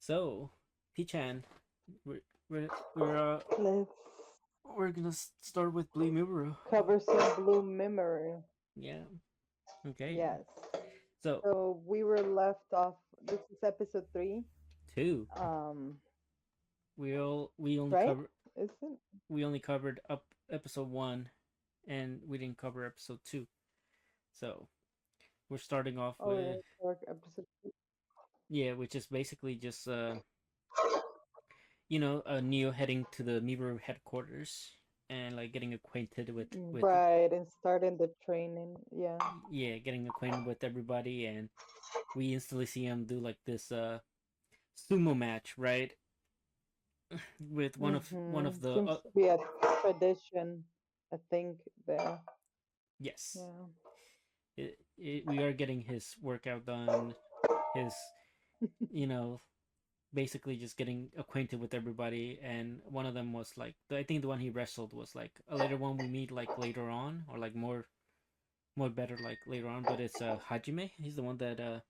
So, P-chan, we're we're we're uh Let's we're gonna start with Blue Miburo. cover some blue memory. Yeah. Okay. Yes. So So we were left off. This is episode 3. two. Um, We only right? cover Isn't we only covered up episode one, and we didn't cover episode two. So we're starting off oh with yeah, correct, episode 2. yeah, which is basically just Neo heading to the Miburo headquarters and like getting acquainted with Right, and starting the training. Yeah. yeah, getting acquainted with everybody, and we instantly see him do like this sumo match, right? With one of the Seems to be a tradition, I think there. yes, Yeah. we are getting his workout done, his you know basically just getting acquainted with everybody. And one of them was like, I think the one he wrestled was like a later one we meet like later on, or like more better like later on. But it's Hajime. He's the one that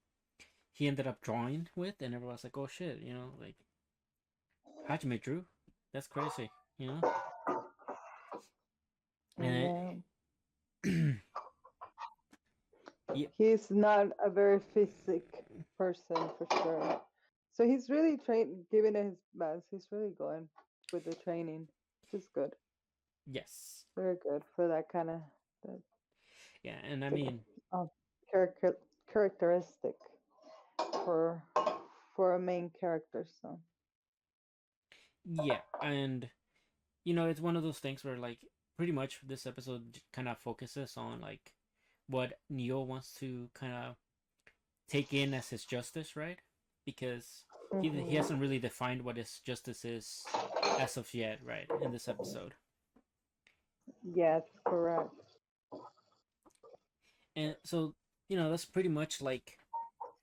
he ended up drawing with, and everyone's like, oh shit, like Hajime drew. That's crazy, you know. And Yeah. yeah, He's not a very physic person for sure. So he's really giving it his best. He's really going with the training, which is good. yes, Very good for that kind of that, yeah, and I the mean, uh, character characteristic for for a main character. So yeah, and it's one of those things where like pretty much this episode kind of focuses on like what Neo wants to kind of take in as his justice, right? Because he hmm hasn't really defined what his justice is as of yet, right? In this episode, yes, correct. and so that's pretty much like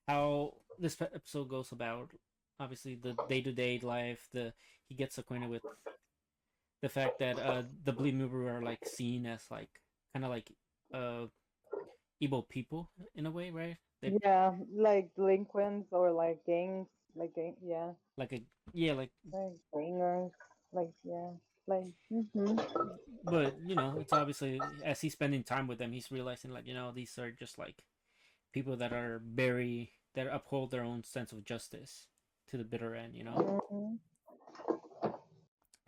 how this episode goes about. Obviously, the day-to-day life. The He gets acquainted with the fact that the Blue Mover are like seen as like kind of like uh evil people in a way, right? They Yeah, like delinquents or like gangs, yeah, like a yeah, like like gangers, like yeah, like but it's obviously as he's spending time with them, he's realizing like these are just like people that are very that uphold their own sense of justice to the bitter end. hmm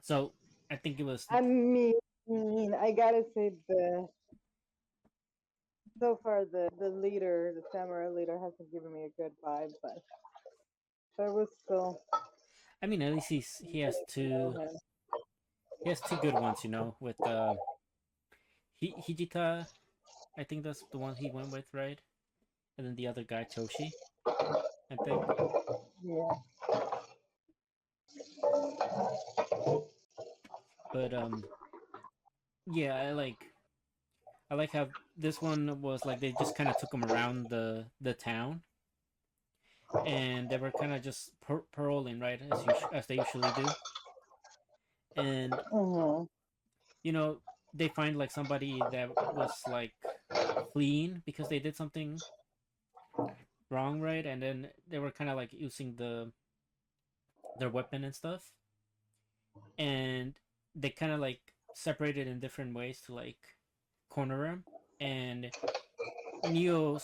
So I think it was I gotta say the so far the leader, the samurai leader, hasn't given me a good vibe, but there was still I mean at least he has two good ones, with Hijita. I think that's the one he went with, right? And then the other guy Toshi, I think. yeah. But yeah, I like how this one was like they just kind of took him around the town, and they were kind of just paroling, right, as they usually do. And hmm you know they find like somebody that was like fleeing because they did something wrong, right? And then they were kind of like using their weapon and stuff, and they kind of like separated in different ways to like corner him. And Neo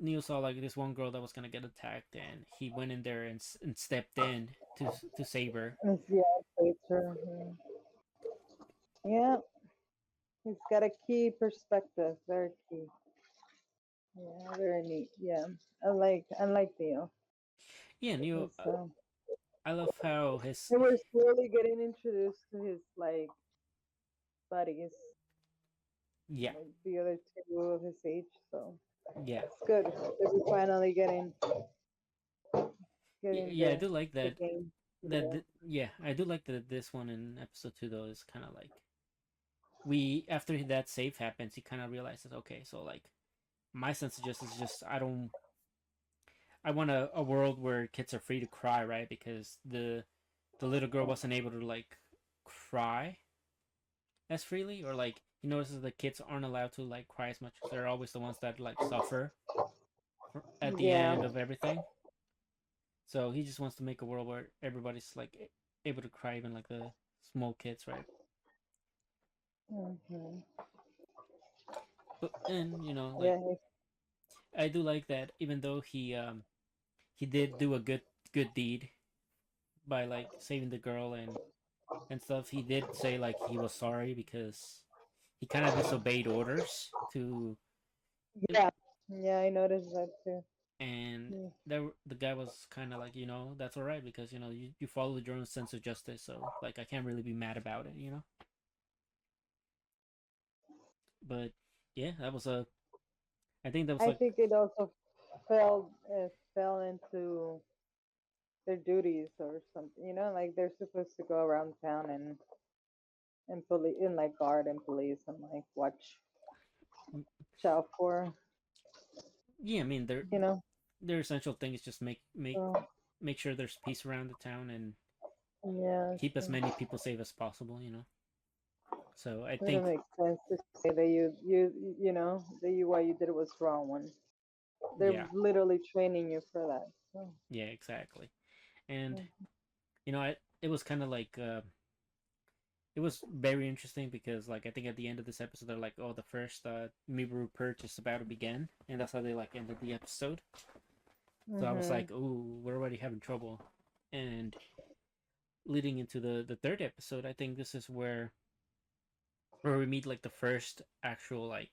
Neo saw like this one girl that was gonna get attacked, and he went in there and stepped in to save her. Yeah, later. Yeah, he's got a key perspective, very key. Yeah, very neat. Yeah, I like Theo. Yeah, Neo. It's, I love how his and we're slowly getting introduced to his like buddies, yeah, like the other two of his age. So yeah, it's good that we're finally getting yeah. I do like the that. game. Yeah. Yeah, I do like that this one in episode two though is kind of like we after that save happens, he kind of realizes, okay, so like my sense of justice is just I want a world where kids are free to cry, right? Because the little girl wasn't able to like cry as freely, or like he notices the kids aren't allowed to like cry as much because they're always the ones that like suffer at the Yeah. end of everything. So he just wants to make a world where everybody's like able to cry, even like the small kids, right? Mhm. But and like Yeah, I do like that, even though he did do a good deed by like saving the girl and stuff. He did say like he was sorry because he kind of disobeyed orders to, yeah, yeah. I noticed that too. and Yeah. the guy was kind of like, that's all right because you followed your own sense of justice, so like I can't really be mad about it. But yeah, that was a I think that was I like think it also fell into their duties or something. Like they're supposed to go around town and police and like guard and police and like watch out for. yeah. I mean, their You know. their essential thing is just So make sure there's peace around the town and yeah, keep as so many people safe as possible. So I it think, makes sense to say that that what you did was wrong when they're yeah, literally training you for that. So. yeah, exactly. And Mhm. it was kind of like it was very interesting because like I think at the end of this episode they're like, oh, the first Miburo purge is about to begin, and that's how they like ended the episode. So I was Mhm. like, ooh, we're already having trouble. And leading into the third episode, I think this is where we meet like the first actual like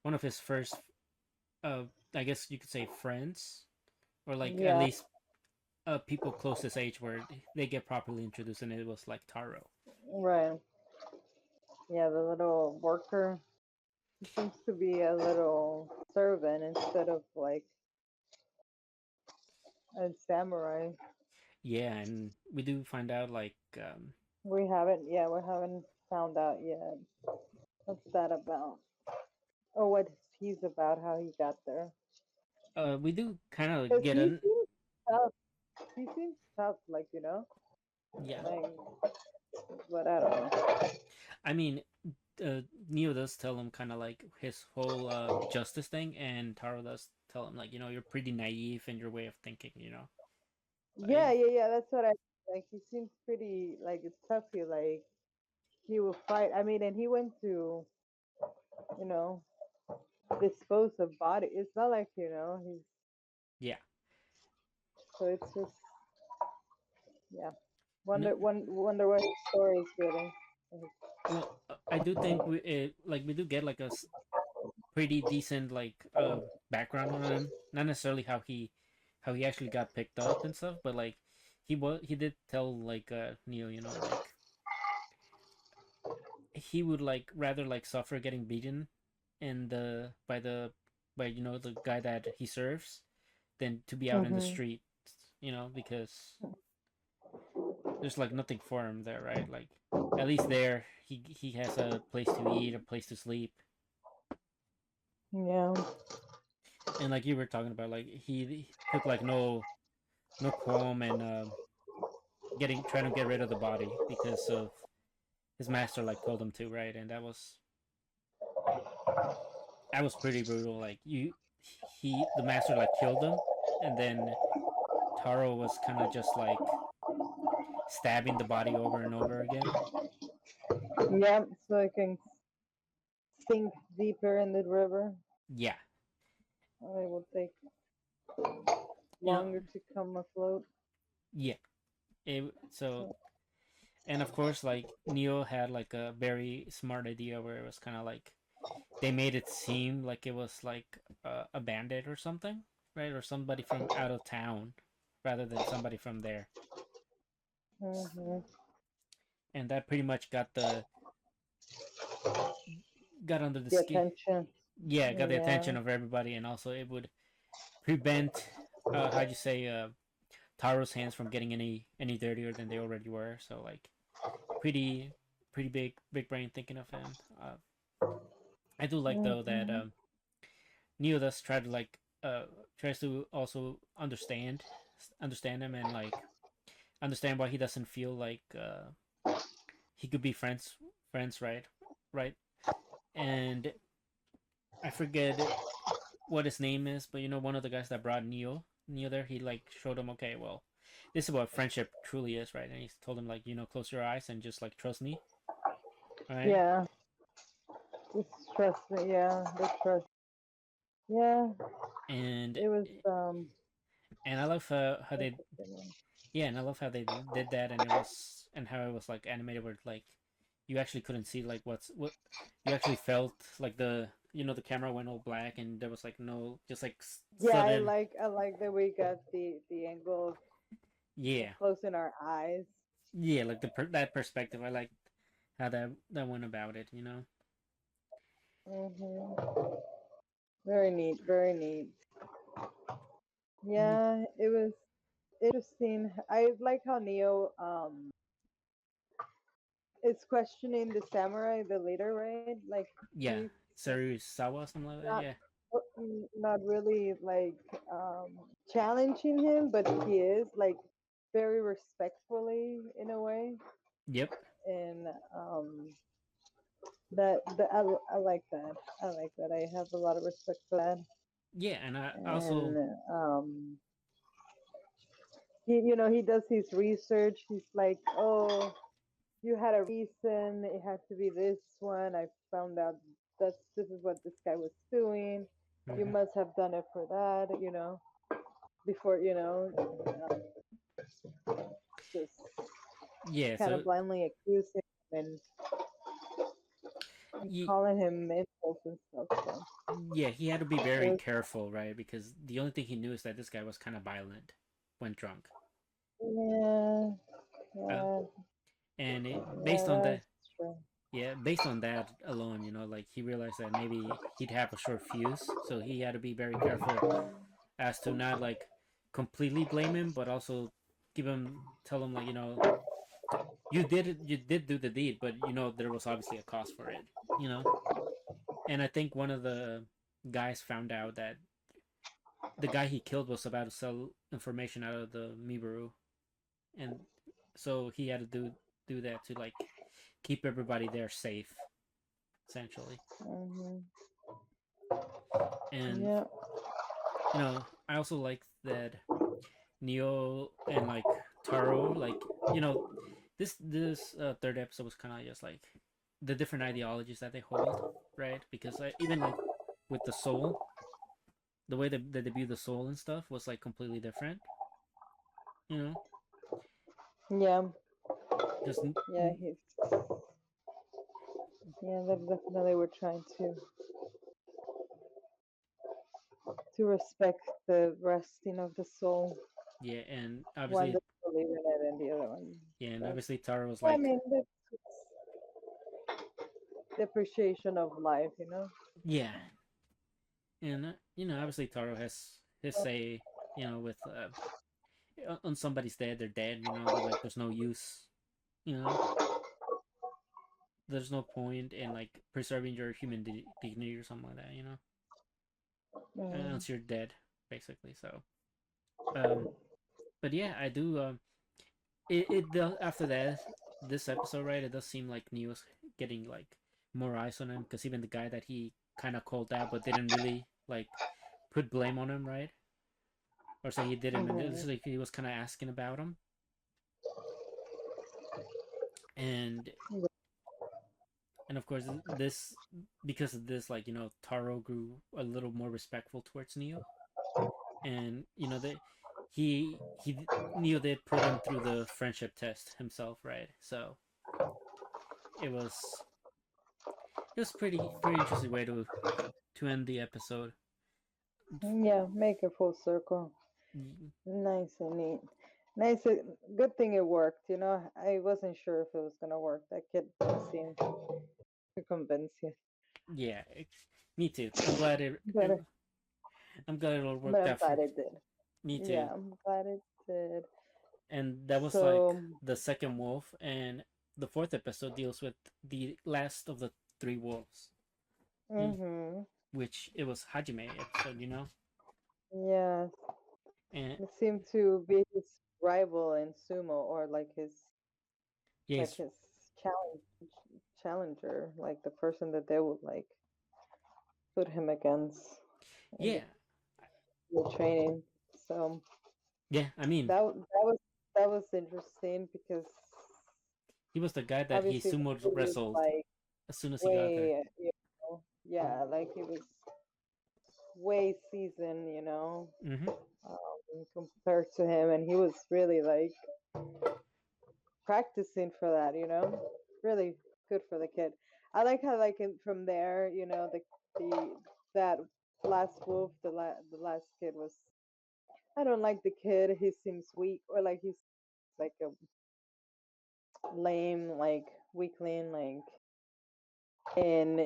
one of his first uh I guess you could say friends, or like at Yeah. least people close this age where they get properly introduced, and it was like Taro. Right. Yeah, the little worker seems to be a little servant instead of like a samurai. Yeah, and we do find out like We haven't found out yet. What's that about? Or what he's about, how he got there. we do kind of Because get he an seems tough. He seems tough, like, yeah. like, but I don't know. I mean, Neo does tell him kind of like his whole justice thing, and Taro does tell him like, you're pretty naive in your way of thinking. Yeah, I yeah, yeah, that's what I like. He seems pretty, like, it's tough. He will fight. I mean, and he went to, you know, dispose of body. It's not like, he's, yeah. so it's just, yeah. No, Wonder what his story is getting. well, I do think we do get like a pretty decent like background on him. Not necessarily how he actually got picked up and stuff, but like he did tell like Neo, like he would like rather like suffer getting beaten in the by the guy that he serves than to be out in the Hmm. street, because there's like nothing for him there, right? Like at least there he has a place to eat, a place to sleep. Yeah. And like you were talking about, like he took like no qualm and getting trying to get rid of the body because of his master like told him to, right? And that was pretty brutal. Like the master like killed him, and then Taro was kind of just like stabbing the body over and over again. Yeah, so I can sink deeper in the river. Yeah, It will take you know, longer to come afloat. yeah. So So, and of course, like Neo had like a very smart idea where it was kind of like they made it seem like it was like a bandit or something, right? Or somebody from out of town rather than somebody from there. hmm. And that pretty much got under the The skin. attention. Yeah, got the Yeah. attention of everybody, and also it would prevent how'd you say Taro's hands from getting any dirtier than they already were. So like pretty pretty big brain thinking of him. I do like though that Hmm. Neo does try to like tries to also understand him, and like understand why he doesn't feel like he could be friends, right. And I forget what his name is, but one of the guys that brought Neo. Neo there, he like showed him, okay, well, this is what friendship truly is, right? And he told him like, close your eyes and just like trust me, right? Yeah, just trust me. Yeah, just trust. Yeah, And it was and I love how they interesting. yeah, and I love how they did that, and how it was like animated where like you actually couldn't see like what you actually felt like the camera went all black and there was like no just like Yeah, sudden I like that we got the angle of yeah closing our eyes. yeah like that perspective. I like how that went about it. Hmm. Very neat, very neat. Mm, Yeah, it was interesting. I like how Neo is questioning the samurai, the leader, right? Like yeah, he's Sawa something like that. not Yeah, not really like challenging him, but he is like very respectfully in a way, yep, and I like that. I like that. I have a lot of respect for that, yeah, and I also and he does his research. He's like, oh, you had a reason. It had to be this one. I found out this is what this guy was doing. You mhm. must have done it for that. Before just Yeah, kind so of blindly accusing him and he calling him insults and stuff. So yeah, he had to be it very was, careful, right? Because the only thing he knew is that this guy was kind of violent when drunk. yeah, Uh, yeah, and yeah, based on that, that's true. yeah, based on that alone, like he realized that maybe he'd have a short fuse, so he had to be very careful as to not like completely blame him, but also tell him like you did do the deed, but there was obviously a cost for it, you know. And I think one of the guys found out that the guy he killed was about to sell information out of the Miburo, and so he had to do that to like keep everybody there safe, essentially. Hmm. And Yeah, I also like that Neo and like Taro, like this third episode was kind of just like the different ideologies that they hold, right? Because even like with the soul, the way that they view the soul and stuff was like completely different, you know. yeah, Just yeah. Yeah, they definitely were trying to respect the resting of the soul. yeah, and One obviously doesn't believe in it, and the other one yeah, and does. obviously Taro was I like mean, that's the appreciation of life. yeah, and obviously Taro has his say, with on somebody's dead, they're dead, they're like there's no use, you know there's no point in like preserving your human dignity or something like that. Mm. Once you're dead, basically. So, um, but yeah, I do. It does after that this episode, right? It does seem like Neo's getting like more eyes on him because even the guy that he kind of called out but didn't really like put blame on him, right? Or say he did him, and it's Mhm. like he was kind of asking about him, and of course this because of this, like Taro grew a little more respectful towards Neo, and he Neo did put him through the friendship test himself, right? So it was pretty interesting way to end the episode. Yeah, make a full circle. Nice and neat. Nice. Good thing it worked. I wasn't sure if it was gonna work. That kid seemed to convince you, Yeah, me too. but I'm glad it all but worked I'm out for glad it did. me Yeah, too. I'm glad it did. And that was like So, the second wolf, and the fourth episode deals with the last of the three wolves, mm, mhm. which it was Hajime episode. Yes, And it seemed to be his rival in sumo, or yeah, like his challenge challenger, like the person that they would like put him against in yeah, the training. So Yeah, I mean, that was interesting because he was the guy that he obviously the sumo kid was wrestled like as soon as he got there. way, yeah, like he was way seasoned, Mm-hmm. compared to him, and he was really like practicing for that, really good for the kid. I like how like from there, the that last wolf, the last kid was. I don't like the kid. He seems weak, or like he's like a lame, like weakling, like. And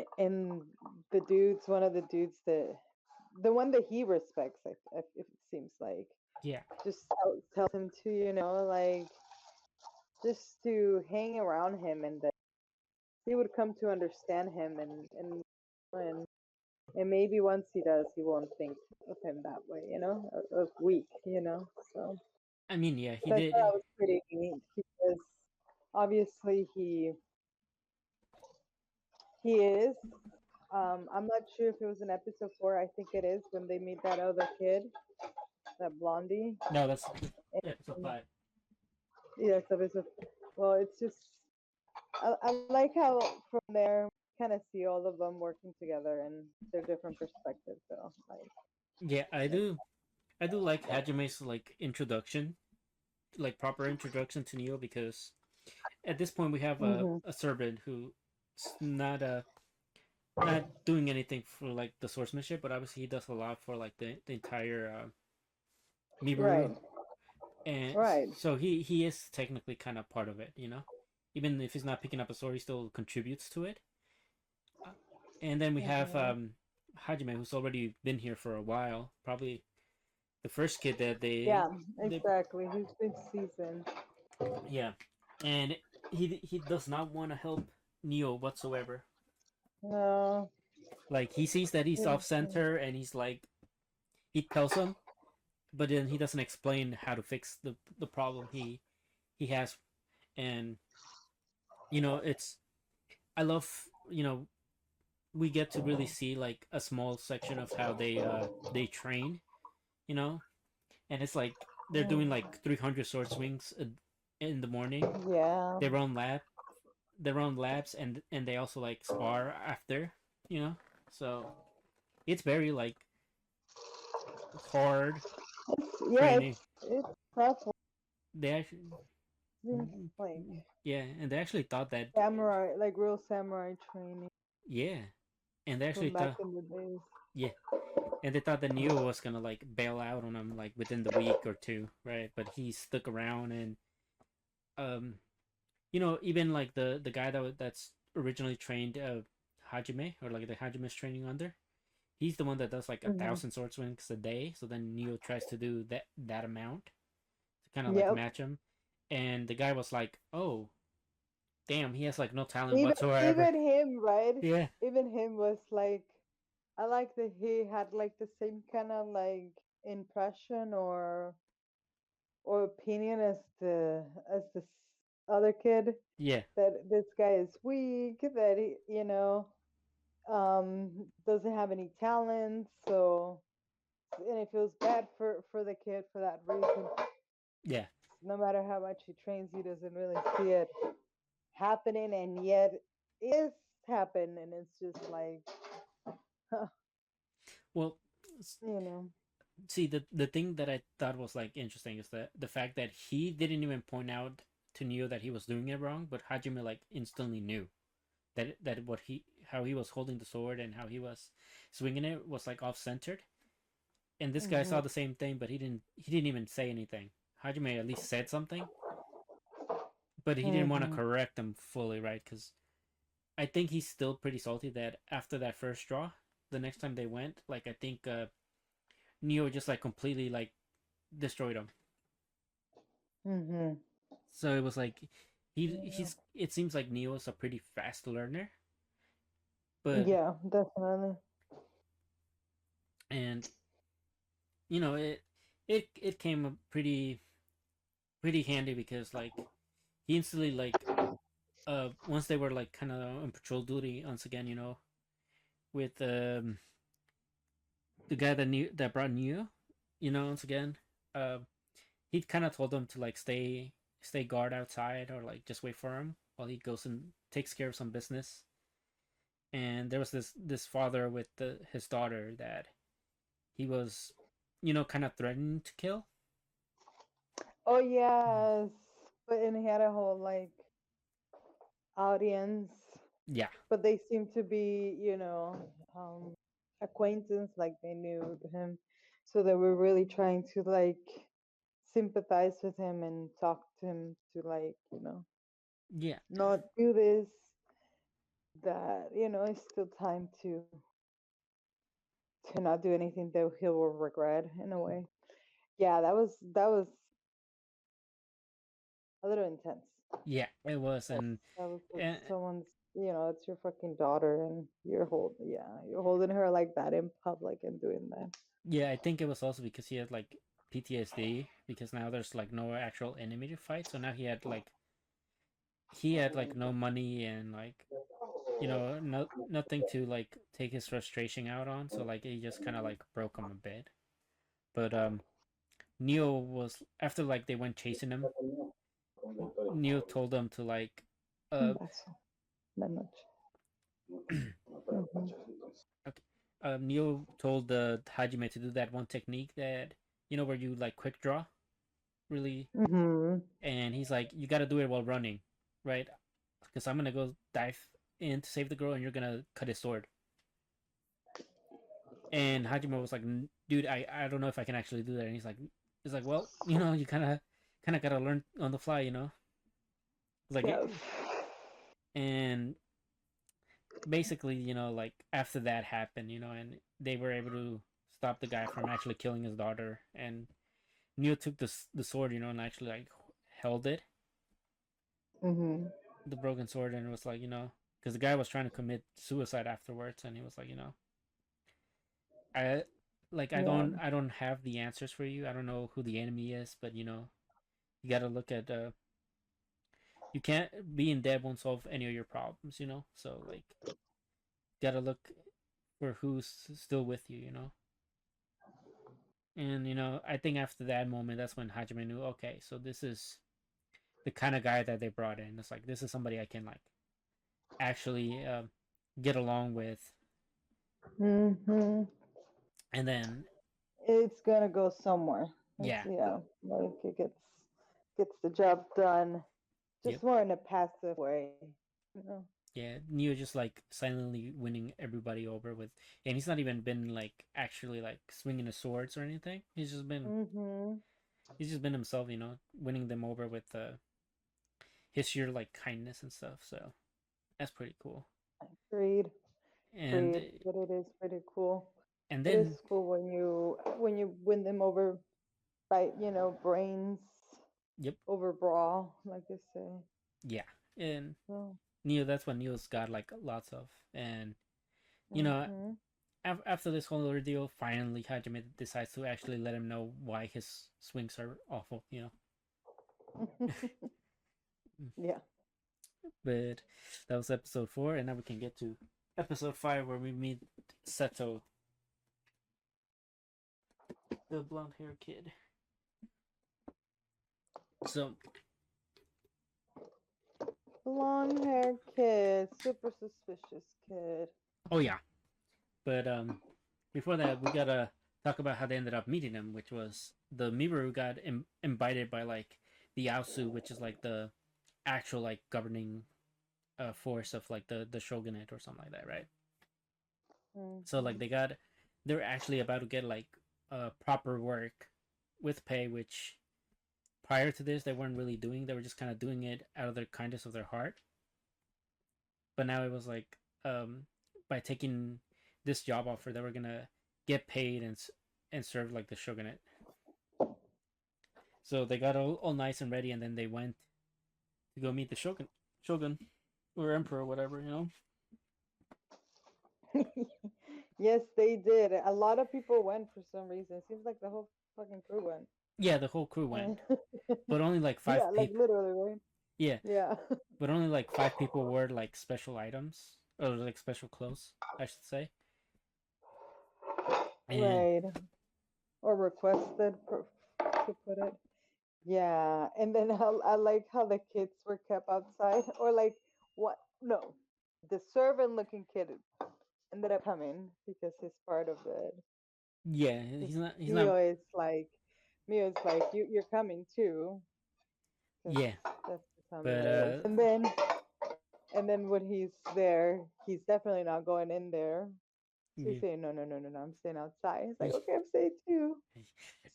the dudes, one of the dudes that the one that he respects, if it seems like, Yeah, just tells him to, like just to hang around him, and that he would come to understand him, and and maybe once he does, he won't think of him that way, of weak, So I mean, yeah, he so I thought did. that was pretty neat because obviously he is. I'm not sure if it was in episode 4. I think it is when they meet that other kid, that blondie. No, that's episode And, 5. yeah, so it's well, it's just I like how from there kind of see all of them working together and their different perspectives. So Yeah, like I do like Hajime's like introduction, like proper introduction to Neo, because at this point we have hmm a servant who's not not doing anything for like the swordsmanship, but obviously he does a lot for like the entire right, Miburo, and right. so he is technically kind of part of it, you know. Even if he's not picking up a sword, he still contributes to it. Uh, And then we have hmm Hajime, who's already been here for a while, probably the first kid that Yeah, they exactly. He's been seasoned. yeah, and he does not want to help Neo whatsoever. No. Like he sees that he's off center, and he's like he tells him, but then he doesn't explain how to fix the problem he has. And it's I love we get to really see like a small section of how they train, you know, and it's like they're doing like 300 sword swings in the morning. Yeah. They run lap they run laps, and they also like spar after, you know. So it's very like hard Yeah, training. it's tough. They actually Like yeah, and they actually thought that samurai, like real samurai training yeah, and they actually from back thought in the days. yeah, and they thought that Neo was gonna like bail out on him like within the week or two, right? But he stuck around, and um, even like the guy that's originally trained Hajime, or like the Hajime's training under, he's the one that does like a hmm thousand sword swings a day. So then Neo tries to do that amount to kind of like Yep. match him, and the guy was like, "Oh, damn, he has like no talent Even whatsoever." even him, right? Yeah, Even him was like, I like that he had like the same kind of like impression or opinion as this other kid, yeah, that this guy is weak, that he doesn't have any talent, so and it feels bad for the kid for that reason. yeah. No matter how much he trains, he doesn't really see it happening, and yet it is happening, and it's just like, Well, you know. see, the thing that I thought was like interesting is that the fact that he didn't even point out to Neo that he was doing it wrong, but Hajime like instantly knew that what he how he was holding the sword and how he was swinging it was like off centered. And this guy hmm saw the same thing, but he didn't even say anything. Hajime at least said something, but he didn't want to hmm correct him fully, right? Because I think he's still pretty salty that after that first draw, the next time they went, like I think Neo just like completely like destroyed him. hmm So it was like Yeah. he's it seems like Neo is a pretty fast learner, but Yeah, definitely. and it came pretty handy because like he instantly like once they were like kind of on patrol duty once again, with the guy that brought Neo, once again. uh, he kind of told them to like stay guard outside or like just wait for him while he goes and takes care of some business. And there was this father with his daughter that he was, kind of threatening to kill. Oh yes, but and he had a whole like audience, Yeah, but they seem to be, acquaintance, like they knew him, so they were really trying to like sympathize with him and talk to him to like, yeah, not do this. That it's still time to not do anything that he will regret in a way. Yeah, that was a little intense. yeah. It was, That was with and someone's, it's your fucking daughter, and you're holding her like that in public and doing that. yeah, I think it was also because he had like PTSD because now there's like no actual enemy to fight. So now he had like no money and like nothing to like take his frustration out on. So like he just kind of like broke him a bit. But Neo was after like they went chasing him. Neo told them to like uh That's that much. Mhm. okay, Neo told Hajime to do that one technique that where you like quick draw really, Mhm. and he's like you got to do it while running, right? Because I'm gonna go dive in to save the girl, and you're gonna cut his sword. And Hajime was like, dude, I don't know if I can actually do that. And he's like, well, you kind of gotta learn on the fly, Like, Yes. and basically, like after that happened, and they were able to stop the guy from actually killing his daughter. And Neo took the sword, and actually like held it, Mhm. the broken sword, and it was like, because the guy was trying to commit suicide afterwards, and he was like, I like I Yeah. don't I don't have the answers for you. I don't know who the enemy is, but you got to look at you can't being dead won't solve any of your problems, So like got to look for who's still with you, And I think after that moment that's when Hajime knew, okay, so this is the kind of guy that they brought in. It's like this is somebody I can like actually get along with. Mhm. And then It's gonna go somewhere. yeah, Like it gets the job done, yep. just more in a passive way. You know. Yeah, Neo just like silently winning everybody over with, and he's not even been like actually like swinging his swords or anything. Mhm. He's just been himself, winning them over with his sheer like kindness and stuff. So that's pretty cool. Agreed. And Agreed. But it is pretty cool. and It is then cool when you win them over by brains yep, over brawl, like they say. yeah, and So. Neo. That's what Neo's got like lots of, and you know Mhm. after this whole ordeal, finally Hajime decides to actually let him know why his swings are awful. Yeah. But that was episode 4, and now we can get to episode 5 where we meet Seto, the blonde hair kid. So, Long haired kid, super suspicious kid. oh yeah, but before that, we gotta talk about how they ended up meeting him, which was the Miburo got invited by like the Aosu, which is like the actual like governing force of like the shogunate or something like that, right? So like Mhm. they're actually about to get like proper work with pay, which prior to this they weren't really doing. They were just kind of doing it out of their kindness of their heart. But now it was like by taking this job offer, they were gonna get paid and serve like the shogunate. So they got all nice and ready, and then they went to go meet the shogun or emperor, or whatever. Yes, they did. A lot of people went for some reason. It seems like the whole fucking crew went. Yeah, the whole crew went, but only like Yeah, five like people. literally, right? Yeah, Yeah. but only like 5 people wore like special items or like special clothes, I should say. And Right. Or requested. to put it. Yeah, and then how I like how the kids were kept outside, or like what? No, the servant-looking kid ended up coming because he's part of it. Yeah, Because he's not. He's not. Mio is like, you're coming too, because Yeah, that's just how but Mio is. And then when he's there, he's definitely not going in there. So he's yeah. saying, no, no, no, no, no, I'm staying outside. He's like, okay, I'm staying too.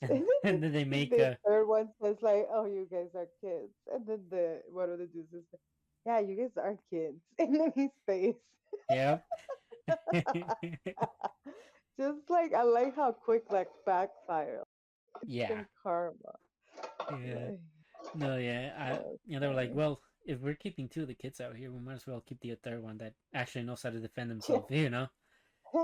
and And then and then they make the third one says like, "Oh, you guys are kids," and then the one of the dudes is like, "Yeah, you guys are kids," and then his face. yep. Just like I like how quick like backfire, Yeah, instant karma. yeah. Like, No, yeah. that's They were like, funny. well, if we're keeping two of the kids out here, we might as well keep the third one that actually knows how to defend himself. You know,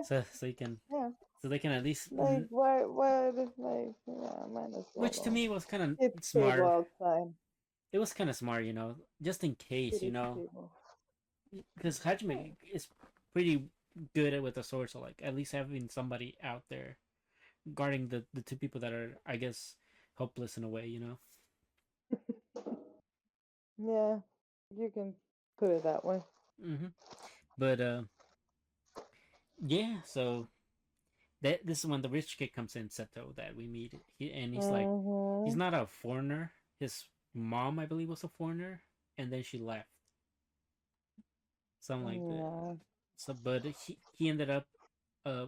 so you can, Yeah, so they can at least, like what is like yeah, might as well which to though. me was kind It's of stable smart. outside. It was kind of smart, you know, just in case, It you is know, stable. because Yeah. Hajime is pretty good at with the sword, so like at least having somebody out there guarding the two people that are, I guess, helpless in a way, you know. Yeah, you can put it that way. Mm-hmm. But yeah. So that this is when the rich kid comes in, Seto, that we meet. And he's like, he's Mhm. not a foreigner. His mom, I believe, was a foreigner, and then she left, something like that. Yeah. So, but he ended up, uh,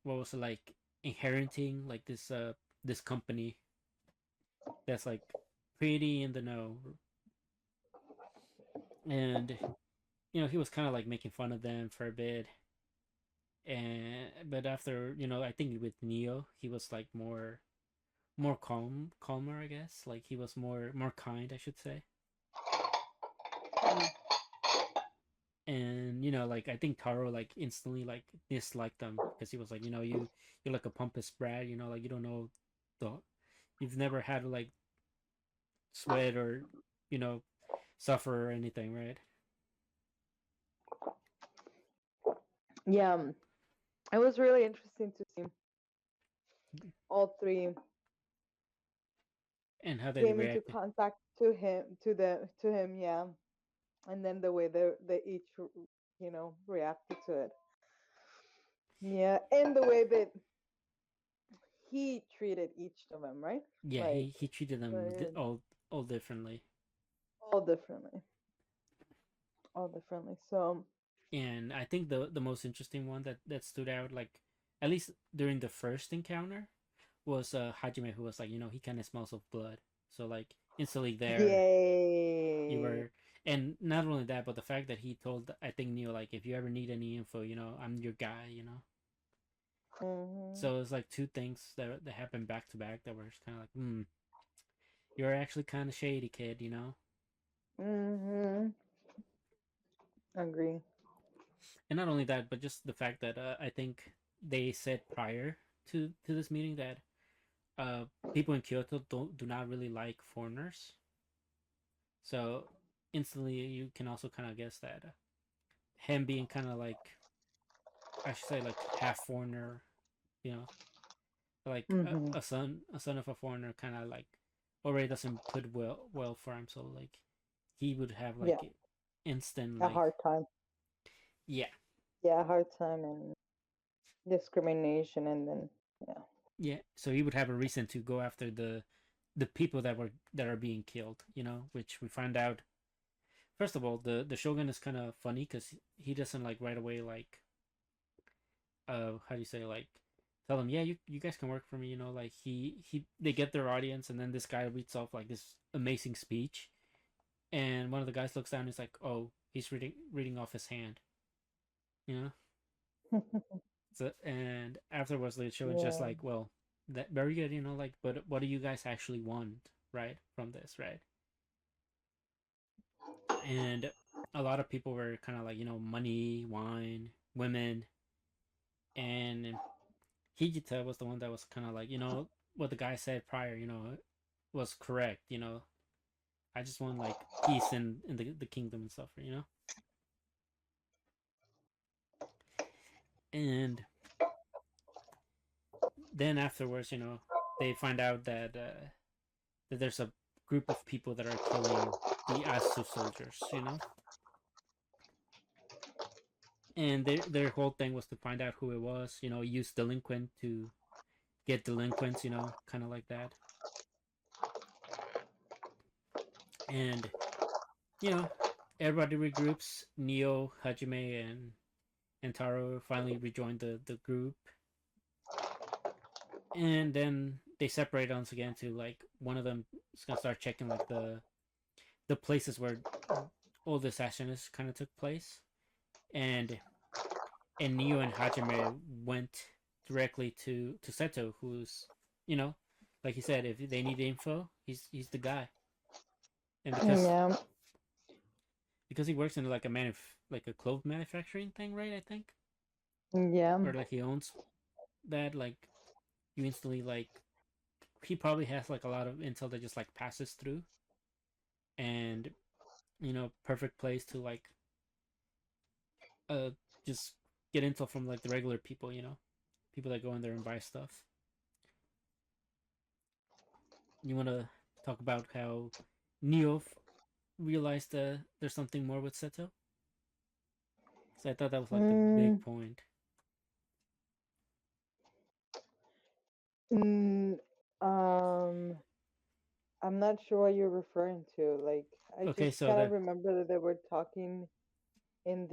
what was it like, inheriting like this company that's like pretty in the know, and he was kind of like making fun of them for a bit, and but after I think with Neo he was like more calmer, I guess. Like he was more kind, I should say. Mm. And like I think Taro like instantly like disliked them because he was like, you're like a pompous brat, like you don't know the you've never had to like sweat or you know suffer or anything, right? Yeah, it was really interesting to see all three And how they came into reacted. contact to him, yeah, and then the way they each reacted to it, yeah, and the way that he treated each of them, right? Yeah, Like he treated them uh, all differently. all differently, all differently. So And I think the most interesting one that stood out, like at least during the first encounter, was Hajime, who was like, he kind of smells of blood. So like instantly there, you yay. were, and not only that, but the fact that he told, I think, Neo, like, if you ever need any info, I'm your guy. Hmm. So it's like two things that happened back to back that were just kind of like, you're actually kind of shady, kid. Hmm. Agree. And not only that, but just the fact that I think they said prior to this meeting that uh, people in Kyoto do not really like foreigners. So instantly, you can also kind of guess that him being kind of like, I should say, like half foreigner, you know, like Hmm. a son of a foreigner, kind of like already doesn't put well for him. So like he would have Yeah, like instant a like, hard time. yeah, Yeah, hard time and discrimination, and then yeah. yeah. So he would have a reason to go after the people that are being killed. Which we find out. First of all, the shogun is kind of funny because he doesn't like right away like how do you say, like, tell them, yeah, you guys can work for me, like he they get their audience, and then this guy reads off like this amazing speech, and one of the guys looks down and is like, oh, he's reading off his hand, you know so, and afterwards the show is just Yeah. like, well, that very good, like, but what do you guys actually want, right, from this, right? And a lot of people were kind of like, money, wine, women, and Hijita was the one that was kind of like, what the guy said prior, was correct. I just want like peace in the kingdom and stuff. And then afterwards, they find out that there's a group of people that are killing the Asu soldiers, and their whole thing was to find out who it was, use delinquent to get delinquents, kind of like that. And you know, everybody regroups. Neo, Hajime, and Taro finally rejoin the group, and then they separate once again to like one of them is gonna start checking like the places where all the assassinations kind of took place, and Neo and Hajime went directly to Seto, who's you know, like he said, if they need info, he's the guy, and Yeah, because he works in like like a clothes manufacturing thing, right? I think, yeah, or like he owns that. Like you instantly like he probably has like a lot of intel that just like passes through, and perfect place to like uh just get intel from like the regular people, people that go in there and buy stuff. You want to talk about how Neo realized there's something more with Seto? So I thought that was like the big mm, point. mm, um, I'm not sure what you're referring to. Like, I Okay, just so kind of the remember that they were talking in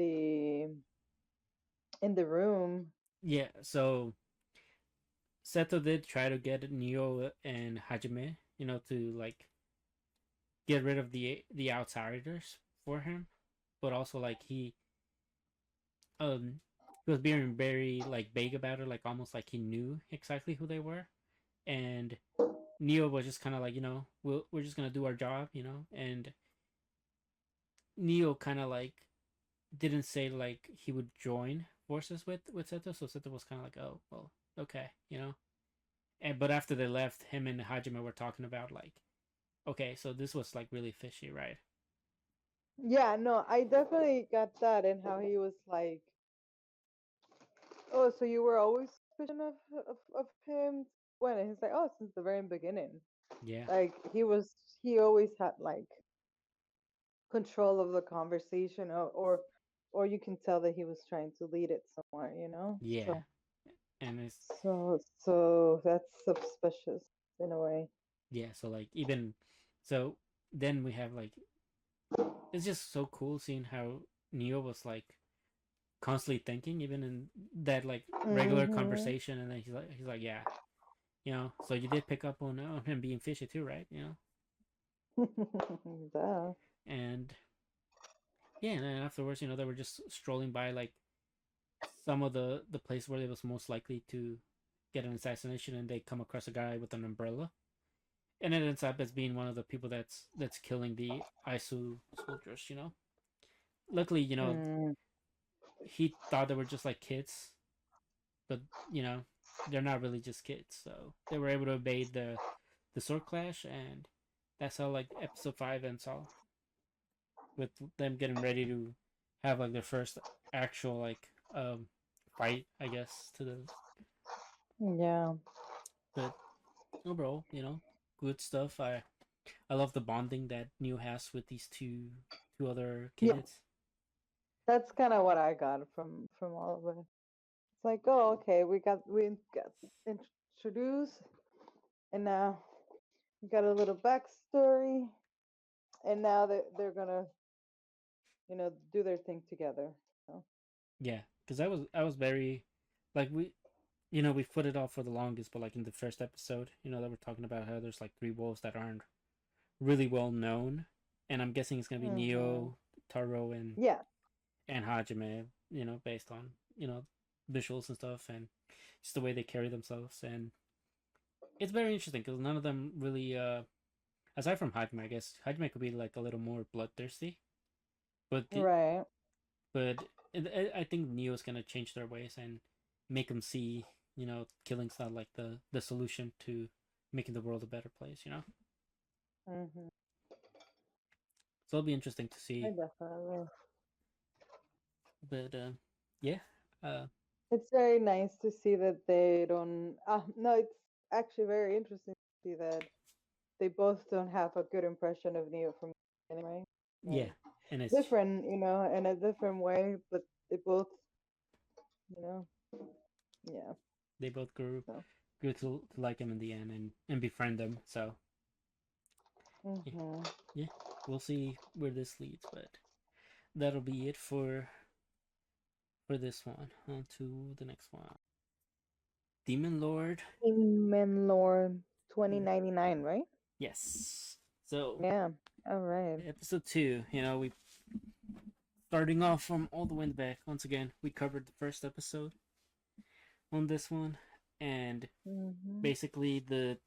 the room. yeah, so Seto did try to get Neo and Hajime, to like get rid of the outsiders for him, but also like um he was being very like vague about it, like almost like he knew exactly who they were, and Neo was just kind of like we're just gonna do our job, and Neo kind of like didn't say like he would join forces with Seto, so Seto was kind of like, oh well, okay, and but after they left, him and Hajime were talking about like, okay, so this was like really fishy, right? Yeah, no, I definitely got that and how he was like, "Oh, so you were always suspicion of him when?" And he's like, "Oh, since the very beginning." Yeah, Like he always had like control of the conversation, or you can tell that he was trying to lead it somewhere, you know. yeah, So and it's so that's suspicious in a way. yeah, so like even so then we have like it's just so cool seeing how Neo was like constantly thinking even in that like regular Mm-hmm. conversation, and then he's like yeah, so you did pick up on him being fishy too, right? Duh. And yeah, and then afterwards, they were just strolling by like some of the place where it was most likely to get an assassination, and they come across a guy with an umbrella, and it ends up as being one of the people that's killing the Isu soldiers. Luckily, Mm. he thought they were just like kids, but you know they're not really just kids, so they were able to evade the sword clash, and that's how like episode 5 ends all with them getting ready to have like their first actual like fight, I guess, to the Yeah. but overall, good stuff. I love the bonding that Neo has with these two other Yeah. kids. That's kind of what I got from all of it. It's like, oh, okay, we got introduced, and now we got a little backstory, and now they're gonna, do their thing together. So. Yeah, because I was very like we've put it off for the longest, but like in the first episode, that we're talking about how there's like three wolves that aren't really well known, and I'm guessing it's gonna be Hmm. Neo, Taro, and Yeah. Hajime, based on visuals and stuff, and just the way they carry themselves, and it's very interesting because none of them really, aside from Hajime, I guess Hajime could be like a little more bloodthirsty, but Right. but I think Neo's gonna change their ways and make them see, killing's not like the solution to making the world a better place. Hmm. So it'll be interesting to I see, definitely. but yeah, uh, It's very nice to see that they don't. No, it's actually very interesting to see that they both don't have a good impression of Neo from the beginning, right? Yeah, Like and it's different, in a different way, but they both, you know, yeah. they both So, grew to like him in the end and befriend him. So yeah, hmm yeah, we'll see where this leads, but that'll be it for this one. On to the next one. Demon Lord. Demon Lord 2099, right? Yes. So Yeah. All right. episode 2. We starting off from all the way in the back. Once again, we covered the first episode on this one, and Mm-hmm. basically the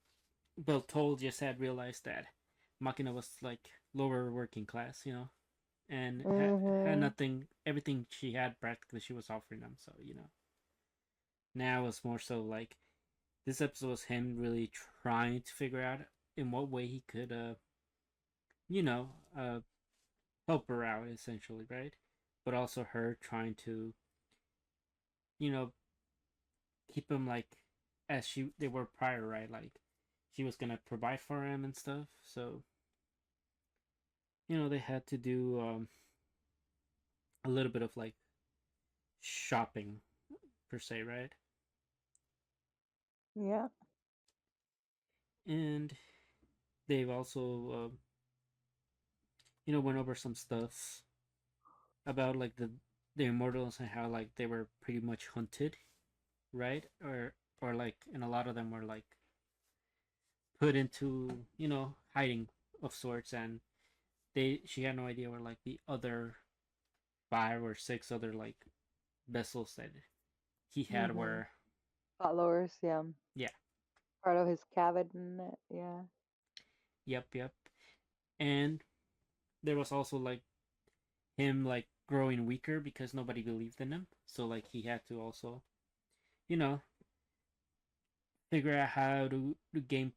Beltol just had realized that Machina was like lower working class, and had Mm-hmm. nothing. Everything she had practically she was offering them. So now it's more so like this episode was him really trying to figure out in what way he could, you know, uh, help her out essentially, right? But also her trying to, you know, keep him like as they were prior, right? Like she was gonna provide for him and stuff. So they had to do a little bit of like shopping per se, right? Yeah. And they've also went over some stuff about like the immortals and how like they were pretty much hunted, right? Or like and a lot of them were like put into hiding of sorts, and she had no idea where like the other 5 or 6 other like vessels that he had Mm-hmm. were. Followers, yeah. Yeah. Part of his cabinet, yeah. Yep. And there was also like him like growing weaker because nobody believed in him, so like he had to also you know figure out how to gain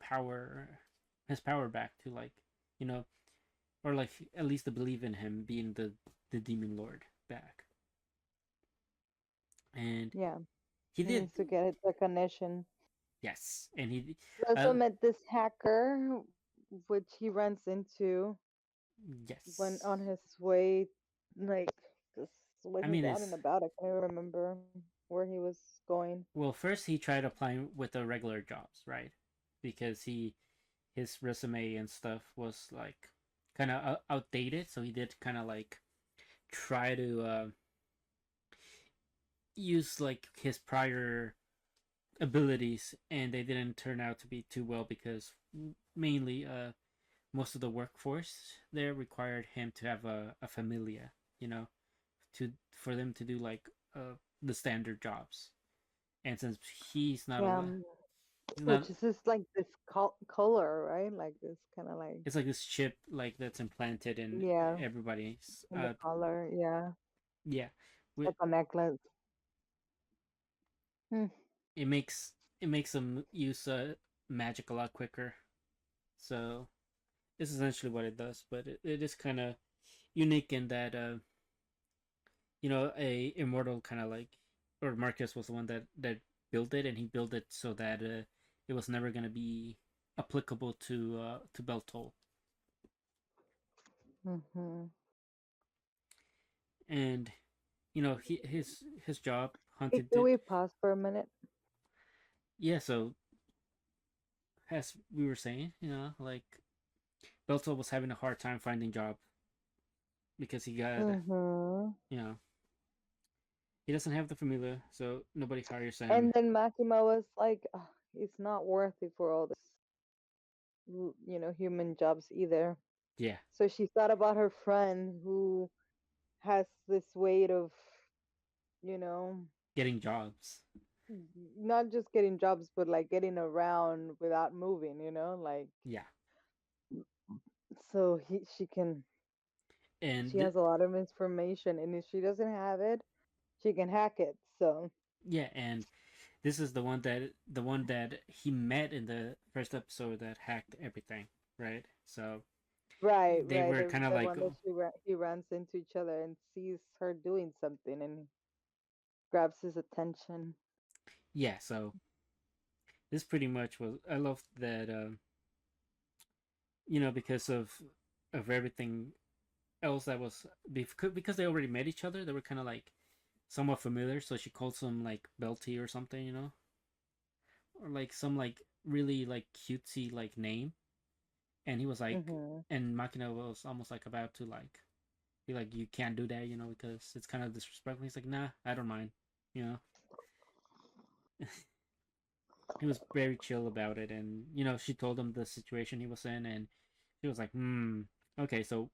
his power back to like you know or like at least to believe in him being the demon lord back. And Yeah. he He did. needs to get his recognition. Yes, and he He also uh met this hacker, which he runs into when yes. on his way, like, just when I he's mean, out and it's about. I can't remember where he was going. well, first he tried applying with the regular jobs, right? Because his resume and stuff was like kind of outdated, so he did kind of like try to use like his prior abilities, and they didn't turn out to be too well because mainly most of the workforce there required him to have a familia, you know, to for them to do like the standard jobs. And since he's not Yeah, a he's not which is just like this color, right? Like this kind of like, it's like this chip like that's implanted in yeah, everybody's in the collar. Yeah, yeah. like a necklace. Hmm. it makes it makes them use magic a lot quicker. So it's essentially what it does, but it is kind of unique in that a immortal kind of like, or Marcus was the one that built it, and he built it so that it was never going to be applicable to Beltol. Mm-hmm. And his job Hey, hunted can it. we pause for a minute? Yeah, so as we were saying, like Beltol was having a hard time finding job because Mm-hmm. you know he doesn't have the familia, so nobody hires him. And then Makima was like, "Ugh, it's not worth it for all this, human jobs either." Yeah, So she thought about her friend who has this weight of, you know, getting jobs. not just getting jobs, but like getting around without moving, like, Yeah, so she and has a lot of information, and if she doesn't have it, she can hack it. So, yeah, and this is the one that he met in the first episode that hacked everything, right? So right, they right, were kind of the like, one that he runs into each other and sees her doing something and grabs his attention. yeah. So this pretty much was. I loved that. Because of everything else that was because they already met each other. They were kind of like somewhat familiar. So she calls him like Belty or something, or like some like really like cutesy like name. And he was like, Mhm. and Makina was almost like about to like be like, you can't do that, because it's kind of disrespectful. He's like, nah, I don't mind, you know. He was very chill about it, and she told him the situation he was in, and he was like, okay, so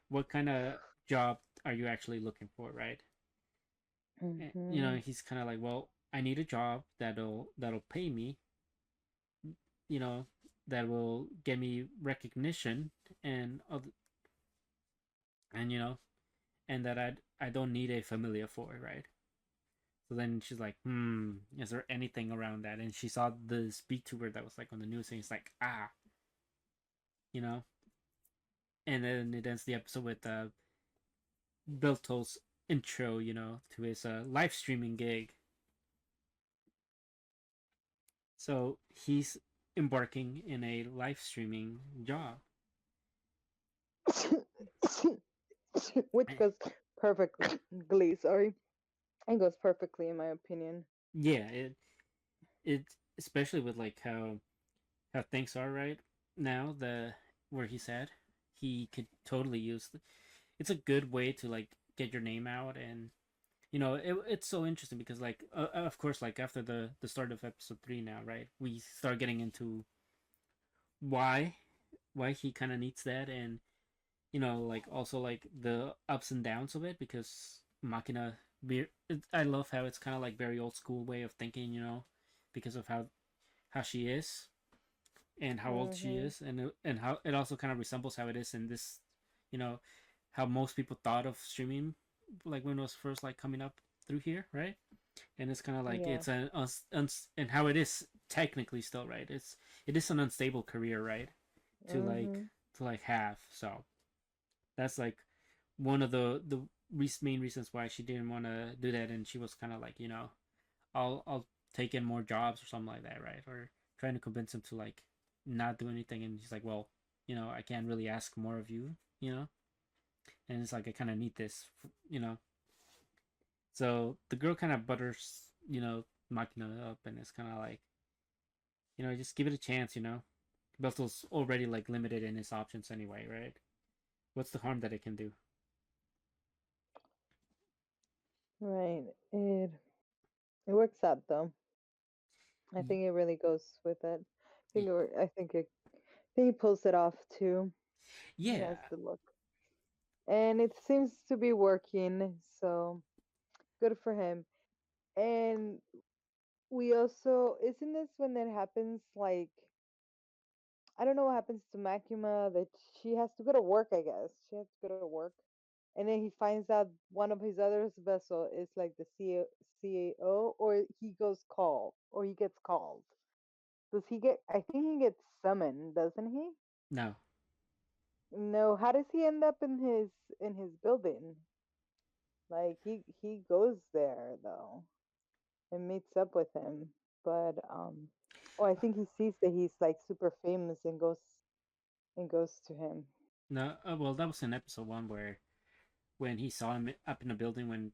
what kind of job are you actually looking for, right? And, Mhm. he's kind of like, well, I need a job that'll pay me, you know, that will get me recognition and and and that I don't need a familia for, right? So then she's like, is there anything around that? And she saw the speak to her that was like on the news, and it's like, you know. And then it ends the episode with Bilto's intro, to his live streaming gig. So he's embarking in a live streaming job. Which goes perfectly. Sorry, it goes perfectly in my opinion. Yeah, it especially with like how things are right now, the where he's at, he could totally use. It's a good way to like get your name out, and it's so interesting because like of course like after the start of episode 3 now, right, we start getting into why he kind of needs that, and like also like the ups and downs of it, because Machina, I love how it's kind of like very old school way of thinking, because of how she is and how old she Mhm. is, and how it also kind of resembles how it is in this, you know, how most people thought of streaming, like when it was first like coming up through here, right? And it's kind of like Yeah. it's and how it is technically still, right? It is an unstable career, right? To like Mhm. have, so that's like one of the main reasons why she didn't want to do that, and she was kind of like, I'll take in more jobs or something like that, right? Or trying to convince him to like not do anything, and he's like, well, I can't really ask more of you, and it's like I kind of need this, So the girl kind of butters, Makina up, and it's kind of like, just give it a chance, Belto's already like limited in his options anyway, right? What's the harm that it can do? Right. It works out though. I think it really goes with it. I think he pulls it off too. He Yeah, has the look, and it seems to be working. So good for him. And we also isn't this when that happens? Like I don't know what happens to Makima that she has to go to work. I guess she has to go to work, and then he finds out one of his other vessel is like the CAO, or he goes call, or he gets called. Does he get? I think he gets summoned, doesn't he? no, No. How does he end up in his building? Like he goes there though and meets up with him, but oh, I think he sees that he's like super famous and goes to him. no. Well, that was in episode 1 where when he saw him up in the building when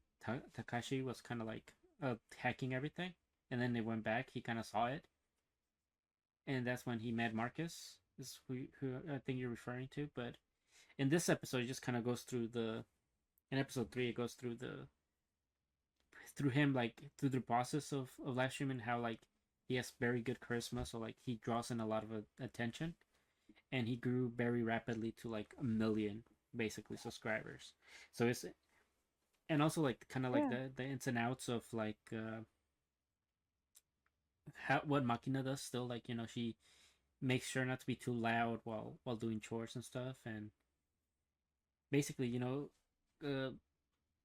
Takashi was kind of like hacking everything, and then they went back. He kind of saw it, and that's when he met Marcus. Is who I think you're referring to. But in this episode, it just kind of goes through the. In episode 3, it goes through him, like through the process of live streaming, how like he has very good charisma, so like he draws in a lot of attention, and he grew very rapidly to like 1 million basically subscribers. So it's and also like kind of like Yeah. the ins and outs of like how what Makina does still, like she makes sure not to be too loud while doing chores and stuff, and basically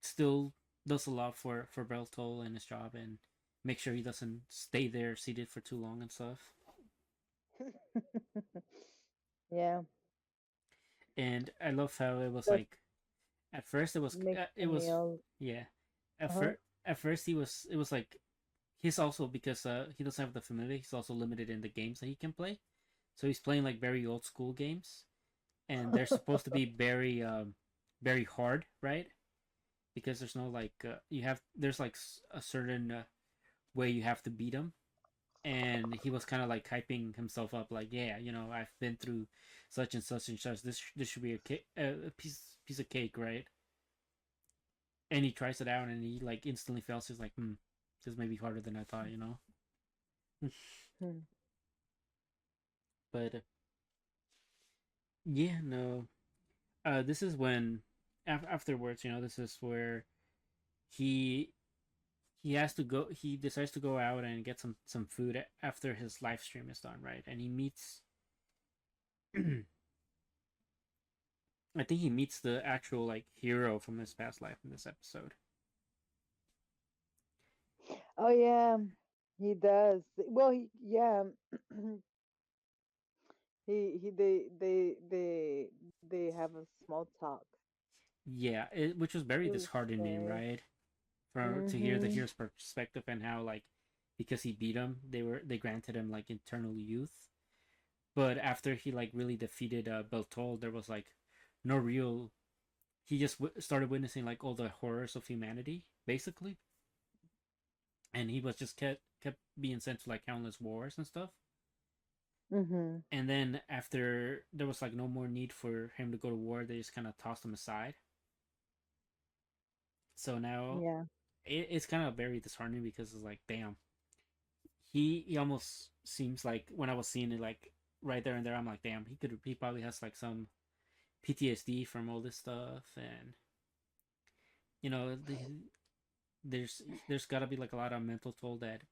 still does a lot for Beltol and his job, and make sure he doesn't stay there seated for too long and stuff. Yeah. And I love how it was That like at first makes it the was meal. yeah Uh huh. at first he was it was like he's also, because he doesn't have the familiar, he's also limited in the games that he can play. So he's playing like very old school games, and they're supposed to be very very hard, right? Because there's no like there's like a certain way you have to beat him, and he was kind of like hyping himself up, like, yeah, I've been through such and such and such. This should be a piece of cake, right? And he tries it out, and he like instantly fails. He's like, this may be harder than I thought. Hmm. But yeah, no. This is when afterwards, this is where he he has to go. He decides to go out and get some food after his live stream is done, right? And he meets. I think he meets the actual like hero from his past life in this episode. Oh yeah, he does. Well, yeah, he they have a small talk. Yeah, which was very It was disheartening, nice. right? For to hear the Mhm. hero's perspective, and how like because he beat him, they granted him like eternal youth. But after he like really defeated Beltol, there was like no real. He just started witnessing like all the horrors of humanity, basically, and he was just kept being sent to like countless wars and stuff. Mhm. And then after there was like no more need for him to go to war, they just kind of tossed him aside. So now Yeah. it's kind of very disheartening, because it's like, damn, he almost seems like, when I was seeing it like right there and there, I'm like, damn, he probably has like some PTSD from all this stuff. And you know the, there's got to be like a lot of mental toll that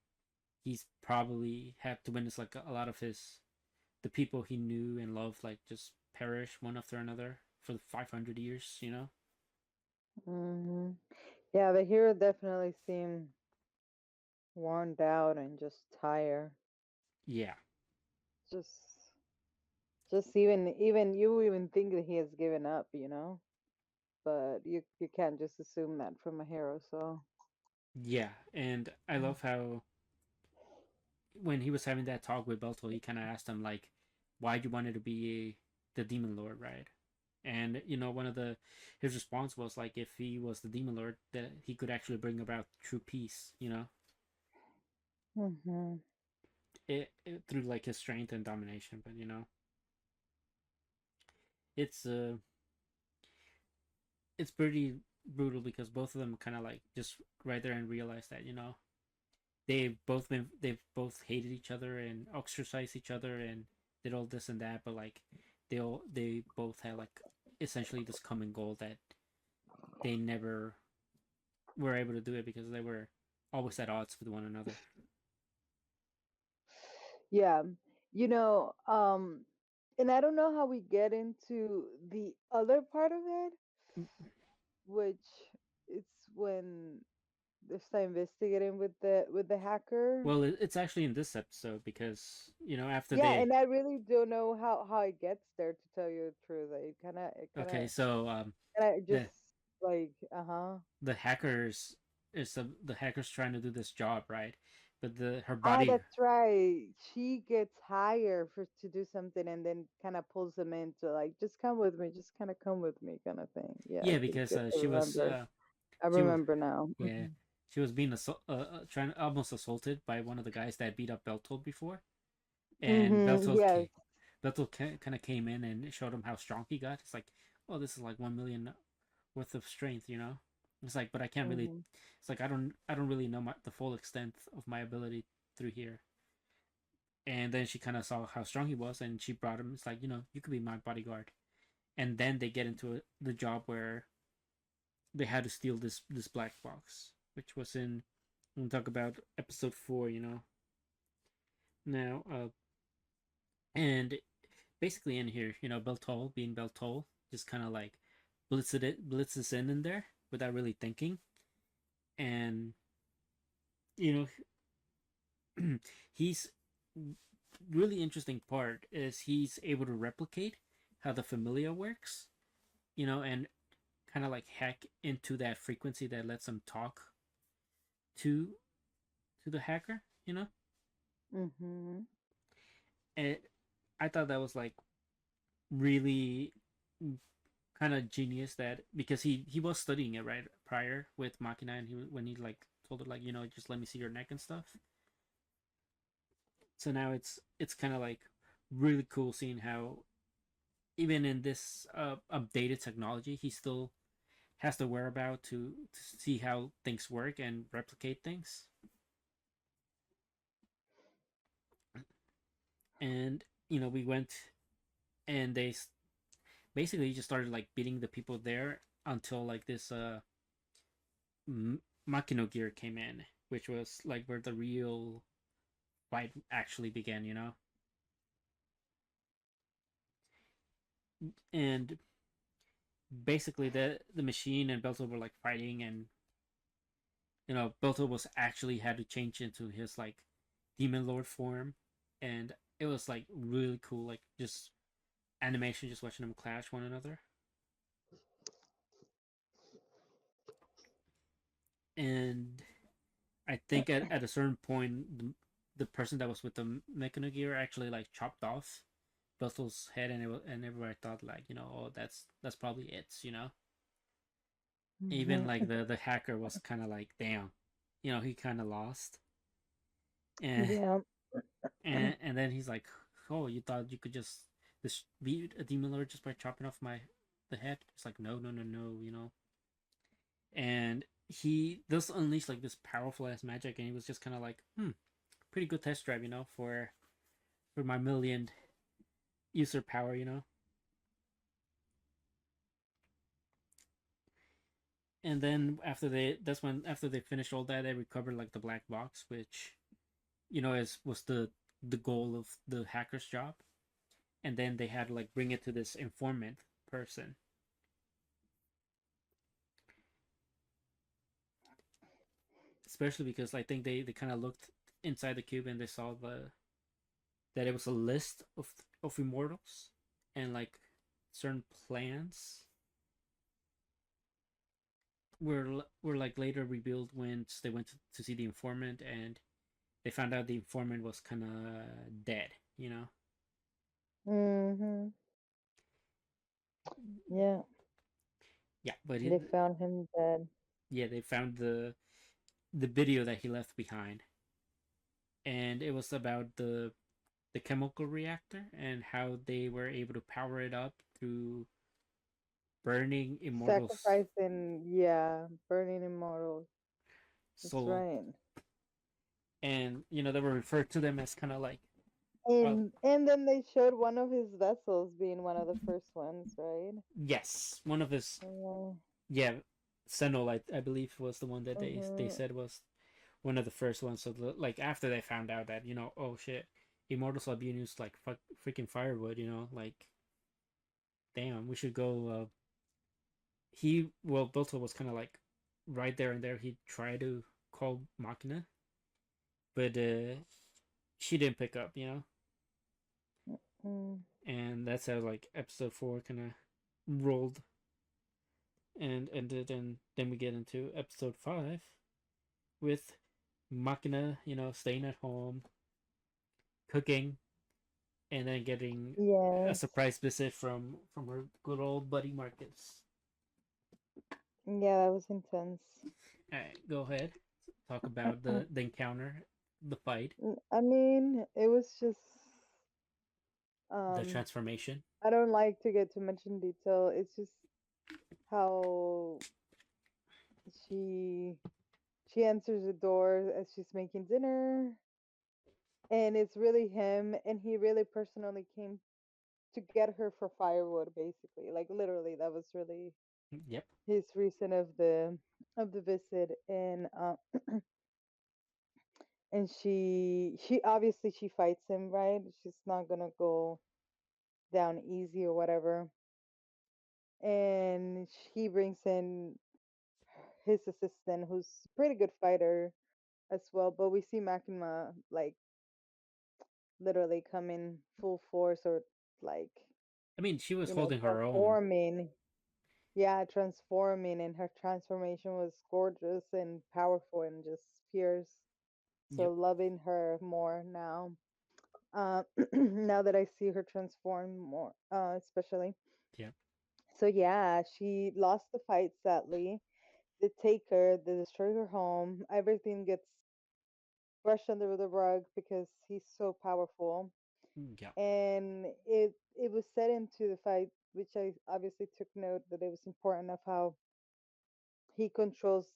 he's probably had to witness, like a lot of the people he knew and loved like just perish one after another for 500 years. Mhm. Yeah, the hero definitely seemed worn out and just tired. Yeah, Just just even you even think that he has given up, you know? But you can't just assume that from a hero, so yeah. And I love how when he was having that talk with Belto, he kind of asked him like, why you wanted to be the demon lord, right? And one of the his response was like, if he was the demon lord, that he could actually bring about true peace, mhm. through like his strength and domination. But it's it's pretty brutal, because both of them kind of like just right there and realize that they've both hated each other and ostracized each other and did all this and that, but like they both had like essentially this common goal, that they never were able to do it, because they were always at odds with one another. Yeah. You know, and I don't know how we get into the other part of it, which it's when they start investigating with the hacker. Well, it's actually in this episode, because after Yeah, they and I really don't know how it gets there, to tell you the truth. It kind okay, of so kind of just the like uh-huh. the hackers the hackers trying to do this job, right? But the her Ah, body that's right. She gets hired for to do something and then kind of pulls them into like, just come with me, just kind of come with me, kind of thing. Yeah, yeah, because I remember. I she was remember now. yeah, she was being trying almost assaulted by one of the guys that beat up Beltold before. And Mm-hmm. Yes. Beltold kind of came in and showed him how strong he got. It's like, oh, this is like 1 million worth of strength. It's like, but I can't really. Mm-hmm. It's like, I don't really know the full extent of my ability through here. And then she kind of saw how strong he was, and she brought him. It's like, you could be my bodyguard. And then they get into the job where they had to steal this black box, which was in. We'll talk about episode 4. Now, and basically in here, Beltol being Beltol, just kind of like blitzes in there without really thinking. And you he's really interesting part is he's able to replicate how the familia works, and kind of like hack into that frequency that lets him talk to to the hacker, you know. Mhm. And I thought that was like really kind of genius, that because he was studying it right prior with Machina, and when he like told her, like, just let me see your neck and stuff. So now it's kind of like really cool seeing how even in this updated technology, he still has the whereabout to see how things work and replicate things. And we went, and they basically just started like beating the people there until like this Makino gear came in, which was like where the real fight actually began, and basically the machine and Belto were like fighting, and Belto was actually had to change into his like demon lord form, and it was like really cool, like just animation, just watching them clash one another. And I think at a certain point, the person that was with the Mechano gear actually like chopped off Belto's head, and everybody thought, like, oh, that's probably it. Even Mhm. like the hacker was kind of like, damn, he kind of lost, and Yeah. and then he's like, oh, you thought you could just beat a demon lord just by chopping off the head? It's like, no, no, no, no, and he does unleash like this powerful ass magic, and he was just kind of like, pretty good test drive, for my million user power. And then after they finished all that, they recovered like the black box, which is was the goal of the hacker's job. And then they had to like bring it to this informant person, especially because I think they kind of looked inside the cube, and they saw that it was a list of immortals, and like certain plans were like later revealed when they went to see the informant, and they found out the informant was kind of dead. Mhm. Yeah. Yeah, but They found him dead. yeah, they found the video that he left behind, and it was about the chemical reactor and how they were able to power it up through burning immortals. Sacrificing, yeah, burning immortals. That's So, right. and they were referred to them as kind of like, well, And then they showed one of his vessels being one of the first ones, right? yes, one of his, Yeah. yeah, Senol, I believe, was the one that they Mhm. said was one of the first ones. So like after they found out that, oh shit, immortals are being used like freaking firewood, like, damn, we should go. Bilto was kind of like right there and there. He tried to call Machina, but she didn't pick up. Mm. And that's how like episode 4 kind of rolled and ended, and then we get into episode 5 with Machina, staying at home, cooking, and then getting a Yes. surprise visit from her good old buddy Marcus. Yeah, that was intense. All right, go ahead. Talk about the encounter, the fight, I mean, it was just the um transformation. I don't like to get too much in detail. It's just how she she answers the door as she's making dinner, and it's really him, and he really personally came to get her for firewood, basically. Like literally, that was really Yep. his reason of the visit. And she obviously she fights him, right? She's not gonna go down easy or whatever. And he brings in his assistant, who's a pretty good fighter as well. But we see Makima like literally come in full force, or like I mean, she was you know holding her own. transforming. Yeah, transforming, and her transformation was gorgeous and powerful and just fierce. so Yep. loving her more now. Now that I see her transform more, especially. Yep. So yeah, she lost the fight sadly. They take her, they destroy her home. Everything gets brushed under the rug because he's so powerful. Yep. And it was set into the fight, which I obviously took note that it was important of how he controls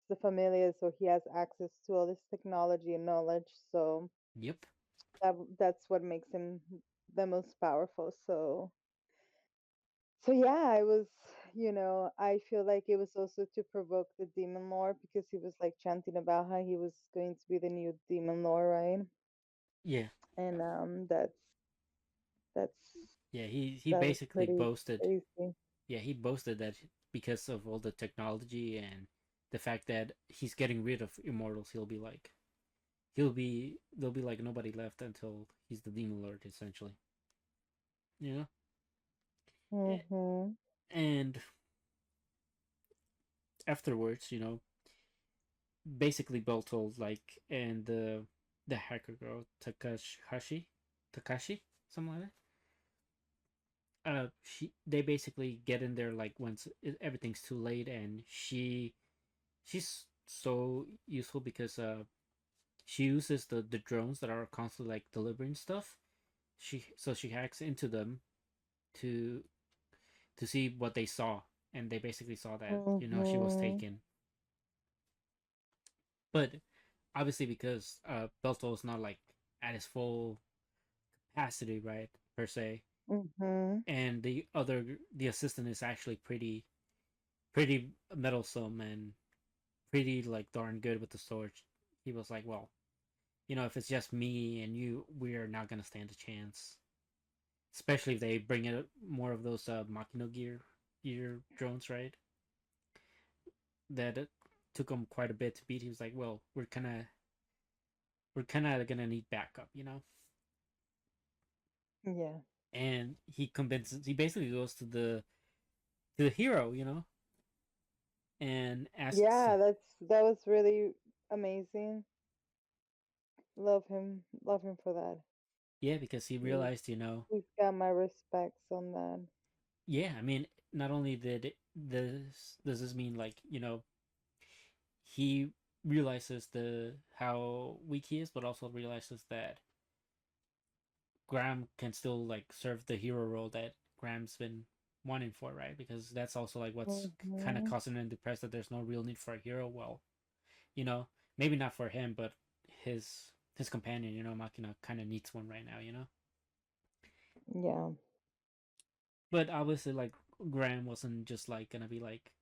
the familia, so he has access to all this technology and knowledge. So Yep. that's what makes him the most powerful. So yeah, I was, I feel like it was also to provoke the demon lord because he was like chanting about how he was going to be the new demon lord, right? Yeah. And that's Yeah. He that was basically pretty boasted. crazy. Yeah, he boasted that because of all the technology and the fact that he's getting rid of immortals, there'll be like nobody left until he's the demon lord, essentially. You know. Mhm. And afterwards, basically Beltold and the hacker girl Takashi, something like that. They basically get in there like once everything's too late, and she's so useful because she uses the drones that are constantly like delivering stuff. She hacks into them to see what they saw, and they basically saw that she was Mhm. taken. But obviously, because Belto is not like at his full capacity, right, per se, Mhm. and the assistant is actually pretty meddlesome and pretty like darn good with the sword. He was like, well, if it's just me and you, we are not gonna stand a chance. Especially if they bring in more of those Makino gear drones, right? That it took him quite a bit to beat. He was like, well, we're kind of gonna need backup. Yeah. And he basically goes to the hero, and asks, Yeah, that was really amazing. Love him for that. yeah, because he He, realized, he's got my respects on that. yeah, I mean, not only does this mean like, he realizes the how weak he is, but also realizes that Graham can still like serve the hero role that Graham's been wanting for, right? Because that's also like what's kind of Mhm. causing him depressed, that there's no real need for a hero. Well, you know, maybe not for him, but his companion, Makina, kind of needs one right now. Yeah. But obviously, like Graham wasn't just like gonna be like,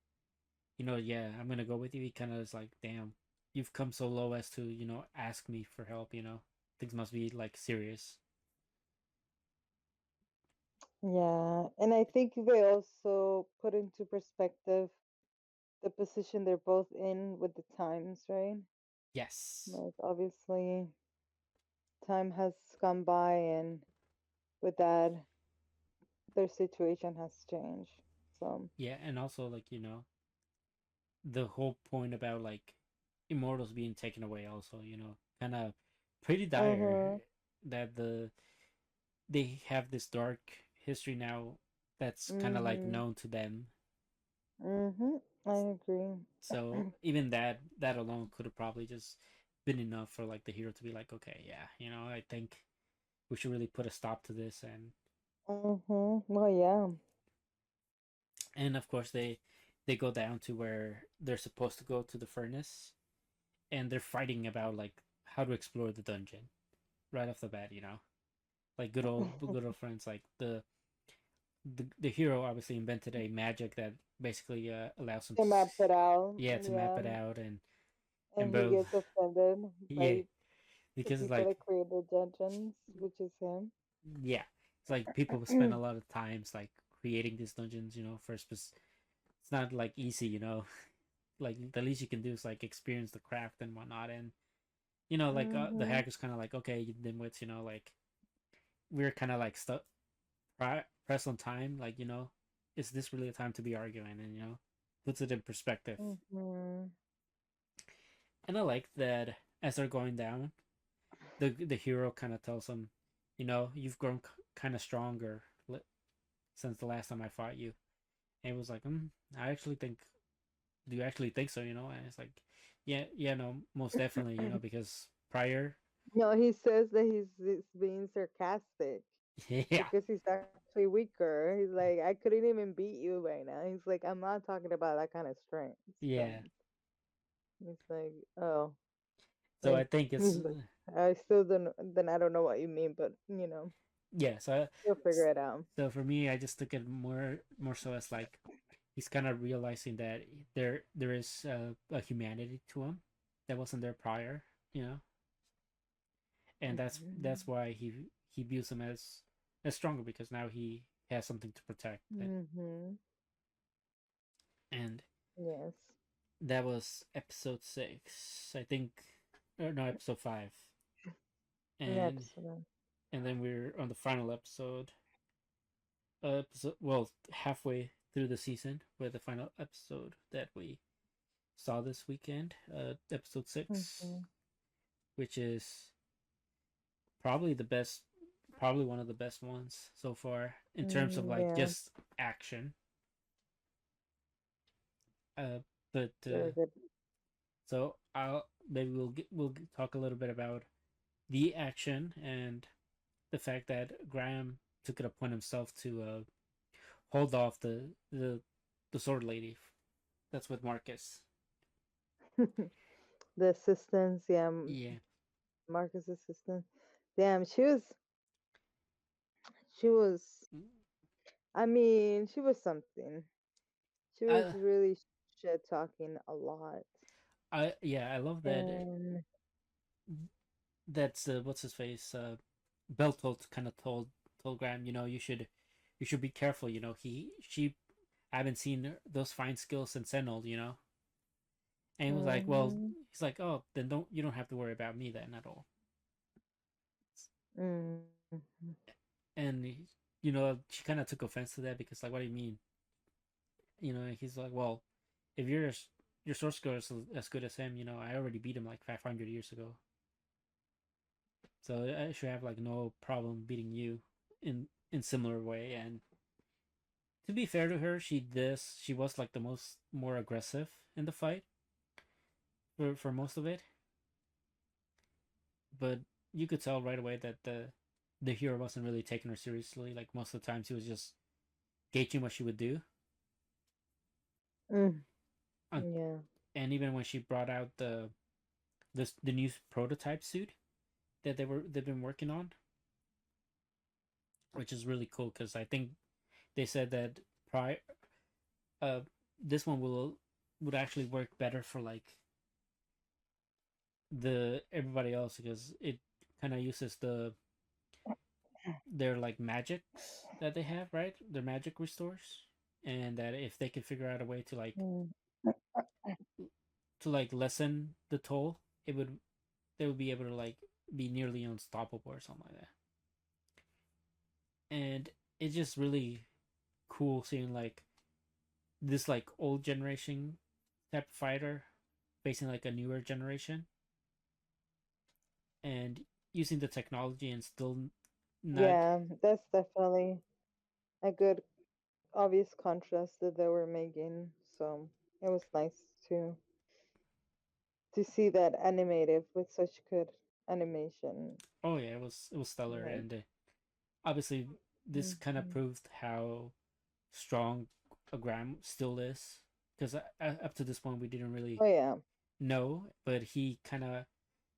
yeah, I'm gonna go with you. He kind of is like, damn, you've come so low as to ask me for help. Things must be like serious. Yeah. And I think they also put into perspective the position they're both in with the times, right? Yes. Like obviously time has gone by and with that their situation has changed. So Yeah, and also like the whole point about like immortals being taken away, also kind of pretty dire uh-huh. that they have this dark history now that's kind of like Mhm. known to them. Mhm. I agree. So even that alone could have probably just been enough for like the hero to be like, okay, yeah, I think we should really put a stop to this. Mhm. Well, yeah. And of course they go down to where they're supposed to go to the furnace, and they're fighting about like how to explore the dungeon right off the bat. Like good old friends. Like the hero obviously invented a magic that basically allows him To to, map it out. yeah, to map Yeah. it out. And And he both, gets offended yeah, by the because it's people like, that create the dungeons, which is him. yeah, it's like people spend a lot of times like creating these dungeons, it's not like easy. Like the least you can do is like experience the craft and whatnot. And like the Mhm. hacker's kind of like, okay, you dimwits, like we're kind of like stuck press on time, like is this really a time to be arguing? And puts it in perspective. Mhm. And I like that as they're going down, the hero kind of tells him, you know, you've grown kind of stronger since the last time I fought you. And it was like, I actually think, do you actually think so? You know, and it's like, yeah, yeah, no, most definitely, you know, because prior, No, he says that he's being sarcastic yeah, because he's actually weaker. He's like, I couldn't even beat you right now. He's like, I'm not talking about that kind of strength. yeah. Strength. He's like, oh, So I like think it's, he's like, I still don't. Then I don't know what you mean, but yeah. you'll figure it out. So for me, I just took it more so as like he's kind of realizing that there is a humanity to him that wasn't there prior, you know, and that's why he views him as stronger because now he has something to protect. Mm-hmm. And Yes. that was episode 6, I think, or no, episode 5, and Absolutely. then we're on the final episode, well, halfway through the season with the final episode that we saw this weekend, episode 6, Mm-hmm. which is probably the best, probably one of the best ones so far in terms of like Yeah. just action. Uh, but Very good. so I'll maybe we'll talk a little bit about the action and the fact that Graham took it upon himself to hold off the sword lady. That's with Marcus. The assistants, yeah, Yeah. Marcus' assistant. Damn, she was. I mean, she was something. She was I really shit talking a lot, I yeah, I love that. and That's what's his face. Beltold kind of told Graham, you know, you should be careful. You know, she haven't seen those fine skills since Sennold, you know. And he was like, well, mm-hmm, he's like, oh, then you don't have to worry about me then at all. mm-hmm, And you know, she kind of took offense to that because like, what do you mean? You know, he's like, well, if your source skill is as good as him, you know, I already beat him like 500 years ago, so I should have like no problem beating you in similar way. And to be fair to her, she was like the more aggressive in the fight for most of it, but you could tell right away that the hero wasn't really taking her seriously. Like most of the times, he was just gauging what she would do. mm, Uh, yeah, and even when she brought out the new prototype suit that they've been working on, which is really cool because I think they said that prior uh this one would actually work better for like the everybody else because it kind of uses their like magics that they have, right? Their magic restores, and that if they can figure out a way mm, to like lessen the toll, it would they would be able to like be nearly unstoppable or something like that. And it's just really cool seeing like this like old generation type of fighter facing like a newer generation and using the technology and still not. yeah. That's definitely a good obvious contrast that they were making. So it was nice to see that animated with such good animation. Oh yeah, it was stellar, Like, and obviously this kind of mhm. proved how strong a Graham still is because up to this point we didn't really Oh yeah, know, but he kind of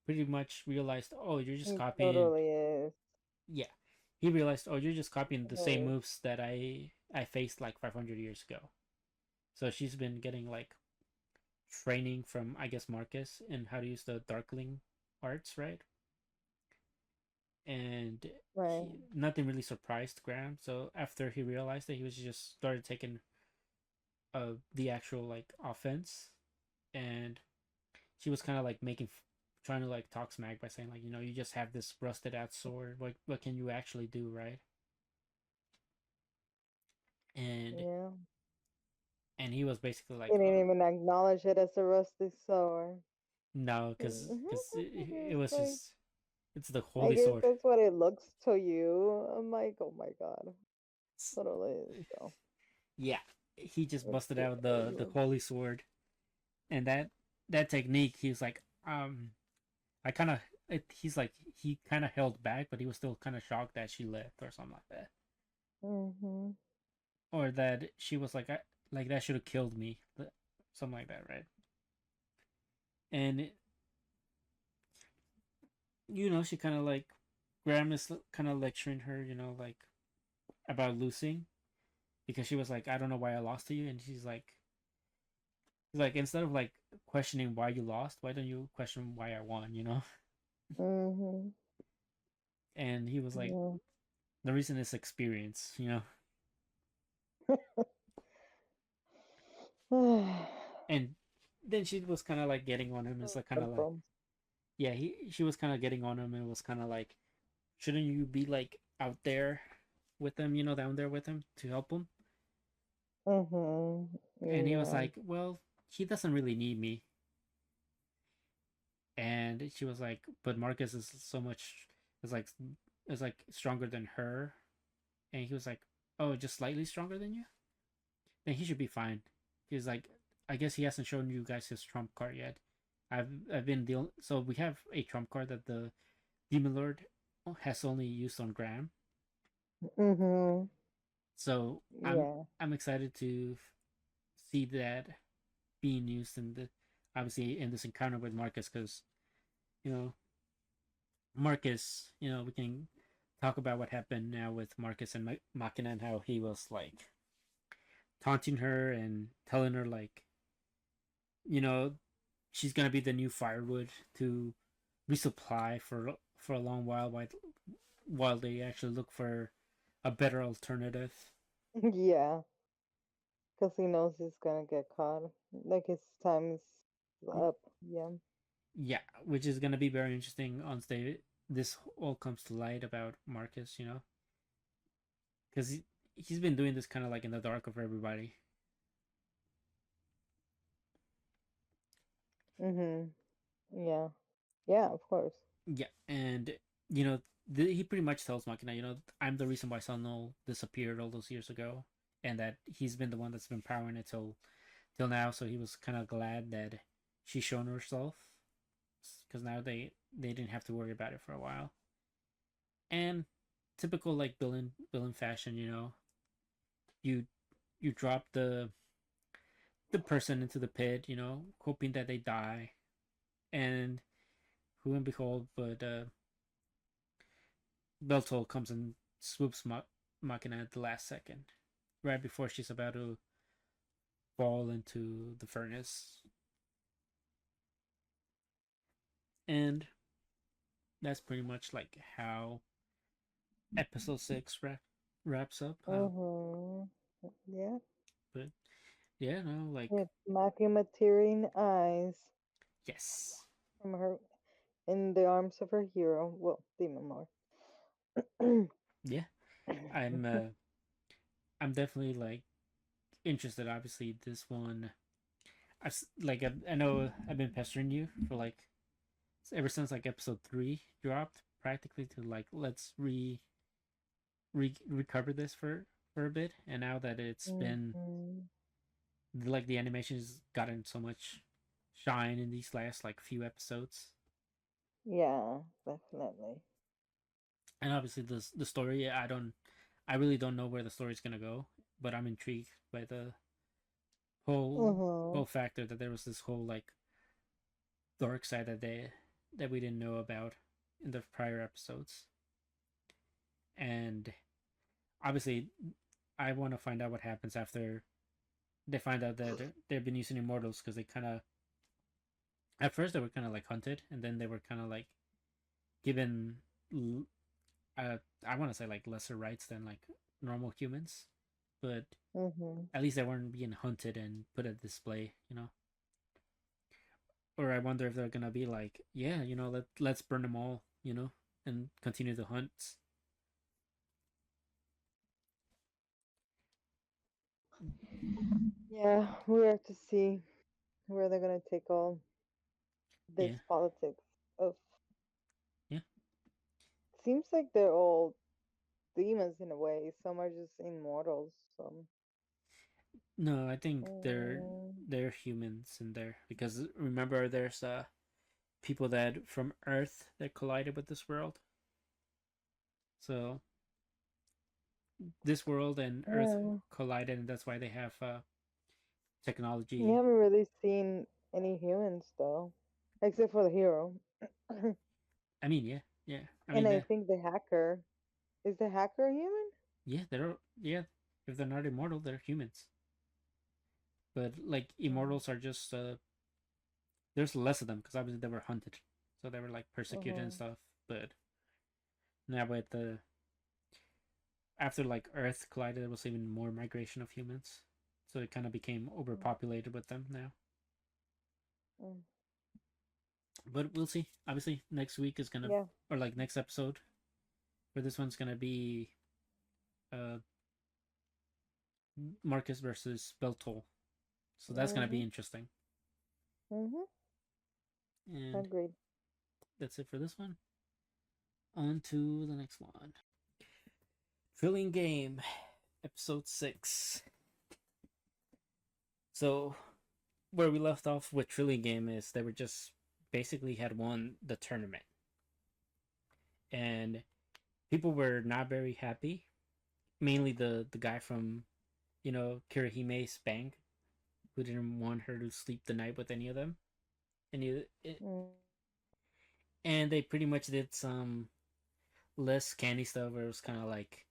pretty much realized, oh, you're just he copying. totally is. Yeah, he realized, oh, you're just copying the same Right. moves that I faced like 500 years ago. So she's been getting like training from I guess Marcus and how to use the Darkling arts, right? And Right. nothing really surprised Graham. So after he realized that, he was just started taking the actual like offense, and she was kind of like trying to like talk smack by saying like, you know, you just have this rusted out sword. What can you actually do, right? And Yeah. he was basically like, He didn't even acknowledge it as a rusty sword. No, because it It's was like, just it's the I holy guess sword. that's what it looks to you. I'm like, oh my god, It's- totally is though. yeah, he just It's busted too out the crazy. holy sword, and that technique. He was like, I kind of. He's like he kind of held back, but he was still kind of shocked that she left or something like that, Mhm. or that she was like, like that should have killed me, something like that, right? And she kind of like Graham is kind of lecturing her, like about losing because she was like, I don't know why I lost to you, and he's like instead of like questioning why you lost, why don't you question why I won? Mhm. And he was like, Yeah. the reason is experience. And then she was kind of like getting on him. It's like kind of like, Wonderful. yeah, she was kind of getting on him and was kind of like, shouldn't you be like out there with him, down there with him to help him? Mhm. And he was Yeah. like, well, he doesn't really need me. And she was like, but Marcus is so much, is like, is like stronger than her. And he was like, oh, just slightly stronger than you? Then he should be fine. He was like, I guess he hasn't shown you guys his trump card yet. I've been dealing. So we have a trump card that the Demon Lord has only used on Graham. Mhm. So Yeah. I'm excited to see that being used in the obviously in this encounter with Marcus because you know Marcus, we can talk about what happened now with Marcus and Machina and how he was like taunting her and telling her like you know she's gonna be the new firewood to resupply for a long while they actually look for a better alternative. Yeah. Because he knows he's gonna get caught. Like his time is up. Yeah. Yeah, which is gonna be very interesting once this all comes to light about Marcus, because he's been doing this kind of like in the dark of everybody. Mhm. Yeah. Yeah. Of course. Yeah, and you know he pretty much tells Machina, I'm the reason why Sunno disappeared all those years ago, and that he's been the one that's been powering it till now. So he was kind of glad that she shown herself, because now they didn't have to worry about it for a while. And typical like villain fashion, you you drop the person into the pit, hoping that they die, and who and behold, but Beltol comes and swoops Machina at the last second, right before she's about to fall into the furnace. And that's pretty much like how episode 6 wraps up. Mhm. Yeah. But yeah, no, like, With Makima tearing eyes yes. from her in the arms of her hero. Well, Demon Lord. Yeah, I'm uh, I'm definitely like interested. Obviously, this one, I know I've been pestering you for like ever since like episode 3 dropped, practically to like let's recover this for a bit. And now that it's been Mhm. like the animation's gotten so much shine in these last like few episodes, Yeah, definitely. and obviously the story, I really don't know where the story's gonna go, but I'm intrigued by the whole Mhm. whole factor that there was this whole like dark side that we didn't know about in the prior episodes. And obviously I want to find out what happens after they find out that they've been using immortals, because they kind of at first they were kind of like hunted, and then they were kind of like given uh, I want to say like lesser rights than like normal humans, but Mhm. at least they weren't being hunted and put at display. Or I wonder if they're gonna be like, yeah, let's burn them all, and continue the hunts. Yeah, we have to see where they're gonna take all this Yeah, politics of yeah. seems like they're all demons in a way. Some are just immortals. Some. No, I think Mm, they're humans in there because remember, there's people that from Earth that collided with this world. So this world and Earth yeah. collided, and that's why they have We technology. haven't really seen any humans though, except for the hero. I mean, yeah, yeah. I And mean, I think the hacker is the hacker a human? yeah, they're yeah. If they're not immortal, they're humans. But like Mm. immortals are just there's less of them because obviously they were hunted, so they were like persecuted and Mhm. stuff. But now with the after like Earth collided, there was even more migration of humans, so it kind of became overpopulated with them now. Mm. But we'll see. Obviously, next week is gonna Yeah. or like next episode, where this one's gonna be uh Marcus versus Beltol. So that's gonna be Mhm. interesting. Mhm. And Agreed. that's it for this one. On to the next one. Filling Game, episode 6. So where we left off with Trillion Game is they were just basically had won the tournament, and people were not very happy. Mainly the guy from Kirahime's bank, who didn't want her to sleep the night with any of them, Mm. and they pretty much did some less candy stuff where it was kind of like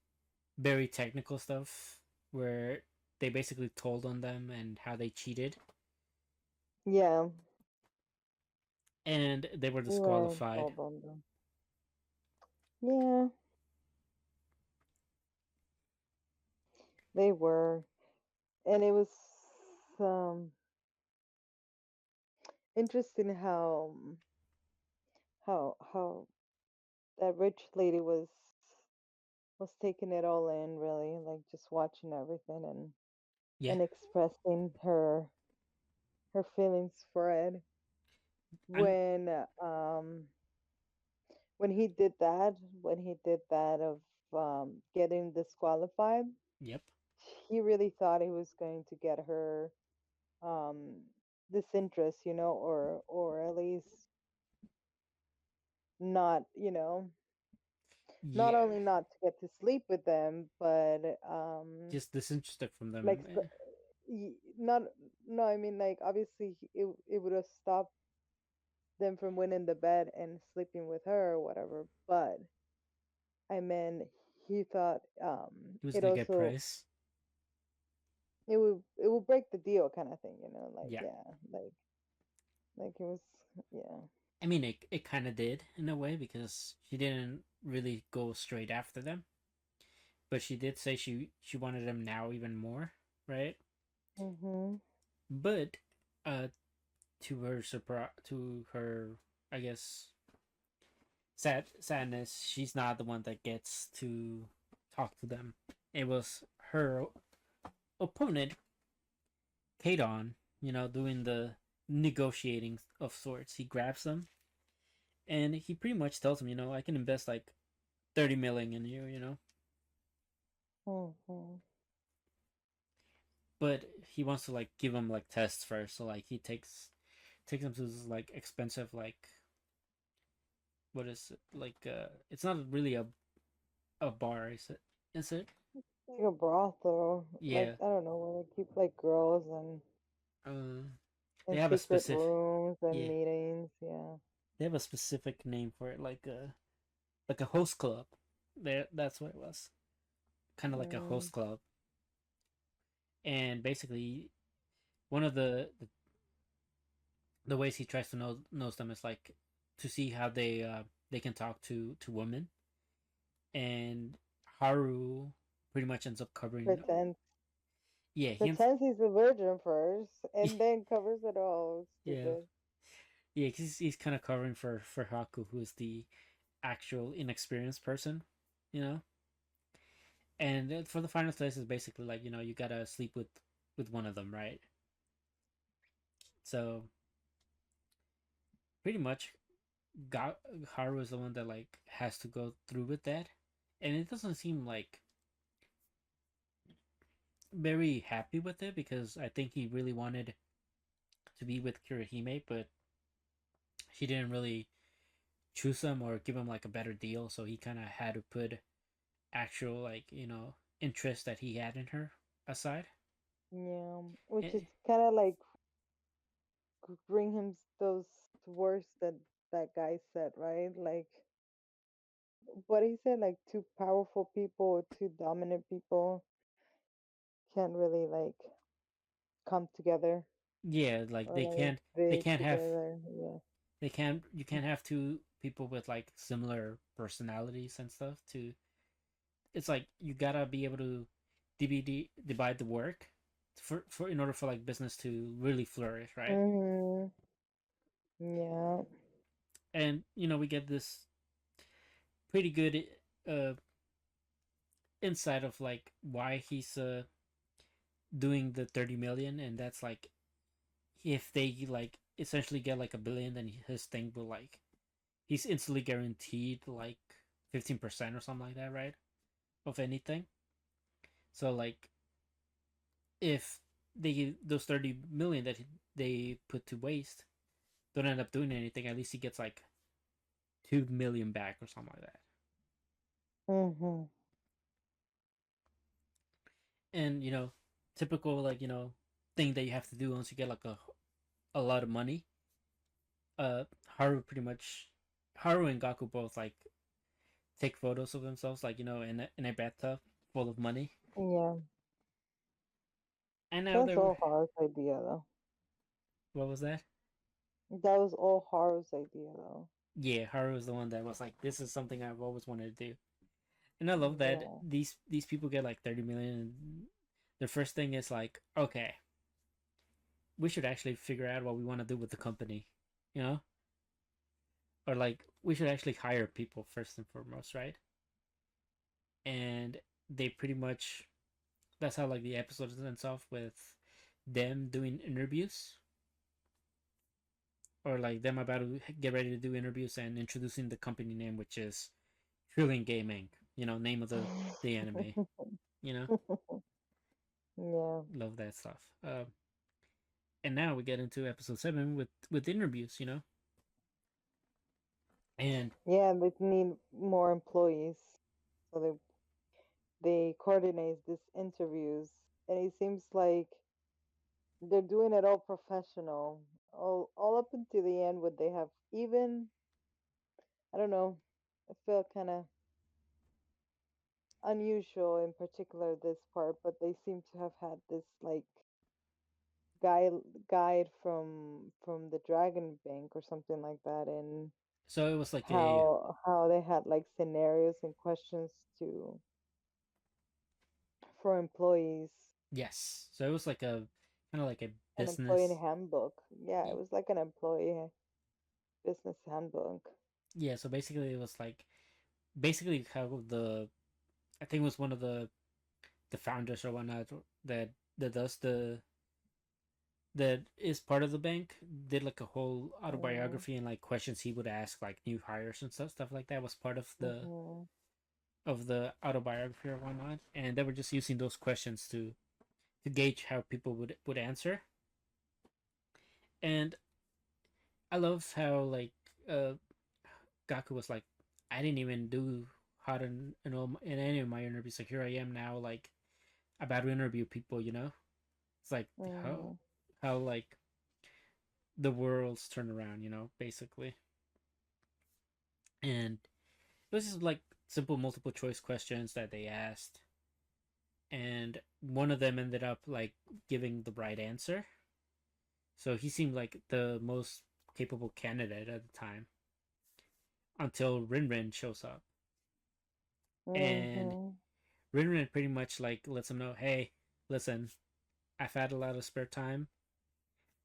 very technical stuff where they basically told on them and how they cheated, Yeah. and they were We were disqualified. told on them. Yeah, they were, and it was um interesting how that rich lady was taking it all in, really, like just watching everything Yeah, and expressing her feelings for Ed and when um when he did that of getting disqualified. yep, He really thought he was going to get her um disinterest, or at least not, not yeah, only not to get to sleep with them, but just disinterested from like them. not, no, I mean, like, obviously it would have stopped them from winning the bet and sleeping with her or whatever, but I mean, he thought He was it gonna get also, Price. it will break the deal kind of thing, like, Yeah, yeah, like it was, yeah. I mean it kind of did in a way because she didn't really go straight after them, but she did say she wanted them now even more, right? Mhm. But uh, to her surprise, to her, I guess, sadness, she's not the one that gets to talk to them. It was her opponent, Kadon, doing the negotiating of sorts. He grabs them and he pretty much tells him, I can invest like 30 million in you. Mhm. But he wants to like give him like tests first. So like he takes him to this like expensive like what is it like it's not really a bar, is it? Is it? Like a brothel, like, Yeah. I don't know, where they keep like girls and Uh, they in have a secret specific rooms and yeah. meetings. Yeah. They have a specific name for it, like a host club. There, that's what it was. Kind of like a Mm. host club, and basically one of the ways he tries to knows them is like to see how they can talk to women, and Haru pretty much ends up covering. Pretend Yeah, he ends. pretends he's a virgin first, and then covers it all. Yeah, Stupid. yeah, he's kind of covering for Haku, who is the actual inexperienced person, you know. And for the final test is basically like you gotta sleep with one of them, right? So pretty much Haru is the one that like has to go through with that, and it doesn't seem like very happy with it because I think he really wanted to be with Kirihime, but she didn't really choose him or give him like a better deal, so he kind of had to put actual like interest that he had in her aside. Yeah, which is Eh, kind of like bring him those words that that guy said, right? Like what he said, like two powerful people or two dominant people can't really like come together yeah, like or they like can't they be can't have together. Yeah. they can't you can't have two people with like similar personalities and stuff to it's like you gotta be able to divide the work for in order for like business to really flourish, right? Mhm. Yeah. And we get this pretty good uh insight of like why he's doing the 30 million, and that's like if they like essentially get like a billion, then his thing will like he's instantly guaranteed like 15% or something like that, right? Of anything. So like if they those 30 million that they put to waste don't end up doing anything, at least he gets like 2 million back or something like that. Mhm. And typical like thing that you have to do once you get like a lot of money. uh Haru pretty much Haru and Gaku both like take photos of themselves like in a bathtub full of money. Yeah. And now That's they're all Haru's idea though. what was that? That was all Haru's idea though. Yeah, Haru was the one that was like, this is something I've always wanted to do. And I love that Yeah. these people get like 30 million, and their first thing is like, okay, we should actually figure out what we want to do with the company, you know? Or like we should actually hire people first and foremost, right? And they pretty much that's how like the episode ends off with them doing interviews, or like them about to get ready to do interviews and introducing the company name, which is Trillion Gaming, name of the anime, you know Yeah. love that stuff. And now we get into episode 7 with interviews, and Yeah, they need more employees. So they coordinate these interviews and it seems like they're doing it all professional. All up until the end what they have even I don't know, I feel kinda unusual in particular this part, but they seem to have had this like guide guide from the Dragon Bank or something like that, and so it was like a how they had like scenarios and questions to for employees, yes, so it was like a kind of like a an employee business. handbook. Yeah, it was like an employee business handbook. Yeah, so basically it was like basically how the I think it was one of the founders or whatnot that does that is part of the bank did like a whole Mm, autobiography and like questions he would ask like new hires and stuff like that was part mm-hmm. of the autobiography or whatnot, and they were just using those questions to gauge how people would answer. And I love how like uh Gaku was like, I didn't even do hot in any of my interviews, like here I am now like about to interview people, it's like Mm-hmm. how like the world's turned around, basically. And it was just like simple multiple choice questions that they asked, and one of them ended up like giving the right answer. So he seemed like the most capable candidate at the time until Rinrin shows up. And Mm-hmm. Rinrin pretty much like lets him know, hey, listen, I've had a lot of spare time.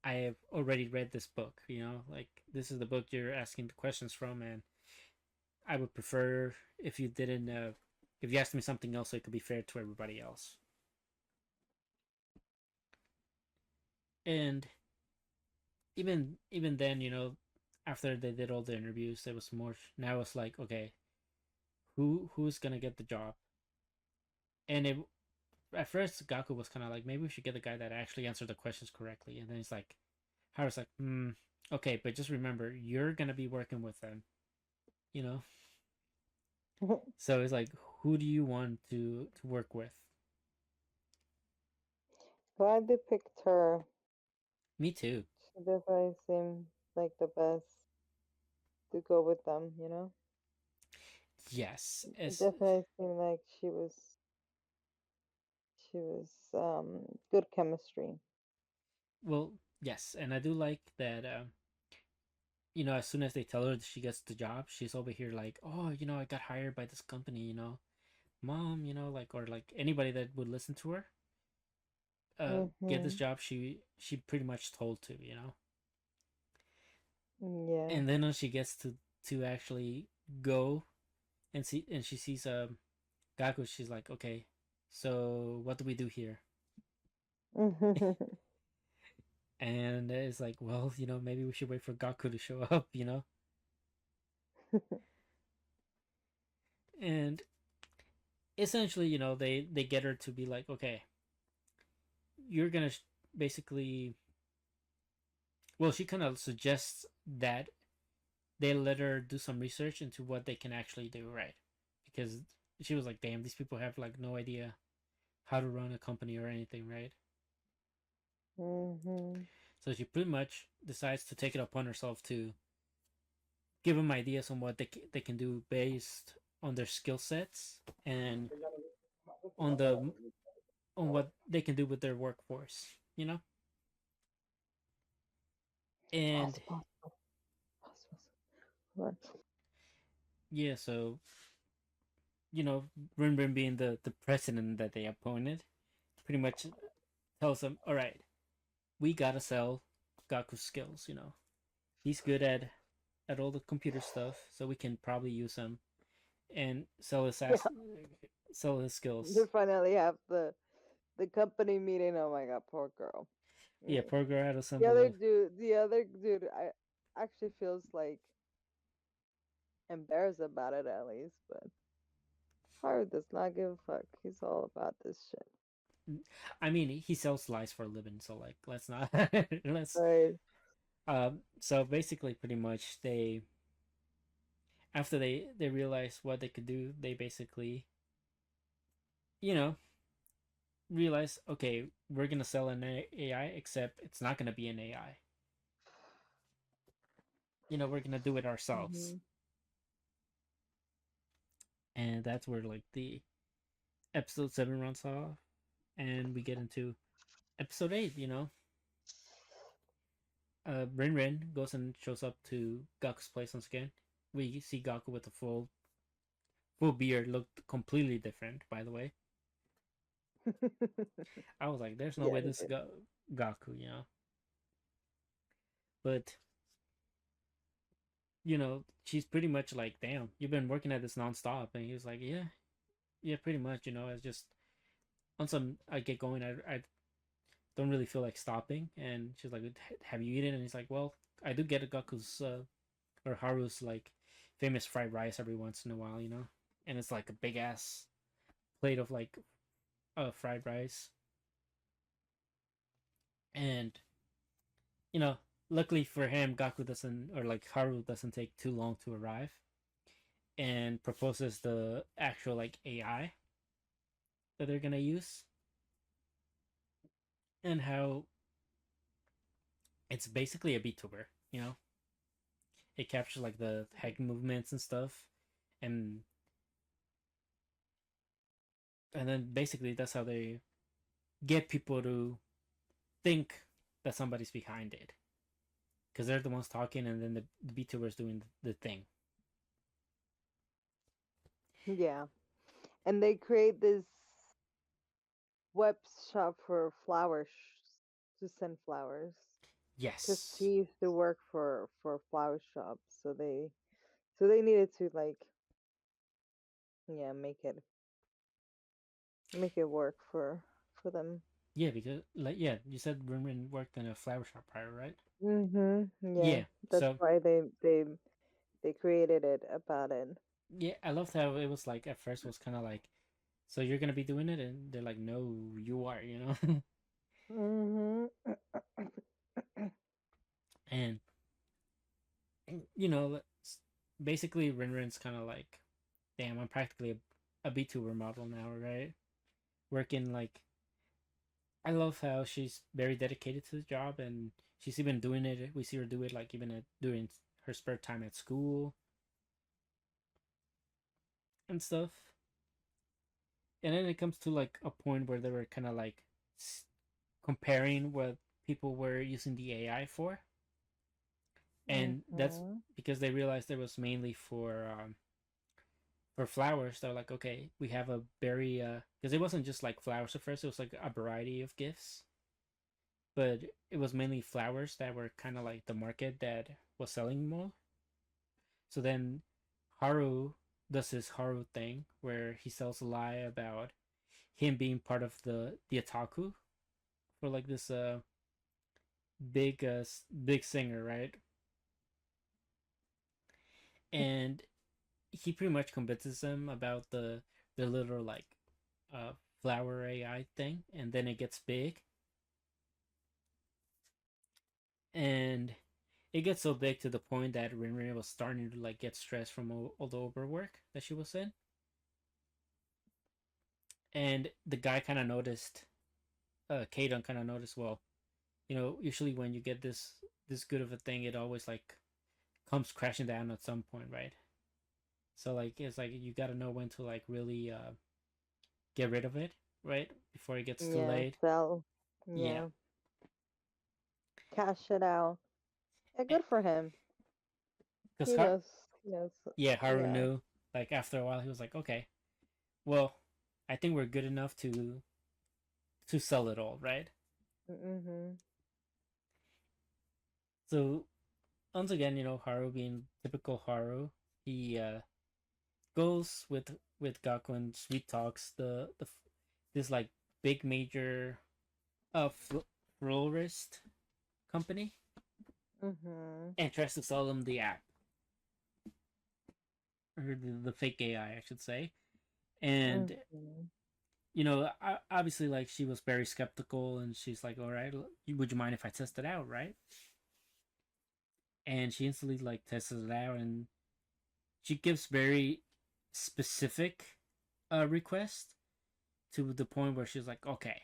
I have already read this book, like this is the book you're asking the questions from, and I would prefer if you didn't, if you asked me something else, so it could be fair to everybody else. And even then, after they did all the interviews, there was more. Now it's like, okay, who's gonna get the job? And it at first Gaku was kind of like, maybe we should get the guy that actually answered the questions correctly. And then he's like, Haru's like, okay, but just remember, you're gonna be working with them, you know. So it's like, who do you want to work with? Glad they picked her. Me too. She definitely seemed like the best to go with them, you know? Yes, It as definitely seemed like she was good chemistry. well, yes, and I do like that. As soon as they tell her she gets the job, she's over here like, oh, I got hired by this company, mom, like, or like anybody that would listen to her, get this Mm-hmm. job. She pretty much told to. Yeah. And then when she gets to actually go and see, and she sees Gaku, she's like, okay, so what do we do here? And it's like, well, maybe we should wait for Gaku to show up. And essentially, they get her to be like, okay, you're gonna basically, well, she kind of suggests that they let her do some research into what they can actually do, right? Because she was like, damn, these people have like no idea how to run a company or anything, right? Mm-hmm. So she pretty much decides to take it upon herself to give them ideas on what they can do based on their skill sets and on the on what they can do with their workforce. And Pause. Pause. yeah, so Rin Rin being the president that they appointed, pretty much tells them, all right, we gotta sell Gaku's skills. He's good at all the computer stuff, so we can probably use him and Yeah, sell his they skills. finally have the company meeting. Oh my god, poor girl. Yeah, Mm. poor girl had to The assemble other a. dude, the other dude, I actually feels like embarrassed about it at least, but Haru does not give a fuck. He's all about this shit. I mean, he sells lies for a living, so like, let's not let's. Right. So basically, pretty much they after they realize what they could do, they basically you know realize, okay, we're gonna sell an AI, except it's not gonna be an AI. We're gonna do it ourselves, Mm-hmm. and that's where like the episode 7 runs off, and we get into episode 8. Rin Rin goes and shows up to Gaku's place once again. We see Gaku with a full beard, looked completely different, by the way. I was like, there's no Yeah, way he this did. Gaku. But she's pretty much like, damn, you've been working at this nonstop, and he was like, yeah, pretty much. It's just once I get going, I don't really feel like stopping. And she's like, have you eaten? And he's like, well, I do get a Gaku's or Haru's like famous fried rice every once in a while. And it's like a big ass plate of like fried rice. And you know, luckily for him, Gaku doesn't, or like Haru doesn't take too long to arrive, and proposes the actual like AI that they're gonna use, and how it's basically a VTuber. It captures like the head movements and stuff, and then basically that's how they get people to think that somebody's behind it, because they're the ones talking, and then the VTuber's doing the thing. Yeah. And they create this web shop for flowers to send flowers because Yes. he used to work for flower shops, so they needed to like yeah make it work for them. Yeah, because like yeah, you said Rinrin worked in a flower shop prior, right? Yeah, Yeah. that's So why they created it about it. yeah, I loved how it was like at first was kind of like, so you're gonna be doing it, and they're like, no, you are, you know. Mhm. And you know, basically Rinrin's kind of like, damn, I'm practically a VTuber model now, right? Working like, I love how she's very dedicated to the job, and she's even doing it. We see her do it like even during her spare time at school and stuff. And then it comes to like a point where they were kind of like comparing what people were using the AI and that's Mhm. because they realized it was mainly for flowers. They're like, okay, we have a very because it wasn't just like flowers at first; it was like a variety of gifts, but it was mainly flowers that were kind of like the market that was selling more. So then Haru does this Haru thing where he sells a lie about him being part of the otaku for like this big singer, right? And he pretty much convinces them about the little like uh flower AI thing, and then it gets big, and it gets so big to the point that Rinrin was starting to like get stressed from all the overwork that she was in, and the guy kind of noticed, Kadon kind of noticed, well, you know, usually when you get this good of a thing, it always like comes crashing down at some point, right? So like it's like you got to know when to like really get rid of it, right, before it gets too Yeah, late. sell. Yeah, Yeah, cash it out. Yeah, good for him. because He knows. He knows. yeah, Haru Yeah. knew. Like after a while, he was like, okay, well, I think we're good enough to sell it all, right? Mhm. So once again, you know, Haru being typical Haru, he goes with Gaku and sweet talks the this like big major florist company Mhm. and tries to sell them the app or the fake AI, I should say. And Mhm. you know, obviously, like she was very skeptical, and she's like, "All right, would you mind if I test it out, right?" And she instantly like tests it out, and she gives very specific request to the point where she's like, "Okay,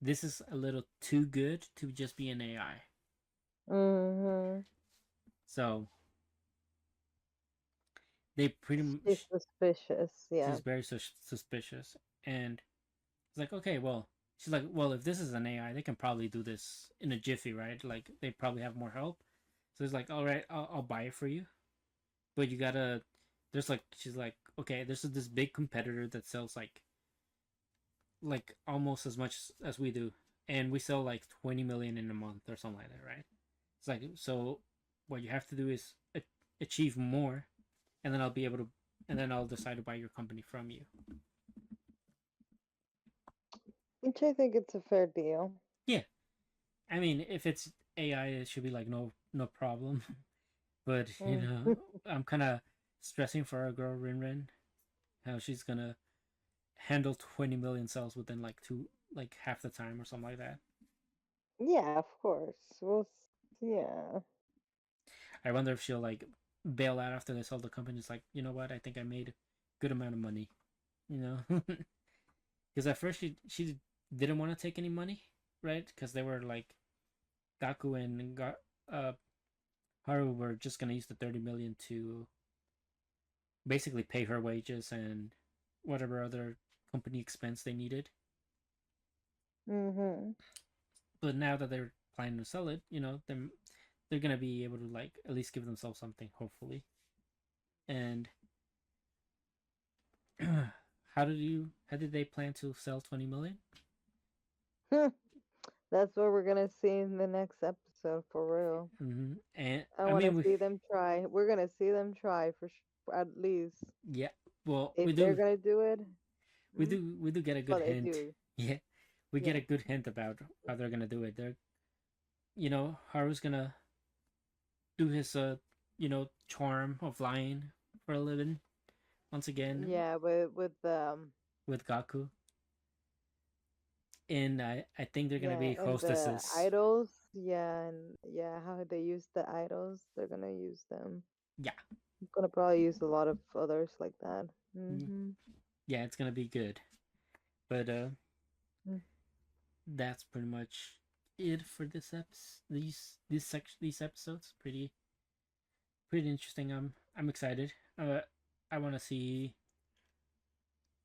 this is a little too good to just be an AI." Mhm. So they pretty She's much suspicious. Yeah. she's very suspicious, and it's like, okay, well, she's like, well, if this is an AI, they can probably do this in a jiffy, right? Like they probably have more help. So it's like, all right, I'll buy it for you, but you gotta. There's like, she's like, okay, there's this big competitor that sells like almost as much as we do, and we sell like 20 million in a month or something like that, right? It's like, so what you have to do is achieve more, and then I'll be able to, and then I'll decide to buy your company from you. Which I think it's a fair deal. Yeah, I mean, if it's AI, it should be like no problem. But you Mm. know, I'm kind of stressing for our girl Rin, how she's gonna handle 20 million cells within like like half the time or something like that. Yeah, of course. Yeah. I wonder if she'll like bail out after they sell the company. It's like, you know what? I think I made a good amount of money. You know, because at first she didn't want to take any money, right? Because they were like Gaku and uh Haru were just gonna use the 30 million to basically pay her wages and whatever other company expense they needed. Mhm. But now that they're planning to sell it, you know, they're gonna be able to like at least give themselves something, hopefully. And how did they plan to sell 20 million? That's what we're gonna see in the next episode for real. Mm-hmm. And I I want to mean, we see them try. We're gonna see them try for at least. yeah, well, If they're gonna do it, mm, we do get a good well, they hint. do. Yeah, we get Yeah. a good hint about how they're gonna do it. They're, Haru's gonna do his charm of lying for a living once again Yeah, with with Gaku, and I think they're gonna yeah, be and the hostesses. idols, yeah, and yeah, how they use the idols, they're gonna use them. Yeah, Gonna probably use a lot of others like that. mm, Mm-hmm. yeah, it's gonna be good. But that's pretty much it for this these episodes. Pretty interesting. I'm excited. I want to see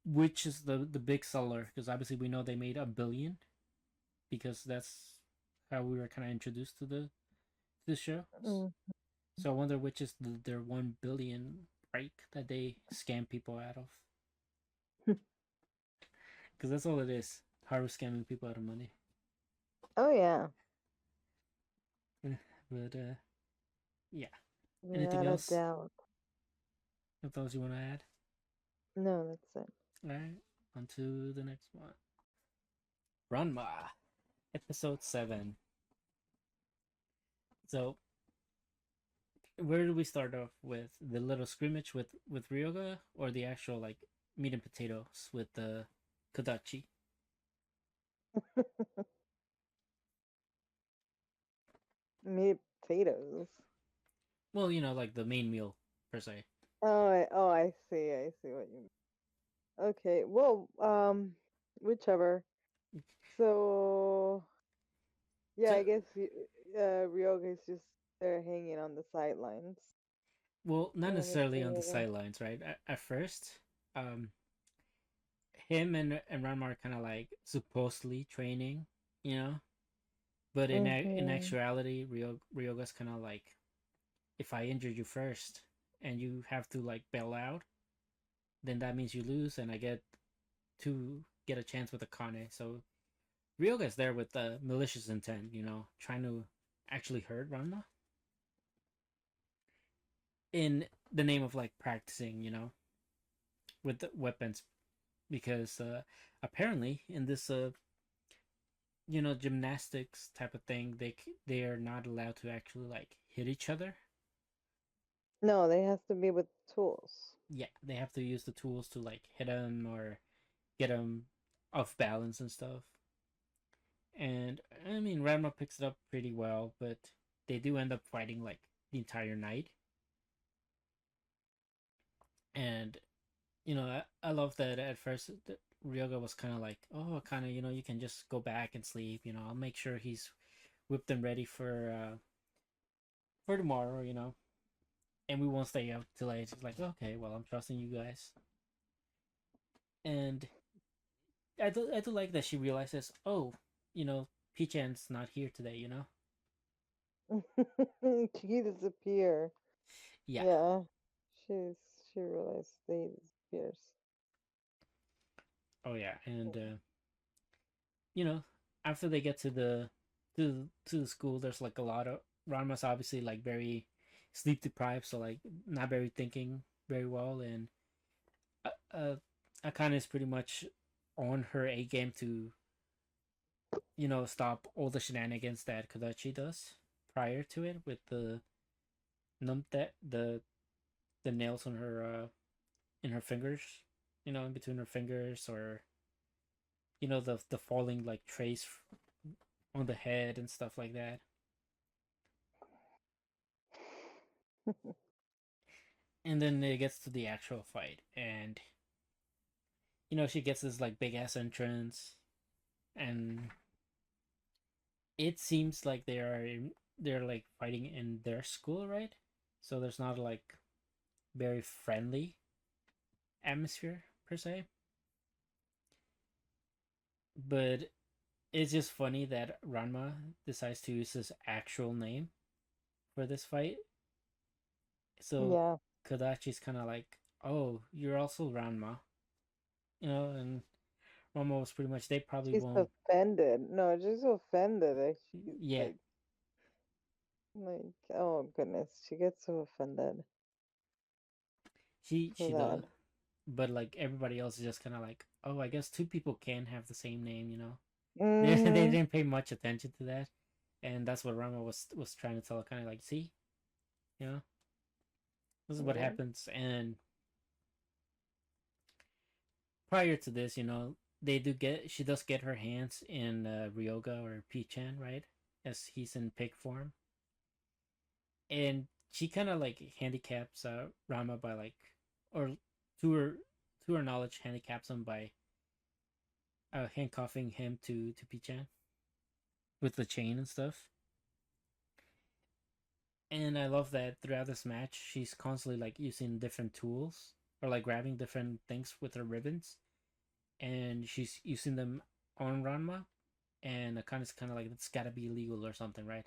which is the big seller, because obviously we know they made 1 billion, because that's how we were kind of introduced to the show. Mm. So I wonder which is their 1 billion break that they scam people out of, because that's all it is. Haru scamming people out of money. Oh yeah, But yeah. Anything without a else? doubt. If those you want to add? No, that's it. All right. On to the next one. Ranma, episode 7. So where do we start off with? The little scrimmage with Ryoga, or the actual like meat and potatoes with the Kodachi? Meat potatoes. Well, like the main meal per se. I see. I see what you mean. Okay, well, whichever. So yeah, So, I guess Ryoga is just there hanging on the sidelines. well, not I necessarily on the understand. sidelines, right? At first, um, him and Ranma are kind of like supposedly training, you know, but in Mm-hmm. actuality, Ryoga's kind of like, if I injure you first and you have to like bail out, then that means you lose, and I get to get a chance with Akane. So Ryoga's there with the malicious intent, trying to actually hurt Ranma in the name of like practicing, with the weapons, because apparently in this gymnastics type of thing, they are not allowed to actually like hit each other. No, they has to be with tools. Yeah, they have to use the tools to like hit them or get them off balance and stuff. And I mean, Ranma picks it up pretty well, but they do end up fighting like the entire night. And I love that at first Ryoga was kind of like, oh, kind of, you can just go back and sleep. I'll make sure he's whipped and ready for tomorrow. And we won't stay up till late. It's like, okay, well, I'm trusting you guys. And I do like that she realizes, oh, Pichan's not here today. She disappear. Yeah. Yeah, she's she realized they disappears. Oh yeah, and you know, after they get to the school, there's like a lot of Ranma's obviously like very sleep deprived, so like not very thinking very well, and uh, Akane is pretty much on her A game to stop all the shenanigans that Kodachi does prior to it with the that the nails on her in her fingers, in between her fingers, or the falling like trace on the head and stuff like that. And then it gets to the actual fight, and she gets this like big ass entrance, and it seems like they're like fighting in their school, right? So there's not like very friendly atmosphere per se, but it's just funny that Ranma decides to use his actual name for this fight. So Yeah, Kodachi's kind of like, oh, you're also Ranma, and Ranma was pretty much, they probably she's won't. offended. No, she's offended. She's Yeah, like, oh goodness, she gets so offended she for does, that. but like everybody else is just kind of like, oh, I guess two people can have the same name. They Mm-hmm. didn't pay much attention to that, and that's what Rama was trying to tell. Kind of like, see, you know, this is what Yeah. happens. And prior to this, she does get her hands in Ryoga or Pichan, right? As he's in pig form, and she kind of like handicaps Rama by like, or to her to her knowledge, handicaps him by handcuffing him to Pichan with the chain and stuff. And I love that throughout this match, she's constantly like using different tools or like grabbing different things with her ribbons, and she's using them on Ranma. And Akane's kind of like, it's gotta be illegal or something, right?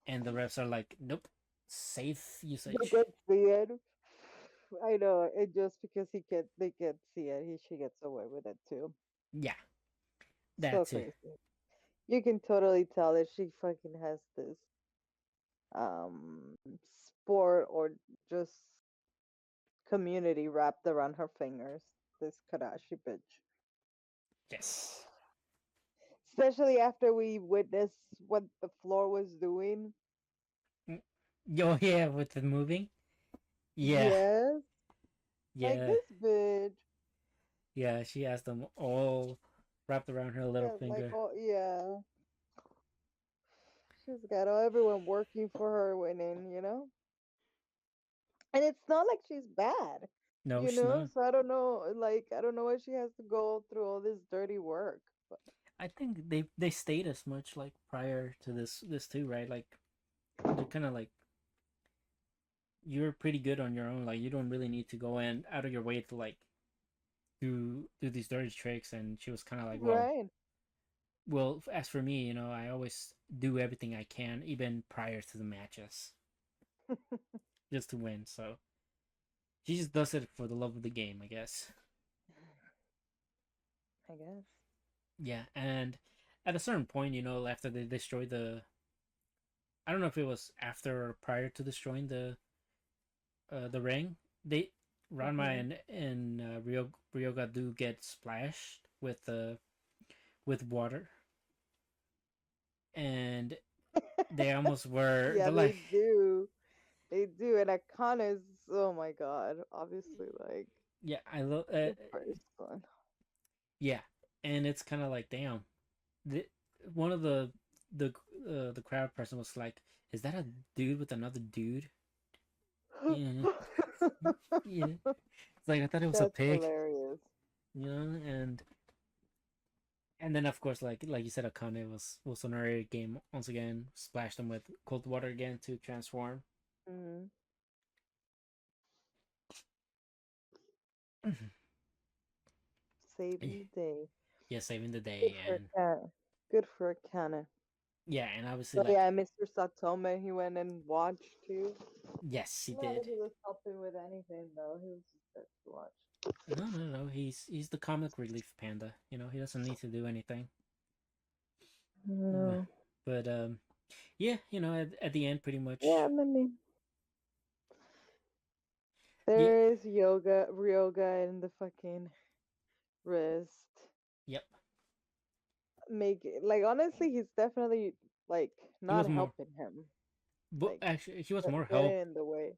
And the refs are like, nope, safe They usage. can see it. I know. It just because they can't see it, she gets away with it too. Yeah, So that too. crazy. You can totally tell that she fucking has this um sport or just community wrapped around her fingers. This Kadashi bitch. Yes. Especially after we witnessed what the floor was doing. Yo, yeah, with the moving. Yeah, Yes. Like yeah, this bitch. yeah. She has them all wrapped around her little Yeah, like finger. oh yeah. She's got everyone working for her winning. And it's not like she's bad, No, she's not. So I don't know, like I don't know why she has to go through all this dirty work. But I think they stayed as much like prior to this too, right? Like they're kind of like, you're pretty good on your own. Like you don't really need to go in out of your way to like do these dirty tricks. And she was kind of like, right. well, as for me, I always do everything I can, even prior to the matches, just to win. So she just does it for the love of the game, I guess. I guess. Yeah, and at a certain point, after they destroy I don't know if it was after or prior to destroying the ring, they Ranma Hmm. and Ryoga do get splashed with water, and they almost were. Yeah, They're they like, do. They do. And Akana is, oh my god, obviously like yeah, I love. the first one. Yeah, and it's kind of like, damn. The, one of the the crowd person was like, "Is that a dude with another dude?" Yeah, yeah. It's like, I thought it was a That's pig, hilarious. and then of course, like you said, Akane was on our game once again, splashed them with cold water again to transform. Hmm. Saving the day. Yeah, saving the Good day. for And Akana. Good for Akana. yeah, and obviously, So like, yeah, Mr. Satome, he went and watched too. yes, he Not did. that he was helping with anything though. He was just there to watch. No, no, no. He's the comic relief panda. He doesn't need to do anything. No. But yeah, at the end, pretty Yeah, much. I mean, Yeah. there is Ryoga in the fucking wrist. Yep. Make it like honestly, he's definitely like He not was more, helping him. but Like actually, he was more help. getting in the way.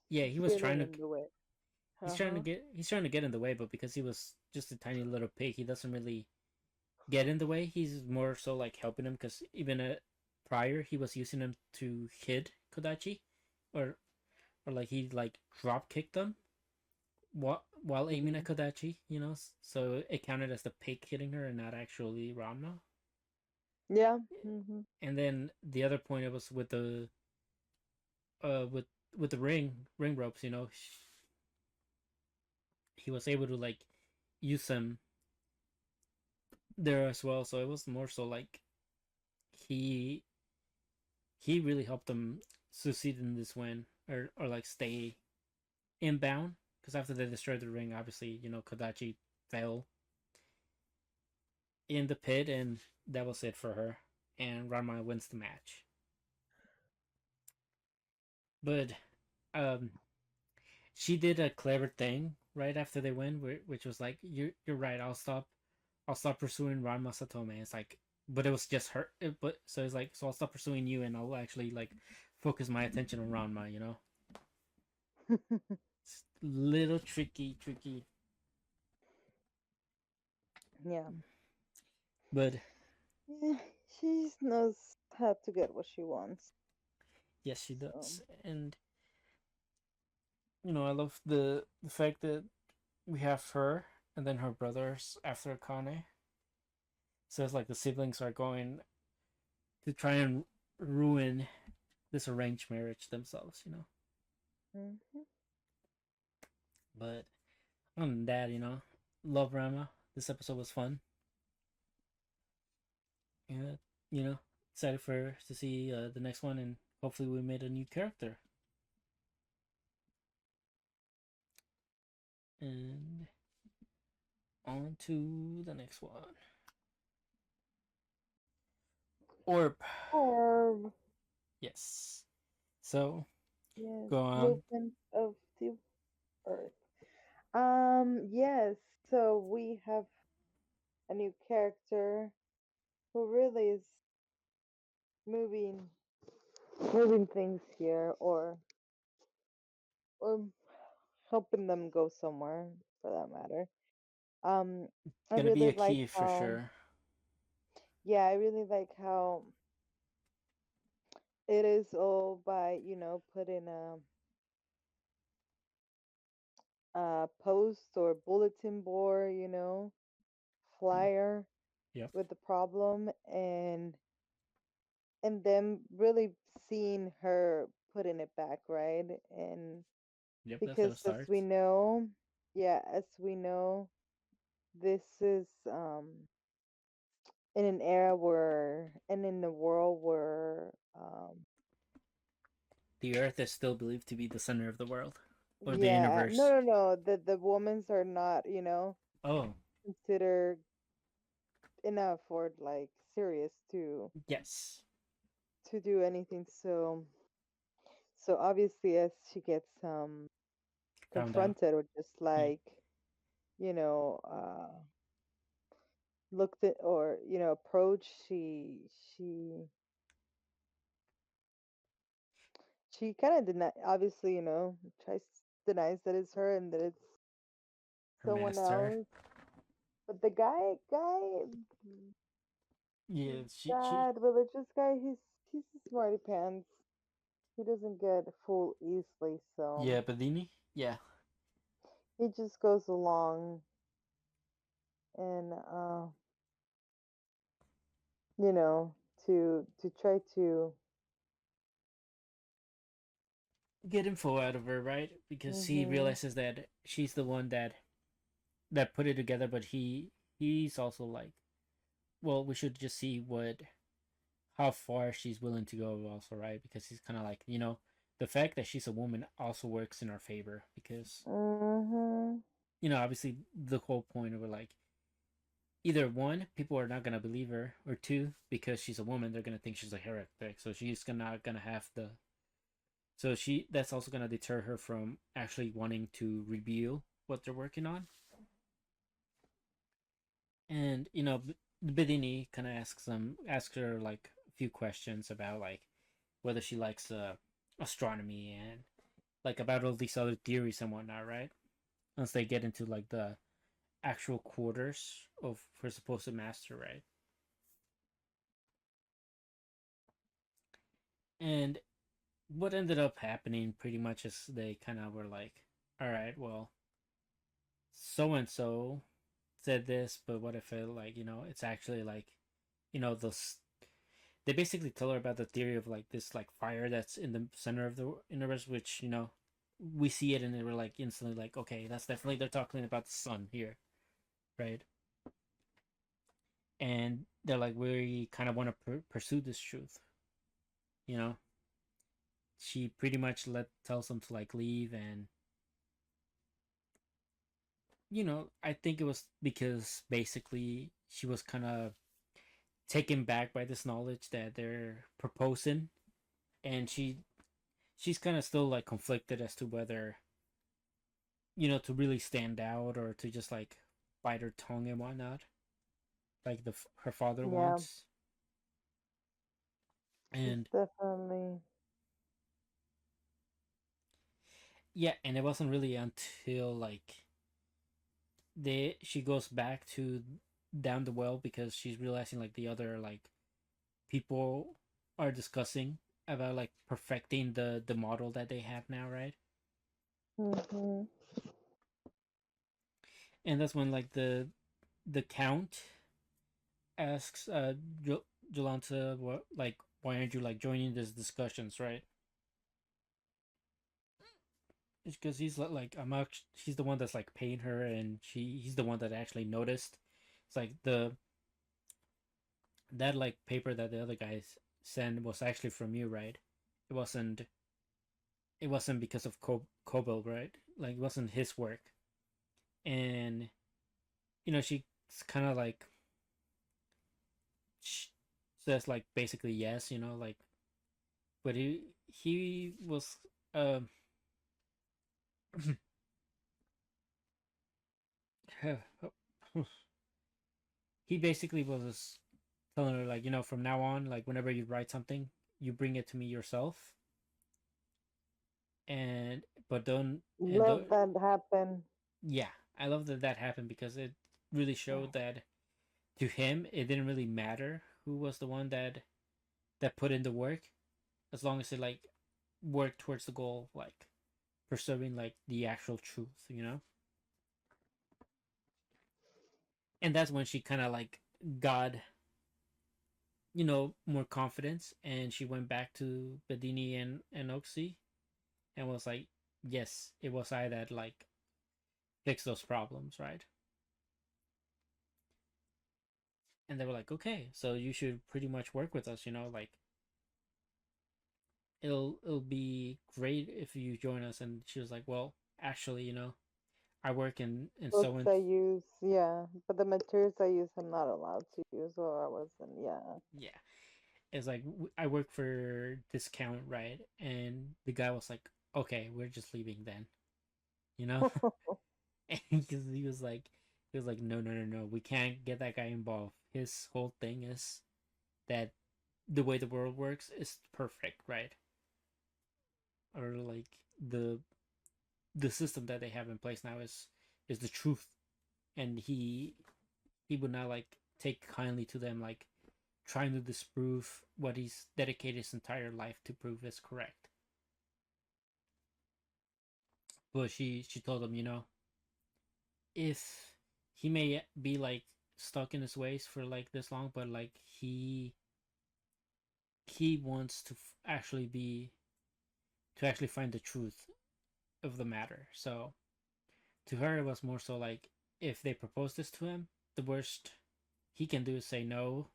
Yeah, he was Getting trying to. in the way. He's Uh trying to huh. get. He's trying to get in the way, but because he was just a tiny little pig, he doesn't really get in the way. He's more so like helping him, because even prior he was using him to hit Kodachi, or like he like drop kicked them while aiming at Hmm. Kodachi. So it counted as the pig hitting her and not actually Ramna. Yeah. Hmm. And then the other point, it was with the with the ring ropes. He was able to like use them there as well. So it was more so like he he really helped them succeed in this win, or like stay inbound, because after they destroyed the ring, obviously, Kodachi fell in the pit, and that was it for her. And Ranma wins the match. But um, she did a clever thing right after they win, which was like, you're right. I'll stop pursuing Ranma Satome. It's like, but it was just her. But so it's like, so I'll stop pursuing you, and I'll actually like focus my attention on Ranma. You know, it's little tricky. Yeah. But Yeah, she knows how to get what she wants. yes, she So. does, and I love the fact that we have her and then her brothers after Akane. So it's like the siblings are going to try and ruin this arranged marriage themselves. Mhm. But other than that, love Rama. This episode was fun. Yeah, excited for to see the next one, and hopefully we made a new character. And on to the next one. Orb. Orb. Yes. So Yes. go on. Movement of the earth. Yes. So we have a new character who really is moving moving things here, or helping them go somewhere for that matter. Um, I Gonna be really a like key for how, sure. yeah, I really like how it is all by, putting a post or bulletin board, flyer Yep. with the problem, and them really seeing her putting it back, right? And Yep. That's how because it as we starts. know, yeah, as we know, this is in an era where, and in a world where, The Earth is still believed to be the center of the world or the yeah, no, universe. no, no, the women's are not, Oh, considered enough or like serious yes. to do anything. So obviously, as she gets Found out. confronted or just Yeah. like, you know, looked at or approached, she she kind of obviously, tries denies that it's her and that it's Her someone master. else. But the guy, Yeah. She. that religious guy, he's a smarty pants. He doesn't get fooled easily, so Yeah. Badini. Yeah. he just goes along and you know, to try to. Get info out of her, right? Because he Mhm. realizes that she's the one that put it together, but he's also like, well, we should just see what how far she's willing to go, also, right? Because he's kind of like, the fact that she's a woman also works in our favor because Mhm. obviously the whole point of it, like, either one, people are not gonna believe her, or two, because she's a woman, they're gonna think she's a heretic, so she's gonna have the so she that's also gonna deter her from actually wanting to reveal what they're working on. And Bidini kind of asks her like a few questions about like whether she likes astronomy and like about all these other theories and whatnot, right? Once they get into like the actual quarters of her supposed master, right? And what ended up happening pretty much is they kind of were like, all right, well, so and so said this, but what if it, like, it's actually like, those they basically tell her about the theory of like this like fire that's in the center of the universe, which we see it and they were like instantly like, okay, that's definitely they're talking about the sun here, right? And they're like, we kind of want to pursue this truth, you know. She pretty much tells them to like leave, and I think it was because basically she was kind of taken back by this knowledge that they're proposing, and she's kind of still like conflicted as to whether to really stand out or to just like bite her tongue and whatnot. like her father Yeah, wants. she's And definitely. yeah, and it wasn't really until like she goes back to down the well because she's realizing like the other like people are discussing about like perfecting the model that they have now, right? Hmm. And that's when like the count asks Jolanta what like why aren't you like joining these discussions, right? It's because he's like he's the one that's like paying her, and he's the one that actually noticed. It's like the that like paper that the other guys sent was actually from you, right? It wasn't. It wasn't because of Kobo, right? Like it wasn't his work, and she's kind of like says like basically yes, like, but he was um he basically was telling her like from now on like whenever you write something you bring it to me yourself, and but don't and Love don't that happen. yeah, I love that that happened because it really showed that to him it didn't really matter who was the one that put in the work, as long as it like worked towards the goal of like pursuing like the actual truth. And that's when she kind of like got more confidence, and she went back to Bedini and Oxy and was like, yes, it was I that like fixed those problems, right? And they were like, okay, so you should pretty much work with us, like it'll be great if you join us. And she was like, well, actually, I work in so Books and I use, yeah, but the materials I use, I'm not allowed to use, or I wasn't. Yeah. yeah, it's like I work for discount, right? And the guy was like, okay, we're just leaving then, you know. Because he was like, no, no, no, no, we can't get that guy involved. His whole thing is that the way the world works is perfect, right? Or like the the system that they have in place now is the truth, and he would not like take kindly to them like trying to disprove what he's dedicated his entire life to prove is correct. But she told him, if he may be like stuck in his ways for like this long, but like he wants to actually find the truth of the matter. So to her, it was more so like if they propose this to him, the worst he can do is say no,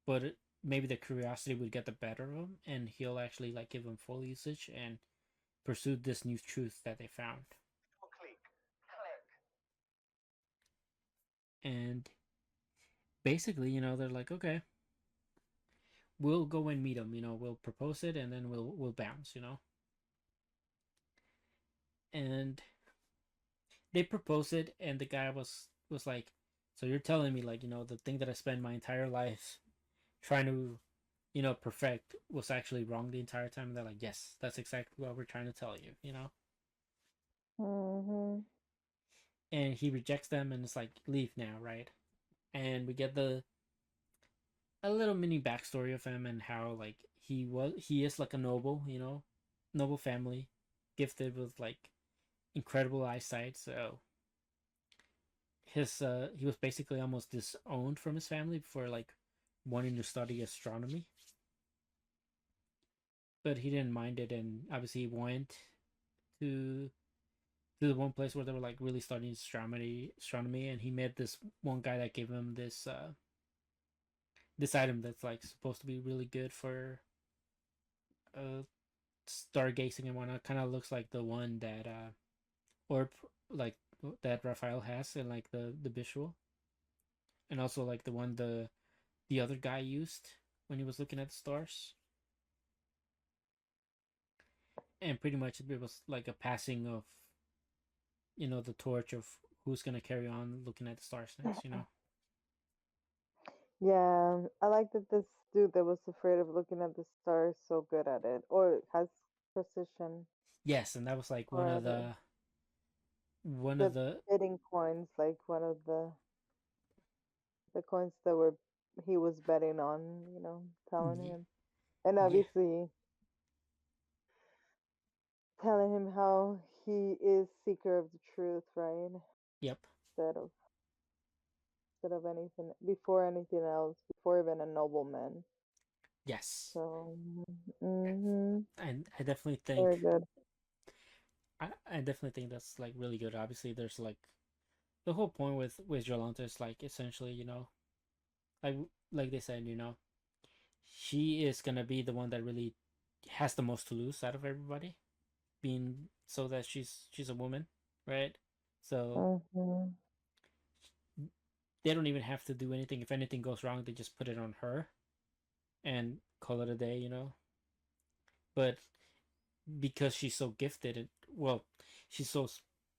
but maybe the curiosity would get the better of him, and he'll actually like give him full usage and pursue this new truth that they found. And basically, they're like, okay, we'll go and meet him. We'll propose it, and then we'll bounce. And they proposed it, and the guy was like, so you're telling me like the thing that I spent my entire life trying to perfect was actually wrong the entire time. And they're like, yes, that's exactly what we're trying to tell you. Hmm. And he rejects them, and it's like, leave now, right? And we get the a little mini backstory of him and how like he is like a noble, noble family, gifted with like incredible eyesight. So he was basically almost disowned from his family for like wanting to study astronomy, but he didn't mind it, and obviously he went to the one place where they were like really studying astronomy, and he met this one guy that gave him this item that's like supposed to be really good for uh stargazing and whatnot. Kind of looks like the one that orb like that Raphael has in like the visual, and also like the one the other guy used when he was looking at the stars. And pretty much it was like a passing of the torch of who's gonna carry on looking at the stars next. Yeah, I like that this dude that was afraid of looking at the stars so good at it, or has precision Yes, and that was like for the one of the the bidding coins, like one of the coins that were he was betting on, telling y- him, and yeah, obviously telling him how he is seeker of the truth, right? yep, Instead of instead of anything before anything else, before even a nobleman. yes, So, mm-hmm, and I definitely think very good. I definitely think that's like really good. Obviously, there's like the whole point with Jolanta is like essentially, like like they said, she is gonna be the one that really has the most to lose out of everybody, being so that she's a woman, right? So Mm-hmm. they don't even have to do anything. If anything goes wrong, they just put it on her and call it a day. But because she's so gifted, well, she's so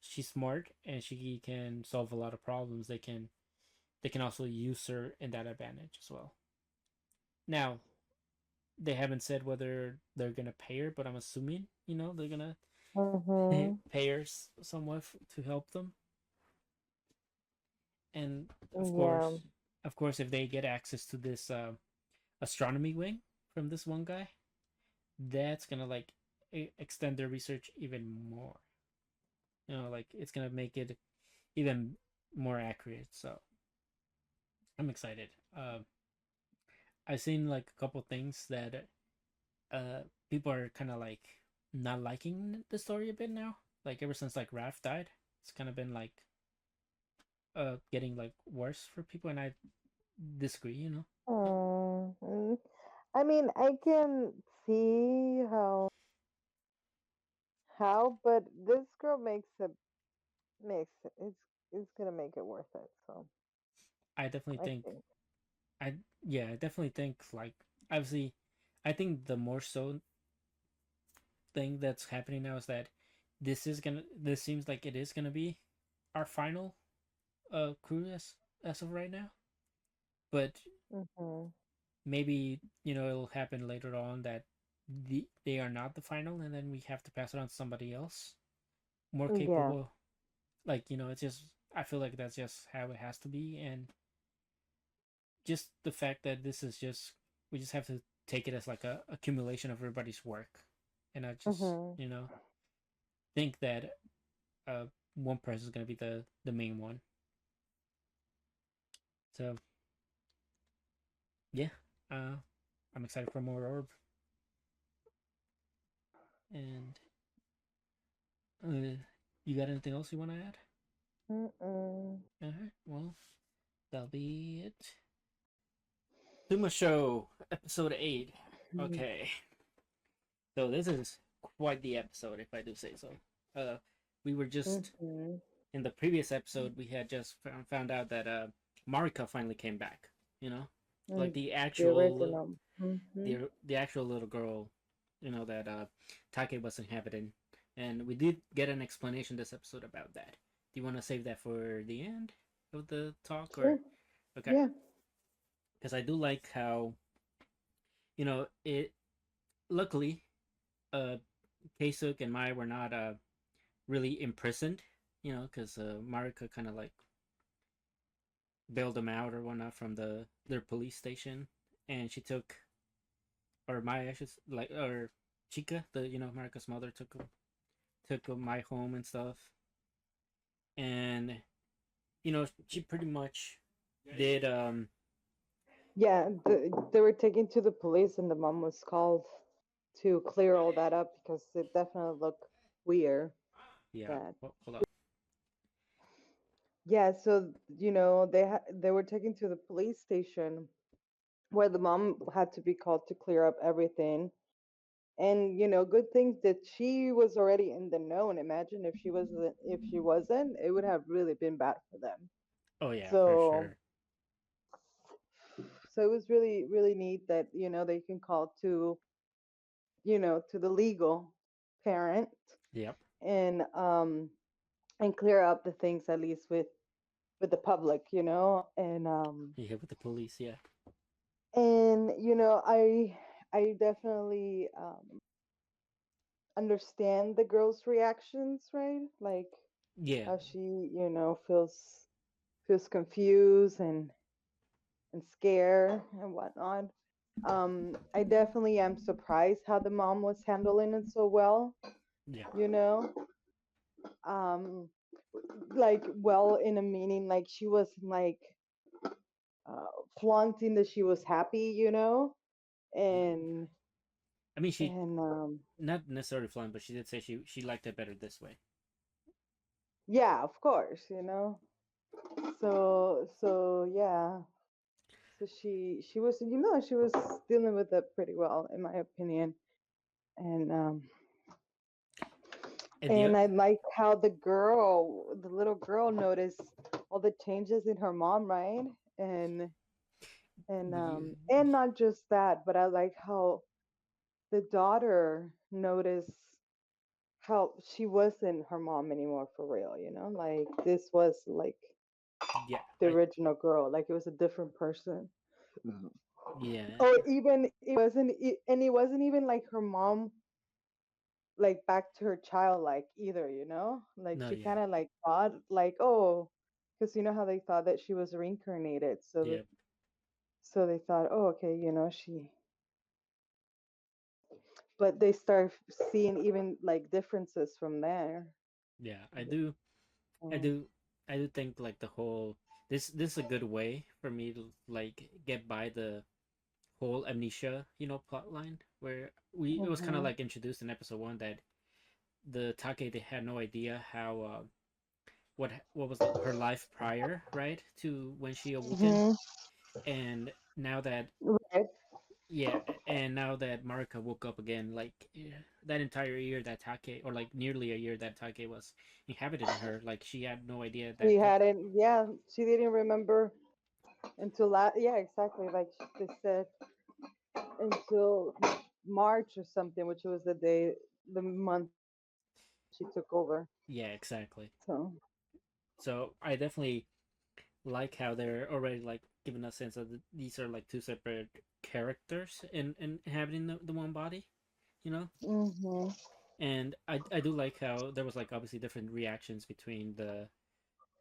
she's smart and she can solve a lot of problems. They can also use her in that advantage as well. Now they haven't said whether they're gonna pay her, but I'm assuming they're gonna Mm-hmm. pay her somewhat to help them. And Yeah. of course, if they get access to this astronomy wing from this one guy, that's gonna like extend their research even more. Like it's gonna make it even more accurate. So I'm excited. I've seen like a couple things that uh people are kind of like not liking the story a bit now. Like ever since like Raph died, it's kind of been like getting like worse for people, and I disagree. Mm. I mean, I can see but this girl it's gonna make it worth it. So I definitely I think think. I yeah, I definitely think like obviously I think the more so thing that's happening now is that this seems like it is gonna be our final crew as of right now. But Mm-hmm. maybe, it'll happen later on that they are not the final and then we have to pass it on to somebody else more Yeah. capable. Like, it's just I feel like that's just how it has to be, and just the fact that this is just we just have to take it as like a accumulation of everybody's work, and I just Mm-hmm. think that uh one person is going to be the main one. So yeah, uh I'm excited for more orb. And you got anything else you want to add? Mm-mm. All right, well, that'll be it. TsumaSho episode 8. Okay, so this is quite the episode, if I do say so. We were just Mm-hmm. in the previous episode, we had just found out that Marika finally came back. You know, like Mm. the The actual original. Mm-hmm. the actual little girl, that Take was inhabiting, and we did get an explanation this episode about that. Do you want to save that for the end of the talk, or Sure. okay? Yeah. Because I do like how it. Luckily, uh, Keisuk and Mai were not really imprisoned. Because Marika kind of like bailed them out or whatnot from their police station, and she took or Maya, should like or Chica, the Marika's mother took my home and stuff, and she pretty much did Yeah. They were taken to the police, and the mom was called to clear all that up because it definitely looked weird. yeah. That Hold up. Yeah, so they were taken to the police station where the mom had to be called to clear up everything. And good things that she was already in the know. And imagine if she wasn't, it would have really been bad for them. Oh yeah, for So sure. so it was really really neat that they can call to the legal parent Yep. and clear up the things at least with the public, and Yeah, with the police. Yeah. And I definitely understand the girl's reactions, right? Like Yeah, how she, feels confused and scared and whatnot. I definitely am surprised how the mom was handling it so well, yeah, you know. Um, like well in a meaning like she was like flaunting that she was happy, yeah. and I mean, she and not necessarily flying, but she did say she liked it better this way. yeah, of course, So yeah, so she was, she was dealing with it pretty well in my opinion. And And the and I like how the little girl noticed all the changes in her mom, right? and and not just that, but I like how the daughter noticed how she wasn't her mom anymore for real, like this was like yeah, the original girl, like it was a different person. yeah, Or even it wasn't even like her mom, like back to her child like either, like no, she yeah, kind of like thought like, oh, because you know how they thought that she was reincarnated, yeah, so they thought, oh, okay, she, but they start seeing even like differences from there. yeah. I Mm. do, I do think like the whole this is a good way for me to like get by the whole amnesia, plot line where it was kind of Mhm. like introduced in episode one that the Take they had no idea how what was her life prior, right, to when she awoken, Mhm. and now that Right. yeah, and now that Marika woke up again, like that entire year that Take, or like nearly a year that Take was inhabited in her, like she had no idea She that hadn't. Yeah, she didn't remember until yeah, exactly, like they said, until March or something, which was the month she took over. yeah, exactly. So. So I definitely like how they're already like giving a sense of these are like two separate characters in inhabiting the one body, you know. Mhm. And I do like how there was like obviously different reactions between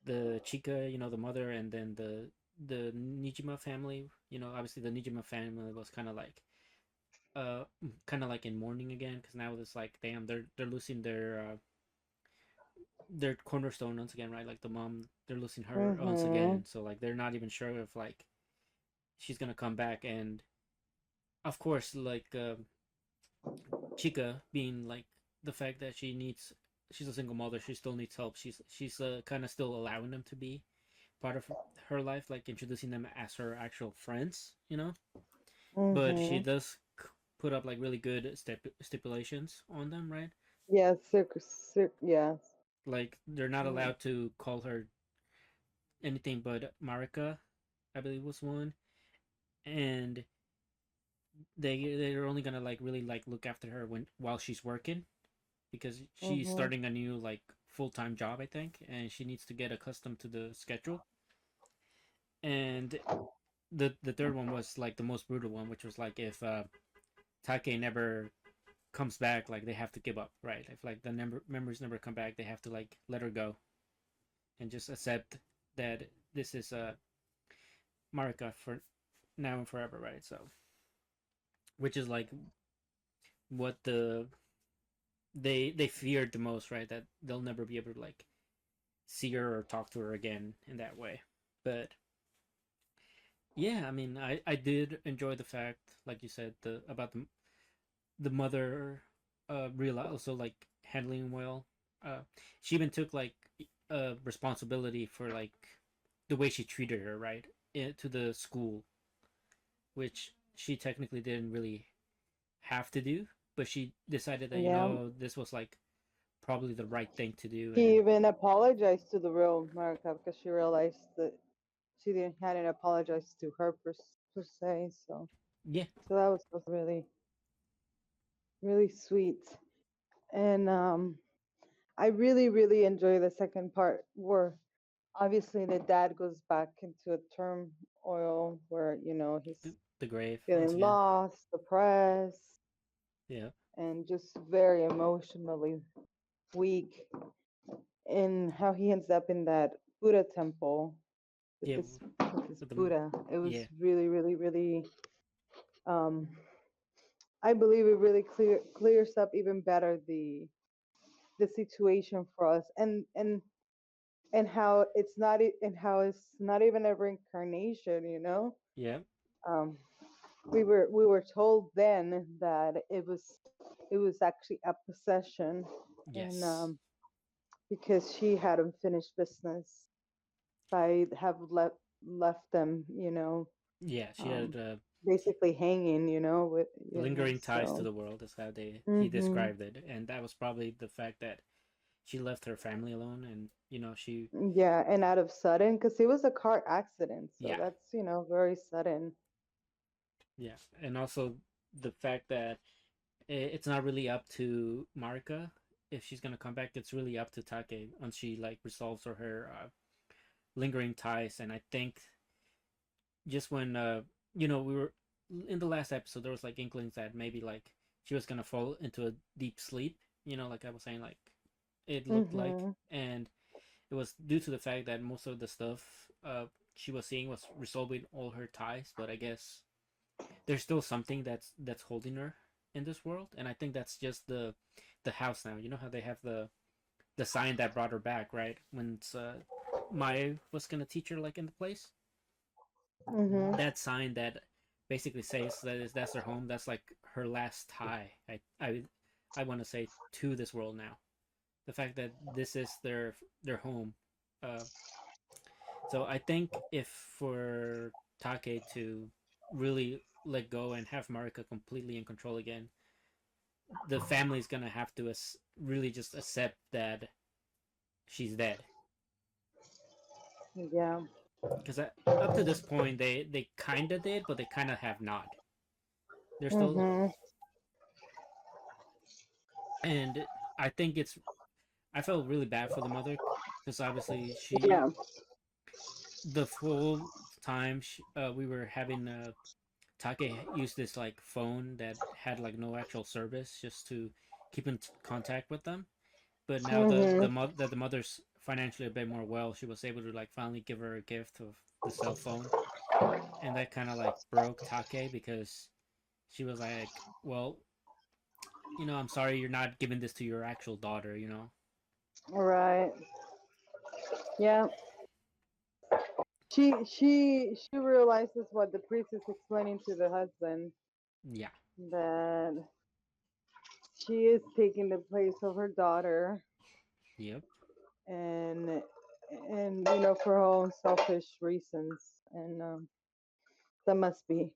the Chica, the mother, and then the Nijima family. Obviously the Nijima family was uh kind of like in mourning again because now it's like damn they're losing their cornerstone once again, right? Like the mom, they're losing her once Mhm. again, so like they're not even sure if like she's gonna come back. And of course like Chica being like the fact that she's a single mother, she still needs help. She's kind of still allowing them to be part of her life, like introducing them as her actual friends, but she Mhm. does put up like really good stipulations on them, right? Yes. Yes. Like they're not Mm. allowed to call her anything but Marika, I believe was one, and they're only gonna like really like look after her while she's working because she's Mhm. starting a new like full-time job, I think, and she needs to get accustomed to the schedule. And the third one was like the most brutal one, which was like if Take never comes back, like they have to give up, right? If like the members never come back, they have to like let her go and just accept that this is Marika for now and forever, right? So, which is like what they feared the most, right? That they'll never be able to like see her or talk to her again in that way. But yeah, I mean, I did enjoy the fact, like you said, the mother real also like handling well. She even took like responsibility for like the way she treated her, right? To the school, which she technically didn't really have to do, but she decided that Yeah. this was like probably the right thing to do. She And even apologized to the real Marika because she realized that she didn't hadn't apologized to her per se. yeah, So that was also really really sweet. And I really really enjoy the second part where obviously the dad goes back into a turmoil where he's the grave once feeling again. lost, depressed, Yeah. and just very emotionally weak. And how he ends up in that Buddha temple with Yeah. this With the Buddha. It was yeah. really, really, really. Um, I believe it really clears up even better the situation for us, and how it's not and how it's not even a reincarnation. Yeah. Um, we were told then that it was actually a possession, and Yes. because she had unfinished business by have left them, Yeah. She um, had basically hanging, with lingering ties to so. the world, is how he Mhm. described it, and that was probably the fact that she left her family alone, and she Yeah, and out of sudden, because it was a car accident, so yeah, that's very sudden. yeah, and also the fact that it's not really up to Marika if she's gonna come back. It's really up to Take once she like resolves her lingering ties. And I think just when we were in the last episode, there was like inklings that maybe like she was gonna fall into a deep sleep. Like I was saying, like it looked like, Mhm. and it was due to the fact that most of the stuff she was seeing was resolving all her ties. But I guess there's still something that's holding her in this world, and I think that's just the house now. You know how they have the sign that brought her back, right? When Maya was gonna teach her like in the place, Mhm. that sign that basically says that's their home. That's like her last tie. I want to say to this world now. The fact that this is their home. Uh, so I think if for Take to really let go and have Marika completely in control again, the family's gonna have to really just accept that she's dead. Yeah. Because up to this point, they kind of did, but they kind of have not. They're still, Mhm. and I think I felt really bad for the mother because obviously Yeah. the full time we were having Take used this like phone that had like no actual service just to keep in contact with them. But now Mhm. that the mother's financially a bit more well, she was able to like finally give her a gift of the cell phone, and that kind of like broke Take because she was like, "Well, I'm sorry you're not giving this to your actual daughter." Right. Yeah. She realizes what the priest is explaining to the husband, Yeah. that she is taking the place of her daughter, Yep. and for her own selfish reasons, and that must be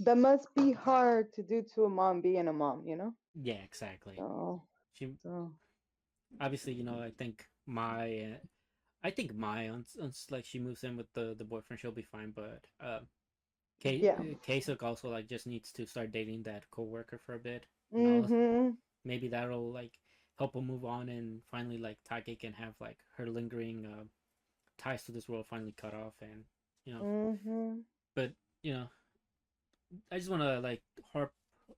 that must be hard to do to a mom being a mom. Yeah. Exactly. So She so obviously, I think my like she moves in with the boyfriend, she'll be fine. But yeah. Kasuk also like just needs to start dating that coworker for a bit, and all. Mhm. Maybe that'll like help her move on, and finally like Take can have like her lingering ties to this world finally cut off, and you know. Mhm. But you know, I just want to like harp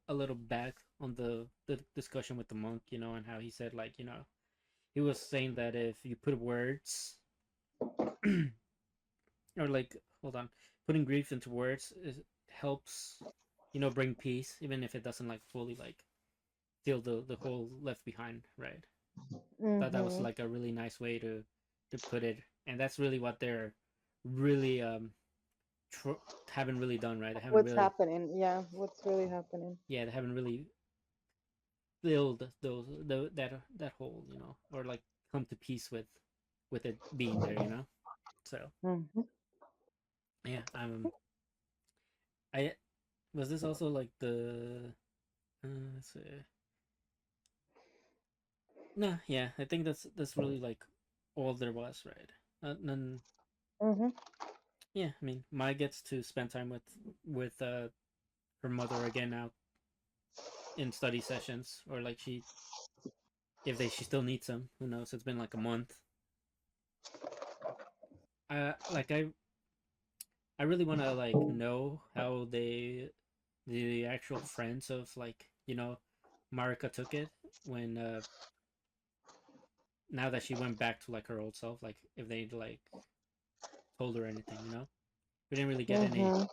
a little back on the discussion with the monk, and how he said like he was saying that if you put words or like hold on, putting grief into words helps bring peace, even if it doesn't like fully like feel the whole left behind, right? Thought that was Mhm. like a really nice way to put it, and that's really what they're really tr- haven't really done, right? They haven't What's really, happening? Yeah. What's really happening? yeah, they haven't really filled that hole, or like come to peace with it being there. So Mhm. yeah, I was this also like let's see. No, yeah, I think that's really like all there was, right? And then Mhm. yeah, I mean, Mai gets to spend time with her mother again now in study sessions, or like she still needs them. Who knows? It's been like a month. Like I really want to like know how the actual friends of like Marika took it when now that she went back to like her old self, like if they like told her anything. We didn't really get Mm-hmm.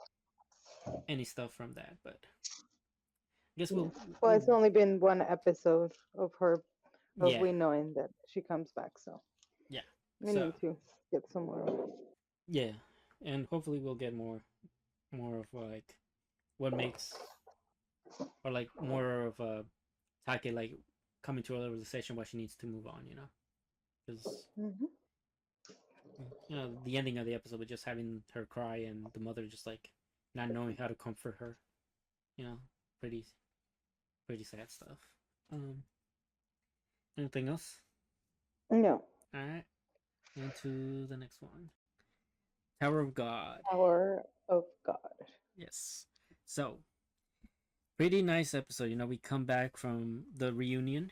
any stuff from that, but I guess Yeah. we'll Well, it's only been one episode of her, of yeah, we knowing that she comes back, so yeah. we So need to get some more. yeah, and hopefully we'll get more of like what makes or like more of Take like coming to a realization why she needs to move on. Because Mm-hmm. the ending of the episode with just having her cry and the mother just like not knowing how to comfort her, you know, pretty pretty sad stuff. Um, anything else? No. All right, on to the next one. Tower of God. Power of God. Yes. So pretty nice episode. We come back from the reunion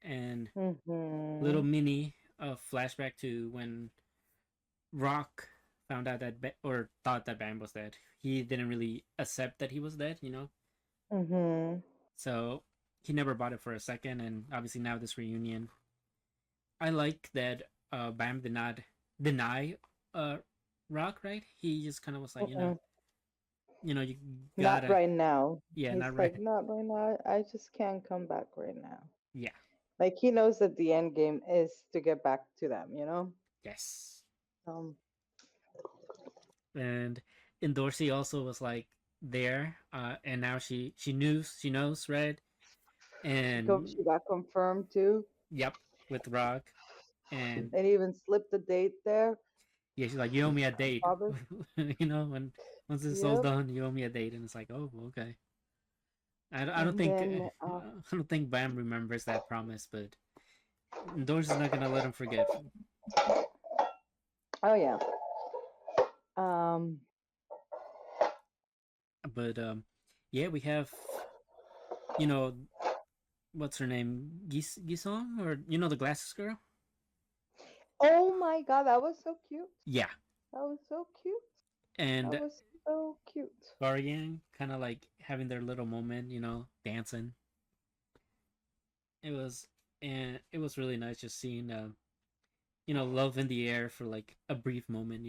and little Mm-hmm. mini flashback to when Rock found out that or thought that Bam was dead. He didn't really accept that he was dead. Mm-hmm. So he never bought it for a second, and obviously now this reunion. I like that Bam did not deny uh Rock, right? He just kind of was like, Mm-mm. you Not gotta, right now. yeah, He's not right, like, not right now. I just can't come back right now. yeah, Like he knows that the end game is to get back to them. yes. Um, And Dorsey also was like there, and now she knows, right? And she got confirmed too, yep, with Rock, and and even slipped the date there. yeah, she's like, you owe me a date. Robert. When once this is all Yep. done, you owe me a date, and it's like, oh, okay. I don't And think then, I don't think Bam remembers that promise, but Dorsey's not gonna let him forget. oh yeah. Um, But yeah, we have you know what's her name, Gisong, or the glasses girl. oh my God, that was so cute. Yeah, That was so cute. That and was so cute. Guardian kind of like having their little moment, dancing. It was and it was really nice just seeing love in the air for like a brief moment.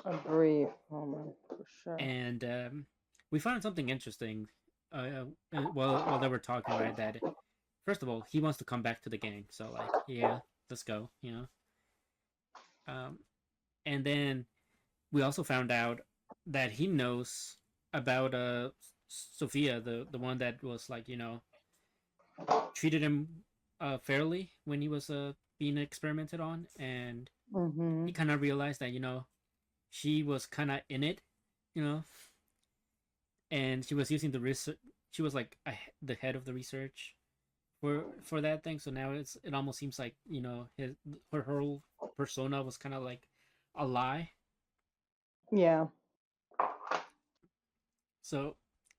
A brief moment for sure. And we found something interesting. While they were talking, right? That first of all, he wants to come back to the gang, so like, yeah, let's go. Um, and then we also found out that he knows about Sophia, the one that was like treated him fairly when he was being experimented on, and Mm-hmm. he kind of realized that she was kind of in it, you know, and she was using the research. She was like the head of the research for that thing. So now it almost seems like her whole persona was kind of like a lie. Yeah. So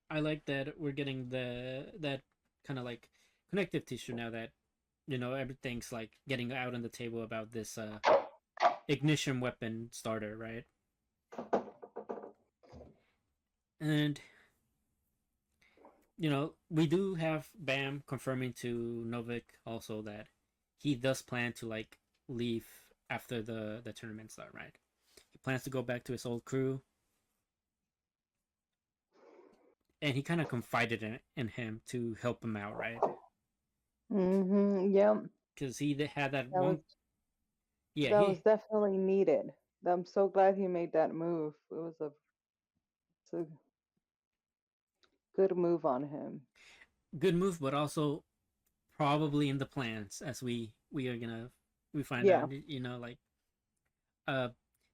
I like that we're getting that kind of like connective tissue now that everything's like getting out on the table about this ignition weapon starter, right? And we do have Bam confirming to Novik also that he does plan to like leave after the tournament start, right? He plans to go back to his old crew, and he kind of confided in him to help him out, right? Mm-hmm. Yep. Because he had that That was one. Yeah, that was definitely needed. I'm so glad he made that move. It's a good move on him. good move, but also probably in the plans as we are gonna we find Yeah. out. Like uh,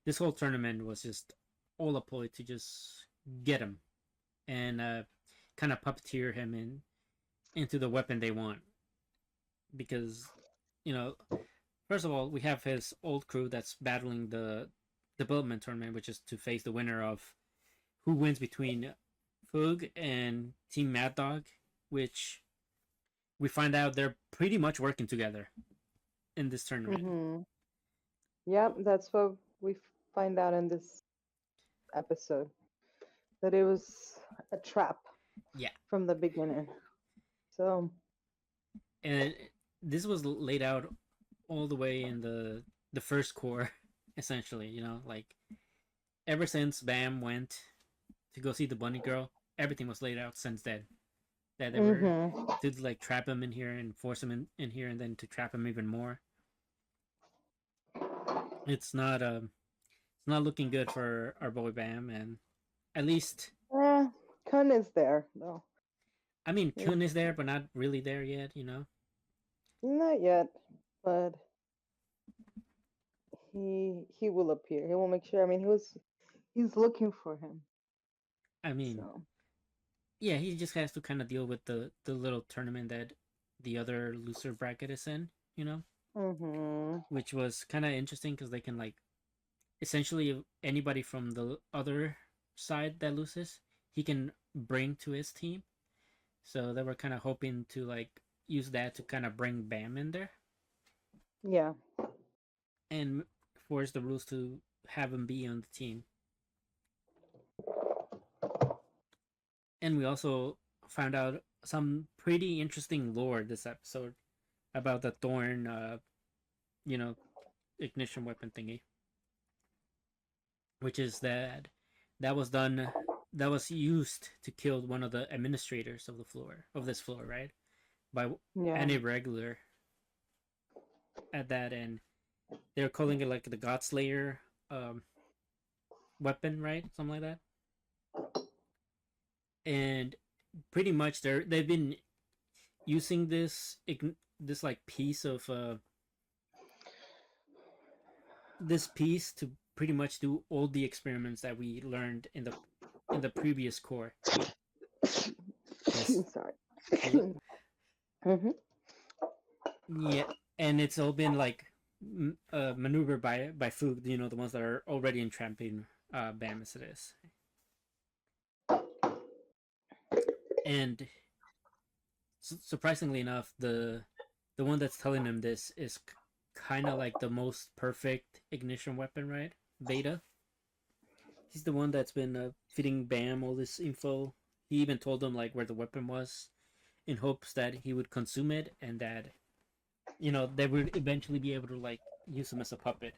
this whole tournament was just all a ploy to just get him and kind of puppeteer him into the weapon they want. Because you know, first of all, we have his old crew that's battling the development tournament, which is to face the winner of who wins between Fug and Team Mad Dog, which we find out they're pretty much working together in this tournament. Mm-hmm. Yep. That's what we find out in this episode. That it was a trap Yeah, from the beginning. So and this was laid out all the way in the first core, essentially. Like ever since Bam went to go see the bunny girl, everything was laid out since then. That they were mhm. to like trap him in here and force him in here, and then to trap him even more. It's not it's not looking good for our boy Bam, and at least Kun is there though. I mean Kun is there, but not really there yet. Not yet, but he will appear. He will make sure. I mean, he's looking for him. I mean, So yeah, he just has to kind of deal with the little tournament that the other loser bracket is in. mhm. Which was kind of interesting because they can like essentially anybody from the other side that loses, he can bring to his team. So they were kind of hoping to like use that to kind of bring Bam in there Yeah. and force the rules to have him be on the team. And we also found out some pretty interesting lore this episode about the Thorn, you know, ignition weapon thingy, which is that was done that was used to kill one of the administrators of this floor, right? By Yeah. an irregular at that, and they're calling it like the Godslayer weapon, right? Something like that. And pretty much they've been using this like piece of this piece to pretty much do all the experiments that we learned in the previous core. Yes. Sorry. Mhm. Yeah, and it's all been like maneuvered by food. The ones that are already entrapping Bam as it is. And surprisingly enough, the one that's telling him this is kind of like the most perfect ignition weapon, right? Beta. He's the one that's been feeding Bam all this info. He even told him like where the weapon was, in hopes that he would consume it and that they would eventually be able to like use him as a puppet.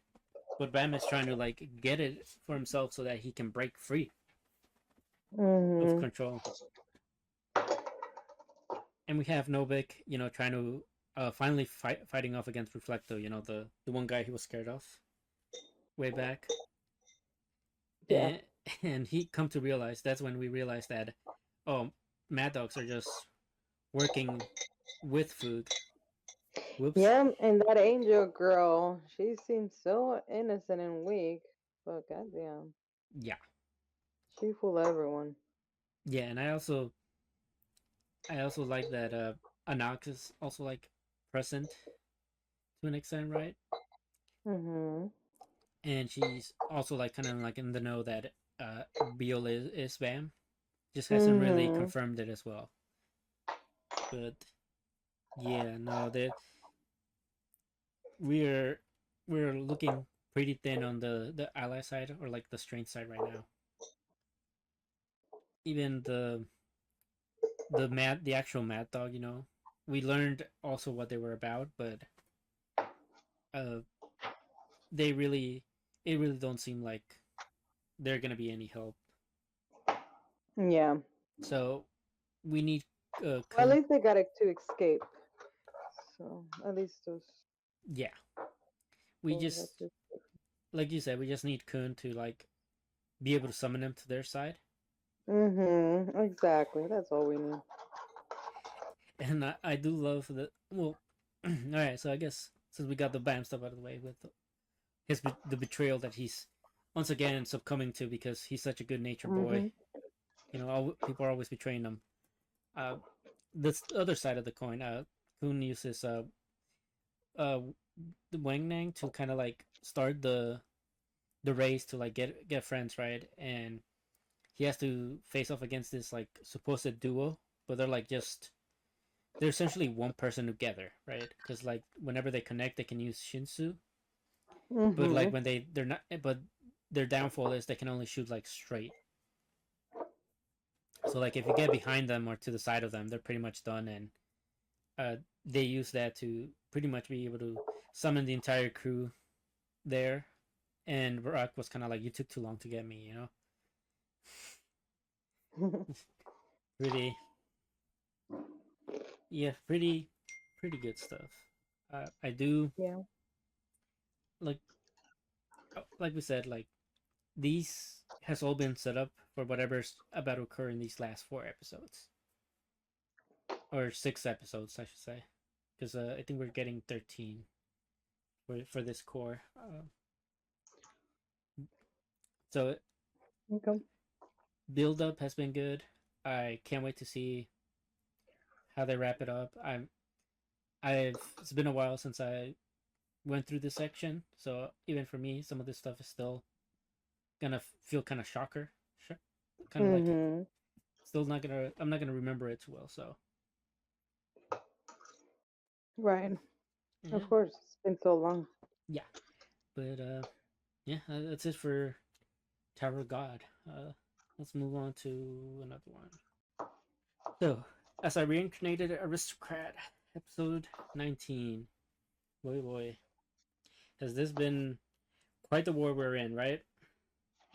But Bam is trying to like get it for himself so that he can break free of mhm. control. And we have Novik, trying to finally fighting off against Reflecto, the one guy he was scared of way back. Yeah. And he come to realize, that's when we realized that, oh, Mad Dogs are just working with food. Whoops. Yeah, and that angel girl, she seems so innocent and weak, but goddamn, Yeah. she fooled everyone. Yeah, and I also like that Anox is also like present to an extent, right? Mhm. And she's also like kind of like in the know that Beal is Bam. Just hasn't really Mhm. confirmed it as well. But yeah, no, that we're we're looking pretty thin on the ally side or like the strength side right now. Even the actual Mad Dog, we learned also what they were about, but uh, they really it really don't seem like they're gonna be any help. Yeah. So we need Well, at least they got it to escape. So at least yeah. We those got just to. like you said, we just need Kun to like be able to summon them to their side. Mhm. Exactly. That's all we need. And I do love that. Well, all right. So I guess since we got the Bam stuff out of the way with the betrayal that he's once again succumbing to because he's such a good natured boy. Mhm. People are always betraying him. Uh, this other side of the coin, Kun uses uh the Wang Nang to kind of like start the race to like get friends, right? And he has to face off against this like supposed duo, but they're essentially one person together, right? Because like whenever they connect, they can use Shinsu, but like Mhm. when they're not, but their downfall is they can only shoot like straight. So like if you get behind them or to the side of them, they're pretty much done, and they use that to pretty much be able to summon the entire crew there. And Rock was kind of like, "You took too long to get me," you know. Pretty, yeah, pretty good stuff. I do Yeah. like like we said, like these has all been set up for whatever's about to occur in these last 4 episodes or 6 episodes, I should say, because I think we're getting 13 for this core. So Okay. build up has been good. I can't wait to see how they wrap it up. It's been a while since I went through this section, so even for me, some of this stuff is still gonna feel kind of shocker, kind of like Mm-hmm. still not gonna. I'm not gonna remember it too well. So Right. yeah, Of course. It's been so long. yeah. But yeah, that's it for Tower of God. Let's move on to another one. So, as I reincarnated Aristocrat, episode 19. Boy, boy, has this been quite the war we're in, right?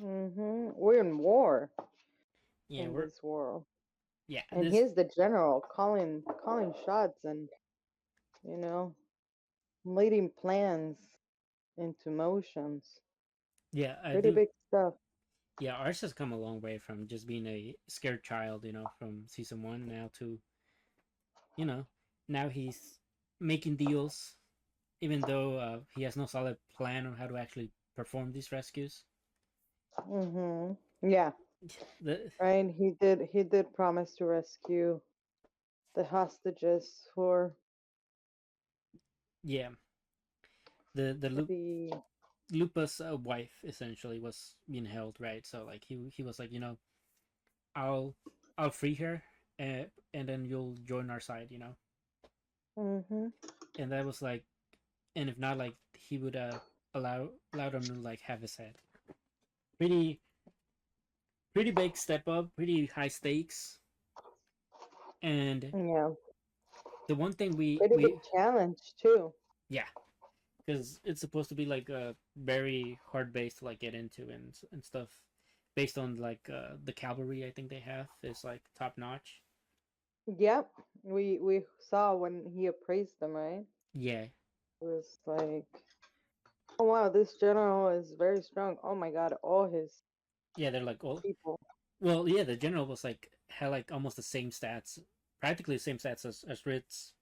Mm-hmm. We're in war Yeah, in we're this world. yeah. And This he's the general calling shots and, you know, leading plans into motions. yeah, I Pretty do. big stuff. Yeah, ours has come a long way from just being a scared child, from season one now to, you know, now he's making deals, even though he has no solid plan on how to actually perform these rescues. Mm-hmm. Yeah. The Right. He did promise to rescue the hostages for yeah, the the Lupa's wife essentially was being held, right? So like he was like, I'll I'll free her, and then you'll join our side. mm-hmm. And that was like, and if not, like he would allow them to like have his head. Pretty pretty big step up, pretty high stakes, and Yeah. the one thing Pretty big we challenge too. yeah, because it's supposed to be like a very hard base to like get into and stuff, based on like the cavalry I think they have is like top notch. Yep. We saw when he appraised them, right? Yeah, It was like, oh wow, this general is very strong. Oh my god, all his yeah, they're like all people. well, yeah. The general was like had like almost the same stats, practically the same stats as Ritz,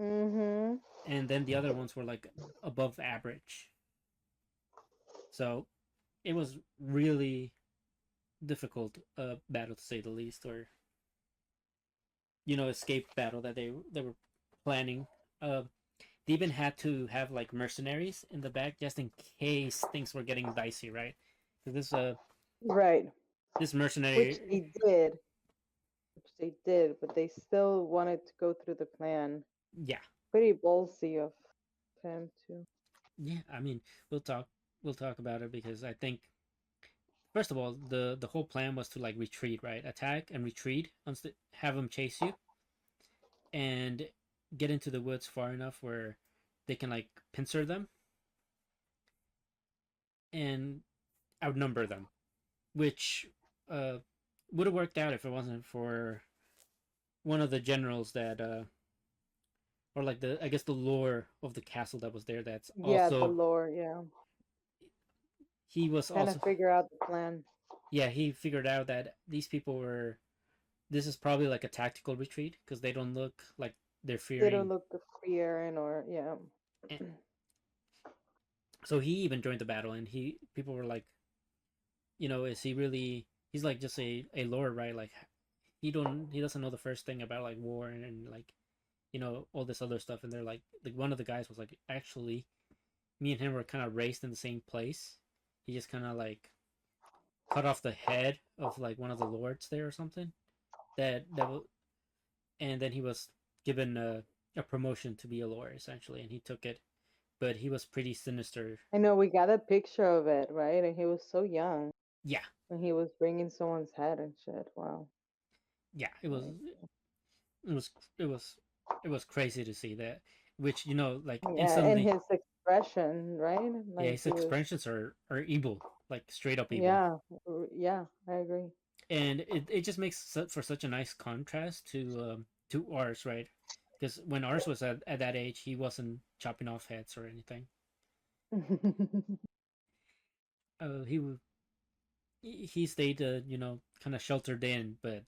Mm-hmm. and then the other ones were like above average. So it was really difficult battle to say the least, or escape battle that they were planning. Uh, they even had to have like mercenaries in the back just in case things were getting dicey, right? So Right. this Which mercenary, they did. Which they did, but they still wanted to go through the plan. yeah, Pretty ballsy of him too. yeah. I mean, we'll talk about it because I think first of all the whole plan was to like retreat, right? Attack and retreat, have them chase you and get into the woods far enough where they can like pincer them and outnumber them, which uh, would have worked out if it wasn't for one of the generals that or like the I guess the lore of the castle that was there. That's Yeah, the also lore, yeah. he was Kind of also figure out the plan. yeah, he figured out that these people were this is probably like a tactical retreat because they don't look like they're They don't fearing. look fearing or yeah. So he even joined the battle, and he people were like, is he really? He's like just a lord, right? Like he doesn't know the first thing about like war and like all this other stuff. And they're like one of the guys was like, actually, me and him were kind of raised in the same place. He just kind of like cut off the head of like one of the lords there or something. That will, and then he was given a promotion to be a lord essentially, and he took it. but he was pretty sinister. I know we got a picture of it, right? And he was so young Yeah, when he was bringing someone's head and shit. Wow. yeah, Like, it was it was it was crazy to see that. Which like yeah, and instantly, his expression, right? yeah, Like his he was, expressions are evil, like straight up evil, yeah, yeah, I agree. and it just makes for such a nice contrast to ours, right? Because when ours was at that age, he wasn't chopping off heads or anything. He he stayed kind of sheltered in, but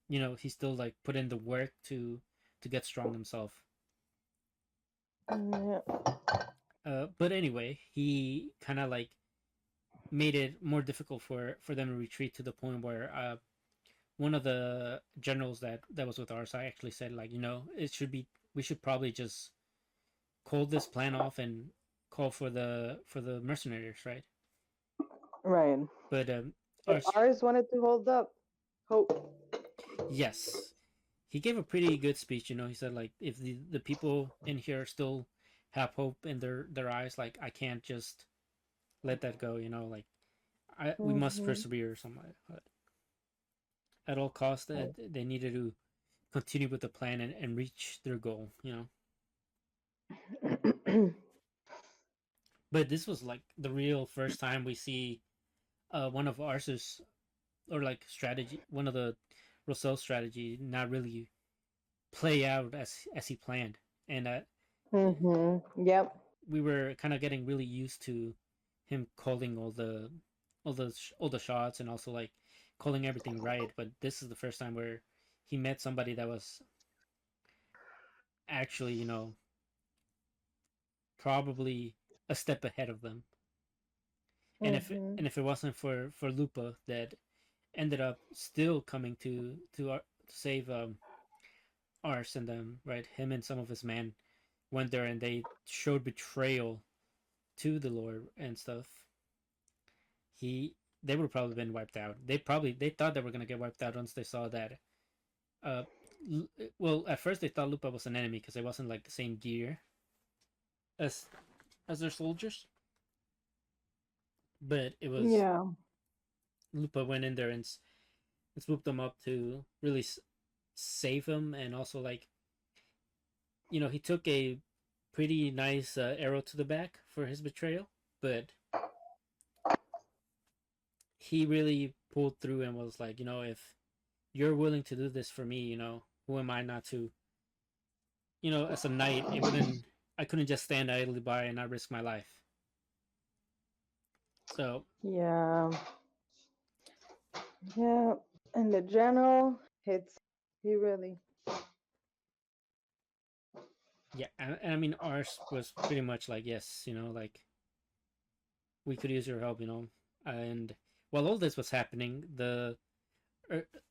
he still like put in the work to get strong himself. Yeah. But anyway, he kind of like made it more difficult for them to retreat, to the point where one of the generals that was with our side actually said, like, it should be, we should probably just call this plan off and call for the mercenaries, right? Right. But But ours, ours wanted to hold up hope. yes, he gave a pretty good speech. He said, like, if the people in here still have hope in their eyes, like, I can't just let that go. Like, we must Hmm. persevere or something like that. At all costs, they needed to continue with the plan and reach their goal. But this was like the real first time we see one of Arceus, or like strategy, one of the Rosell strategy not really play out as he planned, and Yep. we were kind of getting really used to him calling all the shots, and also like calling everything right. But this is the first time where he met somebody that was actually, probably a step ahead of them. And if Hmm. and if it wasn't for Lupa, that ended up still coming to save Ars and them, right? Him and some of his men went there and they showed betrayal to the Lord and stuff. He They would have probably been wiped out. They thought they were gonna get wiped out once they saw that. Uh, well, at first they thought Lupa was an enemy because it wasn't like the same gear as their soldiers, but it was Yeah. Lupa went in there and swooped them up to really save him, and also like he took a pretty nice arrow to the back for his betrayal, but he really pulled through and was like, if you're willing to do this for me, who am I not to? As a knight, I couldn't just stand idly by and not risk my life. So Yeah. Yeah. And the general, he really. yeah, and I mean, ours was pretty much like, yes, like, we could use your help, and while all this was happening, er,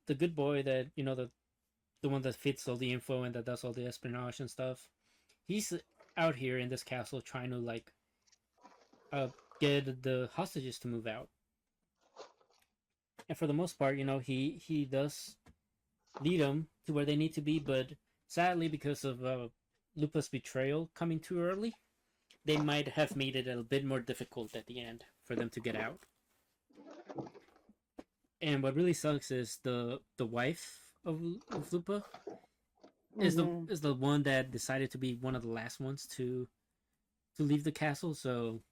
the good boy that the one that fits all the info and that does all the espionage and stuff, he's out here in this castle trying to like uh get the hostages to move out. And for the most part, he does lead them to where they need to be, but sadly, because of Lupa's betrayal coming too early, they might have made it a bit more difficult at the end for them to get out. And what really sucks is the wife of Lupa is the Hmm. is the one that decided to be one of the last ones to leave the castle. So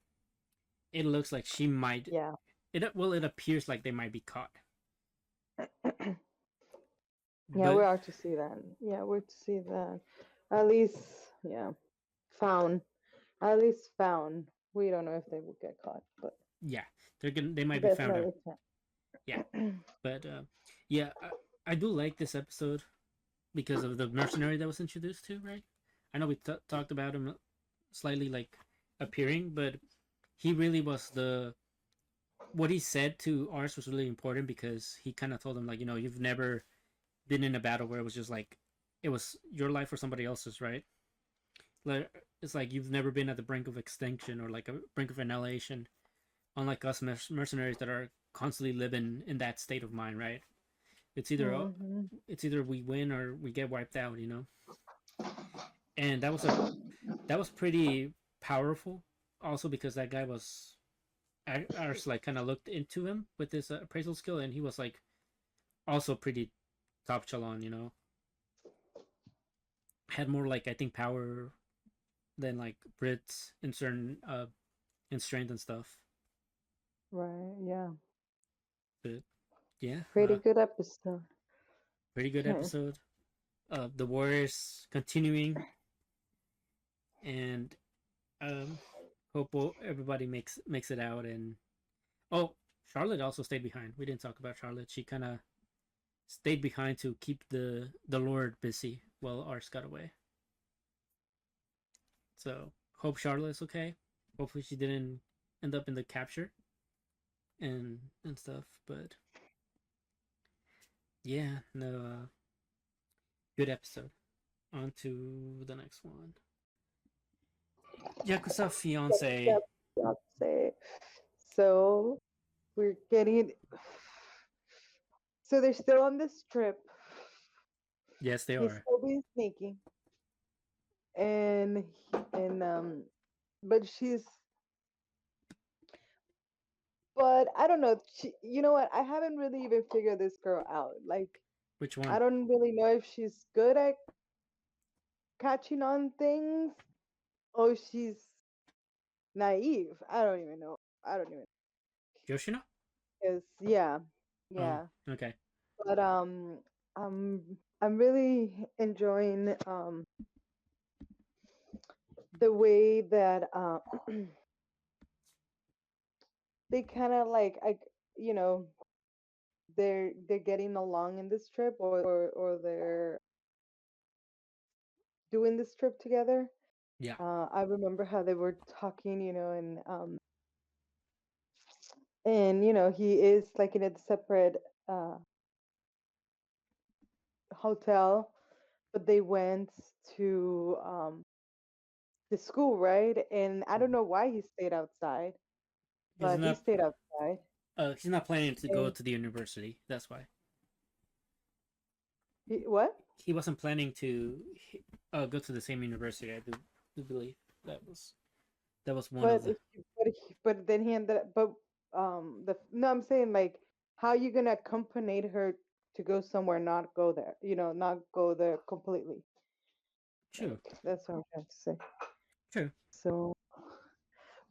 it looks like she might. Yeah. It appears like they might be caught. Yeah, we But are to see that. Yeah, we're to see that. At least, yeah, found. At least found. We don't know if they will get caught, but yeah, they might be found out. definitely Yeah, can. but yeah, I do like this episode because of the mercenary that was introduced to. Right, I know we talked about him slightly like appearing, but he really was the what he said to Ars was really important, because he kind of told him, like, you've never been in a battle where it was just like it was your life or somebody else's, right? Like, it's like you've never been at the brink of extinction or like a brink of annihilation, unlike us mercenaries that are constantly living in that state of mind, right? It's either Hmm. it's either we win or we get wiped out. And that was pretty powerful. Also because that guy was Ars like kind of looked into him with his appraisal skill, and he was like also pretty top chalon, you know. Had more like I think power than like Brits in certain in strength and stuff. Right. Yeah. But yeah, Pretty good episode. pretty good episode. The Warriors continuing, and hope everybody makes it out. And oh, Charlotte also stayed behind. We didn't talk about Charlotte. She kind of stayed behind to keep the Lord busy while Ars got away. So hope Charlotte's okay. Hopefully she didn't end up in the capture and stuff. But yeah, no, good episode. On to the next one. Yakuza Fiancé. Fiance. So we're getting. So they're still on this trip. Yes, they He's are. still being sneaky, and but she's. But I don't know. You know what? I haven't really even figured this girl out. Like, Which I one? don't really know if she's good at catching on things or she's naive. I don't even know. I don't even. Yoshino? Cause yeah, Oh, yeah. okay. But I'm I'm really enjoying the way that they kind of like you know they're getting along in this trip or they're doing this trip together. Yeah. I remember how they were talking, and he is like in a separate uh hotel, but they went to the school, right? And I don't know why he stayed outside, He's but he not. stayed outside. He's not planning to go And to the university. That's why what? he wasn't planning to go to the same university. I do believe that was one of But the. but then he ended up. But the no, I'm saying like, how you gonna accompany her to go somewhere, not go there? Not go there completely. True. Like that's what I'm trying to say. True. So,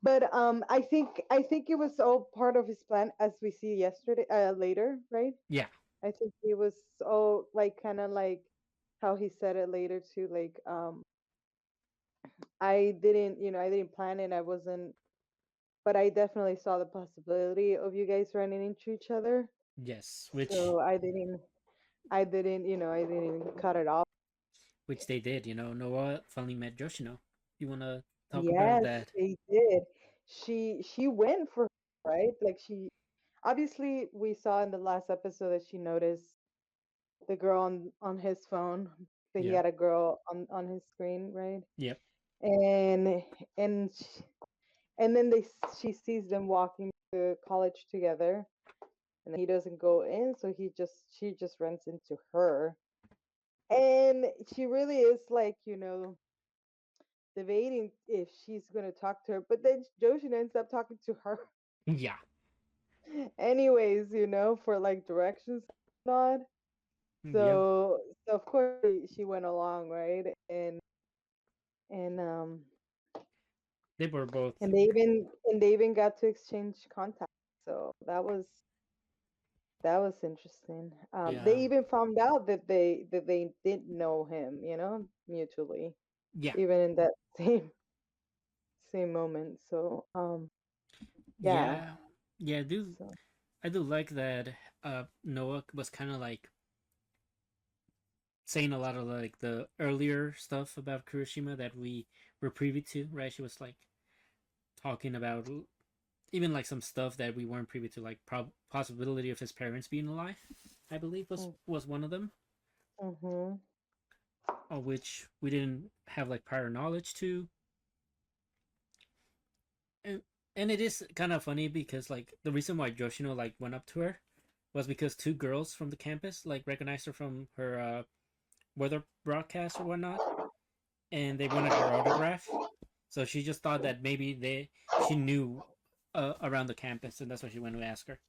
but I think it was all part of his plan, as we see yesterday, later, right? Yeah. I think it was all like kind of like how he said it later too. Like, I didn't plan it. I wasn't, but I definitely saw the possibility of you guys running into each other. Yes. Which So I didn't cut it off. they did. You know, Noah finally met Yoshino. You wanna talk about Yes, that? they did. She went for her, right? Like she obviously we saw in the last episode that she noticed the girl on his phone. That he Yeah. had a girl on his screen, right? Yep. And and sh- and then she sees them walking to college together, and he doesn't go in, so she just runs into her, and she really is like debating if she's gonna talk to her, but then Joshin ends up talking to her Yeah. anyways, for like directions and all. Yep. So of course she went along, right? And They were both. and they even got to exchange contacts. So that was interesting. They Yeah. even found out that they didn't know him, mutually, Yeah. even in that same moment. So yeah. Yeah. Yeah. So I do like that. Noah was kind of like saying a lot of like the earlier stuff about Kurishima that we were privy to, right? She was like talking about even like some stuff that we weren't privy to, like possibility of his parents being alive. I believe was one of them, mm-hmm. of which we didn't have like prior knowledge to. And and it is kind of funny because like the reason why Yoshino like went up to her was because two girls from the campus like recognized her from her weather broadcast or whatnot, and they wanted her autograph. So she just thought that maybe she knew around the campus, and that's why she went to ask her.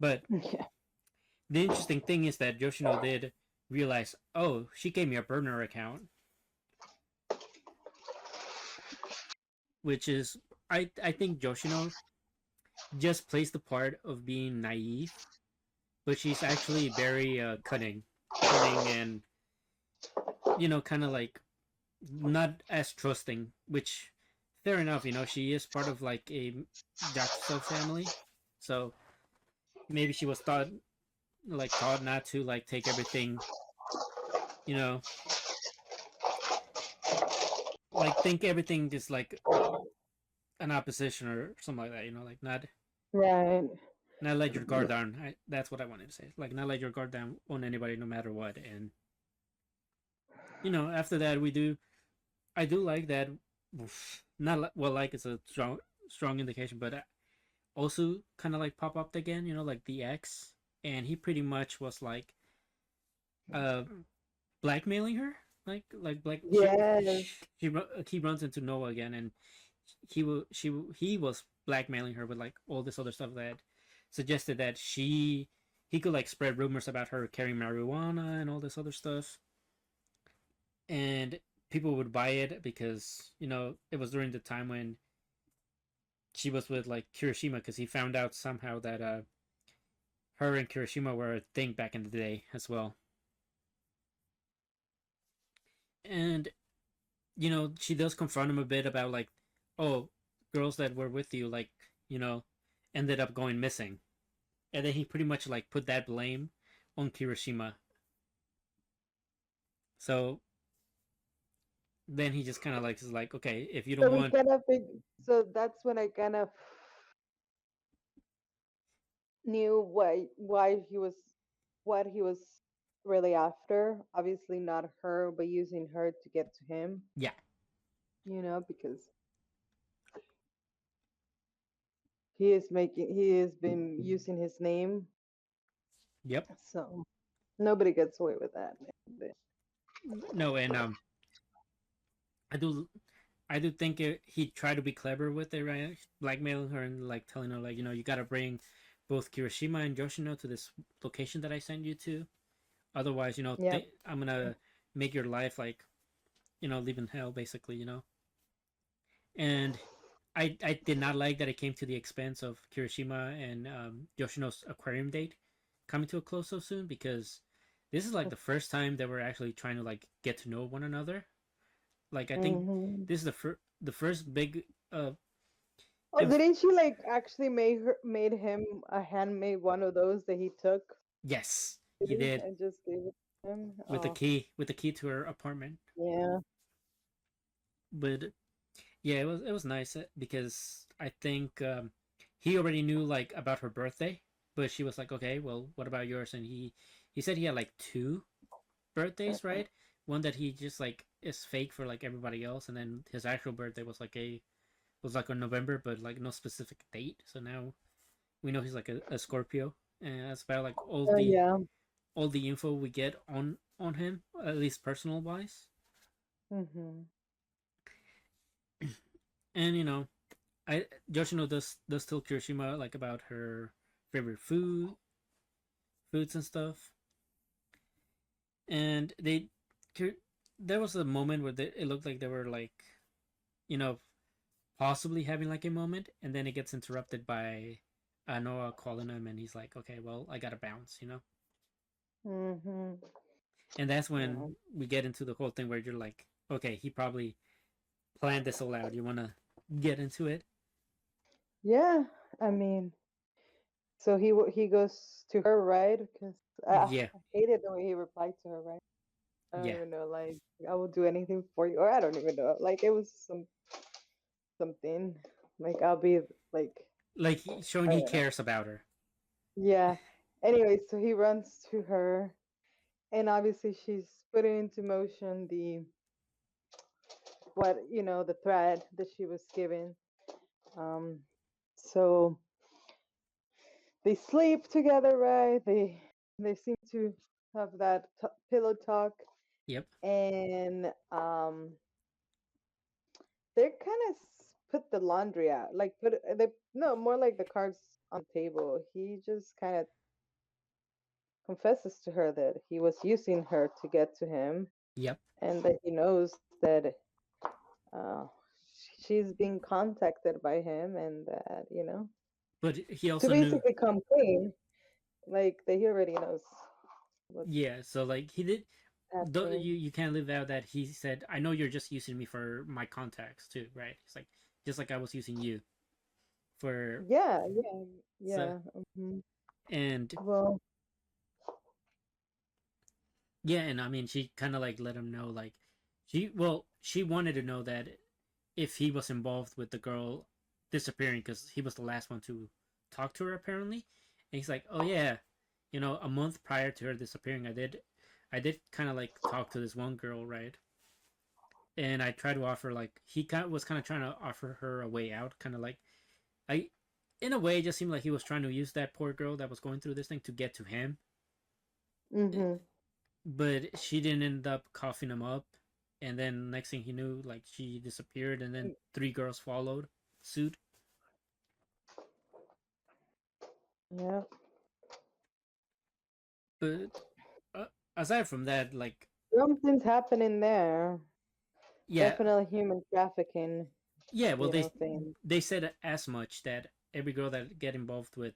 But Yeah. the interesting thing is that Yoshino did realize, oh, she gave me a burner account, which is I think Yoshino just plays the part of being naive, but she's actually very cunning, and kind of like not as trusting. Which, fair enough, she is part of like a Yakuza family, so maybe she was taught not to like take everything, you know, like think everything is like an opposition or something like that. Like Right. not let your guard down. That's what I wanted to say. Like not let your guard down on anybody, no matter what. And after that, I do like that. Not well, like it's a strong indication, but also kind of like pop up again. Like the X, and he pretty much was like uh blackmailing her. Like black. Yes. He runs into Noah again, and he was blackmailing her with like all this other stuff that suggested that he could like spread rumors about her carrying marijuana and all this other stuff, and people would buy it because it was during the time when she was with like Kirishima, because he found out somehow that her and Kirishima were a thing back in the day as well. And she does confront him a bit about like, oh, girls that were with you like ended up going missing, and then he pretty much like put that blame on Kirishima. So then he just kind of like is like, okay, if you don't So we want, kind of think. So that's when I kind of knew why he was what he was really after. Obviously not her, but using her to get to him. yeah, Because he has been using his name, yep, so nobody gets away with that. no, and I do I do think he tried to be clever with it, right? Blackmailing her and like telling her like, you gotta bring both Kirishima and Yoshino to this location that I sent you to. Otherwise, Yep. I'm gonna make your life like, live in hell, basically, And I did not like that it came to the expense of Kirishima and Yoshino's aquarium date coming to a close so soon, because this is like the first time that we're actually trying to like get to know one another. Like I think Hmm. this is the first big Oh, didn't she like actually made him a handmade one of those that he took yes, he did, and just gave it to him? with the Oh, key to her apartment. yeah. But yeah, it was nice because I think he already knew like about her birthday, but she was like, okay, well, what about yours? And he said he had like two birthdays, right? One that he just like is fake for like everybody else, and then his actual birthday was like on November, but like no specific date. So now we know he's like a Scorpio, and that's about like Oh, yeah. all the info we get on him, at least personal wise. Hmm. And I Yoshino does tell Kirishima like about her favorite foods and stuff, and there was a moment where it looked like they were like, you know, possibly having like a moment, and then it gets interrupted by Noah calling him, and he's like, okay, well, I gotta bounce. Hmm. And that's when Yeah. we get into the whole thing where you're like, okay, he probably planned this all out. You wanna get into it? Yeah. I mean, so he goes to her, right? Because Yeah, I hated the way he replied to her, right? I don't yeah. even know. Like, I will do anything for you, or I don't even know. Like, it was something. Like, I'll be like, Like showing I he don't know. cares about her. Yeah. Anyway, so he runs to her, and obviously she's putting into motion the thread that she was given. Um, so they sleep together, right? They seem to have that pillow talk, Yep. and They kind of put the laundry out, like put they no more like the cards on the table. He just kind of confesses to her that he was using her to get to him, Yep. and that he knows that uh, she's being contacted by him, and that But he to also knew. basically come clean, like that he already knows what's Yeah, so like he did. happening. You can't live out that he said, "I know you're just using me for my contacts too, right?" It's like just like I was using you for Yeah, yeah, so yeah. and Well, yeah, and I mean she kind of like let him know like she wanted to know that if he was involved with the girl disappearing because he was the last one to talk to her apparently, and he's like, "Oh yeah, a month prior to her disappearing, I did kind of like talk to this one girl, right?" And I tried to offer like he was kind of trying to offer her a way out, kind of like I, in a way, it just seemed like he was trying to use that poor girl that was going through this thing to get to him, mm-hmm. but she didn't end up coughing him up, and then next thing he knew, like she disappeared, and then three girls followed suit. Yeah, But uh, aside from that, like something's happening there. yeah, Definitely human trafficking, yeah, well thing. they said as much that every girl that get involved with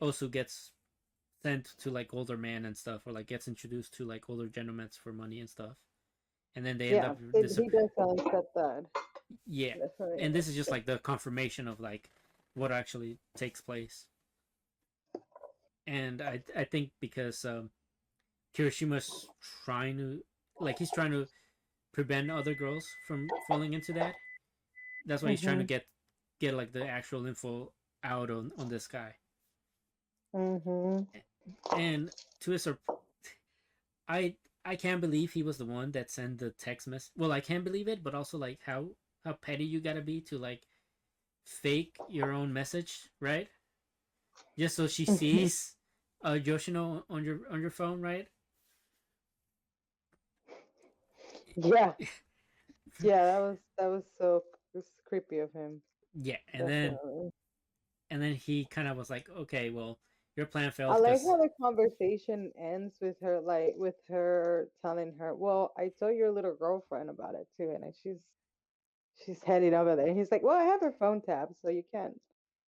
also gets sent to like older men and stuff, or like gets introduced to like older gentlemen for money and stuff, and then they end Yeah, up he definitely said that. yeah, Definitely. and this is just like the confirmation of like what actually takes place. And I think because Kirishima's trying to like he's trying to prevent other girls from falling into that. That's why he's trying to Mhm. get like the actual info out on this guy. Mhm. And to a I I can't believe he was the one that sent the text message. Well, I can't believe it, but also like how petty you gotta be to like fake your own message, right? Just so she sees Yoshino on your phone, right? Yeah. Yeah, that was so creepy of him. Yeah, Definitely. and then he kind of was like, okay, well, your plan I failed like because how the conversation ends with her, like with her telling her, "Well, I told your little girlfriend about it too, and she's heading over there." And he's like, "Well, I have her phone tab, so you can't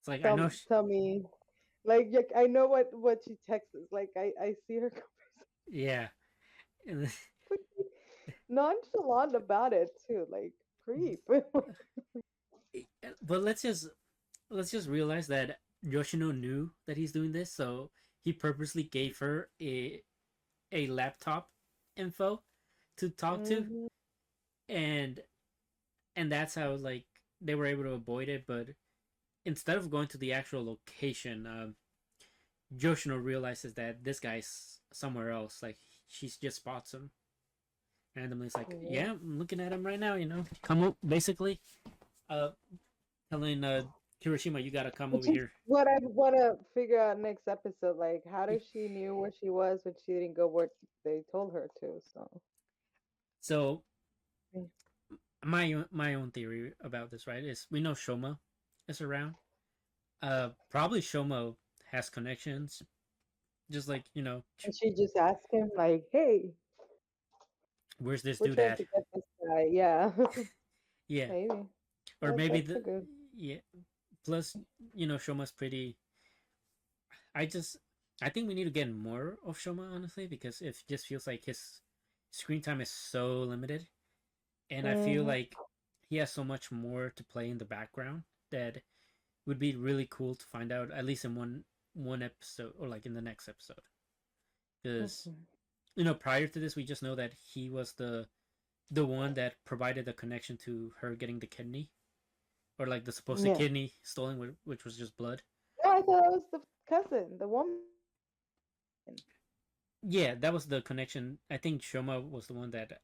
it's like I know, tell me." Like, I know what she texts. Like, I see her yeah, and nonchalant about it too, like creep. but let's just realize that Yoshino knew that he's doing this, so he purposely gave her a laptop info to talk to, Hmm. and that's how like they were able to avoid it. But instead of going to the actual location, Yoshino realizes that this guy's somewhere else. Like she just spots him randomly. It's like, Yeah. yeah, I'm looking at him right now. Come up, basically, uh, telling Hiroshima, you gotta come over Which is here. what I want to figure out next episode. Like, how does she knew where she was when she didn't go where they told her to? So, So mm, my own theory about this, right, is we know Shoma is around. Probably Shoma has connections, just like and she just asked him, like, "Hey, where's this we're dude trying at? to get this guy." Yeah, Yeah, maybe. or maybe That's a good. yeah. Plus, Shoma's pretty. I just I think we need to get more of Shoma honestly because it just feels like his screen time is so limited, and I feel Hmm. like he has so much more to play in the background that would be really cool to find out at least in one episode or like in the next episode because Hmm. prior to this we just know that he was the one that provided the connection to her getting the kidney or like the supposed Yeah. kidney stolen which was just blood. No, I thought it was the cousin, the woman. Yeah, that was the connection. I think Shoma was the one that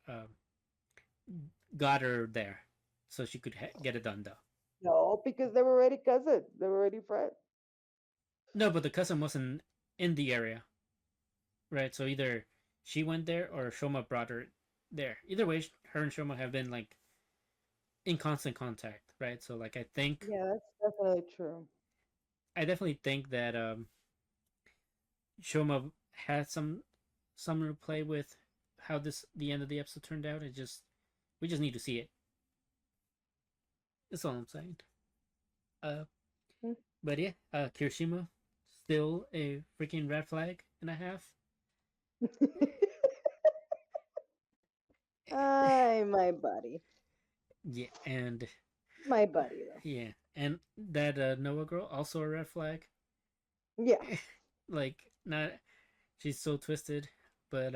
got her there so she could get it done though. No, because they were already cousins. They were already friends. No, but the cousin wasn't in the area, right? So either she went there or Shoma brought her there. Either way, her and Shoma have been like in constant contact, right? So like Yeah, that's definitely true. I definitely think that Shoma had some to play with how this the end of the episode turned out. It just we just need to see it. That's all I'm saying. Uh, Mm. but yeah, Kirishima still a freaking red flag and a half. Ay, my buddy. Yeah, and My buddy, though. yeah, and that Noah girl also a red flag. Yeah. Like not, she's so twisted, but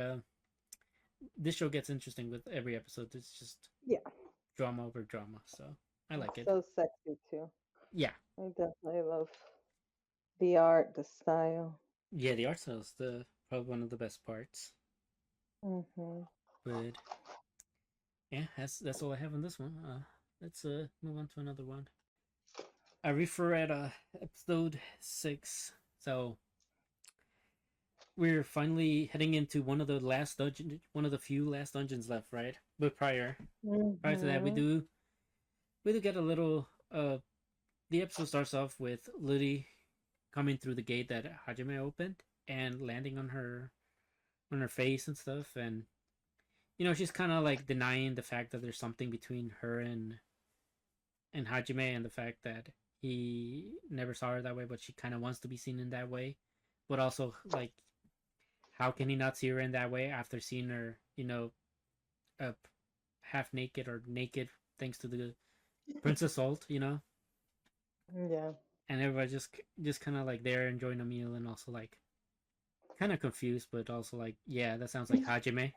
this show gets interesting with every episode. It's just Yeah. drama over drama, so I like It's it. so sexy, too. Yeah, I definitely love the art, the style. yeah, the art style is the probably one of the best parts. Hmm. But yeah, that's all I have on this one. Let's move on to another one. Arifureta, episode 6. So we're finally heading into one of the last dungeon, one of the few last dungeons left, right? But prior to that, Hmm. we do get a little. The episode starts off with Lily coming through the gate that Hajime opened and landing on her face and stuff, and she's kind of like denying the fact that there's something between her and Hajime, and the fact that he never saw her that way, but she kind of wants to be seen in that way. But also, like, how can he not see her in that way after seeing her, uh, half naked or naked thanks to the Princess Salt. Yeah. And everybody just kind of like there enjoying a meal and also like kind of confused, but also like, yeah, that sounds like Hajime.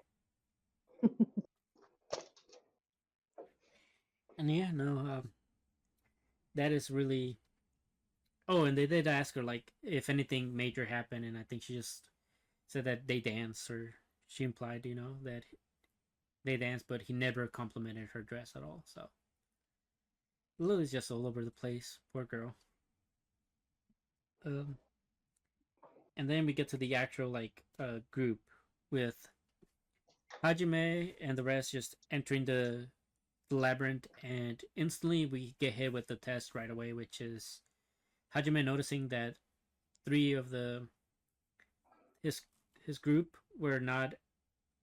And yeah, no, that is really. Oh, and they did ask her like if anything major happened, and I think she just said that they dance, or she implied, that they danced, but he never complimented her dress at all. So Lily's just all over the place, poor girl. Um, and then we get to the actual like group with Hajime and the rest just entering the labyrinth, and instantly we get hit with the test right away, which is Hajime noticing that three of the his his group were not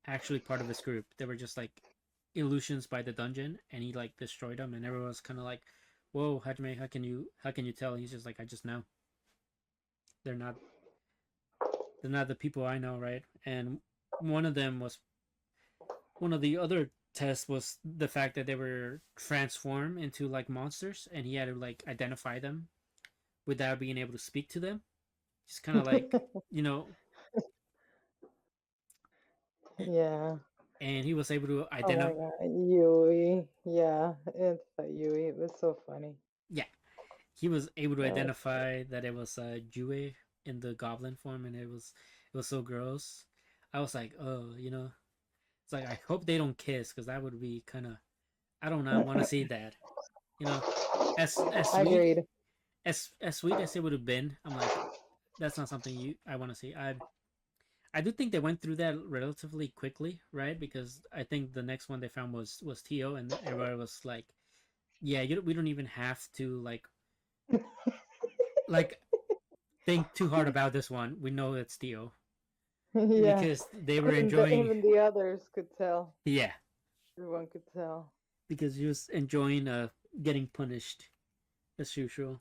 actually part of his group. They were just like illusions by the dungeon, and he like destroyed them, and everyone was kind of like, "Whoa, Hajime, how can you tell?" And he's just like, "I just know. They're not they're not the people I know, right?" And one of them was one of the other tests was the fact that they were transformed into like monsters, and he had to like identify them without being able to speak to them. Just kind of like, you know, Yeah. and he was able to Oh my identify. god. Yui. Yeah. It's Yui. It was so funny. Yeah, he was able to That was identify that it was Jue in the goblin form, and it was so gross. I was like, oh, it's like I hope they don't kiss because that would be kind of. I don't know. I want to see that. You know, as sweet agreed. as sweet as it would have been. I'm like, that's not something I want to see. I do think they went through that relatively quickly, right? Because I think the next one they found was Tio, and everybody was like, yeah, we don't even have to like think too hard about this one. We know it's Tio Yeah. because they were enjoying. Even the others could tell. Yeah, Everyone could tell. because he was enjoying getting punished as usual.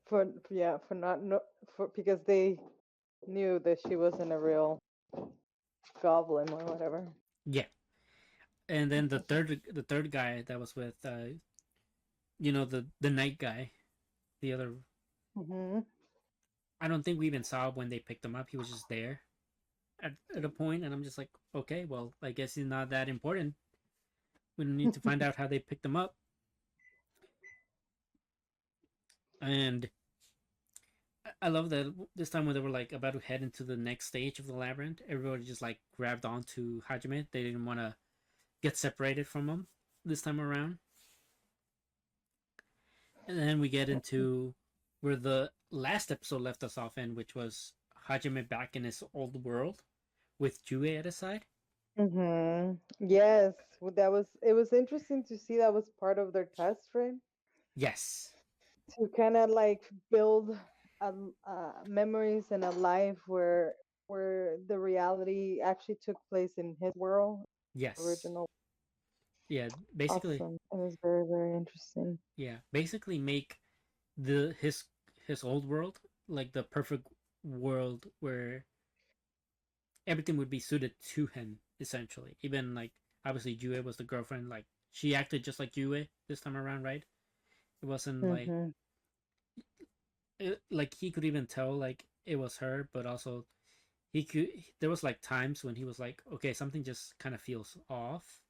For not no for because they knew that she wasn't a real goblin or whatever. Yeah, and then the third guy that was with the night guy, the other. Hmm. I don't think we even saw when they picked him up. He was just there at a point, and I'm just like, okay, well, I guess he's not that important. We don't need to find out how they picked him up. And I love that this time when they were like about to head into the next stage of the labyrinth, everybody just like grabbed onto Hajime. They didn't want to get separated from him this time around. And then we get into where the last episode left us off in, which was Hajime back in his old world with Jue at his side. Yes, It was interesting to see that was part of their test, right? Yes. To kind of like build memories and a life where the reality actually took place in his world, Yes. original. Yeah. Basically. Awesome. It was very, very interesting. Yeah. Basically, make the his old world like the perfect world where everything would be suited to him essentially. Even like obviously Jue was the girlfriend. Like she acted just like Jue this time around, right? It wasn't like Mm-hmm. like he could even tell like it was her, but also he could. There was like times when he was like, okay, something just kind of feels off,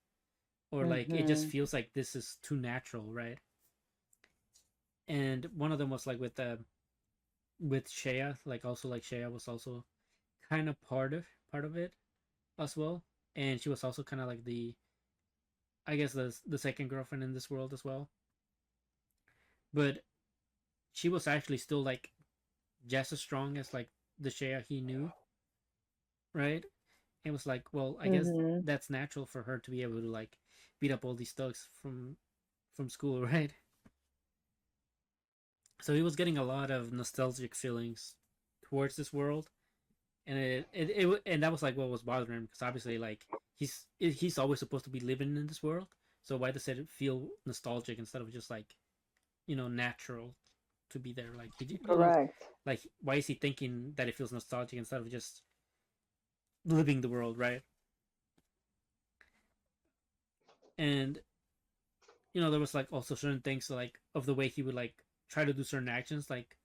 or like it just Mm-hmm. feels like this is too natural, right? And one of them was like with Shea, like also like Shea was also kind of part of it as well, and she was also kind of like the I guess the second girlfriend in this world as well, but she was actually still like just as strong as like the Shea he knew, right? It was like, well, I guess Mm-hmm. that's natural for her to be able to like beat up all these thugs from school, right? So he was getting a lot of nostalgic feelings towards this world, and and that was like what was bothering him because obviously like he's always supposed to be living in this world, so why does it feel nostalgic instead of just like natural to be there? Like Correct. like why is he thinking that it feels nostalgic instead of just living the world, right? And there was like also certain things like of the way he would like try to do certain actions, like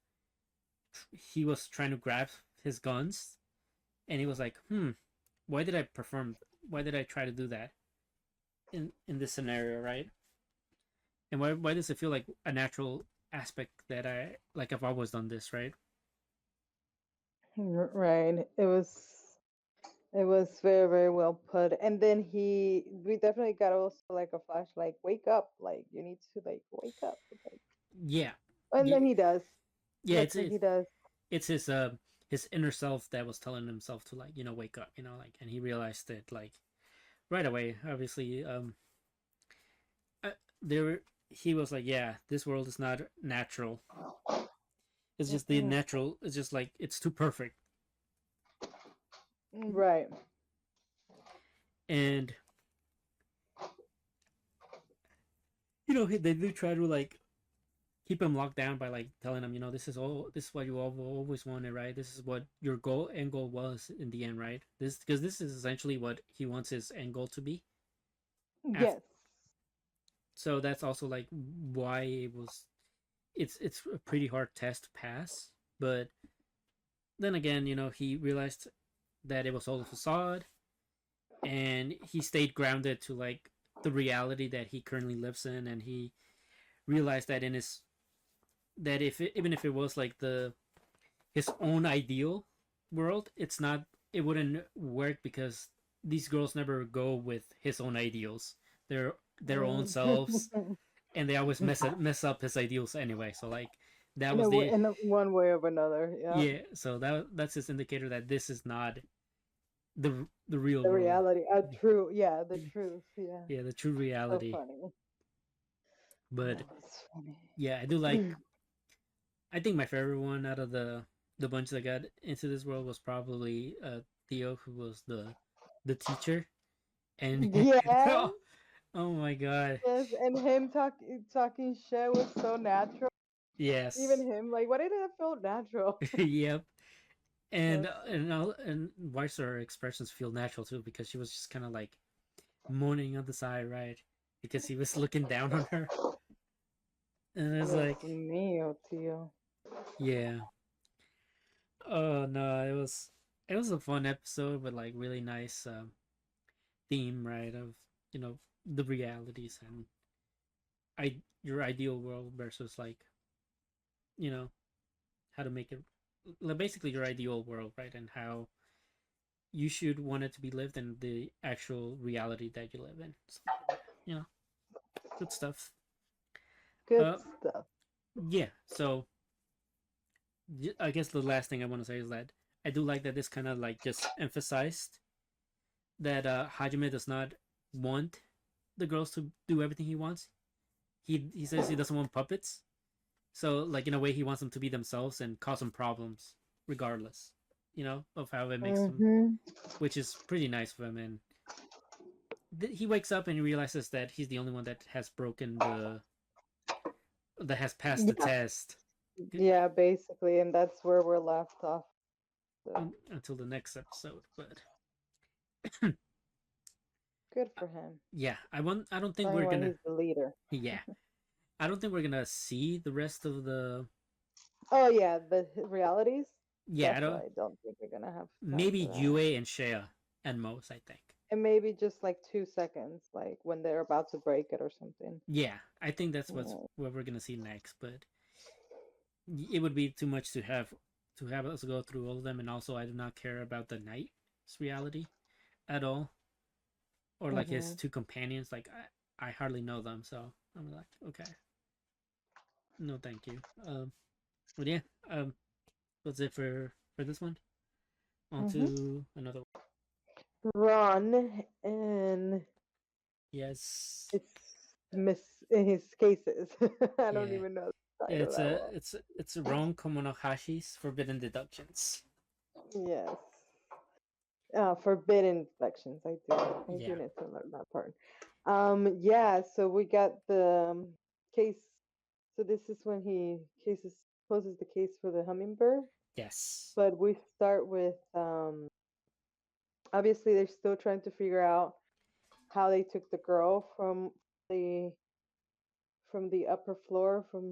he was trying to grab his guns, and he was like, why did I perform? Why did I try to do that in this scenario, right? And why does it feel like a natural aspect that I like I've always done this, right? Right. It was very, very well put. And then we definitely got also like a flash, like wake up, like you need to like wake up, like, Yeah, and yeah, then he does. yeah. That's what he does. It's his inner self that was telling himself to like wake up, like, and he realized it like right away. Obviously, there he was like, yeah, this world is not natural. It's just the Mm-mm. natural. It's just like it's too perfect, Right. and they do try to like keep him locked down by like telling him, this is what you always wanted, right? This is what your end goal was in the end, right? This because this is essentially what he wants his end goal to be. After, Yes. so that's also like why it's a pretty hard test to pass, but then again, he realized that it was all a facade, and he stayed grounded to like the reality that he currently lives in, and he realized that in his that even if it was like the his own ideal world, it wouldn't work because these girls never go with his own ideals. They're their own selves, and they always mess up his ideals anyway. So like that was the In one way or another, yeah. yeah. So that's his indicator that this is not the real The world. reality, true, yeah, the truth, yeah. Yeah, the true So reality. funny. But That's funny. yeah, I do like. I think my favorite one out of the bunch that got into this world was probably Theo, who was the teacher, and Yeah. oh, oh my god, Yes, and him talking shit was so natural. Even yes, him, like, why did it feel natural? yep, and That's and why her expressions feel natural too because she was just kind of like moaning on the side, right? Because he was looking down on her, and it's Dios like, mío, tío. yeah, oh no, it was a fun episode, but like really nice theme, right? Of the realities and your ideal world versus like you know how to make it basically your ideal world, right? And how you should want it to be lived and the actual reality that you live in. So, you know, good stuff. Good Uh, stuff. yeah. So I guess the last thing I want to say is that I do like that this kind of like just emphasized that Hajime does not want the girls to do everything he wants. He says he doesn't want puppets. So like in a way he wants them to be themselves and cause them problems regardless, of how it makes them, Mhm. which is pretty nice of him. And he wakes up and he realizes that he's the only one that has passed the Yeah, test yeah, basically, and that's where we're left off. So until the next episode. But good for him. yeah, I don't think Showing we're why gonna. he's the leader. Yeah, I don't think we're gonna see the rest of the. Oh yeah, the realities. Yeah, I don't. Definitely don't think we're gonna have time Maybe for that. Yue and Shea and most, I think. And maybe just like 2 seconds, like when they're about to break it or something. Yeah, I think that's Yeah. what we're gonna see next. But it would be too much to have us go through all of them, and also I do not care about the knight's reality at all, or like his Mhm. two companions. Like I hardly know them, so I'm like, okay, no, thank you. But yeah, that's it for this one. On Mhm. to another one. Ron and Yes, his miss in his cases. I don't yeah, even know the title that well. it's wrong Kamonohashi's forbidden deductions. Yes. Forbidden Reflections. I Yeah, do need to learn that part. Yeah, so we got the case. So this is when he cases closes the case for the hummingbird. yes, But we start with obviously they're still trying to figure out how they took the girl the from the upper floor from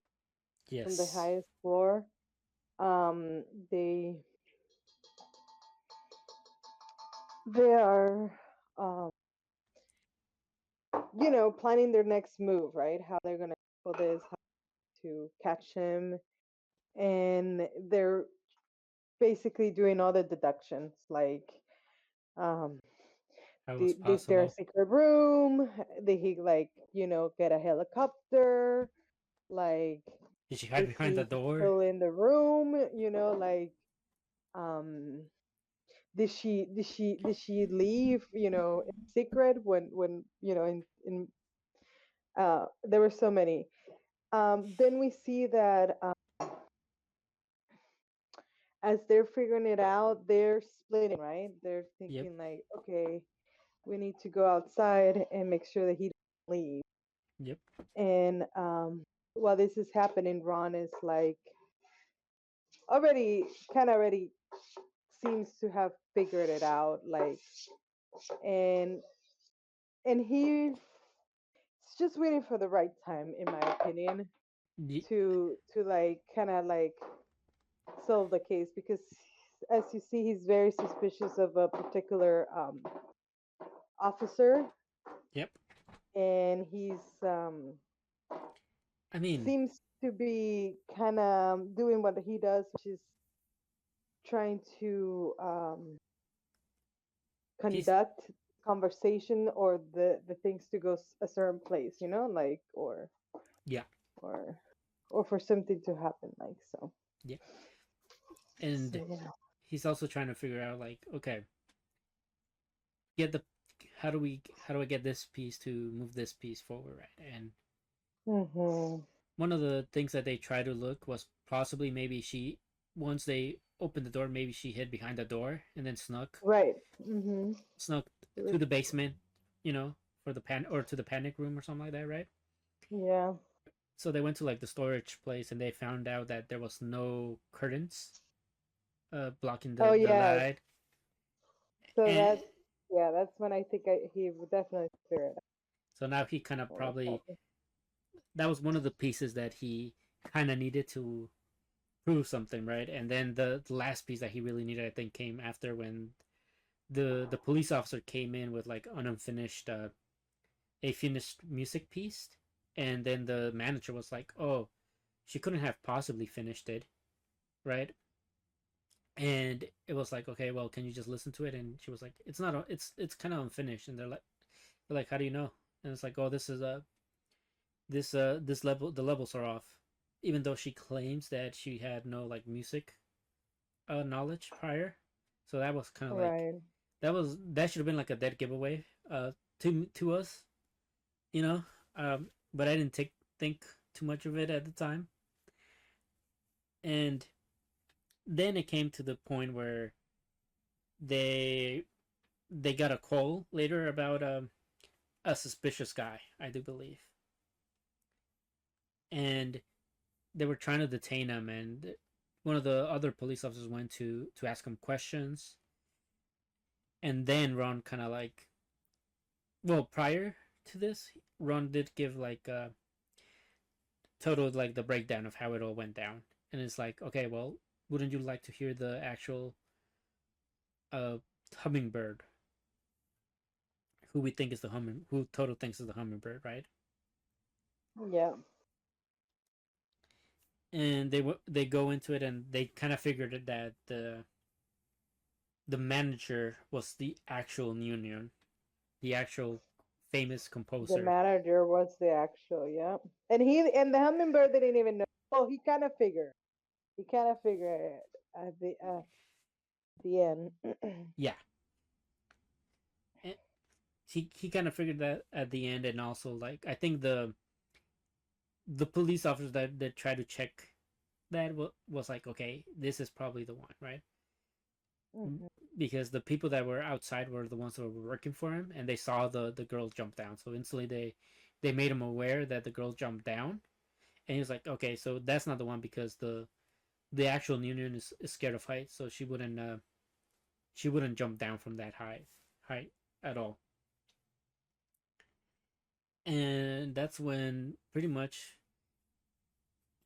the yes, highest floor. They are um planning their next move, right? How they're gonna pull this, how to catch him, and they're basically doing all the deductions, like um, that was is there a possible. secret room? Did he like get a helicopter? Like, Did she hide is behind the he door? still in the room? Like um did she leave in secret when in there were so many. Then we see that as they're figuring it out, they're splitting, right? They're Yep, thinking like, okay, we need to go outside and make sure that he doesn't leave. yep, And while this is happening, Ron is like already already seems to have figured it out, like, and he's just waiting for the right time, in my opinion, y- to like like solve the case, because as you see, he's very suspicious of a particular officer, yep. and he's I mean, seems to be kind of doing what he does, which is trying to he's conduct conversation, or the things to go a certain place, like, yeah, or or for something to happen, like, so. yeah, So and yeah. he's also trying to figure out like, okay, get the how do I get this piece to move this piece forward, right? And Mhm. one of the things that they try to look was possibly maybe she once they opened the door, maybe she hid behind the door and then Right. Mhm. snuck It to was. the basement, you know, for the or to the panic room or something like that, right? Yeah. So they went to like the storage place and they found out that there was no curtains blocking Oh the yeah. light. So And that's when I think he would definitely figure it so now he kind of out. probably that was one of the pieces that he kind of needed to prove something, right? And then the last piece that he really needed, I think, came after when the police officer came in with like an unfinished a finished music piece, and then the manager was like, "Oh, she couldn't have possibly finished it, right?" And it was like, "Okay, well, can you just listen to it?" And she was like, "It's not, it's kind of unfinished." And they're like, "How do you know?" And it's like, "Oh, this is a this level, the levels are off," even though she claims that she had no like music knowledge prior. So that was kind of like Right. that should have been like a dead giveaway to us, you know. But I didn't think too much of it at the time, and then it came to the point where they they got a call later about a suspicious guy, I do believe, and they were trying to detain him, and one of the other police officers went to ask him questions, and then Ron kind of like, well, prior to this, Ron did give like total like the breakdown of how it all went down, and it's like, okay, well, wouldn't you like to hear the actual uh hummingbird, who we think is the who Toto thinks is the hummingbird, right? Yeah. And they go into it, and they kind of figured it that the manager was the actual Union, the actual famous The composer. manager was the actual, yeah. And the hummingbird didn't even know. Oh, he kind of figured. He kind of figured it at the end. Yeah, and he kind of figured that at the end, and also like I think the police officers that tried to check that was like, okay, this is probably the one, right? Mhm. Because the people that were outside were the ones that were working for him, and they saw the girl jump down, so instantly they made him aware that the girl jumped down, and he was like, okay, so that's not the one, because the actual Union is scared of heights, so she wouldn't jump down from that height at all. And that's when pretty much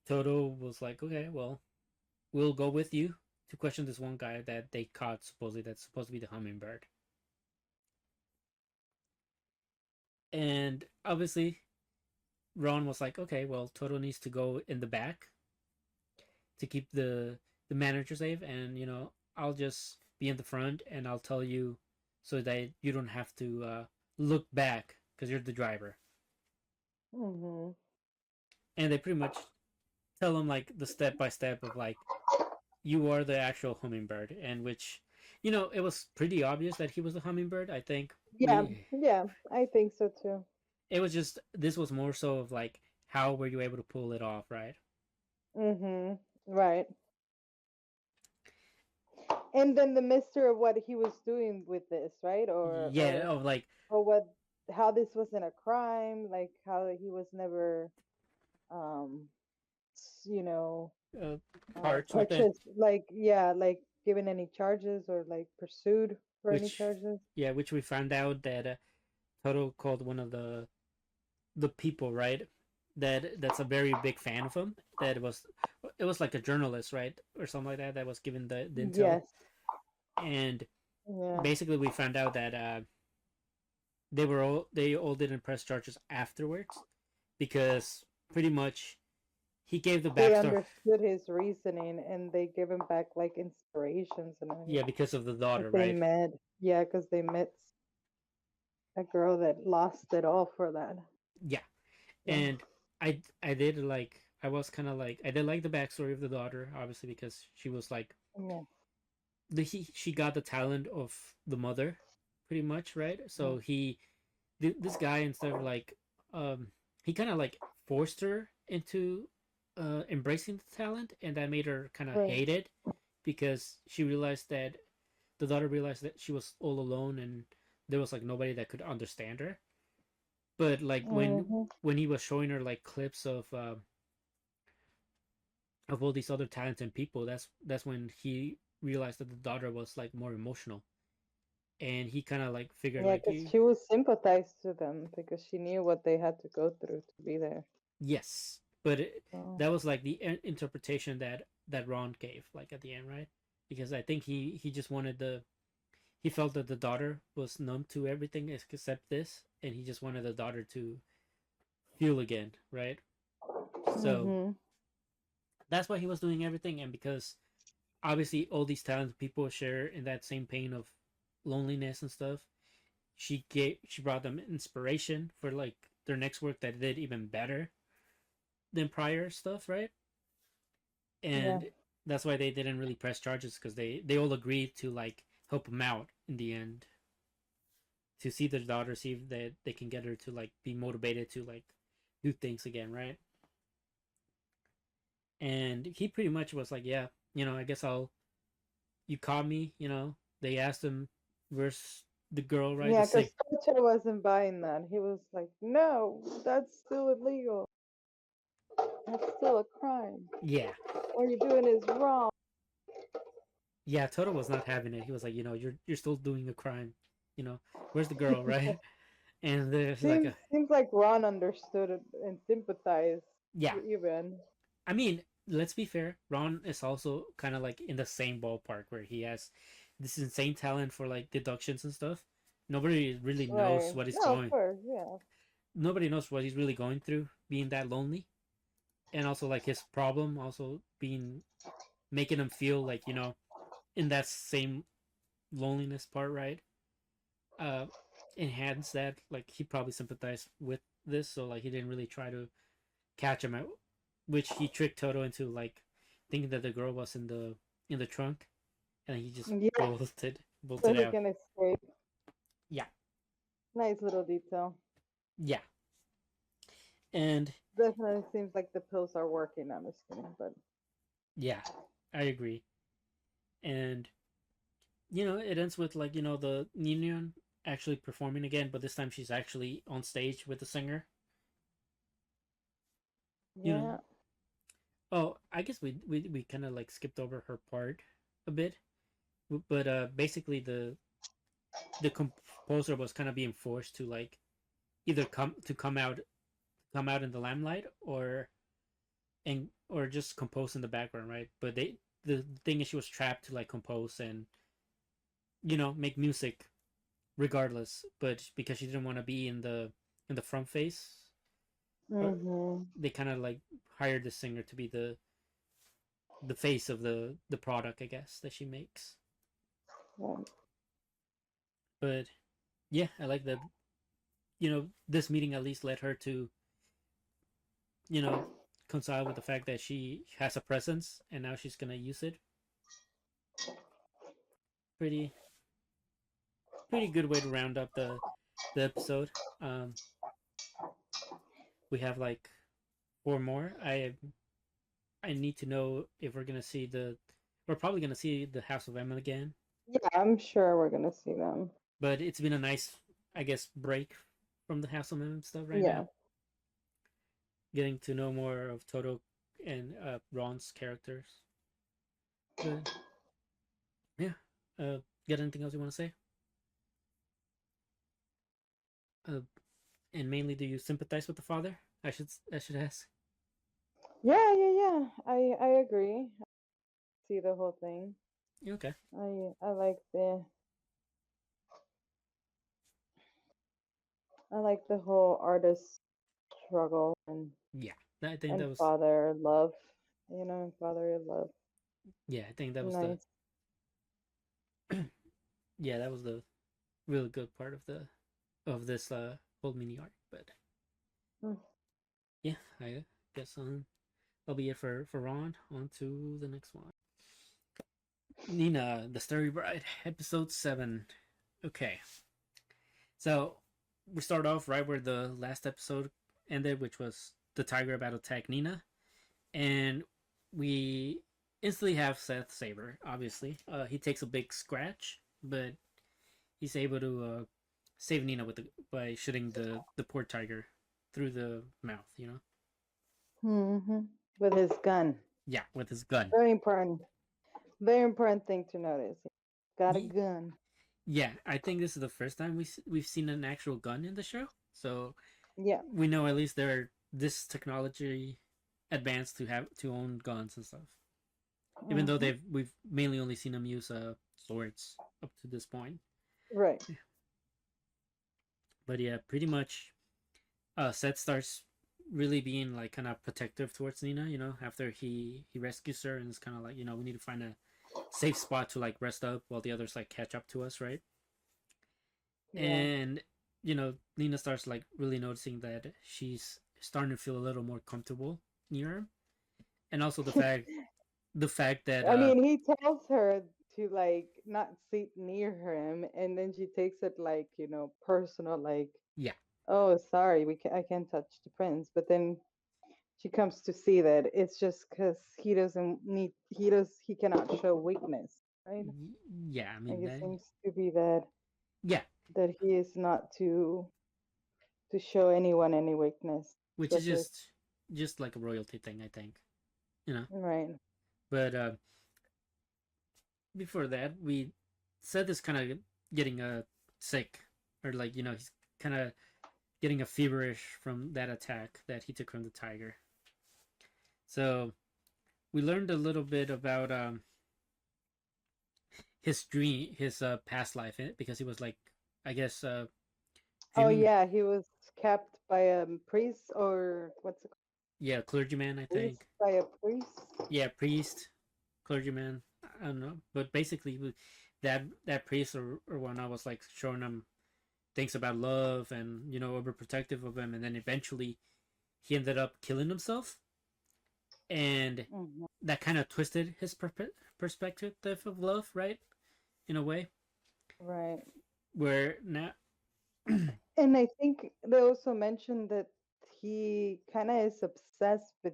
Toto was like, okay, well, we'll go with you to question this one guy that they caught, supposedly, that's supposed to be the hummingbird. And obviously Ron was like, okay, well, Toto needs to go in the back to keep the manager safe, and I'll just be in the front, and I'll tell you so that you don't have to look back because you're the driver. Mhm. And they pretty much tell him like the step by step of like, you are the actual hummingbird, and which, it was pretty obvious that he was the hummingbird. I think Yeah. we Yeah. I think so too. it was just, this was more so of like, how were you able to pull it off, right? Mhm. Right. And then the mystery of what he was doing with this, right? Or Yeah, of like or what how this wasn't a crime, like how he was never um you know uh, parts with it, purchased, like, yeah, like given any charges or like pursued for any which charges. yeah, which we found out that Toto called one of the people, right? That's a very big fan of him. That it was like a journalist, right, or something like that, that was given the intel, Yes. and Yeah. basically we found out that they all didn't press charges afterwards, because pretty much he gave the They backstory. understood his reasoning and they give him back like inspirations and Yeah, everything. because of the Like daughter, they right? met, yeah, because they met a girl that lost it all for that. Yeah, So, and I did like, I was kind of like, I did like the backstory of the daughter, obviously, because she was like, yeah. she got the talent of the mother, pretty much, right? Yeah. So this guy, instead of like, um he kind of like forced her into embracing the talent, and that made her kind of Right. hate it, because the daughter realized that she was all alone, and there was like nobody that could understand her. But like Hmm. when he was showing her like clips of all these other talented people, that's when he realized that the daughter was like more emotional, and he kind of like figured Yeah, like, because she was sympathized to them because she knew what they had to go through to be there. yes, but So, that was like the interpretation that Ron gave, like at the end, right? Because I think he just wanted he felt that the daughter was numb to everything except this, and he just wanted the daughter to feel again, right? So hmm, that's why he was doing everything, and because obviously all these talented people share in that same pain of loneliness and stuff, she brought them inspiration for like their next work that did even better than prior stuff, right? yeah, And that's why they didn't really press charges, because they all agreed to like help him out in the end, to see their daughter, see if they can get her to like be motivated to like do things again, right? And he pretty much was like, yeah, I guess I'll. You caught me, They asked him, "Where's the girl?" Right, the Yeah, sing. because Tocho wasn't buying that. He was like, "No, that's still illegal. That's still a crime. Yeah, What you're doing is wrong." yeah. Toto was not having it. He was like, you're still doing a crime. Where's the girl, right? And there's like Seems like Ron understood it and sympathized yeah. even. I mean, let's be fair. Ron is also kind of like in the same ballpark where he has this insane talent for like deductions and stuff. Nobody really knows Right. what he's No, of going. course, yeah. Nobody knows what he's really going through, being that lonely, and also like his problem, also being making him feel like in that same loneliness part, right? Uh, enhance that. Like he probably sympathized with this, so like he didn't really try to catch him out, which he tricked Toto into like thinking that the girl was in the trunk, and he just Yeah, so bolted he out. can escape. Yeah, Nice little detail. yeah, and Definitely seems like the pills are working. I'm just kidding, but yeah, I agree. And it ends with like the Ninion actually performing again, but this time she's actually on stage with the singer. You know, yeah. oh, I guess we kind of like skipped over her part a bit, but basically the composer was kind of being forced to like either come out in the limelight or just compose in the background, right? But the thing is she was trapped to like compose and make music regardless, but because she didn't want to be in the front face, Mhm. they kind of like hired the singer to be the face of the product, I guess, that she makes. Yeah. But yeah, I like that. This meeting at least led her to you know reconcile with the fact that she has a presence and now she's gonna use it. Pretty pretty good way to round up the episode. Um, we have like four more. I need to know if we're gonna see we're probably gonna see the House of Emma again, Yeah, I'm sure we're gonna see them. but it's been a nice, I guess, break from the House of Emma stuff right Yeah. now. Getting to know more of Toto and Ron's characters. But yeah, got anything else you want to say? Uh, and mainly, do you sympathize with the father? I should ask. Yeah, yeah, yeah. I agree. See the whole thing. Okay. I like the whole artist struggle Yeah, I think and that was. father love. And father love. Yeah, I think that was the. Nice. Yeah, that was the really good part of this whole mini arc. But Mm. yeah, I guess that'll be it for Ron. On to the next one. Nina, the Starry Bride, episode 7. Okay, so we start off right where the last episode ended, which was the tiger about to attack Nina, and we instantly have Seth Saber. Obviously, he takes a big scratch, but he's able to save Nina by shooting the poor tiger through the mouth. Hmm. With his gun. Yeah, with his gun. Very important. Very important thing to notice. Got a gun. Yeah, I think this is the first time we've seen an actual gun in the show, so Yeah. we know at least they're this technology advanced to have to own guns and stuff. Even though Hmm. we've mainly only seen them use swords up to this point. Right. But yeah, pretty much Seth starts really being like kind of protective towards Nina, after he rescues her, and it's kind of like, we need to find a safe spot to like rest up while the others like catch up to us, right? Yeah. And Nina starts like really noticing that she's starting to feel a little more comfortable near him, and also the fact that I mean, he tells her to like not sit near him, and then she takes it like, personal, like, Yeah. oh, sorry, I can't touch the prince. But then she comes to see that it's just because he cannot show weakness, right? Yeah, I Like mean it that. seems to be that Yeah, he is not to show anyone any weakness, which is especially if, just like a royalty thing, I think. You know. right. But before that, we said is kind of getting sick, or like he's kind of getting a feverish from that attack that he took from the tiger. So we learned a little bit about his dream, his past life, because he was like, I guess, Oh dreaming. yeah, he was kept by a priest, or what's it Yeah, clergyman, I called? Raised think. by a priest. Yeah, priest, clergyman. I don't know, but basically, that priest or whatnot was like showing him things about love and overprotective of him, and then eventually he ended up killing himself, and Mhm. that kind of twisted his perspective of love, right? In a way, Right. where now, And I think they also mentioned that he kind of is obsessed with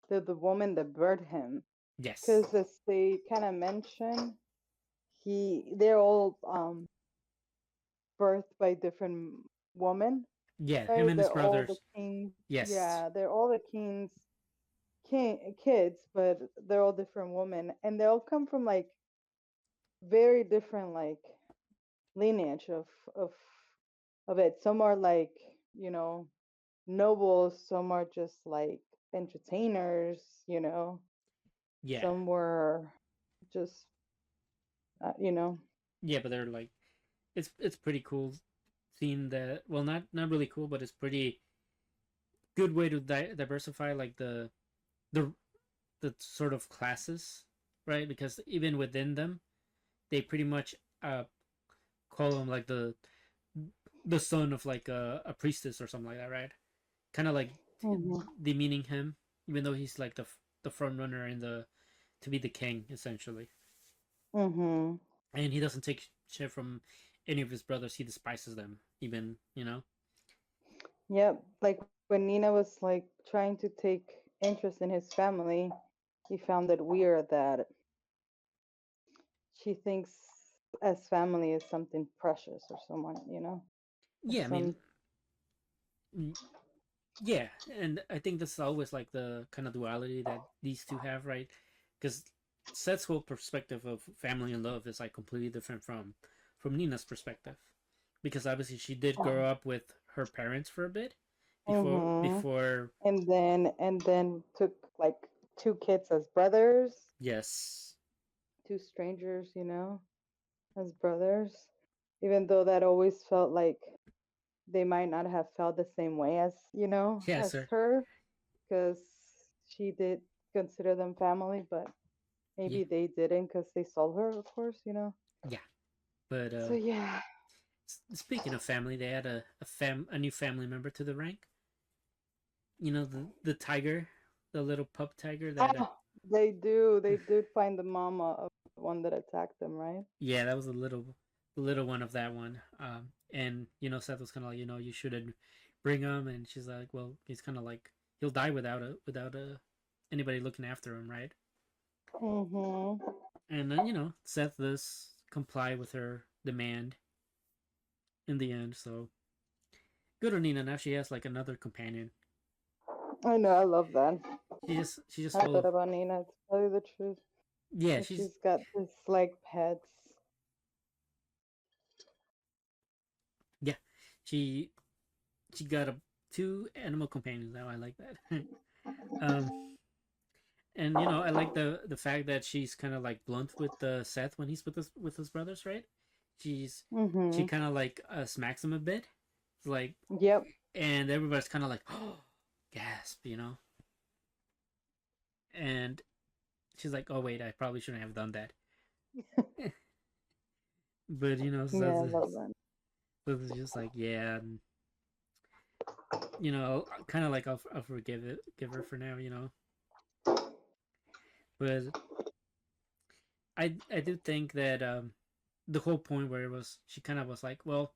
the woman that birthed him, yes, because as they kind of mention, they're all birthed by different women, yeah, him right? and his They're all the brothers, kings. yes, Yeah, they're all the kings kids, but they're all different women, and they all come from like very different like lineage of of it. Some are like, you know, nobles, some are just like entertainers, yeah, some were just, you know. yeah, but they're like, it's pretty cool seeing that. Well, not really cool, but it's pretty good way to diversify like the the sort of classes, right? Because even within them, they pretty much uh call him like the son of like a priestess or something like that, right? Kind of like Hmm. demeaning him, even though he's like the front runner in the to be the king essentially, Hmm. and he doesn't take shit from any of his brothers. He despises them, even Yep, like when Nina was like trying to take interest in his family, he found it weird that she thinks as family is something precious or someone, or Yeah, I mean, some. yeah, and I think that's always like the kind of duality that these two have, right? Because Seth's whole perspective of family and love is like completely different from Nina's perspective, because obviously she did grow up with her parents for a bit Hmm. before And then took like two kids as brothers, yes, two strangers, as brothers, even though that always felt like they might not have felt the same way as, yeah, as sir, her, because she did consider them family, but yeah, maybe they didn't because they saw her, of course. yeah. But So yeah. speaking of family, they had a new family member to the rank. The tiger, the little pup tiger that Ah, they did find the mama of the one that attacked them, right? yeah, that was the little one of that one. And Seth was kind of like, you shouldn't bring him, and she's like, well, he's kind of like he'll die without anybody looking after him, right? Mm-hmm. And then Seth does comply with her demand in the end. So good on Nina. Now she has like another companion. I know, I love that. She's just I full thought of about Nina, to tell you the truth. yeah. And she's got this like pets. Yeah, she she got two animal companions now. I like that. um, and I like the fact that she's kind of like blunt with Seth when he's with his brothers, right? She Mm-hmm. kind of like smacks him a bit, like, Yep. and everybody's kind of like, oh, gasp. And she's like, oh wait, I probably shouldn't have done that. But Yeah, I love that. Seth is just like, yeah, and, kind of like I'll forgive give her for now. But I do think that the whole point where it was she kind of was like, well,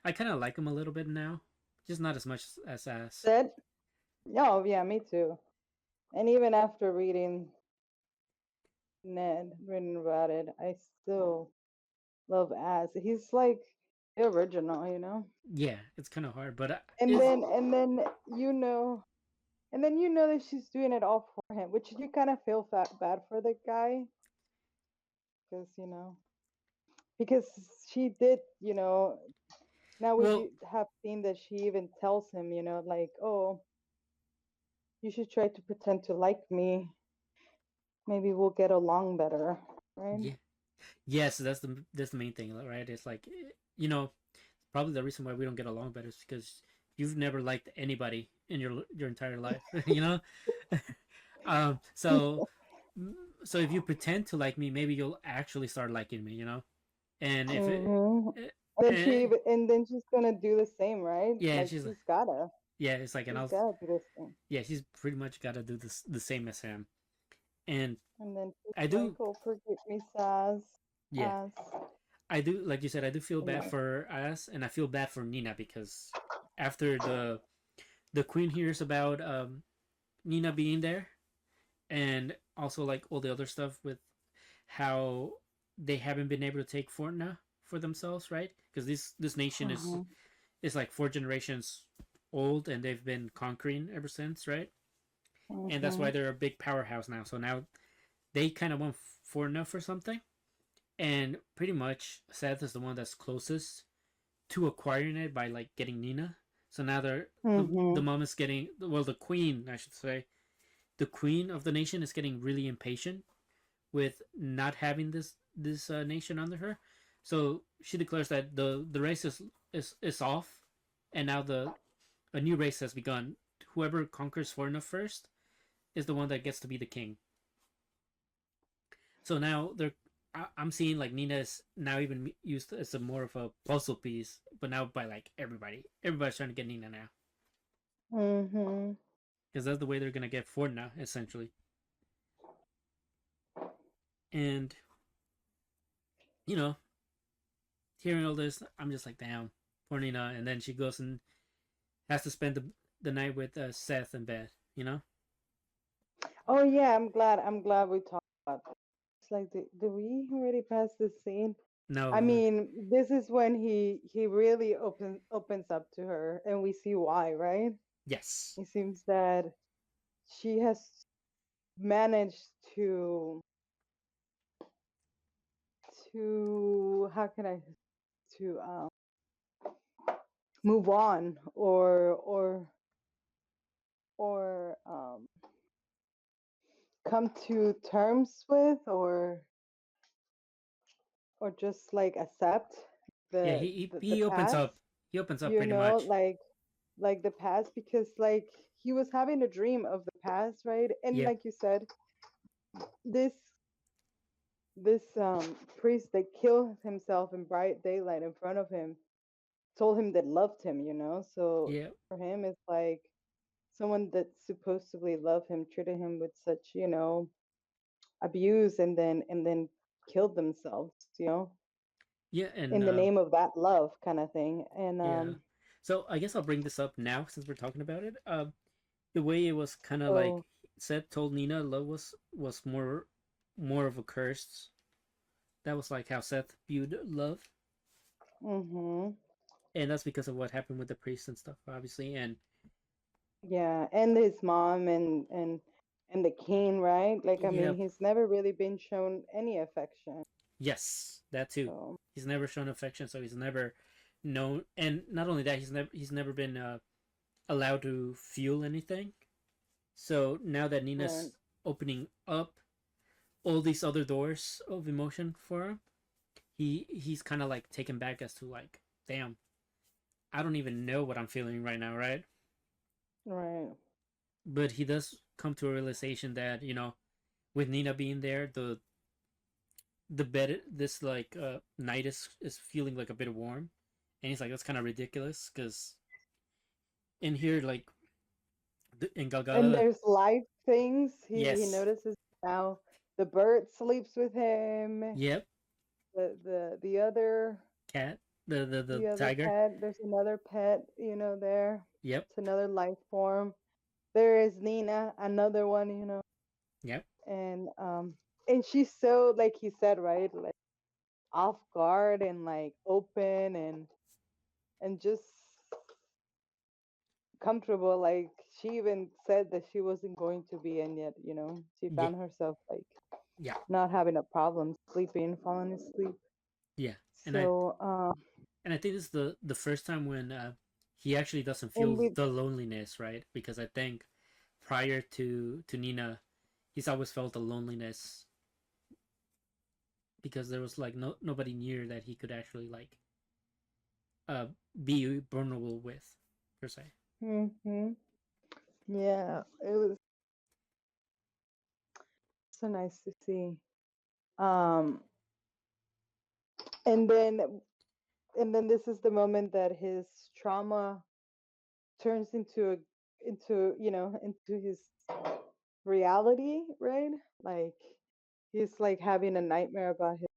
I kind of like him a little bit now, just not as much as. Said, oh yeah, me too. And even after reading Ned written about it, I still love Az. He's like the original, you know. Yeah, it's kind of hard, but And is then you know, and then you know that she's doing it all for him, which you kind of feel bad for the guy, because you know, because she did, you know. Now well, we have seen that she even tells him, you know, like, oh, you should try to pretend to like me. Maybe we'll get along better, right? yeah, yes, that's the main thing, right? It's like probably the reason why we don't get along better is because you've never liked anybody in your entire life, you know. um, so so if you pretend to like me, maybe you'll actually start liking me, you know. And if it, Mm-hmm. eh, And eh, and then she's gonna do the same, right? yeah, Like she's yeah, it's like, and she's I'll gotta do this thing. yeah, she's pretty much got to do this the same as him, and And then she's I like, do, "Oh, forgive me, Saz, yeah, as I do, like you said, I do feel you bad know." for us, and I feel bad for Nina because after the queen hears about Nina being there, and also like all the other stuff with how they haven't been able to take Fortna for themselves, right? Because this nation Mm-hmm. is like 4 generations old, and they've been conquering ever since, right? And that's Mm-hmm. why they're a big powerhouse now. So now they kind of want Fortna for something, and pretty much Seth is the one that's closest to acquiring it by like getting Nina. So now the Mm-hmm. mom is getting, well, the queen, I should say, the queen of the nation is getting really impatient with not having this nation under her. So she declares that the race is off, and now the a new race has begun. Whoever conquers Forna first is the one that gets to be the king. So now I'm seeing like Nina is now even used as a more of a puzzle piece, but now by like everybody. Everybody's trying to get Nina now Mm-hmm. because that's the way they're gonna get Fortna essentially. And you know, hearing all this, I'm just like, damn, poor Nina. And then she goes and has to spend the night with Seth in bed. You know? Oh yeah, I'm glad we talked about this. It's like, did we already pass this scene? No, I mean, this is when he really opens up to her, and we see why, right? yes, It seems that she has managed to how can I to move on or come to terms with or just like accept yeah, the the he opens past, up. He opens up you pretty know, much. like the past, because like he was having a dream of the past, right? And Yep. like you said, this this priest that killed himself in bright daylight in front of him told him that loved him, you know. So Yep. for him it's like someone that supposedly loved him treated him with such, you know, abuse, and then killed themselves, you know, Yeah, and in the name of that love kind of thing. And yeah. So I guess I'll bring this up now since we're talking about it. The way it was kind of like so Seth told Nina love was more of a curse. That was like how Seth viewed love, mhm. and that's because of what happened with the priest and stuff, obviously. And Yeah, and his mom and the king, right? Like I mean, yep, he's never really been shown any affection. yes, that too. So He's never shown affection, so he's never known. And not only that, he's never been allowed to feel anything. So now that right, Nina's opening up all these other doors of emotion for him, he's kind of like taken back as to like, damn, I don't even know what I'm feeling right now, right? right. But he does come to a realization that with Nina being there, the bed this like night is feeling like a bit warm, and he's like, that's kind of ridiculous because in here like in And Galgada, there's life things he yes, notices now. the bird sleeps with him. Yep. The other Cat. The tiger. pet. There's another pet, there. Yep. It's another life form. There is Nina, another one, Yep. and she's so, like he said, right, like off guard and like open and just comfortable. Like she even said that she wasn't going to be, and yet, she Yeah. found herself like Yeah. not having a problem sleeping, falling asleep. Yeah. And I So, and I think this is the first time when he actually doesn't and feel we, the loneliness, right? Because I think prior to Nina, he's always felt the loneliness because there was like nobody near that he could actually like uh be vulnerable with per se. hmm yeah, it was so nice to see. Um, and then this is the moment that his trauma turns into his reality, right? Like he's like having a nightmare about his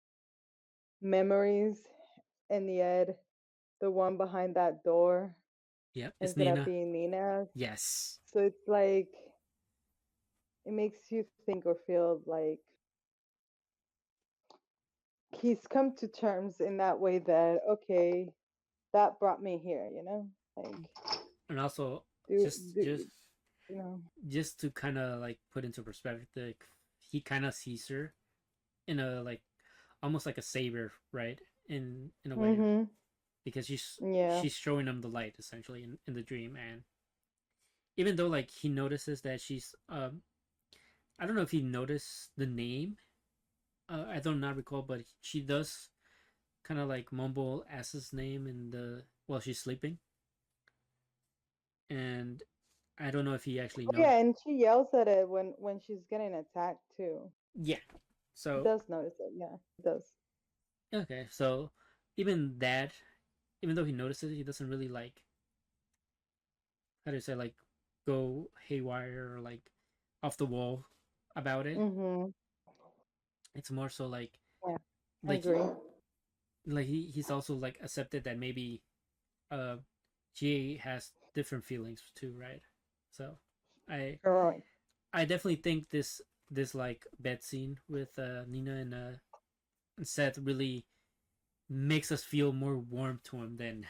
memories, and yet the one behind that door Yep. It's ended up Nina. being Nina's. Yes. So it's like it makes you think or feel like he's come to terms in that way that, okay, that brought me here, like And also do just do just you know just to kind of like put into perspective, like, he kind of sees her in a like almost like a savior, right? In a way, mhm because yeah she's showing him the light essentially in the dream, and even though like he notices that she's I don't know if he noticed the name. I do not recall, but she does kind of like mumble S's name in the while she's sleeping, and I don't know if he actually oh, knows. yeah, and she yells at it when she's getting attacked too. Yeah. He So does notice it, yeah, he does. okay, so even that, even though he notices it, he doesn't really like, how do you say, like, go haywire or like off the wall about it. Mhm. It's more so Yeah, I like he, agree. he's also like accepted that maybe uh G has different feelings too, right? So I Correct. I definitely think this like bed scene with Nina and Seth really makes us feel more warm to him than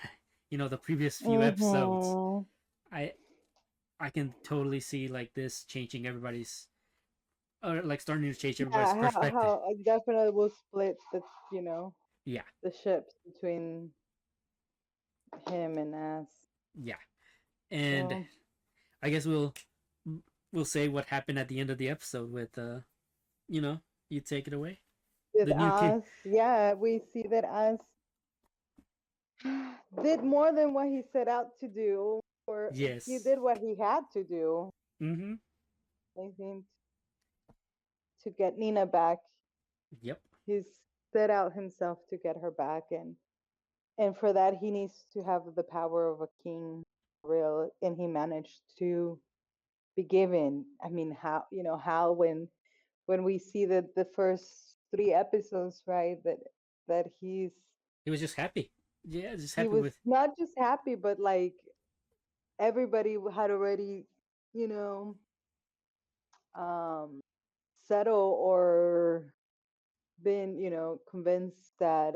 the previous few episodes. Mhm. I I can totally see like this changing everybody's, or like starting to change everybody's Yeah, perspective. how I definitely will split you know Yeah, the ships between him and us. yeah, and So I guess we'll say what happened at the end of the episode with you know you take it away. with The new king. us, yeah, we see that us did more than what he set out to do, or he Yes. did what he had to do. Mm-hmm. I think to get Nina back, Yep. he's set out himself to get her back, and for that he needs to have the power of a king, real, and he managed to be given. I mean, how when we see the first three episodes, right, that He was just happy. Yeah, just he happy was with. not just happy, but like everybody had already, you know, um, settled or been, convinced that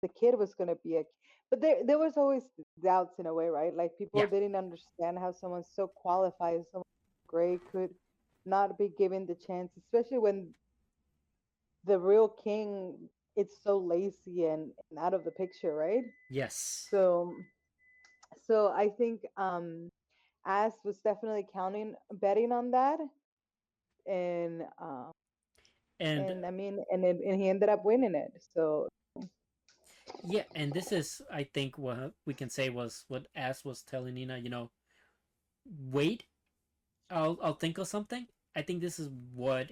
the kid was going to be a. But there was always doubts in a way, right? Like people Yeah. didn't understand how someone so qualified, so great could not be given the chance, especially when the real king it's so lazy and out of the picture, right? Yes. So I think As was definitely betting on that, and And I mean, and he ended up winning it. So yeah, and this is, I think, what we can say was what Ass was telling Nina. Wait, I'll think of something. I think this is what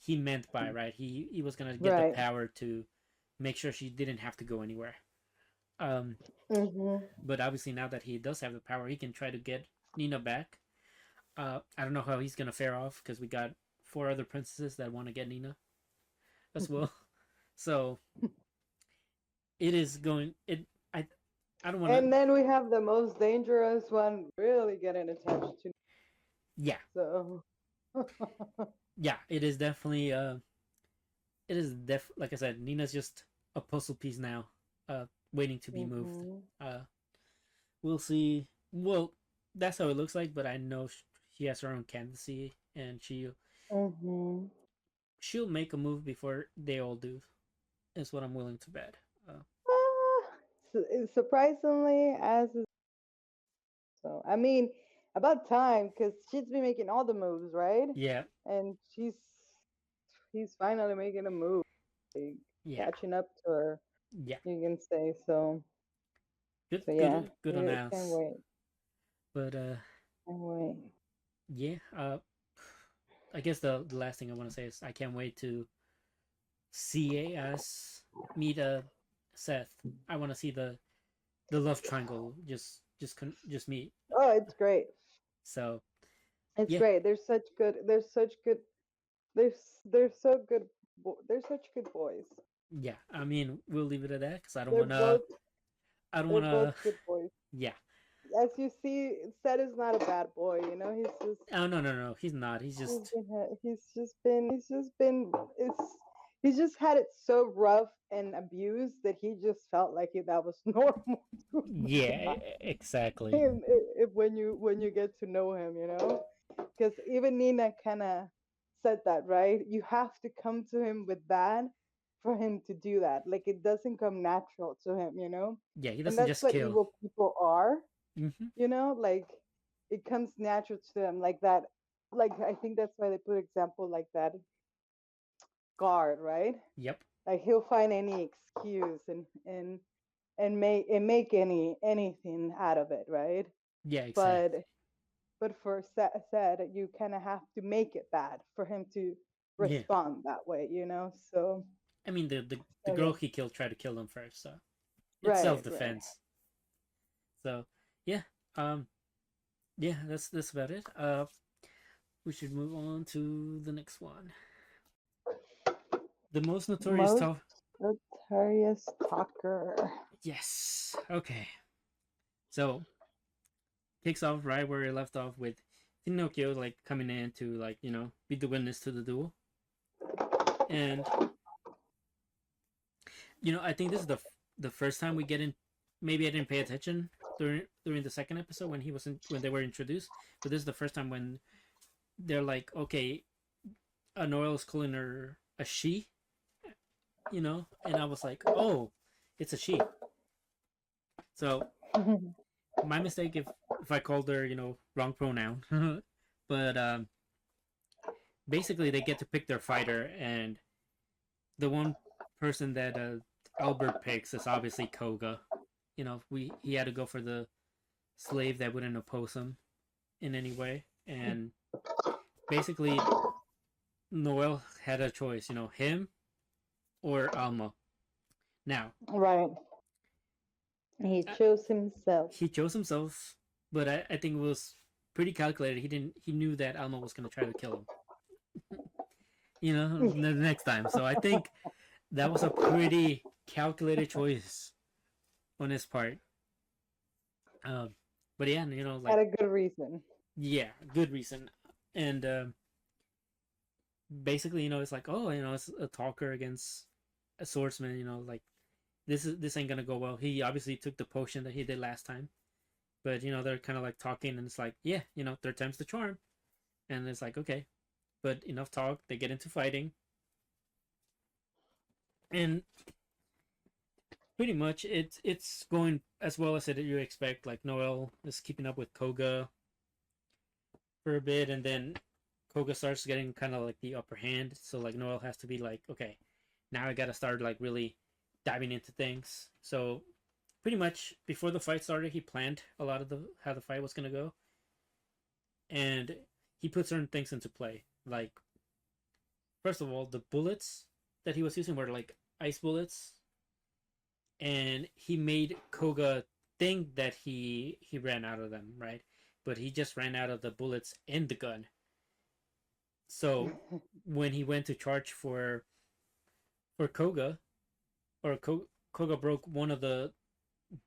he meant by, right. He was gonna get the right. power to make sure she didn't have to go anywhere. Um, Mhm. but obviously now that he does have the power, he can try to get Nina back. I don't know how he's gonna fare off because we got 4 other princesses that want to get Nina as well. So it is going. I don't want to. And then we have the most dangerous one really getting attached to. Yeah, So. yeah. It is definitely. It is like I said. Nina's just a puzzle piece now, waiting to be moved. Mhm. We'll see. Well, that's how it looks like. But I know she has her own candidacy, and Mhm. she'll make a move before they all do. Is what I'm willing to bet. Surprisingly, as is, so I mean, about time because she's been making all the moves, right? Yeah, And he's finally making a move, like, yeah, catching up to her. yeah. You can say so. Good, So yeah, good, good on we can't us. wait. But Can't wait. yeah. I guess the last thing I want to say is I can't wait to see us meet Seth. I want to see the love triangle just meet. Oh, it's great. So It's yeah, great. There's such good. There's such good. There's so good. They're such good boys. yeah. I mean, we'll leave it at that because They're both. I don't They're wanna. both good boys. Yeah. As you see, Seth is not a bad boy. You know, he's just Oh no no no. He's not. He's he's just. been he's just had it so rough and abused that he just felt like that was normal to Yeah. Exactly. him when you get to know him, you know, because even Nina kind of said that, right? You have to come to him with bad for him to do that. Like it doesn't come natural to him, you know, Yeah. He and doesn't that's just what kill. evil people are, Hmm. you know, like it comes natural to them like that. Like I think that's why they put example like that guard, right? Yep. Like he'll find any excuse and make anything out of it, right? Yeah. But Exactly. for said you kind of have to make it bad for him to Yeah. respond that way, you know. So I mean, the girl yeah, he killed tried to kill him first, so it's self right. defense. So yeah, um, yeah, that's about it. We should move on to the next one. The most notorious Most top. notorious talker. Yes. Okay. So kicks off right where it left off with Pinocchio like coming in to like be the witness to the duel, and I think this is the first time we get in. Maybe I didn't pay attention during the second episode when when they were introduced, but this is the first time when they're like, okay, Noel's calling her a she, and I was like, oh, it's a she. So my mistake if I called her, wrong pronoun. But basically, they get to pick their fighter, and the one person that Albert picks is obviously Koga. He had to go for the slave that wouldn't oppose him in any way, and basically Noel had a choice, him or Alma. Now, Right. He uh, chose himself. he chose himself, but I think it was pretty calculated. He knew that Alma was going to try to kill him. The next time. So I think that was a pretty calculated choice on his part. Um, but yeah, Had like a good reason. yeah, good reason. And basically, it's like, oh, it's a talker against a swordsman. Like this ain't gonna go well. He obviously took the potion that he did last time, but they're kind of like talking, and it's like, yeah, third time's the charm, and it's like, okay, but enough talk. They get into fighting, and pretty much it's going as well as you expect. Like Noel is keeping up with Koga for a bit, and then Koga starts getting kind of like the upper hand. So like Noel has to be like, okay, now I gotta start like really diving into things. So pretty much before the fight started, he planned a lot of the how the fight was gonna go, and he put certain things into play. Like first of all, the bullets that he was using were like ice bullets, and he made Koga think that he ran out of them, right? But he just ran out of the bullets in the gun. So when he went to charge for Koga, or Koga broke one of the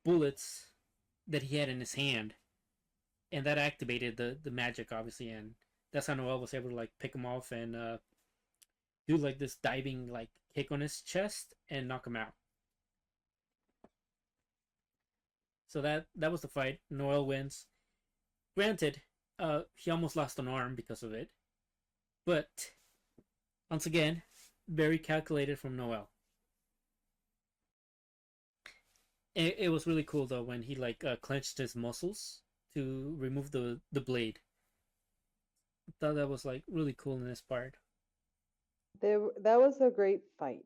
bullets that he had in his hand, and that activated the magic, obviously, and that's how Noel was able to like pick him off and do like this diving like kick on his chest and knock him out. So that was the fight. Noel wins. Granted, he almost lost an arm because of it, but once again, very calculated from Noel. It was really cool though when he like clenched his muscles to remove the blade. I thought that was like really cool in this part. That was a great fight.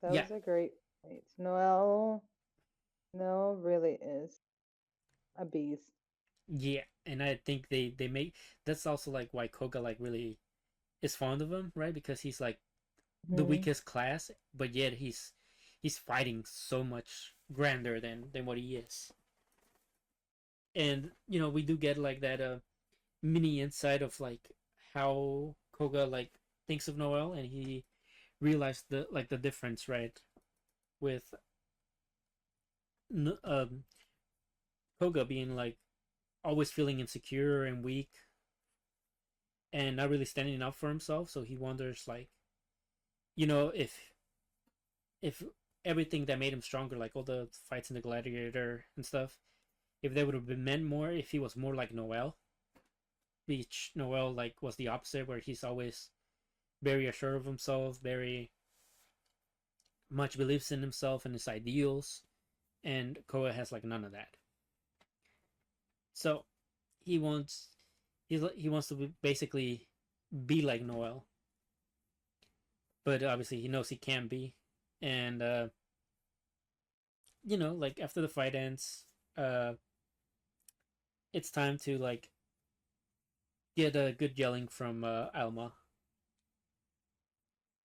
That Yeah, was a great fight. Noel really is a beast. yeah, and I think they make that's also like why Koga like really is fond of him, right? Because he's like the Hmm. weakest class, but yet he's fighting so much grander than what he is. And we do get like that mini insight of like how Koga like thinks of Noel, and he realized the difference, right, with um Koga being like always feeling insecure and weak and not really standing up for himself. So he wonders like if everything that made him stronger, like all the fights in the gladiator and stuff, if they would have been meant more if he was more like Noel, which Noel like was the opposite, where he's always very assured of himself, very much believes in himself and his ideals, and Koa has like none of that. So he wants he wants to basically be like Noel, but obviously he knows he can't be, and like after the fight ends, uh, it's time to like get a good yelling from Alma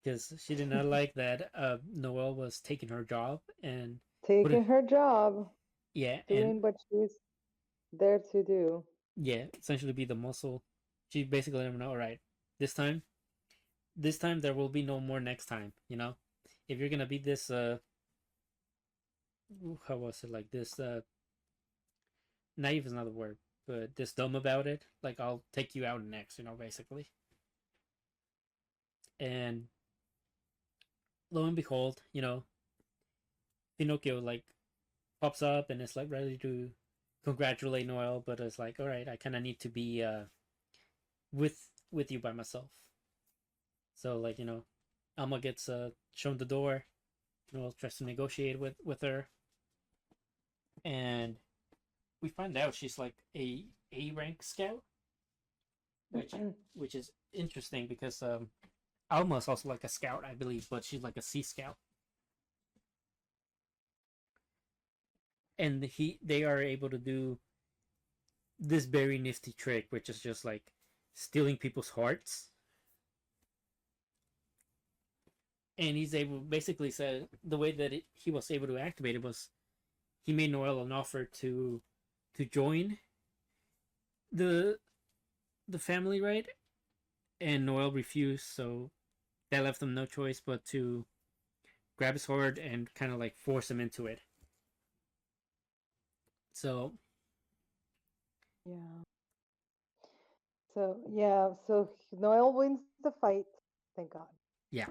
because she did not like that Noel was taking her job and put it, Taking her job, yeah, and doing what she's there to do. yeah, essentially be the muscle. She basically let him know, all right, this time, this time there will be no more next time. If you're gonna be this, how was it like this? Naive is not the word, but this dumb about it. Like I'll take you out next. Basically. And lo and behold, Pinocchio like pops up and is like ready to congratulate Noel, but it's like, all right, I kind of need to be with you by myself. So like Alma gets shown the door. Noel tries to negotiate with her, and we find out she's like a rank scout, which which is interesting because Alma is also like a scout, I believe, but she's like a sea scout. And they are able to do this very nifty trick, which is just like stealing people's hearts. And he's able, basically said the way that he was able to activate it was he made Noel an offer to join the the family, right? And Noel refused, so that left him no choice but to grab his sword and kind of like force him into it. So Yeah. So Noel wins the fight. Thank God. yeah,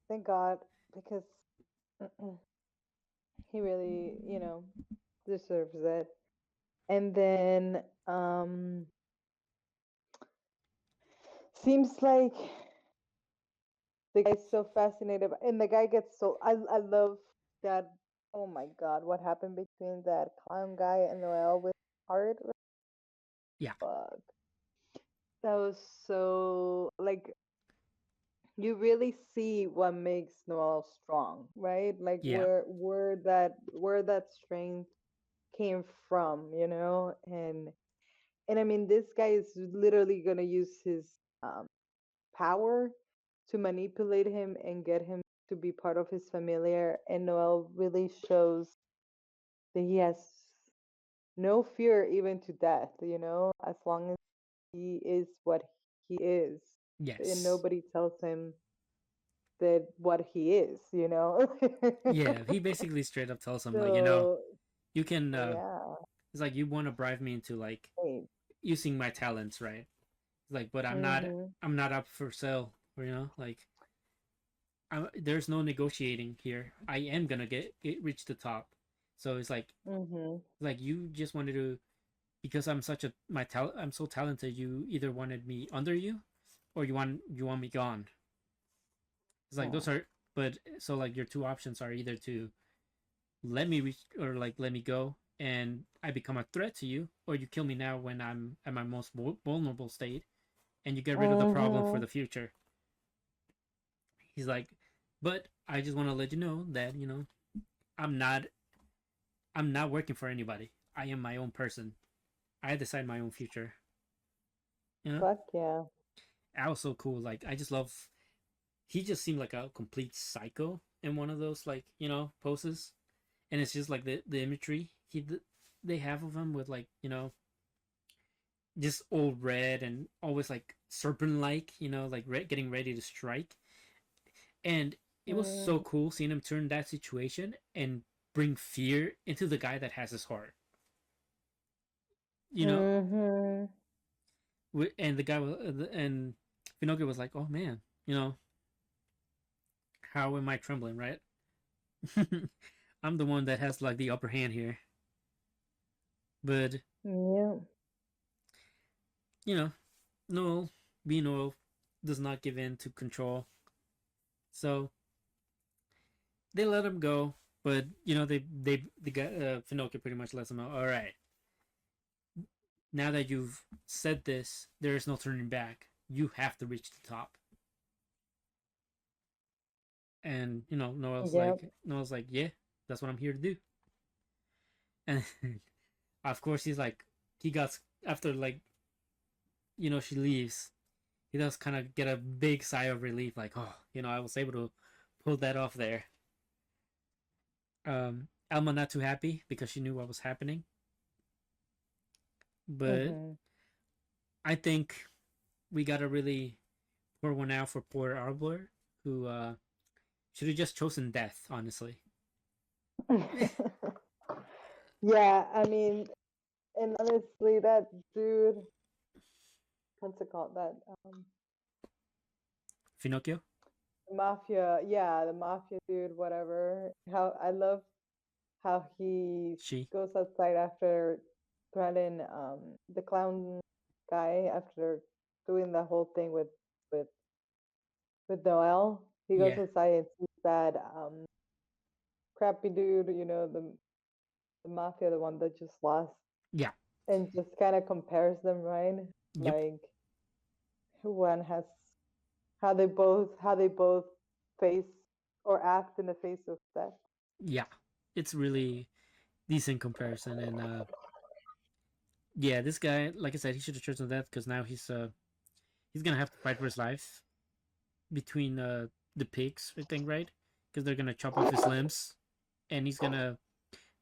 Thank God, because he really, deserves it. And then seems like the guy's so fascinated, and the guy gets so I love that. Oh my God, what happened between that clown guy and Noel with heart? yeah, Fuck. That was so like you really see what makes Noel strong, right? Like yeah, where that strength came from, and I mean this guy is literally gonna use his um, power to manipulate him and get him to be part of his familiar. And Noel really shows that he has no fear even to death, as long as he is what he is. and Yes. nobody tells him that what he is, you know. Yeah, he basically straight up tells him like, So you can yeah, it's like you want to bribe me into like hey. using my talents, right? Like, but Mhm. I'm not up for sale, like there's no negotiating here. I am gonna get reach the top. So it's Mhm. like you just wanted to, because I'm such a I'm so talented. You either wanted me under you, or you want me gone. It's like Yeah. those are, but so like your two options are either to let me reach or like let me go and I become a threat to you, or you kill me now when I'm at my most vulnerable state, and you get rid of the problem for Mhm. the future. He's like, but I just want to let you know that I'm not I'm not working for anybody. I am my own person. I decide my own future. You know, Fuck yeah. that was so cool. Like I just love. He just seemed like a complete psycho in one of those like poses, and it's just like the imagery they have of him with like just all red and always like serpent like like getting ready to strike. And it was so Mhm. cool seeing him turn that situation and bring fear into the guy that has his heart. You know, Mhm. and the guy was and Pinocchio was like, "Oh man, how am I trembling, right? I'm the one that has like the upper hand here." But Yeah. you know, Noel, being Noel, does not give in to control. So they let him go, but the guy Pinocchio pretty much lets him know. All right, now that you've said this, there is no turning back. You have to reach the top. And Yep. Noel's like, yeah, that's what I'm here to do. And of course he's like, he got after like she leaves. He does kind of get a big sigh of relief, like, oh, I was able to pull that off there. Alma not too happy because she knew what was happening, but Mhm. I think we gotta really pour one out for poor Arbor, who should have just chosen death, honestly. Yeah, I mean, and honestly, that dude, what's it called? That Pinocchio, mafia, yeah, the mafia dude, whatever. How I love how he she, goes outside after threatening the clown guy after doing the whole thing with with Noel. He goes yeah, outside and sees that crappy dude, the mafia, the one that just lost, yeah, and just kind of compares them, right? yep, Like one has how they both face or act in the face of death. yeah. It's really decent comparison, and yeah, this guy, like I said, he should have chosen death because now he's gonna have to fight for his life between the pigs, I think, right? Because they're gonna chop off his limbs, and he's gonna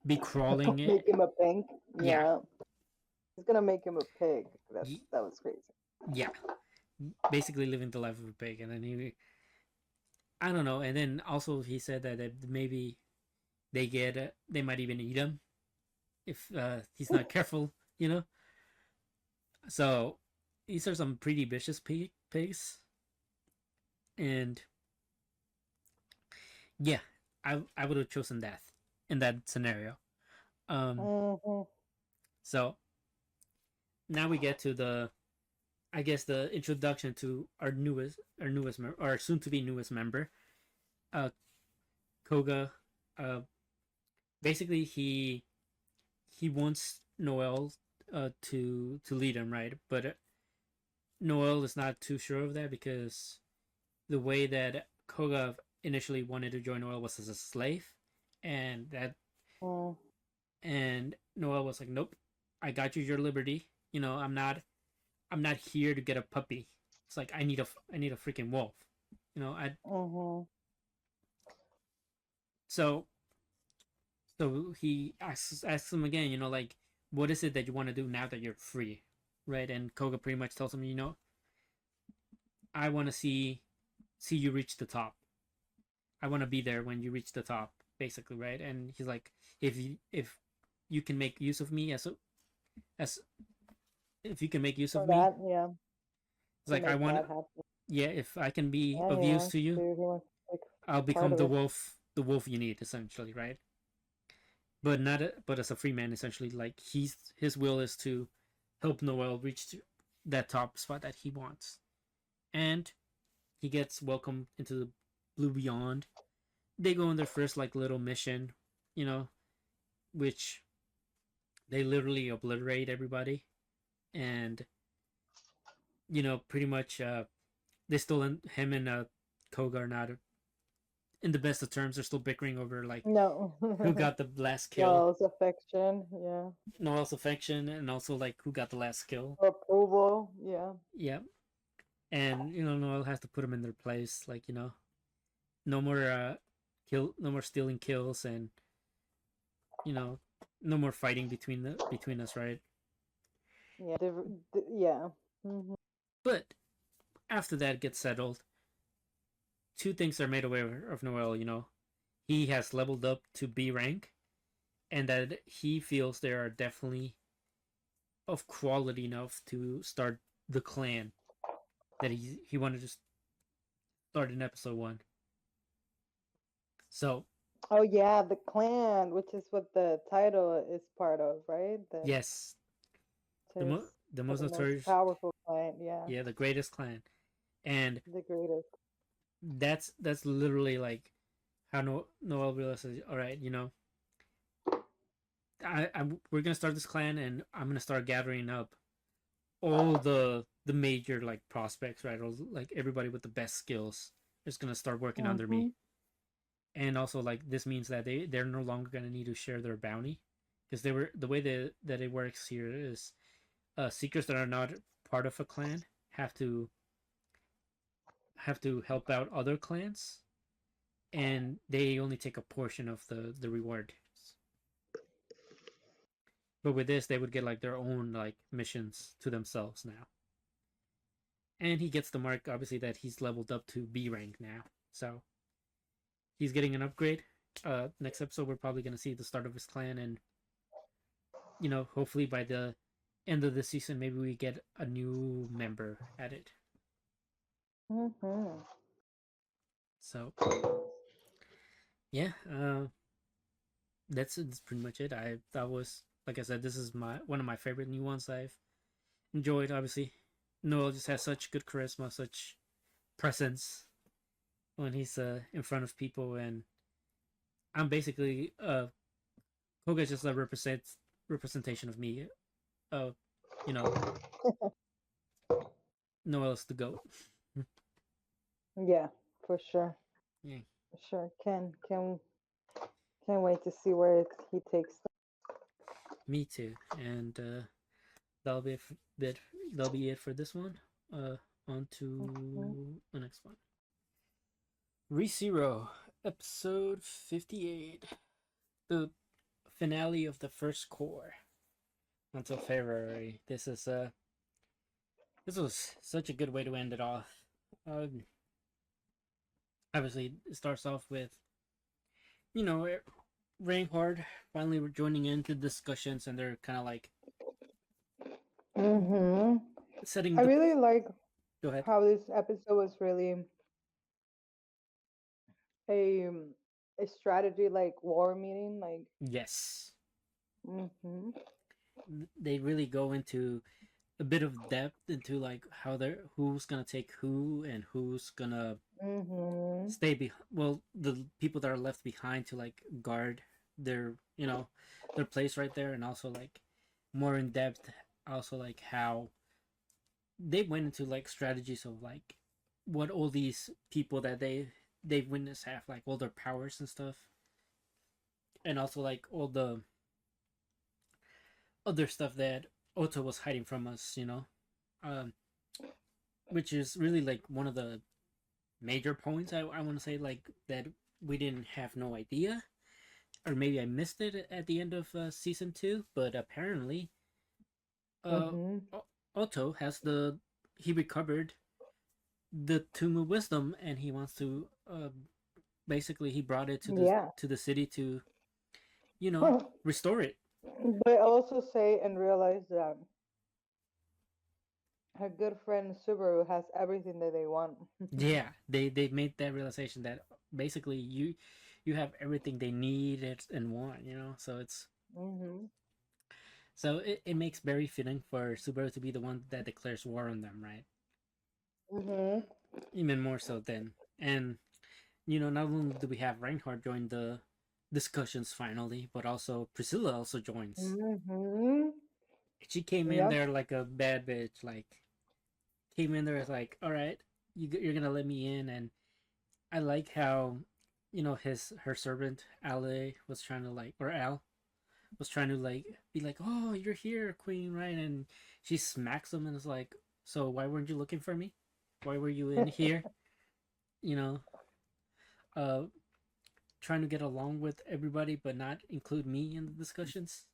be crawling. Make him a pig. Yeah, Yeah, he's gonna make him a pig. That was crazy. yeah, basically living the life of a pig, and then I don't know, and then also he said that maybe they might even eat him if he's not careful, you know. So these are some pretty vicious pigs, and yeah, I would have chosen death in that scenario. Um, Hmm. so now we get to the I guess the introduction to our soon to be newest member, uh, Koga. Uh, basically he wants Noel to lead him, right? But Noel is not too sure of that because the way that Koga initially wanted to join Noel was as a slave, and that Mm. and Noel was like, "Nope, I got you your liberty. I'm not here to get a puppy. It's like I need a freaking wolf. I Mhm. so so he asks him again. Like what is it that you want to do now that you're free, right? And Koga pretty much tells him, I want to see you reach the top. I want to be there when you reach the top, basically, right? And he's like, if you can make use of me as if you can make use For of me, that, yeah, it's to like I make want, that happen. yeah, if I can be Yeah, of he use wants to you, to. He wants to take I'll part become of it. the wolf you need, essentially, right? But not but as a free man, essentially, like his will is to help Noel reach that top spot that he wants, and he gets welcomed into the blue beyond. They go on their first like little mission, you know, which they literally obliterate everybody, and pretty much they still him and Koga are not in the best of terms. They're still bickering over like No. who got the last kill, Noel's affection, yeah. Noel's affection, and also like who got the last kill. Approval, yeah. Yeah, and Noel has to put them in their place. Like no more no more stealing kills, and you know, no more fighting between us, right? Yeah, yeah. Hmm. But after that gets settled, two things are made aware of Noel. He has leveled up to B rank, and that he feels they are definitely of quality enough to start the clan that he wanted to start in episode 1. So Oh yeah, the clan, which is what the title is part of, right? The yes, the tis the for most the most notorious, powerful clan, yeah. yeah, the greatest clan, and The greatest. that's literally like how Noel realizes, all right, we're gonna start this clan, and I'm gonna start gathering up all the major like prospects, right? Or like everybody with the best skills is gonna start working under Mm-hmm. me. And also like this means that they're no longer gonna need to share their bounty, because they were the way that it works here is seekers that are not part of a clan have to help out other clans, and they only take a portion of the reward. But with this, they would get like their own like missions to themselves now. And he gets the mark, obviously, that he's leveled up to B rank now. So he's getting an upgrade. Next episode, we're probably going to see the start of his clan, and hopefully by the end of the season, maybe we get a new member added. Mm-hmm. So yeah, that's pretty much it. That was, like I said, this is one of my favorite new ones I've enjoyed. Obviously, Noel just has such good charisma, such presence when he's in front of people, and I'm basically Koga is just a representation of me. Uh, you know, Noel is the goat. Yeah, for sure. Yeah, For sure. Can't wait to see where he takes me too. And that'll be bit. That'll be it for this one. On them. Mhm. to the next one. ReZero, episode 58, the finale of the first core until February. This was such a good way to end it off. Obviously, it starts off with you know Reinhardt finally joining into discussions, and they're kind of like Mhm. setting I the. really like Go ahead. how this episode was really a a strategy like war meeting. Like, Yes, mhm. they really go into a bit of depth into like how they're who's gonna take who, and who's gonna Mhm. stay behind. Well, the people that are left behind to like guard their their place right there, and also like more in depth, also like how they went into like strategies of like what all these people that they've witnessed have, like all their powers and stuff, and also like all the other stuff that Otto was hiding from us, um, which is really like one of the major points I want to say, like that we didn't have no idea, or maybe I missed it at the end of season 2, but apparently uh Mhm. Otto has he recovered the Tomb of Wisdom, and he wants to basically he brought it Yeah. to the city to restore it. But also say and realize that her good friend Subaru has everything that they want. Yeah, they made that realization that basically you have everything they need and want, so Mhm. it makes very fitting for Subaru to be the one that declares war on them, right? Mhm. Even more so then. And not only do we have Reinhardt join the discussions finally, but also Priscilla also joins. Mhm. She came in Yep. there like a bad bitch, like came in there as like, all right, you're gonna let me in. And I like how her servant Ale was trying to like, or Al was trying to like be like, oh, you're here, queen, right? And she smacks him and is like, so why weren't you looking for me? Why were you in here? you know uh Trying to get along with everybody but not include me in the discussions.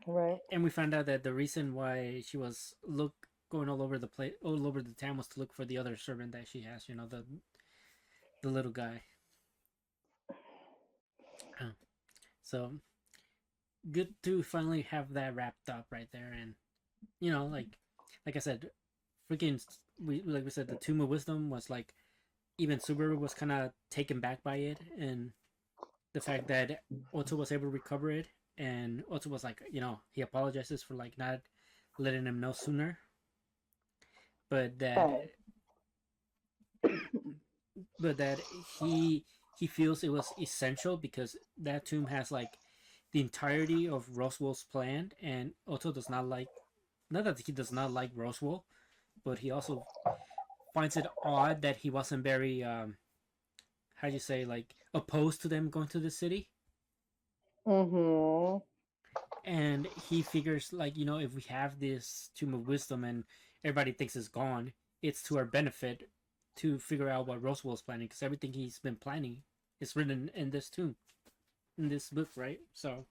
Right. And we found out that the reason why she was going all over the town was to look for the other servant that she has, the little guy. Uh, so good to finally have that wrapped up right there. And like I said, freaking we said, the Tomb of Wisdom was like, even Subaru was kind of taken back by it, and the fact that Otto was able to recover it. And Otto was like, he apologizes for like not letting him know sooner, but that Right. but that he feels it was essential because that tomb has like the entirety of Roswell's plan. And Otto does not like, not that he does not like Roswell, but he also finds it odd that he wasn't very how do you say, like, opposed to them going to the city. Mhm. And he figures, like, if we have this Tomb of Wisdom and everybody thinks it's gone, it's to our benefit to figure out what Roswell's planning, because everything he's been planning is written in this tomb, in this book, right? So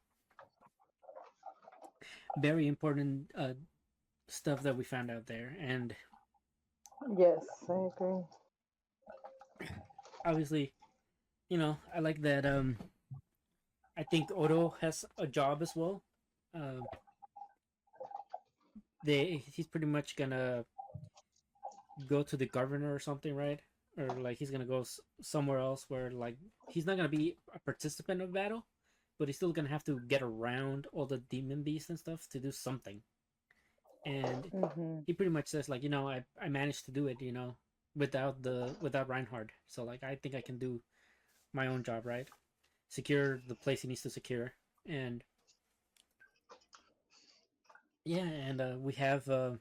very important stuff that we found out there. And Yes, I agree. obviously, I like that. I think Odo has a job as well. um he's pretty much gonna go to the governor or something, right? Or like he's gonna go somewhere else where, like, he's not gonna be a participant of battle, but he's still gonna have to get around all the demon beasts and stuff to do something. And Mhm. he pretty much says, like, I managed to do it, without Reinhardt. So like I think I can do my own job, right? Secure the place he needs to secure. And yeah, and we have a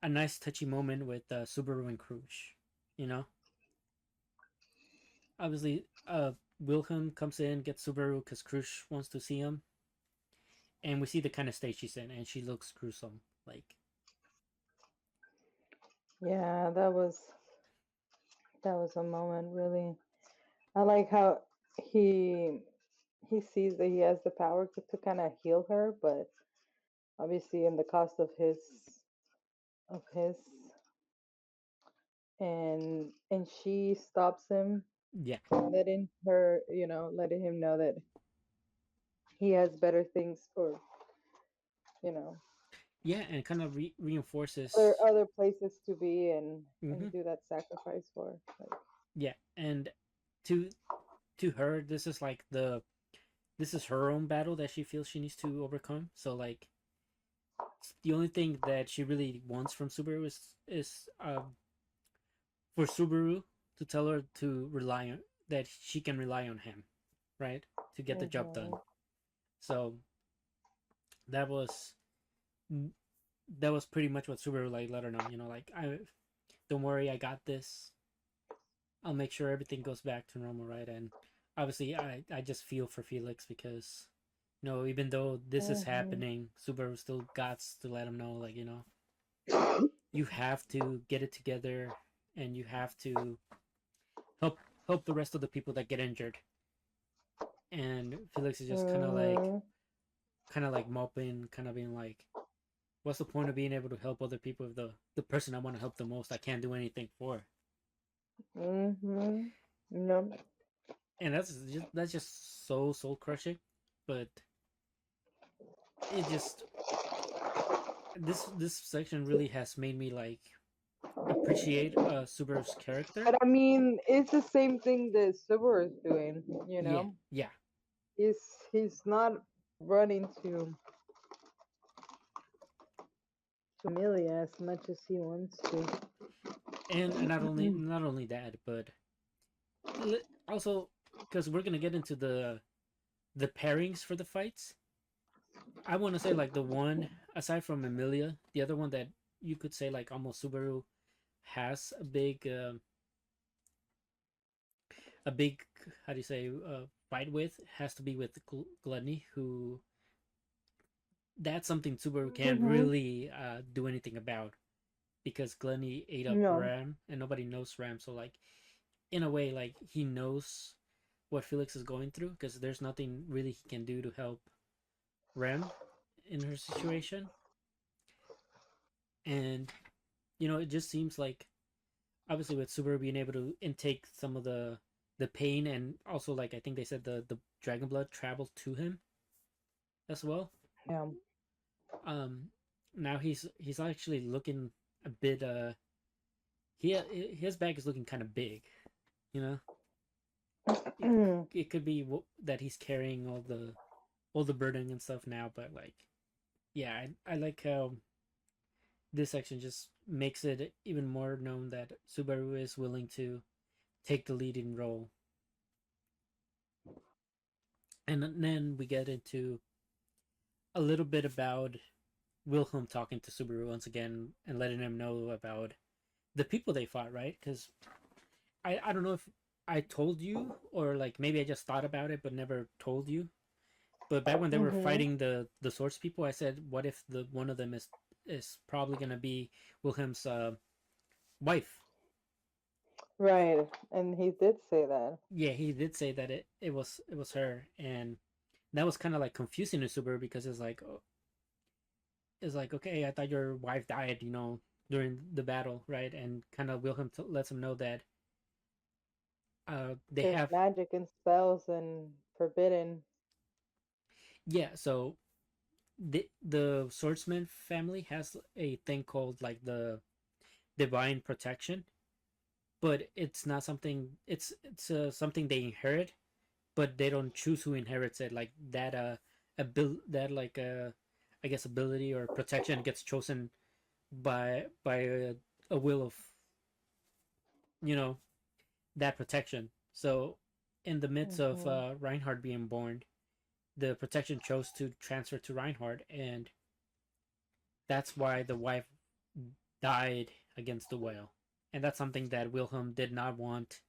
nice touchy moment with Subaru and Krush. You know, obviously, Wilhelm comes in, gets Subaru because Krush wants to see him, and we see the kind of state she's in, and she looks gruesome. Like, Yeah, that was a moment really. I like how he he sees that he has the power to kind of heal her, but obviously in the cost of his and she stops him, yeah, letting him know that he has better things for, you know, yeah, and kind of other reinforces. other places to be and Hmm. do that sacrifice for. Like, Yeah, and to her, this is her own battle that she feels she needs to overcome. So like, the only thing that she really wants from Subaru is for Subaru to tell her to rely on that she can rely on him, right, to get the job done. mhm, So that was that was pretty much what Subaru like let her know. Like, I don't worry, I got this. I'll make sure everything goes back to normal, right? And obviously, I just feel for Felix because even though this is mhm, happening, Subaru still got to let him know, like, you have to get it together, and you have to help the rest of the people that get injured. And Felix is just mhm. kind of like moping, kind of being like, what's the point of being able to help other people if the person I want to help the most I can't do anything for? No. And that's just so soul crushing. But it just this section really has made me like appreciate Subaru's character. But I mean, it's the same thing that Subaru is doing. Yeah, yeah, He's not running to Amelia as much as he wants to. and not only that, but also because we're gonna get into the pairings for the fights. I want to say like the one aside from Emilia, the other one that you could say like almost Subaru has a big how do you say fight with has to be with Gluttony, who that's something Subaru can't Mm-hmm. really do anything about because Gluttony ate up No. Ram and nobody knows Ram, so like in a way like he knows what Felix is going through because there's nothing really he can do to help Ram in her situation. And it just seems like obviously with Subaru being able to intake some of the pain and also like I think they said the dragon blood traveled to him as well. Yeah. Um, now he's actually looking a bit his bag is looking kind of big, you know. It, it could be that he's carrying all the burden and stuff now, but like yeah, I like how this section just makes it even more known that Subaru is willing to take the leading role. And then we get into a little bit about Wilhelm talking to Subaru once again and letting him know about the people they fought, right? Because I don't know if I told you or like maybe I just thought about it but never told you. But back when they were Mm-hmm. fighting the Swords people, I said, what if the one of them is probably gonna be Wilhelm's wife? Right. And he did say that. Yeah, he did say that it was her, and that was kind of like confusing to Subaru because it's like okay, I thought your wife died, during the battle, right? And kind of Wilhelm lets him know that they There's have magic and spells and forbidden. yeah. So the swordsman family has a thing called like the divine protection, but it's not something. It's something they inherit, but they don't choose who inherits it. Like that that like I guess ability or protection gets chosen by a will of you know that protection. So in the midst of Mm-hmm. Reinhard being born, the protection chose to transfer to Reinhard, and that's why the wife died against the whale. And that's something that Wilhelm did not want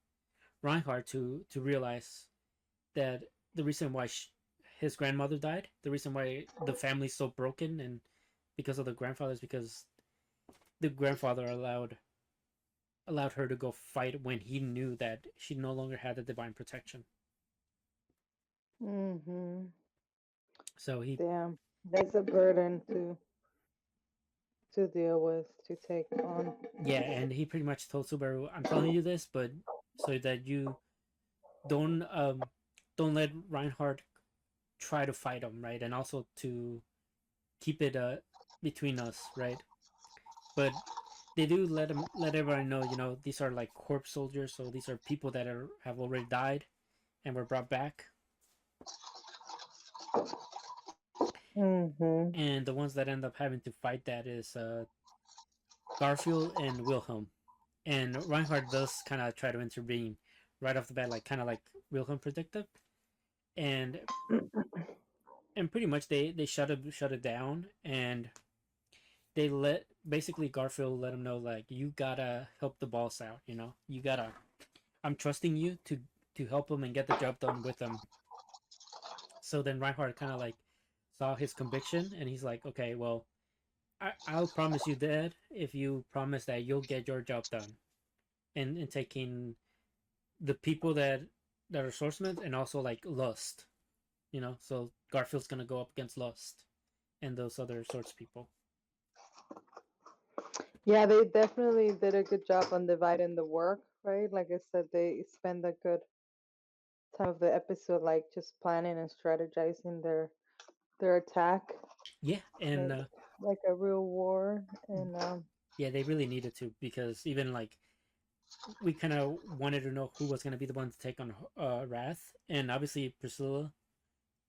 Reinhard to realize, that the reason why his grandmother died, the reason why the family's so broken, and because of the grandfather, is because the grandfather allowed her to go fight when he knew that she no longer had the divine protection. Mm-hmm. So he Damn. That's a burden to deal with, to take on. yeah, and he pretty much told Subaru, "I'm telling you this, but so that you don't um don't let Reinhardt try to fight him, right? And also to keep it between us, right? But they do let everyone know, these are like corpse soldiers, so these are people that have already died and were brought back, Mm-hmm. and the ones that end up having to fight that is Garfield and Wilhelm. And Reinhardt does kind of try to intervene right off the bat, like kind of like Wilhelm predicted, and pretty much they shut it down, and they let basically Garfield let him know like you gotta help the boss out, you gotta. I'm trusting you to help him and get the job done with him. So then Reinhardt kind of like saw his conviction, and he's like, okay, well, I'll promise you that if you promise that you'll get your job done, and taking the people that are swordsmen and also like Lust, so Garfield's gonna go up against Lust and those other swords people. Yeah, they definitely did a good job on dividing the work, right? Like I said, they spend a good time of the episode like just planning and strategizing their attack, Yeah, and like like a real war. And yeah, they really needed to, because even like we kind of wanted to know who was going to be the one to take on Wrath, and obviously Priscilla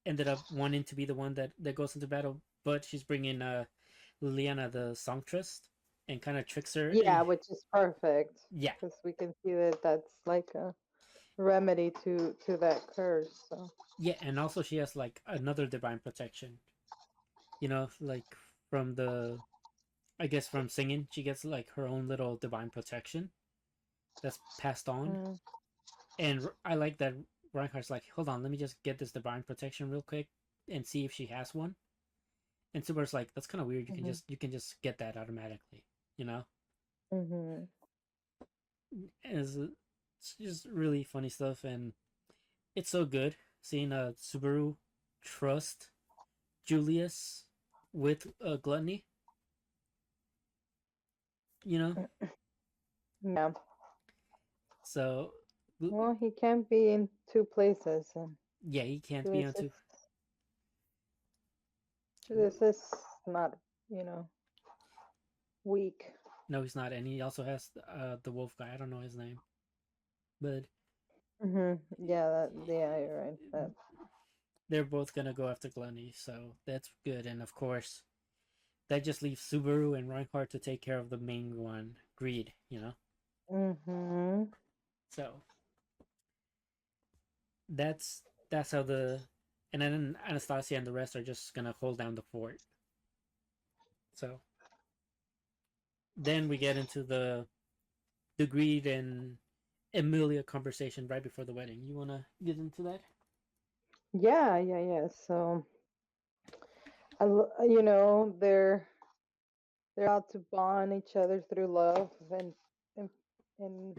ended up wanting to be the one that goes into battle, but she's bringing Liliana the Songstress and kind of tricks her. yeah, which is perfect Yeah, because we can see that that's like a remedy to that curse. So. yeah, and also she has like another divine protection. Like from the, I guess from singing, she gets like her own little divine protection that's passed on. Mm, And I like that Reinhardt's like, hold on, let me just get this divine protection real quick and see if she has one. And Subaru's like, that's kind of weird. mhm, You can just get that automatically, you know. mhm. It's just really funny stuff, and it's so good seeing Subaru trust Julius with Gluttony. You know, Yeah. so Well, he can't be in two places, and yeah, he can't be this on two. is this is not, you know, weak. No, he's not, and he also has the wolf guy. I don't know his name, but Yeah, yeah, you're right. That. they're both gonna go after Gluttony, so that's good. And of course, that just leaves Subaru and Reinhardt to take care of the main one, Greed. Mhm. So that's that's how the and then Anastasia and the rest are just gonna hold down the fort. So then we get into the Greed and Emilia conversation right before the wedding. You wanna get into that? Yeah, yeah, yeah. So, you know, they're out to bond each other through love and and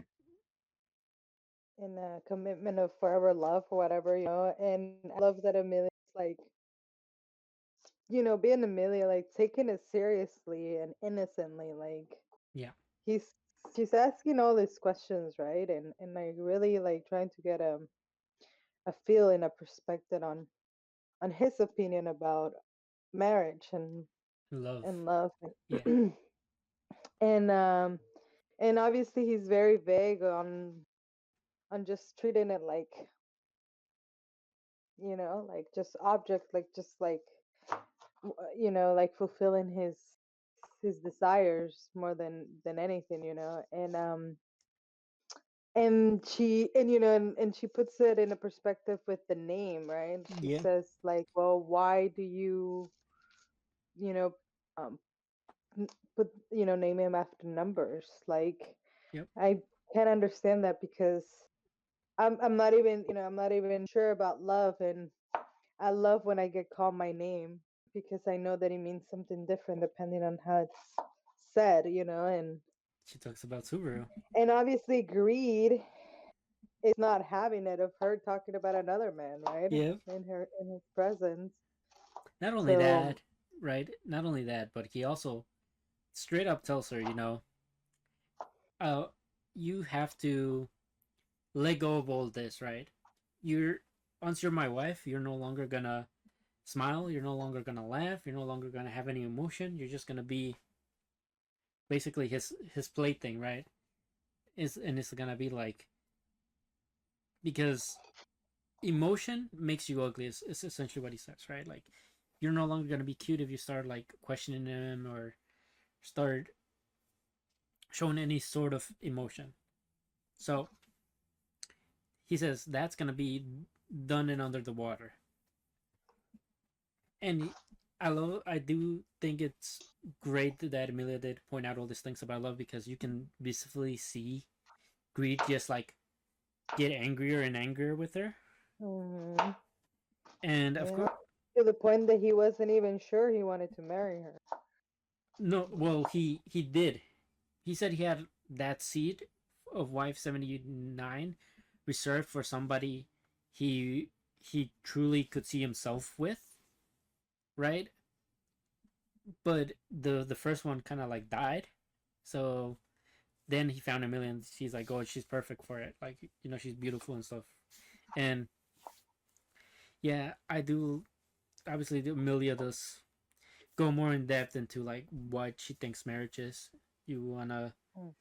in a commitment of forever love or whatever, you know. And I love that Amelia's like, you know, being Amelia, like taking it seriously and innocently, like Yeah, he's she's asking all these questions, right? And like really like trying to get a feel and a perspective on his opinion about marriage love. and love. Yeah, And and obviously he's very vague on just treating it like, you know, like just object, like just like you know, like fulfilling his desires more than anything, you know. And she and you know and she puts it in a perspective with the name, right? She yeah, says like, well, why do you, you know, um put, you know, name him after numbers? Like yep. I can't understand that because I'm not even, you know, I'm not even sure about love. And I love when I get called my name because I know that it means something different depending on how it's said, you know. She talks about Subaru. And obviously greed is not having it of her talking about another man, right? Yeah. In his presence. Not only So that, right? Not only that, but he also straight up tells her, uh, you have to let go of all this, right? You're Once you're my wife, you're no longer gonna smile, you're no longer gonna laugh, you're no longer gonna have any emotion. You're just gonna be basically his plaything, right? It's gonna be like, because emotion makes you ugly. Is essentially what he says, right? Like you're no longer gonna be cute if you start like questioning him or start showing any sort of emotion. So he says that's gonna be done and under the water. And I do think it's great that Emilia did point out all these things about love, because you can visibly see Greed just like get angrier and angrier with her. mhm, And of yeah, course, to the point that he wasn't even sure he wanted to marry her. no, well, he did. He said he had that seat of wife 79 reserved for somebody he truly could see himself with, right? But the first one kind of like died, So then he found Amelia, and she's like, oh, she's perfect for it. Like, she's beautiful and stuff. And yeah, I do. Obviously, Amelia does go more in depth into like what she thinks marriage is. You wanna? Mhm.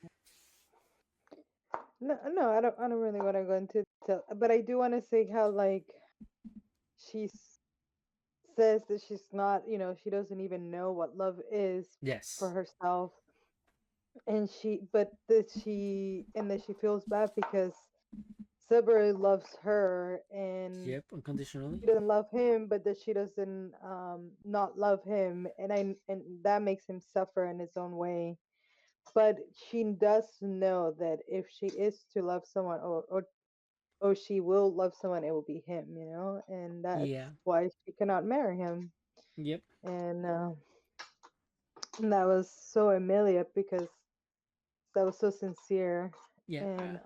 No, no, I don't. I don't really want to go into detail, but I do want to say how like she says that she's not. She doesn't even know what love is for Yes. herself, and that she feels bad because Subaru loves her, and Yep. Unconditionally. she doesn't love him, but that she doesn't not love him, and that makes him suffer in his own way. But she does know that if she is to love someone, or she will love someone, it will be him, and that's Yeah. why she cannot marry him. Yep. And that was so Amelia, because that was so sincere. Yeah. and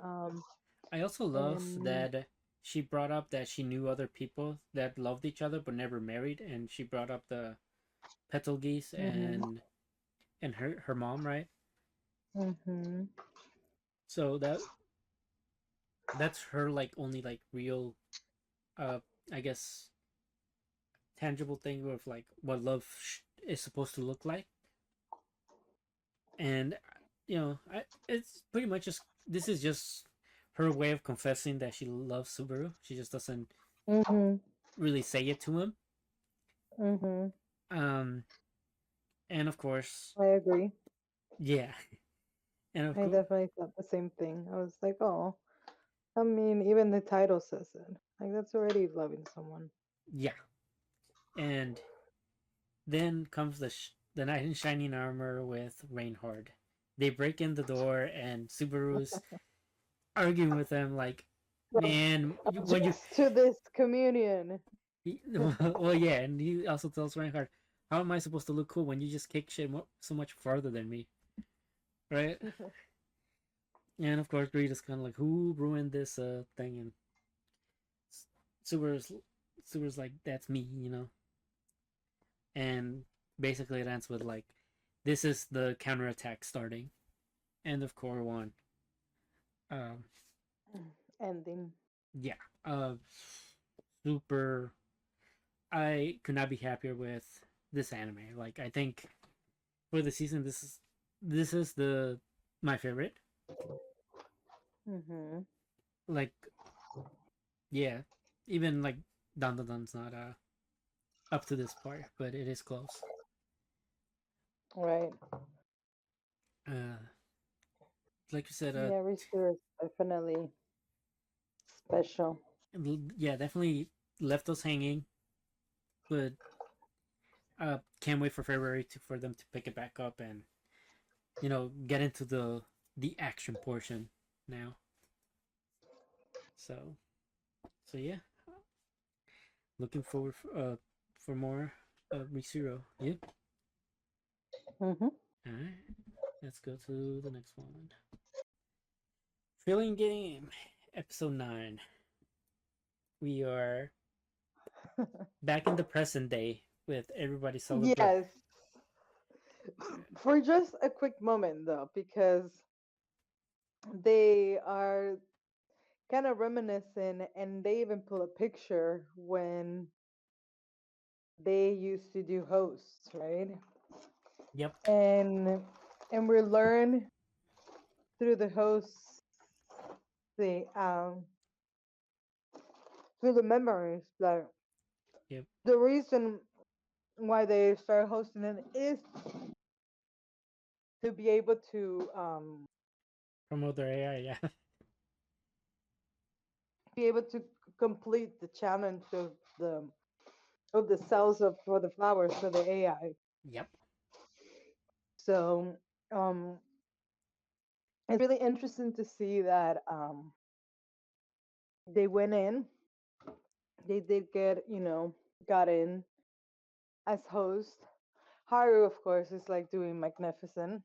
I also love and that she brought up that she knew other people that loved each other but never married, and she brought up the petal geese mhm, and her mom, right? mhm, So that's her like only like real, uh, I guess, tangible thing of like what love is supposed to look like. And it's pretty much just this is just her way of confessing that she loves Subaru. She just doesn't mhm, really say it to him. mhm. Um, and of course, I agree. yeah, and of I course, definitely thought the same thing. I was like, oh, I mean, even the title says it. Like, that's already loving someone. yeah. And then comes the knight in shining armor with Reinhard. They break in the door, and Subaru's arguing with them like, Like, man, when you just to this communion. well, yeah, and he also tells Reinhardt, "How am I supposed to look cool when you just kick shit so much farther than me, right?" And of course, Reed is kind of like, "Who ruined this thing?" And Subaru's Subaru's like, "That's me." And basically, it ends with like, "This is the counterattack starting." End of core one. Um, Ending. yeah. Uh, super. I could not be happier with this anime. Like, I think for the season, this is the my favorite. Mhm. Like, yeah, even like Dandadan's not up to this part, but it is close. Right. Uh, like you said, Yeah, Restore is definitely special. yeah, definitely left us hanging, but can't wait for February for them to pick it back up and get into the action portion now. So yeah, looking forward for more ReZero. Yep. Mhm. All right, let's go to the next one. Feeling Game, episode 9. We are back in the present day with everybody celebrating. Yes. For just a quick moment, though, because they are kind of reminiscent, and they even pull a picture when they used to do hosts, right? Yep. And we learn through the hosts, the through the memories, that Yep. the reason why they start hosting it is to be able to Promote their AI. Yeah. complete the challenge of the cells of for the flowers for the AI. Yep. So um, it's really interesting to see that they went in. They did got in as host. Haru, of course, is like doing magnificent.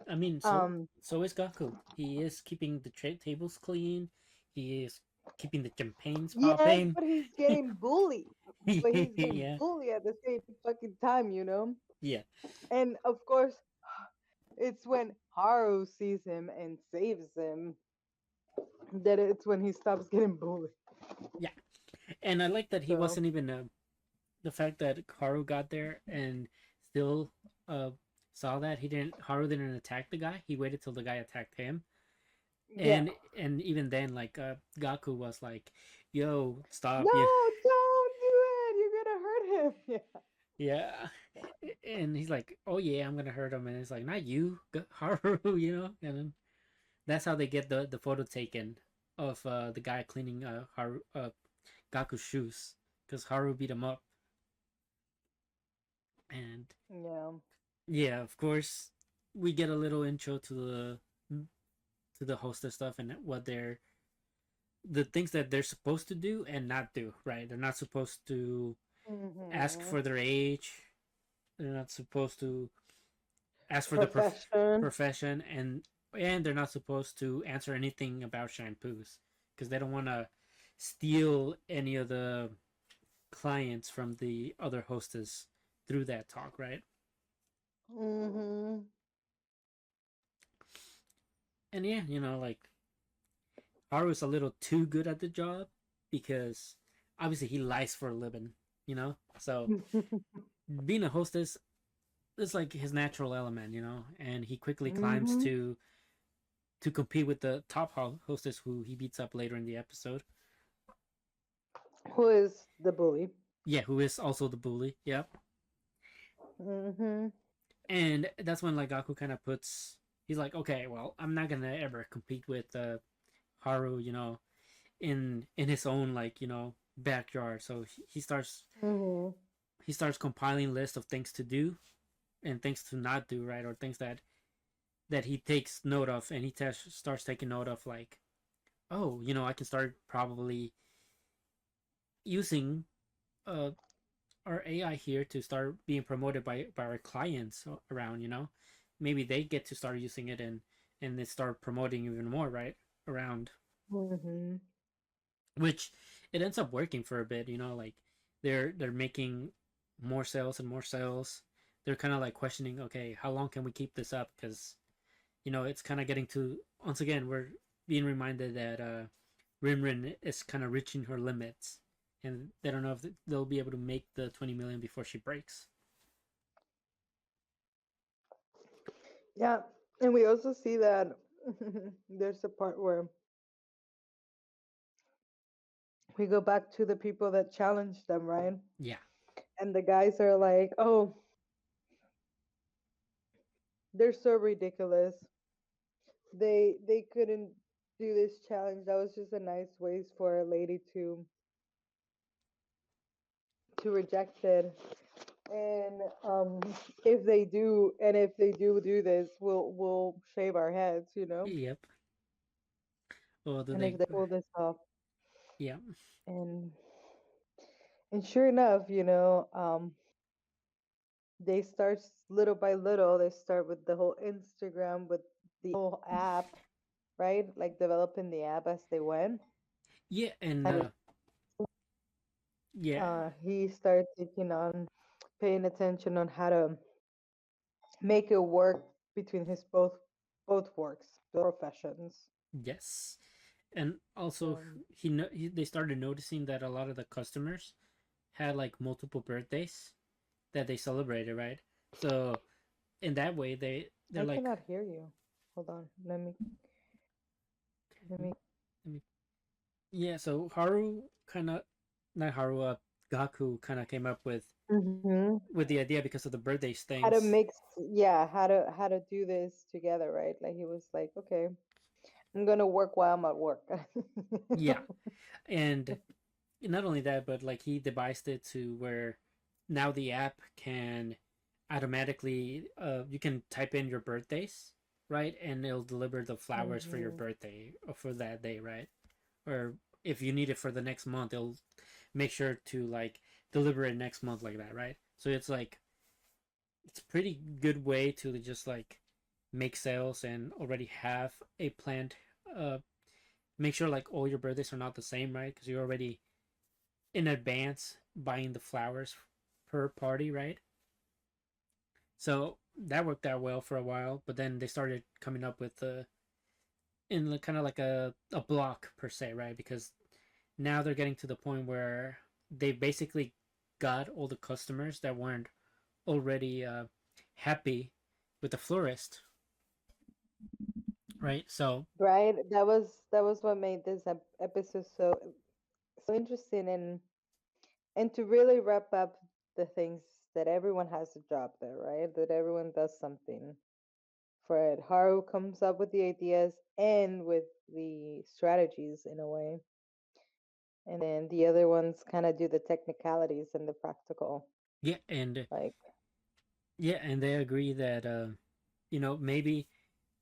I mean, Um, so is Gaku. He is keeping the tables clean. He is keeping the champagnes yes, popping. but he's getting bullied. But he's getting Yeah. bullied at the same fucking time. Yeah. And of course, it's when Haru sees him and saves him, that it's when he stops getting bullied. Yeah, and I like that he So wasn't even the fact that Haru got there and still saw that he didn't Haru didn't attack the guy. He waited till the guy attacked him, yeah. and even then, like Gaku was like, "Yo, stop!" Yeah, No, don't do it. You're gonna hurt him. Yeah. yeah, and he's like, "Oh yeah, I'm gonna hurt him," and it's like, "Not you, Haru," you know. And then that's how they get the photo taken of the guy cleaning Haru Gaku's shoes because Haru beat him up, and Yeah. yeah, of course, we get a little intro to the hostess stuff and what they're the things that they're supposed to do and not do. Right? They're not supposed to ask Hmm. for their age. They're not supposed to ask for the Profession. profession, and they're not supposed to answer anything about shampoos because they don't want to steal any of the clients from the other hostess through that talk, right? Hmm. And yeah, you know, like Haru's a little too good at the job because obviously he lies for a living, you know? So being a hostess is like his natural element, you know, and he quickly climbs Hmm. to compete with the top hostess who he beats up later in the episode. Who is the bully? Yeah, who is also the bully. Yep. Hmm. And that's when like Gaku kind of puts he's like, okay, well, I'm not gonna ever compete with Haru, you know, in his own like you know backyard. So Hmm. he starts compiling lists of things to do and things to not do, right, or things that he takes note of, and he starts taking note of like, oh, you know, I can start probably using uh our AI here to start being promoted by our clients around, you know, maybe they get to start using it and they start promoting even more, right, around, Hmm. which it ends up working for a bit, you know, like they're making more sales and more sales. They're kind of like questioning, okay, how long can we keep this up? Because you know it's kind of getting to once again we're being reminded that Rinrin is kind of reaching her limits, and they don't know if they'll be able to make the 20 million before she breaks. Yeah. And we also see that there's a part where we go back to the people that challenged them, right? Yeah. And the guys are like, oh, they're so ridiculous. They couldn't do this challenge. That was just a nice ways for a lady to reject it. And if they do, and if they do this, we'll shave our heads, you know. Yep. Or do And if they? they pull this off, Yeah. and and sure enough, you know, they start little by little. They start with the whole Instagram, with the whole app, right? Like developing the app as they went. Yeah. And And yeah. he started taking on paying attention on how to make it work between his both works, professions. Yes. And also So they started noticing that a lot of the customers had like multiple birthdays that they celebrated, right? So in that way they're I like, cannot hear you. Hold on. Let me. yeah. So Haru kind of not Haru, Gaku kind of came up Hmm. with the idea because of the birthdays How to things. mix, yeah, how to do this together, right? Like he was like, okay, I'm gonna work while I'm at work. Yeah, and not only that, but like he devised it to where now the app can automatically you can type in your birthdays, right, and it'll deliver the flowers for your Hmm. birthday or for that day, right? Or if you need it for the next month, it'll make sure to like deliver it next month like that, right? So it's like it's a pretty good way to just like make sales and already have a planned uh make sure like all your birthdays are not the same, right? Because you're already in advance buying the flowers per party, right? So that worked out well for a while, but then they started coming up with in kind of like a block per se, right? Because now they're getting to the point where they basically got all the customers that weren't already happy with the florist, right? So Right. That was what made this episode so interesting, and to really wrap up the things that everyone has a job there, right? That everyone does something for it. Haru comes up with the ideas and with the strategies in a way, and then the other ones kind of do the technicalities and the practical, yeah, and like. yeah, and they agree that maybe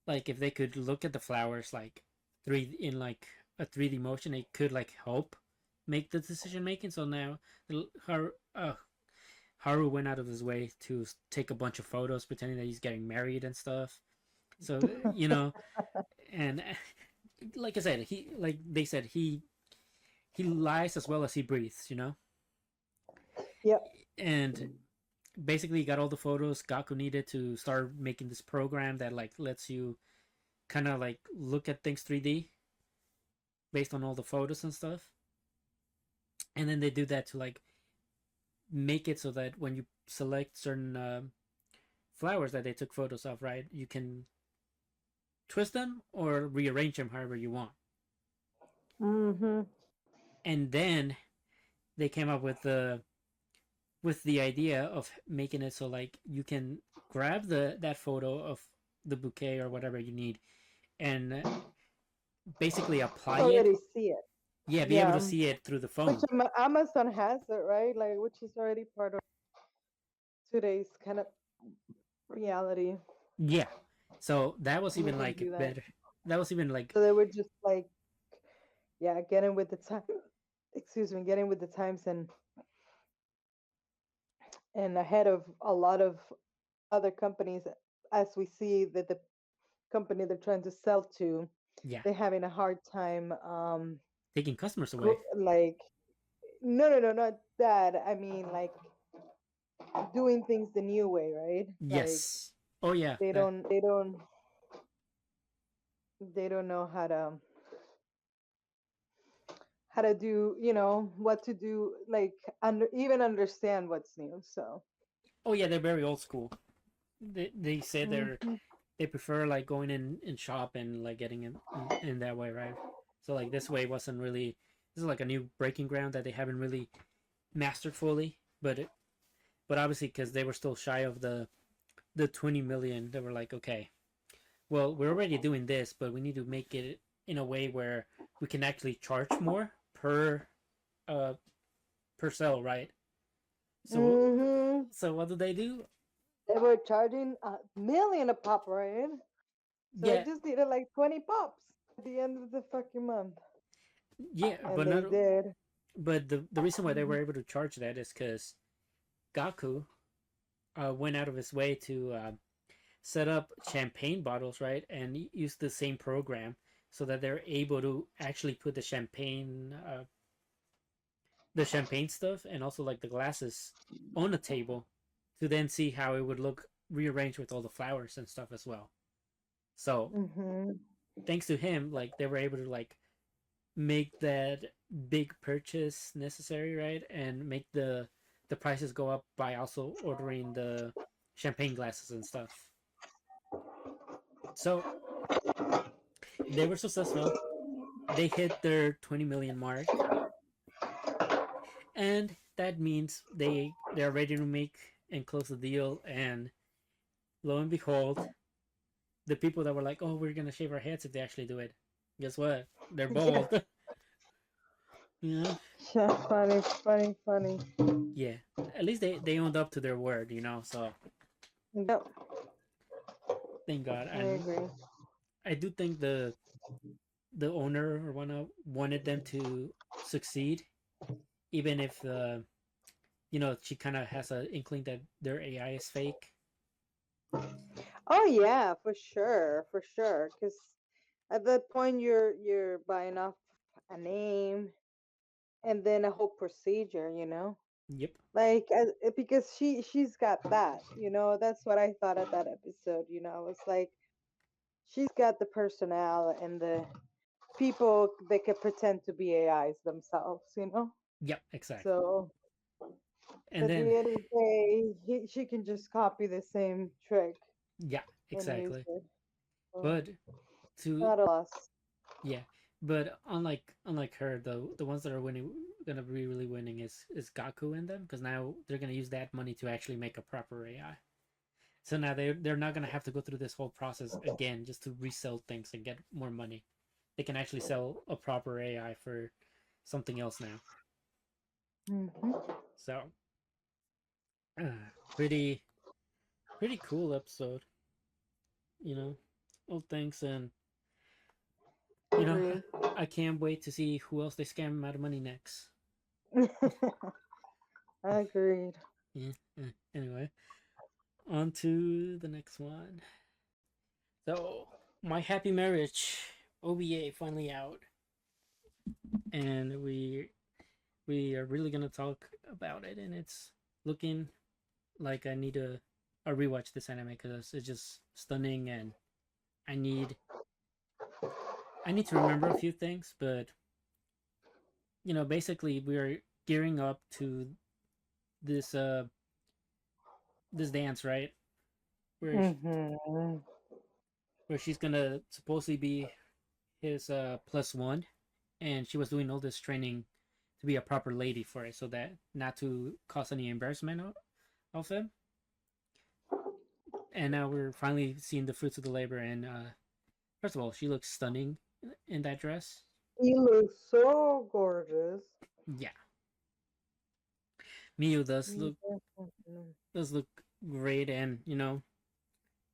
like if they could look at the flowers like three in like a 3D motion, it could like help make the decision making. So now Haru went out of his way to take a bunch of photos pretending that he's getting married and stuff. So and like I said, he like they said he lies as well as he breathes. Yep. And basically got all the photos Gaku needed to start making this program that like lets you kind of like look at things 3D based on all the photos and stuff. And then they do that to like make it so that when you select certain flowers that they took photos of, right, you can twist them or rearrange them however you want. Mhm. And then they came up with the idea of making it so like you can grab the that photo of the bouquet or whatever you need and basically apply it. Already see it. Yeah, be able to Yeah. see it through the Which phone. Amazon has it, right? Like, which is already part of today's kind of reality. Yeah. So that was You even can like do that. better. That was even like So they were just like, yeah, getting with the time. Excuse me, getting with the times, and ahead of a lot of other companies, as we see that the company they're trying to sell to, yeah, they're having a hard time, taking customers away. like, no, no, no, not that. I mean, like, doing things the new way, right? Like, Yes. Oh yeah. they That. don't, they don't, they don't know how to do, what to do, like, even understand what's new. So. Oh yeah, they're very old school. They say Mhm. they prefer like going in shop and like getting in that way, right? So like this way wasn't really this is like a new breaking ground that they haven't really mastered fully, but obviously because they were still shy of the 20 million, they were like, okay, well we're already doing this, but we need to make it in a way where we can actually charge more uh per sale, right? So Mhm. so what do they do? They were charging 1 million a pop, right? So they Yeah, just needed like 20 pops at the end of the fucking month, yeah, and but they not did. but the reason why they were able to charge that is because Gaku went out of his way to set up champagne bottles, right, and use the same program so that they're able to actually put the champagne stuff and also like the glasses on a table to then see how it would look rearranged with all the flowers and stuff as well. So Mhm. thanks to him, like they were able to like make that big purchase necessary, right, and make the prices go up by also ordering the champagne glasses and stuff. So they were successful. They hit their 20 million mark, and that means they're ready to make and close the deal. And lo and behold, the people that were like, "Oh, we're gonna shave our heads if they actually do it," guess what? They're Yeah. bald. Yeah, Yeah. Funny, funny, funny. yeah. At least they owned up to their word. So Yep. thank God. I And agree. I do think the owner or wanted them to succeed, even if she kind of has an inkling that their AI is fake. Oh yeah, for sure, for sure. Because at that point, you're buying off a name and then a whole procedure. Yep. Like because she's got that, you know. That's what I thought of that episode. You know, I was like, she's got the personnel and the people that can pretend to be AIs themselves, you know. Yep. Exactly. So And at then, the end of the day, she can just copy the same trick yeah, and use exactly. it. So, But to not a loss. yeah, but unlike her, the ones that are winning gonna be really winning is Gaku in them because now they're gonna use that money to actually make a proper AI. So now they're not gonna have to go through this whole process again just to resell things and get more money. They can actually sell a proper AI for something else now. Hmm. So pretty pretty cool episode, you know. Well, thanks, and you know Agreed. I can't wait to see who else they scam out of money next. Agreed. Yeah. Anyway, on to the next one. So, My Happy Marriage OVA finally out, and we are really gonna talk about it, and it's looking like I need a rewatch this anime because it's just stunning, and I need I need to remember a few things, but basically we're gearing up to this this dance, right? Where Hmm. where she's gonna supposedly be his plus one, and she was doing all this training to be a proper lady for it, so that not to cause any embarrassment of him. And now we're finally seeing the fruits of the labor. And first of all, she looks stunning in that dress. He looks so gorgeous. Yeah, Miyu Mhm. does look great, and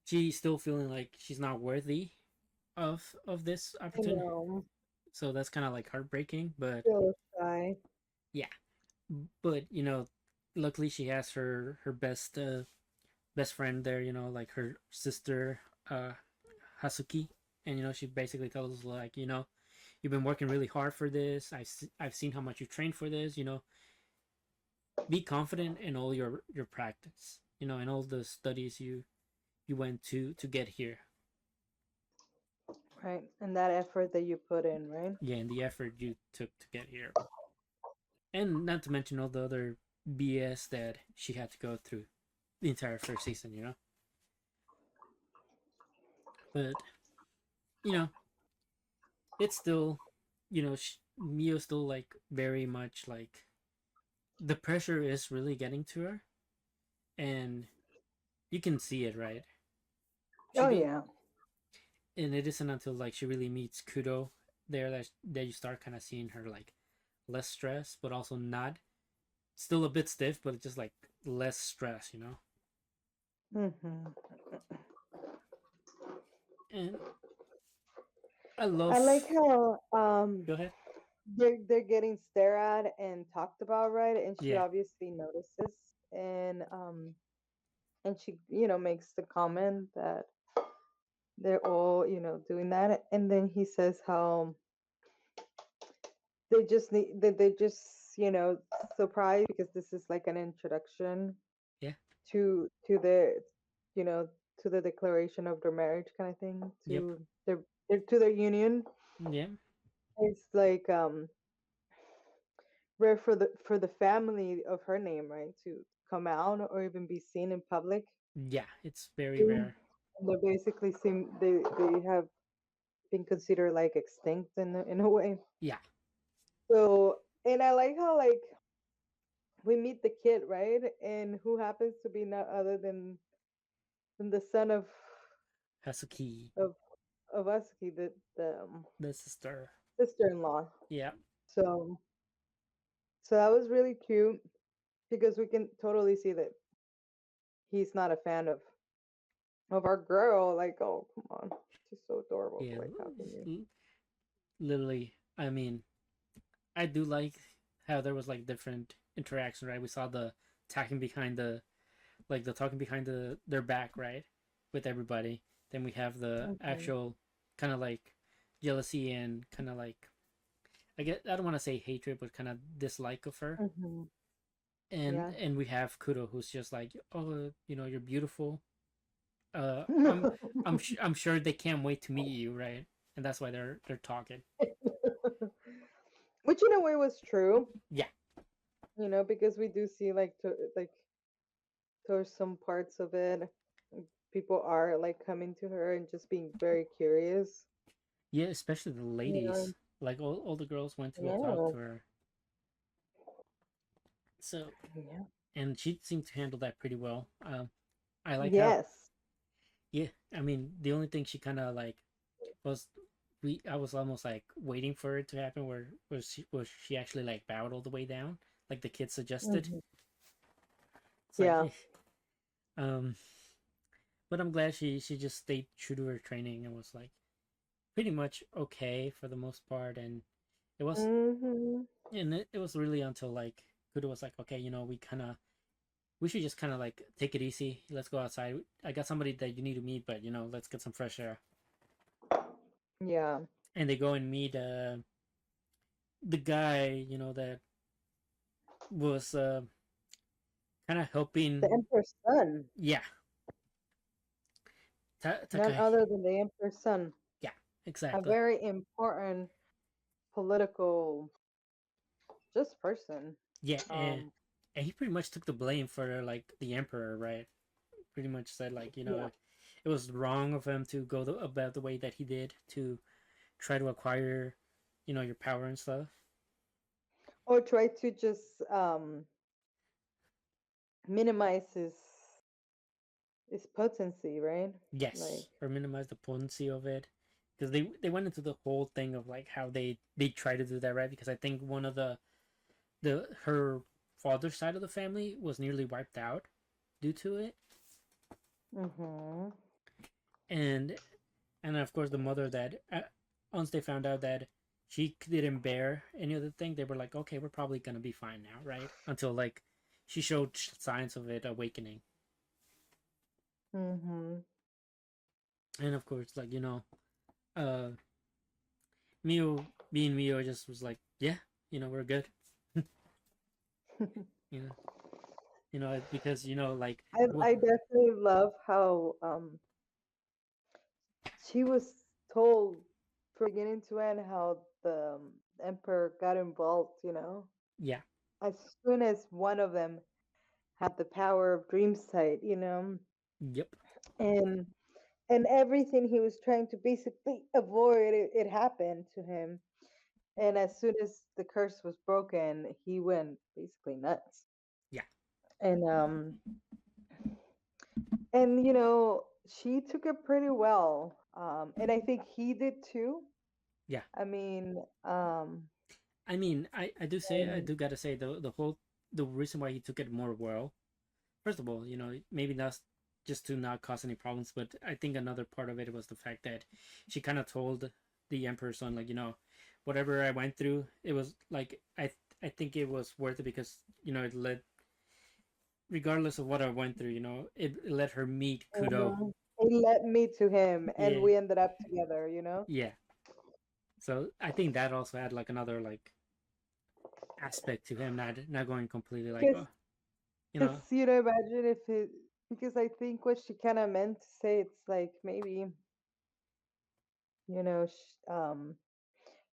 she's still feeling like she's not worthy of this I opportunity. know. So that's kind of like heartbreaking, but Still shy. yeah. But luckily she has her best friend there. Like her sister, uh, Hasuki, and she basically tells us like you've been working really hard for this. I've seen how much you trained for this. Be confident in all your practice. And all the studies you went to get here. Right. And that effort that you put in, right? Yeah, and the effort you took to get here, and not to mention all the other BS that she had to go through the entire first season. But you know, it's still, Mio's still like very much like the pressure is really getting to her, and you can see it, right? She Oh does, yeah. and it isn't until like she really meets Kudo there that you start kind of seeing her like less stress, but also not still a bit stiff, but just like less stress. Hmm. And I I like love. how Go ahead. they're getting stared at and talked about, right? And she Yeah. obviously notices, and she makes the comment that they're all doing that, and then he says how they just need that they just surprised because this is like an introduction Yeah. to the you know to the declaration of their marriage kind of thing, Yep. to their union. Yeah. It's like rare for the family of her name, right, to come out or even be seen in public. Yeah. It's very Mm. rare. They basically seem they have been considered like extinct in a way. Yeah. So, and I like how like we meet the kid, right, and who happens to be none other than the son Hasuki, of of Asuki, the the sister. sister-in-law. Yeah. So that was really cute because we can totally see that he's not a fan of our girl. Like, oh come on, she's so adorable. Yeah. Like, how can you? Literally. I mean, I do like how there was like different interaction, right? We saw the talking behind the talking behind their back, right, with everybody. Then we have the Hmm. actual kind of like jealousy and kind of like I don't want to say hatred, but kind of dislike of her. Hmm. Yeah. and we have Kudo, who's just like, oh, you're beautiful. Uh, I'm I'm sure they can't wait to meet you, right? And that's why they're talking. Which in a way was true, Yeah, because we do see like towards some parts of it, people are like coming to her and just being very curious. yeah, especially the You know, ladies. Like all the girls went to go talk yeah, to her. So yeah, and she seemed to handle that pretty well. I like how yes, yeah. I mean, the only thing she kind of like was I was almost like waiting for it to happen where was she actually like bowed all the way down like the kid suggested. hmm, It's like yeah, um but I'm glad she just stayed true to her training and was like pretty much okay for the most part. And it was hmm, it was really until like Kudo was like, okay, we should just kind of like take it easy. Let's go outside. I got somebody that you need to meet, but let's get some fresh air. yeah. And they go and meet the guy that was kind of helping. The Emperor's son, Yeah, none Takai. other than the Emperor's son, Yeah, a exactly. very important political just person. Yeah, Um, and he pretty much took the blame for like the emperor, right? Pretty much said like yeah, it was wrong of him to go about the way that he did to try to acquire your power and stuff. or try to just minimize his potency, right? Like, Yes, or minimize the potency of it, because they went into the whole thing of like how they try to do that, right? Because I think one of the her father's side of the family was nearly wiped out due to it. hmm, and and of course the mother that once they found out that she didn't bear any other thing, they were like, okay, we're probably gonna be fine now, right? Until like she showed signs of it awakening. hmm. And of course, like uh Mio being Mio just was like, yeah, we're good. you know because like I definitely love how she was told from beginning to end how the emperor got involved. yeah, As soon as one of them had the power of dream sight, yep, and everything he was trying to basically avoid, it happened to him. And as soon as the curse was broken, he went basically nuts. yeah, And she took it pretty well. And I think he did too. yeah. I mean, I mean, I and do gotta say the reason why he took it more well. First of all, maybe not just to not cause any problems, but I think another part of it was the fact that she kind of told the emperor's son, like, whatever I went through, it was like I think it was worth it because it led, regardless of what I went through, it let her meet Kudo. mhm, he led me to him, and Yeah, we ended up together. yeah. So I think that also had like another like aspect to him not going completely like, Because oh, you know, imagine if it, because I think what she kind of meant to say, it's like maybe,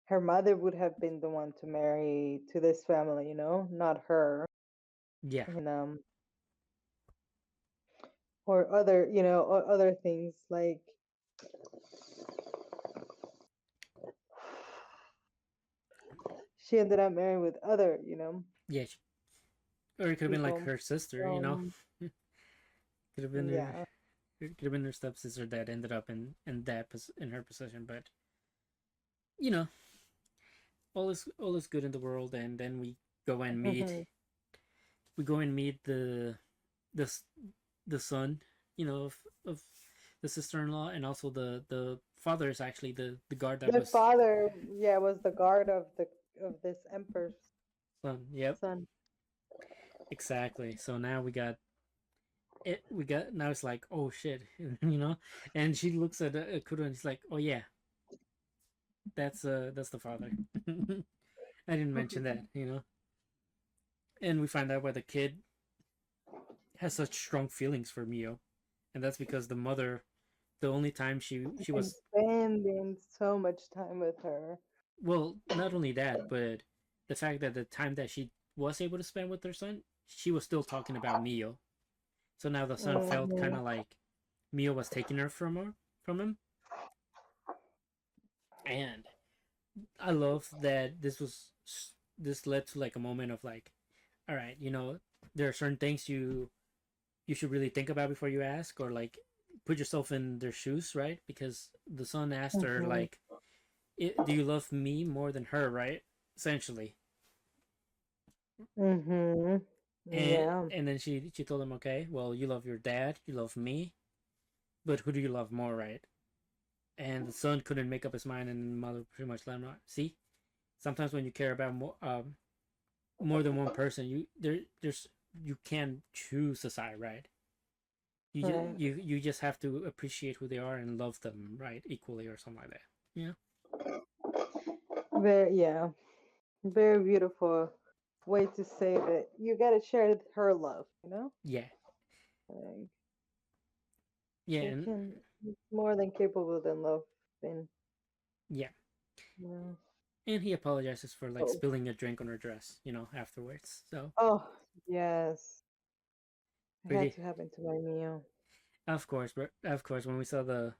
her mother would have been the one to marry to this family, not her. yeah, And or other, or other things like she ended up marrying with other yeah. Or it could have been like people. her sister. Um, Could have been her. yeah. It could have been her stepsister that ended up in her position. But you know, all is good in the world, and then go and meet we go and meet the the son, of the sister-in-law, and also the father is actually the guard that The was father, yeah, was the guard of this emperor's son. Yep, son. exactly. So now we got now it's like, oh shit, you know. And she looks at Kuro and she's like, oh yeah, that's the father. I didn't mention that. And we find out why the kid has such strong feelings for Mio, and that's because the mother, the only time she And was, spending so much time with her. well, not only that, but the fact that the time that she was able to spend with her son, she was still talking about Mio. So now the son felt kind Hmm. of like Mio was taking her from him, and I love that this led to like a moment of like, all right, there are certain things you should really think about before you ask, or like put yourself in their shoes, right? Because the son asked her Hmm. like, do you love me more than her, right? Essentially. Hmm. and Yeah. and then she told him, okay, well, you love your dad, you love me, but who do you love more, right? And the son couldn't make up his mind, and the mother pretty much let him know. See, sometimes when you care about more than one person, there's you can't choose a side, right? Right. You just have to appreciate who they are and love them, right, equally, or something like that. Yeah. Very, yeah. Very beautiful way to say that you gotta share her love, you know? Yeah. Like, Yeah. they And can, it's more than capable than love. And, yeah. you know. And he apologizes for like Oh, spilling a drink on her dress, afterwards. So oh, yes. It had pretty. to happen to my Mio. Of course, but of course, when we saw the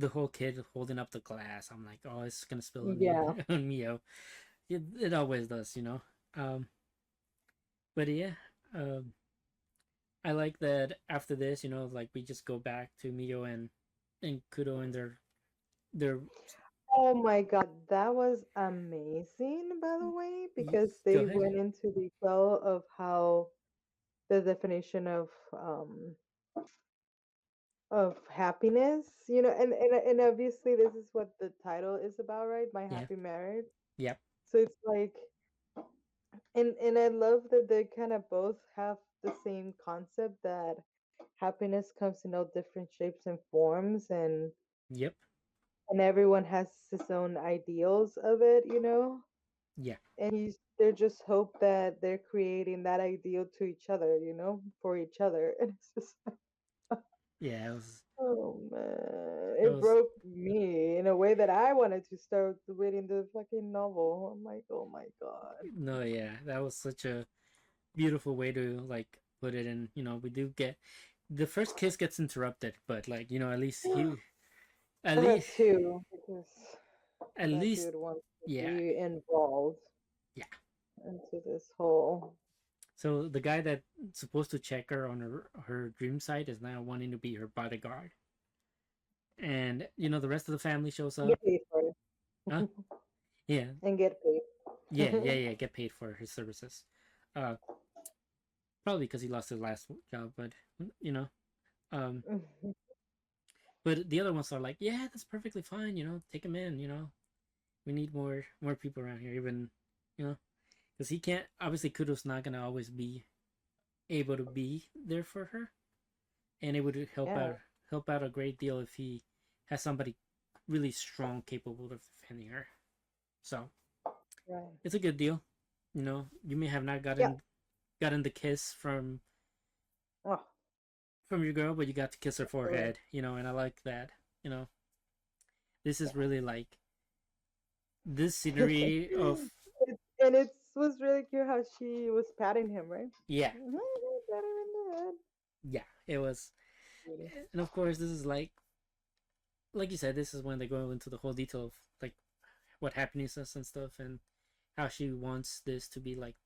whole kid holding up the glass, I'm like, oh, it's gonna spill on you, Yeah. on Mio. It always does. But yeah, um, I like that after this, like we just go back to Mio and Kudo and their Oh my God, that was amazing, by the way, because go they ahead. went into detail of how the definition of happiness, and obviously this is what the title is about, right? My Yeah. Happy Marriage. Yep. So it's like, and I love that they kind of both have the same concept that happiness comes in all different shapes and forms, Yep. and everyone has his own ideals of it. Yeah. And they just hope that they're creating that ideal to each other, for each other. And it's just, Yeah. It was. oh man, It it was. broke me in a way that I wanted to start reading the fucking novel. I'm like, oh my god. No. Yeah. That was such a beautiful way to like put it. And we do get the first kiss gets interrupted, but like at least he at That least too, because at that least dude wants to yeah. be involved Yeah. into this whole. So the guy that's supposed to check her on her dream site is now wanting to be her bodyguard, and the rest of the family shows up. Get paid for it. Huh? Yeah. And get paid. Yeah. Yeah. Yeah. Get paid for his services. Uh, Probably because he lost his last job, but you know. Um, but the other ones are like, yeah, that's perfectly fine. Take him in. We need more people around here, even you know, because he can't. Obviously, Kudo's not gonna always be able to be there for her, and it would Yeah, help out a great deal if he has somebody really strong, capable of defending her. So right. it's a good deal. You may have not Yeah. gotten the kiss Oh, from your girl, but you got to kiss her really. forehead. And I like that. You know, this is really like this scenery of And it was really cute how she was patting him, right? yeah, Mhm, pat him in the head. yeah. It was, Beauty. and of course, this is like you said, this is when they go into the whole detail of like what happiness is and stuff, and how she wants this to be like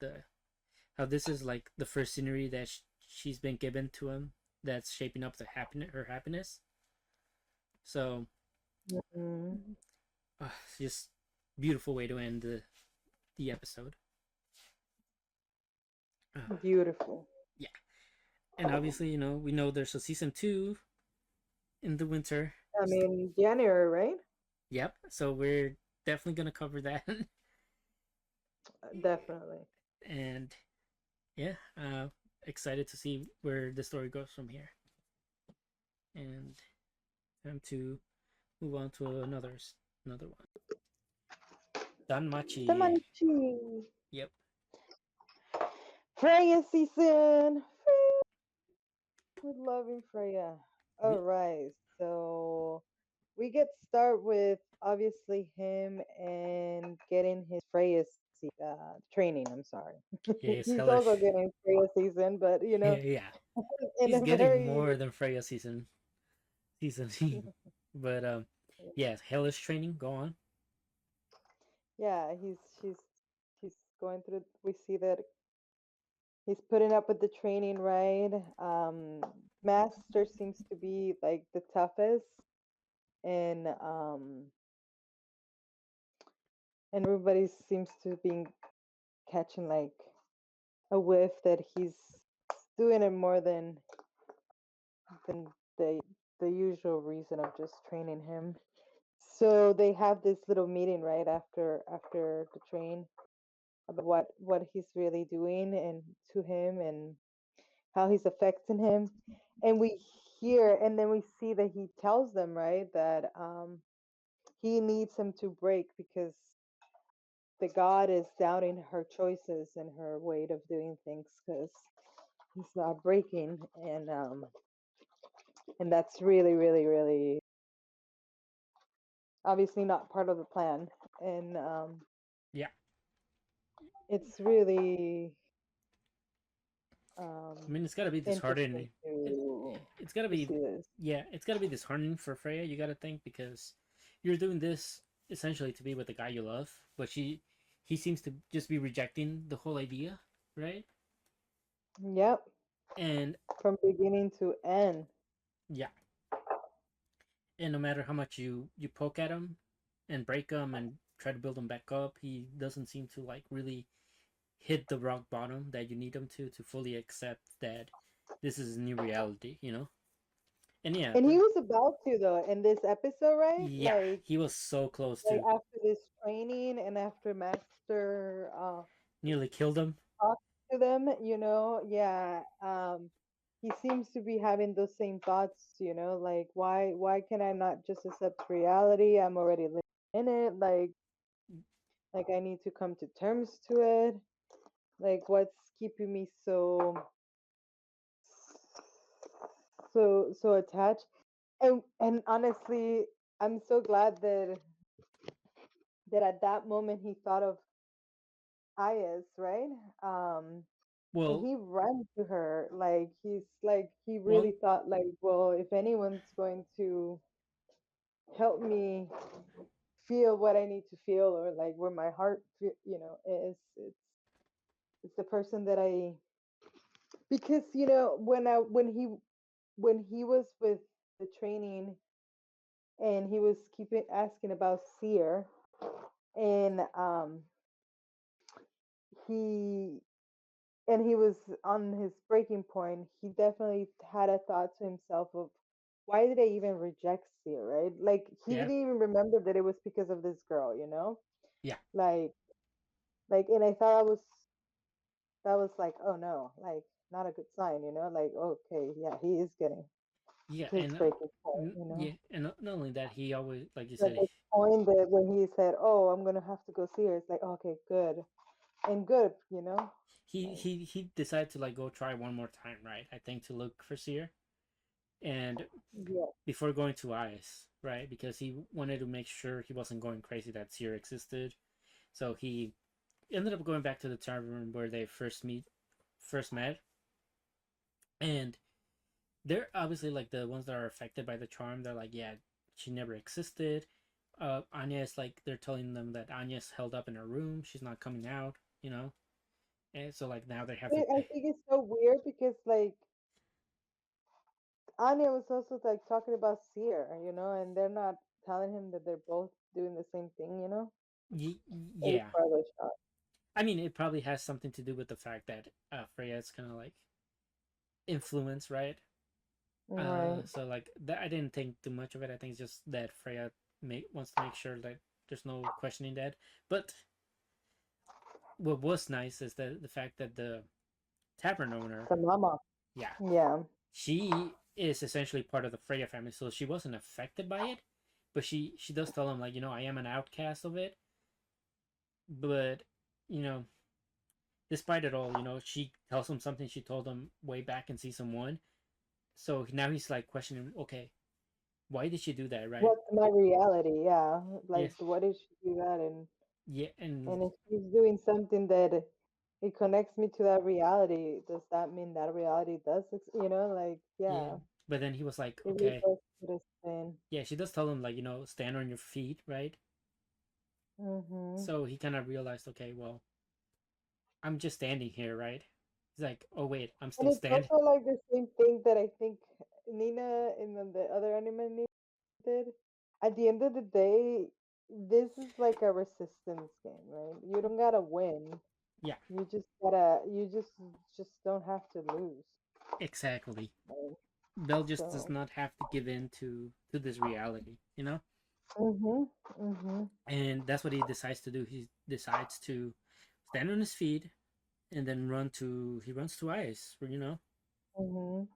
how this is like the first scenery that she's been given to him that's shaping up her happiness. So Mhm. just beautiful way to end the episode. Uh, Beautiful. yeah, and obviously we know there's a season 2 in the winter. I mean, January, right? Yep. So we're definitely gonna cover that. Definitely. And yeah, excited to see where the story goes from here. And time to move on to another one. Danmachi. Danmachi. Yep. Freya season. We're loving Freya. All We, right, so we get start with obviously him and getting his training. I'm sorry, yeah, it's he's also hellish. getting Freya season, but Yeah, yeah. in He's a getting very more than Freya season. But yeah, hellish training. Go on. yeah, he's going through. We see that he's putting up with the training, right? Master seems to be like the toughest, and everybody seems to be catching like a whiff that he's doing it more than the the usual reason of just training him. So they have this little meeting right after the train about what he's really doing and to him and how he's affecting him. And we hear and then we see that he tells them right that he needs him to break because the god is doubting her choices and her way of doing things because he's not breaking and that's really really really obviously not part of the plan and Yeah, it's really I mean it's gotta be interesting disheartening. It's gotta to be, see this. yeah, it's gotta be disheartening for Freya. You gotta think because you're doing this essentially to be with the guy you love, but he seems to just be rejecting the whole idea, right? Yep, And from beginning to end. yeah, and no matter how much you poke at him and break him and try to build him back up, he doesn't seem to like really hit the rock bottom that you need him to fully accept that this is a new reality, you know. And yeah, And he was about to though in this episode, right? yeah, he was so close Like to after this training and after Master nearly killed him. talks to them, yeah. He seems to be having those same thoughts, like why can I not just accept reality? I'm already living in it. Like I need to come to terms to it. Like what's keeping me so attached? And honestly, I'm so glad that at that moment he thought of Ayas, right? And Well, he ran to her like he really well, thought like, well, if anyone's going to help me feel what I need to feel or like where my heart is, it's the person that I because when he was with the training and he was keeping asking about Seer and he he was on his breaking point, he definitely had a thought to himself of why did I even reject Seer, right? Like he yeah, didn't even remember that it was because of this girl. yeah, Like and I thought that was like, oh no, like not a good sign. Like okay, yeah, he is getting yeah, his and breaking point. yeah, and not only that, he always, like you Like said, the point that when he said, "Oh, I'm gonna have to go see her," it's like, okay, good and good. Like, he decided to like go try one more time, right? I think to look for Seer, and yeah, before going to Ice, right? Because he wanted to make sure he wasn't going crazy that Seer existed. So he ended up going back to the tavern where they first met, and they're obviously like the ones that are affected by the charm. They're like, yeah, she never existed. Anya is like they're telling them that Anya's held up in her room. She's not coming out. You know, and so like now they have to. I think it's so weird because like Anya was also like talking about Seer, and they're not telling him that they're both doing the same thing. Y- It was yeah, part of the shot. I mean, it probably has something to do with the fact that Freya is kind of like influence, right? Right. So like that, I didn't think too much of it. I think it's just that Freya wants to make sure that there's no questioning that. But what was nice is the fact that the tavern owner, The mama. yeah, Yeah. she is essentially part of the Freya family, so she wasn't affected by it. But she does tell him like, I am an outcast of it, but you know despite it all, she tells him something she told him way back in season one. So now he's like questioning, okay, why did she do that, right? What's my reality? Yeah, like Yes, what did she do that, yeah, and and if she's doing something that it connects me to that reality, does that mean that reality does, like yeah. yeah, But then he was like, it really okay, does put a spin. yeah, she does tell him like, stand on your feet, right? Mhm. So he kind of realized, okay, well, I'm just standing here, right? He's like, oh wait, I'm And still it's standing. also like the same thing that I think Nina in the other anime did. At the end of the day, this is like a resistance game, right? You don't gotta win. Yeah, You just don't have to lose. exactly. Right? Belle just does So. not have to give in to this reality. Mhm. Mhm. And that's what he decides to do. He decides to stand on his feet and then he runs to ice. Mhm.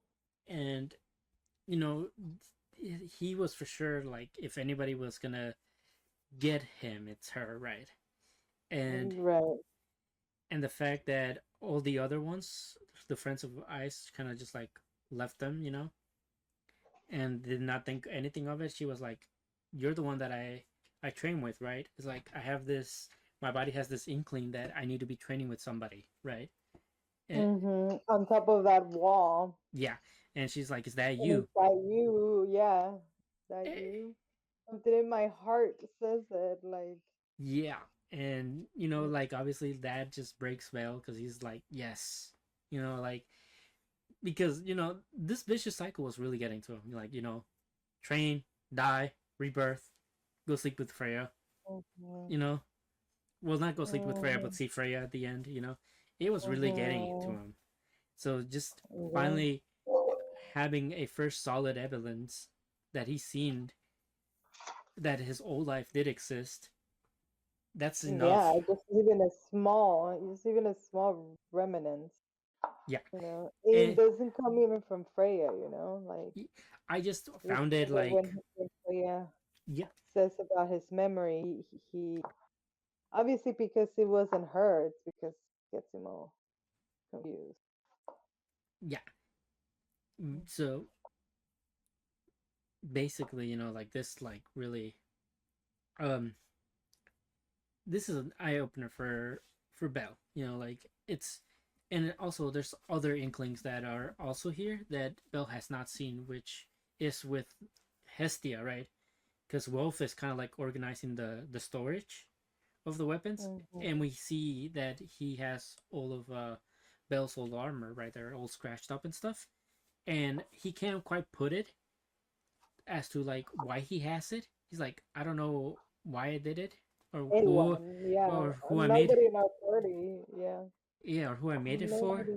And you know he was for sure like, if anybody was gonna get him, it's her, right? and Right. and the fact that all the other ones, the friends of ice, kind of just like left them, and did not think anything of it. She was like, you're the one that I train with, right? It's like, I have this, my body has this inkling that I need to be training with somebody, right? And Mhm. On top of that wall, yeah, and she's like, is that and you? it's that you, yeah, that Eh, you. Something in my heart says it, like. yeah. And like, obviously that just breaks Vale, because he's like, yes, like, because this vicious cycle was really getting to him. Like, train, die, rebirth, go sleep with Freya. Mhm. You know, well, not go sleep with Freya, but Mhm. see Freya at the end. It was really getting to Mhm. him. So just Yeah. finally having a first solid evidence that he's seen that his old life did exist. That's Yeah, enough. just even a small remnants, Yeah, it and doesn't come even from Freya, like I just you found see it that like, when Freya yeah, says about his memory, he obviously because it wasn't her, it's because it gets him all confused. yeah. So basically, like, this, like, really, um, this is an eye opener for Belle. Like, it's, and also there's other inklings that are also here that Belle has not seen, which is with Hestia, right? Because Wolf is kind of like organizing the storage of the weapons, and Hmm. we see that he has all of Belle's old armor right there, all scratched up and stuff, and he can't quite put it as to like why he has it. He's like, I don't know why I did it, or who, Anyone, yeah, or who I made, nobody in our party, yeah, yeah, or who I made it for. nobody.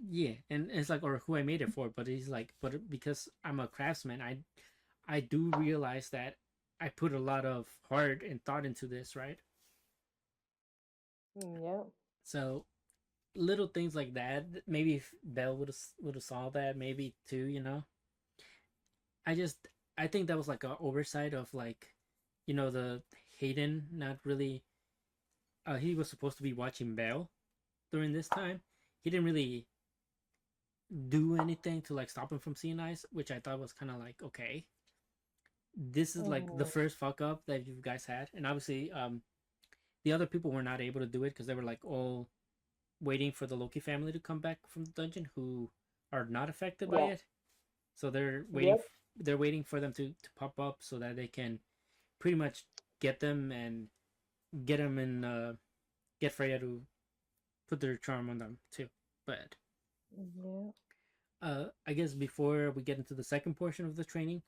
Yeah, and it's like, or who I made it for. But he's like, but because I'm a craftsman, I do realize that I put a lot of heart and thought into this, right? Yeah. So little things like that. Maybe if Belle would have saw that, maybe too. I just I think that was like a oversight of, like, the Hayden not really. He was supposed to be watching Belle during this time. He didn't really do anything to like stop him from seeing eyes, which I thought was kind of like, okay, this is like the Hmm. first fuck up that you guys had, and obviously, the other people were not able to do it because they were like all waiting for the Loki family to come back from the dungeon, who are not affected by Yeah. it. So they're waiting. Yep. They're waiting for them to pop up so that they can pretty much get them and get them and get Freya to put their charm on them too. But Yeah. I guess before we get into the second portion of the training,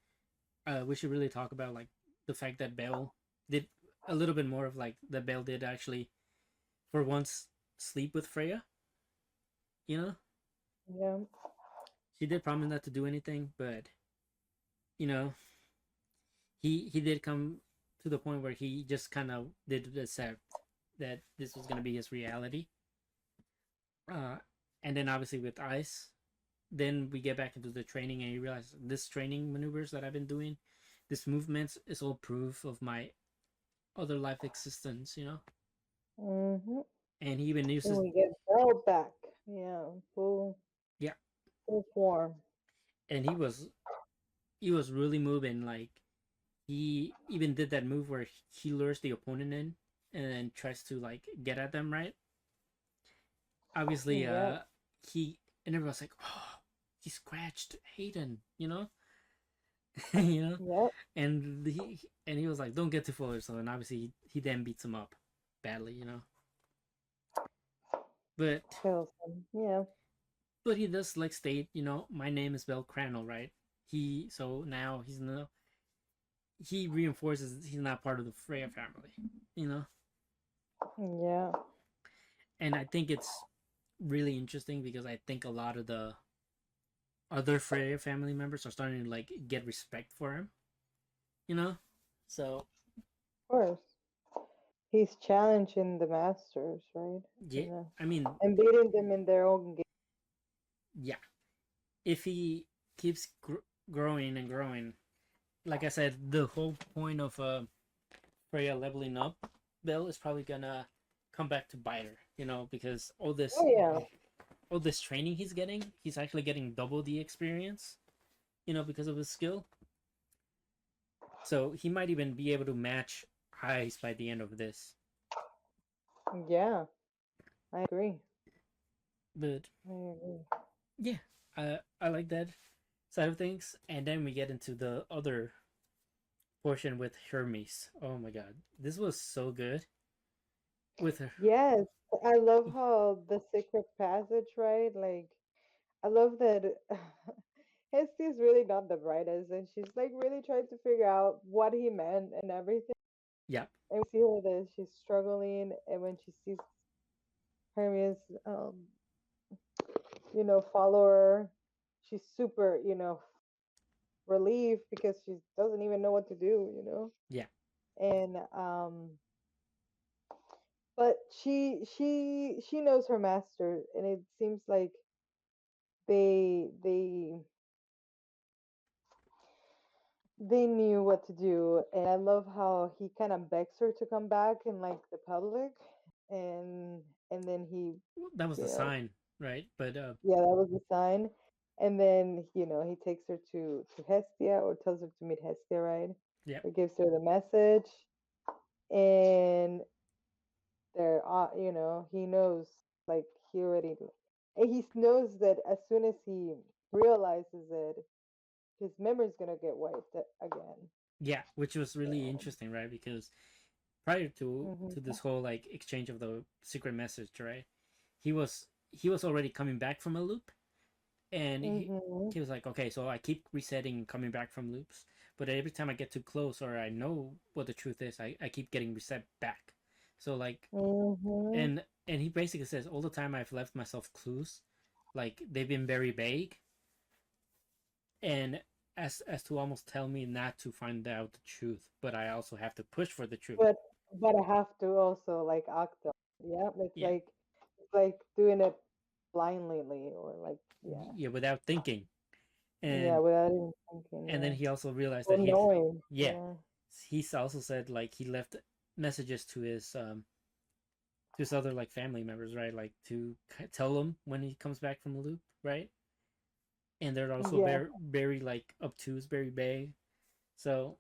we should really talk about like the fact that Belle did a little bit more of like that Belle did actually for once sleep with Freya. You know, Yeah. she did promise not to do anything, but you know he did come to the point where he just kind of did accept that this was going to be his reality. Uh, and then obviously with Ice, then we get back into the training, and you realize this training maneuvers that I've been doing, this movements is all proof of my other life existence. Hmm. and he even Then uses, we get Bell back. Yeah, yeah, full form. and he was really moving. Like he even did that move where he lures the opponent in and then tries to like get at them, right? Obviously, Yep, he and everyone's like, oh, he scratched Hayden, you know, you know, yep. and he was like, don't get too full or so, and obviously he then beats him up badly, you know, but Kills him. Yeah. he does like state, you know, my name is Bel Crannel, right? He so now he's no, he reinforces he's not part of the Freya family, you know, Yeah. and I think it's really interesting because I think a lot of the other Freya family members are starting to like get respect for him, you know, so Of course. He's challenging the masters, right? yeah, You know, I mean, and beating them in their own game. yeah, if he keeps growing and growing, like I said, the whole point of Freya leveling up Bill is probably gonna come back to bite her, you know, because Oh yeah. all this training he's getting, he's actually getting double the experience, you know, because of his skill. So he might even be able to match Ice by the end of this. Yeah. I agree. But I agree. yeah, I like that side of things. And then we get into the other portion with Hermes. Oh my god, this was so good with her. Yes. I love how the secret passage, right? Like I love that Hesti's really not the brightest and she's like really trying to figure out what he meant and everything. Yeah, And we see her that she's struggling and when she sees Hermes follower, she's super, relieved because she doesn't even know what to do. yeah, And but she knows her master and it seems like they they knew what to do, and I love how he kind of begs her to come back in like the public, and then he, that was you the know, sign, right? But yeah, that was the sign, and then he takes her to Hestia or tells her to meet Hestia, right? yeah, Or gives her the message, and he knows, like he already, and he knows that as soon as he realizes it, his memory's gonna get wiped again. yeah, which was really So. interesting, right? Because prior to Hmm. this whole like exchange of the secret message, right? He was already coming back from a loop, and Hmm. he was like, okay, so I keep resetting and coming back from loops, but every time I get too close or I know what the truth is, I keep getting reset back. So like, Hmm. and he basically says all the time I've left myself clues, like they've been very vague, and as to almost tell me not to find out the truth, but I also have to push for the truth. but I have to also like act on it. Yeah, Yeah, it's like doing it blindly or like yeah, yeah, without thinking, yeah, and without even thinking. then Yeah, he also realized or that he, knowing. yeah, Yeah. he's also said like he left messages to his other like family members, right? Like to tell him when he comes back from the loop, right? And they're also Yeah. very like obtuse, very vague. So,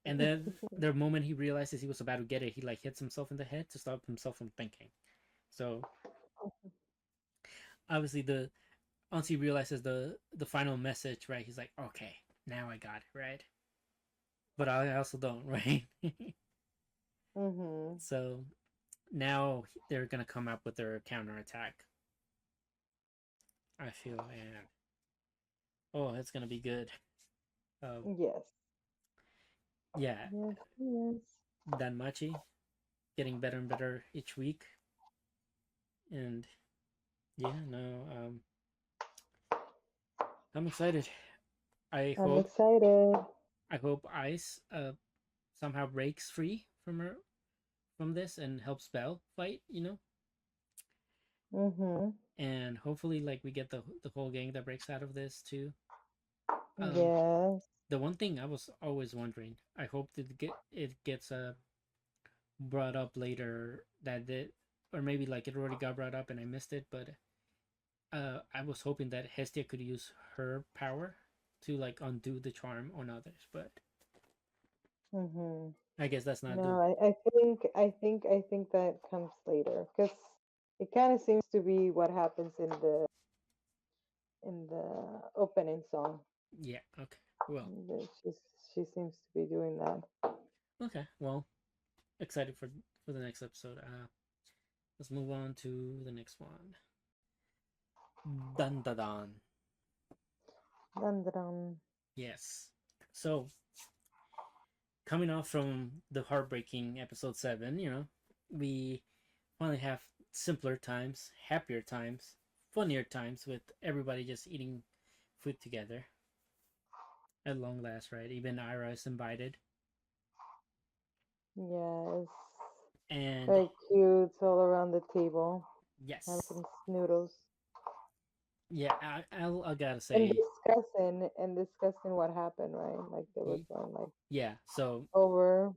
and then the moment he realizes he was about to get it, he like hits himself in the head to stop himself from thinking. So obviously the once he realizes the final message, right? He's like, okay, now I got it, right? But I also don't, right? Hmm. So now they're gonna come up with their counterattack. I feel, and oh, it's gonna be good. Um, Yes. yeah, Yes. Yes. Danmachi getting better and better each week, and yeah, no, I'm excited. I I'm hope excited. Ice somehow breaks free from her from this and helps Belle fight, you know, Hmm. and hopefully like we get the whole gang that breaks out of this too. Um, Yes. the one thing I was always wondering, I hope that it gets brought up later that or maybe like it already got brought up and I missed it, but I was hoping that Hestia could use her power to like undo the charm on others, but Mhm. I guess that's not the No, I think that comes later because it kind of seems to be what happens in the opening song. yeah. Okay, well, She seems to be doing that. okay, well, excited for the next episode. Let's move on to the next one. Dandadan. Dun, dun, dun. Yes. So coming off from the heartbreaking episode 7, we finally have simpler times, happier times, funnier times with everybody just eating food together at long last, right? Even Ira is invited. Yes, And very cute all around the table, having yes, some noodles yeah, I gotta and say, discussing what happened, right? Like there was one like yeah. So over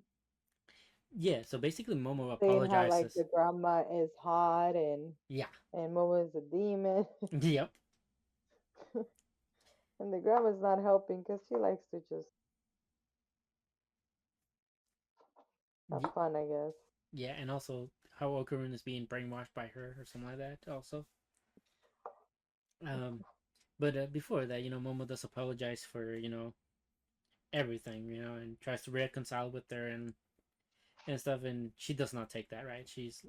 yeah, so basically Momo saying how like apologizes. the grandma is hot Yeah, and Momo is a demon, yep, and the grandma's not helping because she likes to just have fun, I guess. yeah, and also how Okarun is being brainwashed by her or something like that. Also, um, but before that, Momo does apologize for everything, and tries to reconcile with her and stuff, and she does not take that right. She's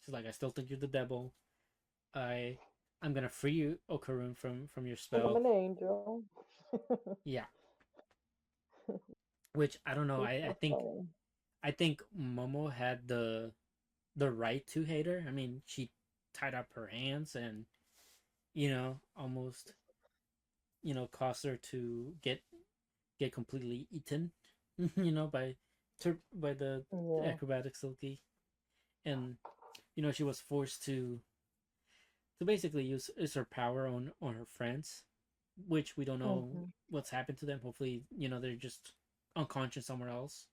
like, I still think you're the devil. I I'm gonna free you, Okarun, from your Like I'm spell. an angel. Yeah, which I don't know. It's I so think funny. I think Momo had the right to hate her. I mean, she tied up her hands and almost caused her to get completely eaten, by by the Yeah. acrobatic Silky, and she was forced to basically use her power on her friends, which we don't know Hmm. what's happened to them. Hopefully, they're just unconscious somewhere else.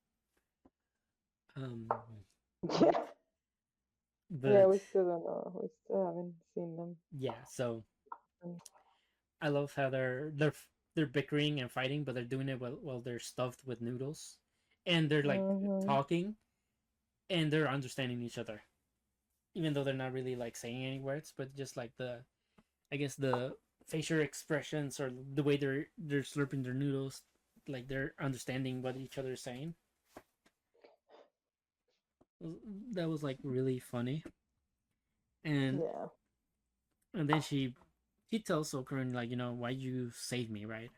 Um, Yeah. Yeah, but we still don't know. We still haven't seen them. yeah, so I love how they're bickering and fighting, but they're doing it while they're stuffed with noodles, and they're like Mm-hmm. talking and they're understanding each other, even though they're not really like saying any words, but just like I guess the facial expressions or the way they're slurping their noodles, like they're understanding what each other is saying. That was like really funny, and Yeah. then she tells Okarun like why you save me, right?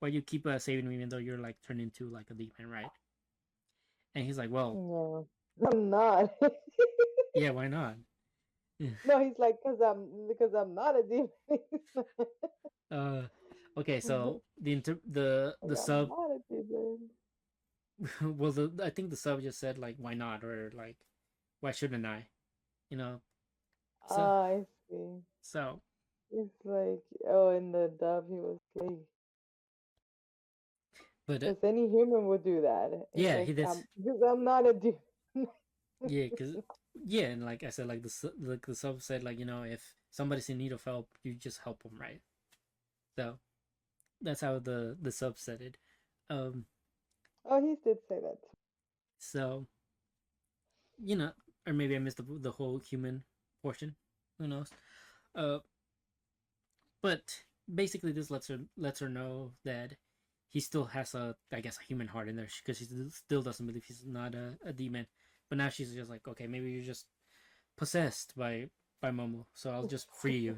Why you keep saving me even though you're like turned into like a demon, right? And he's like, well, Yeah. I'm not. yeah, why not? No, he's like, because I'm not a demon. uh, okay, Like so the I'm sub, not a demon. well, I think the sub just said like, why not, or like, why shouldn't I? You know, so Ah, I see. so, It's like, oh, in the dub, he was like, but because any human would do that. It's yeah, like, he did. because I'm not a demon. Yeah, because yeah, and like I said, like the sub said, like if somebody's in need of help, you just help them, right? So that's how the sub said it. Um, Oh, he did say that. so you know, or maybe I missed the whole human portion. Who knows? Uh, but basically, this lets her know that he still has I guess a human heart in there because she still doesn't believe he's not a demon. But now she's just like, okay, maybe you're just possessed by Momo, so I'll just free you.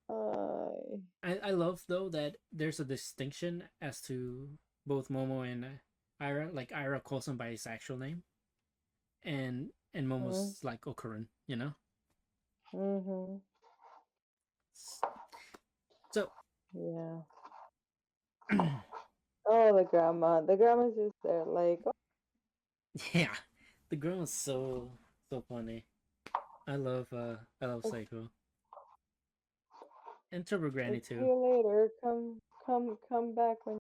Uh, I love though that there's a distinction as to both Momo and Ira. Like Ira calls him by his actual name, and mm, Momo's like Okurun. mm-hmm. So Yeah. Oh, the grandma. The grandma's just there, like, yeah, the girl is so funny. I love oh, Seiko and Turbo like, Granny see too. you later. Come back when.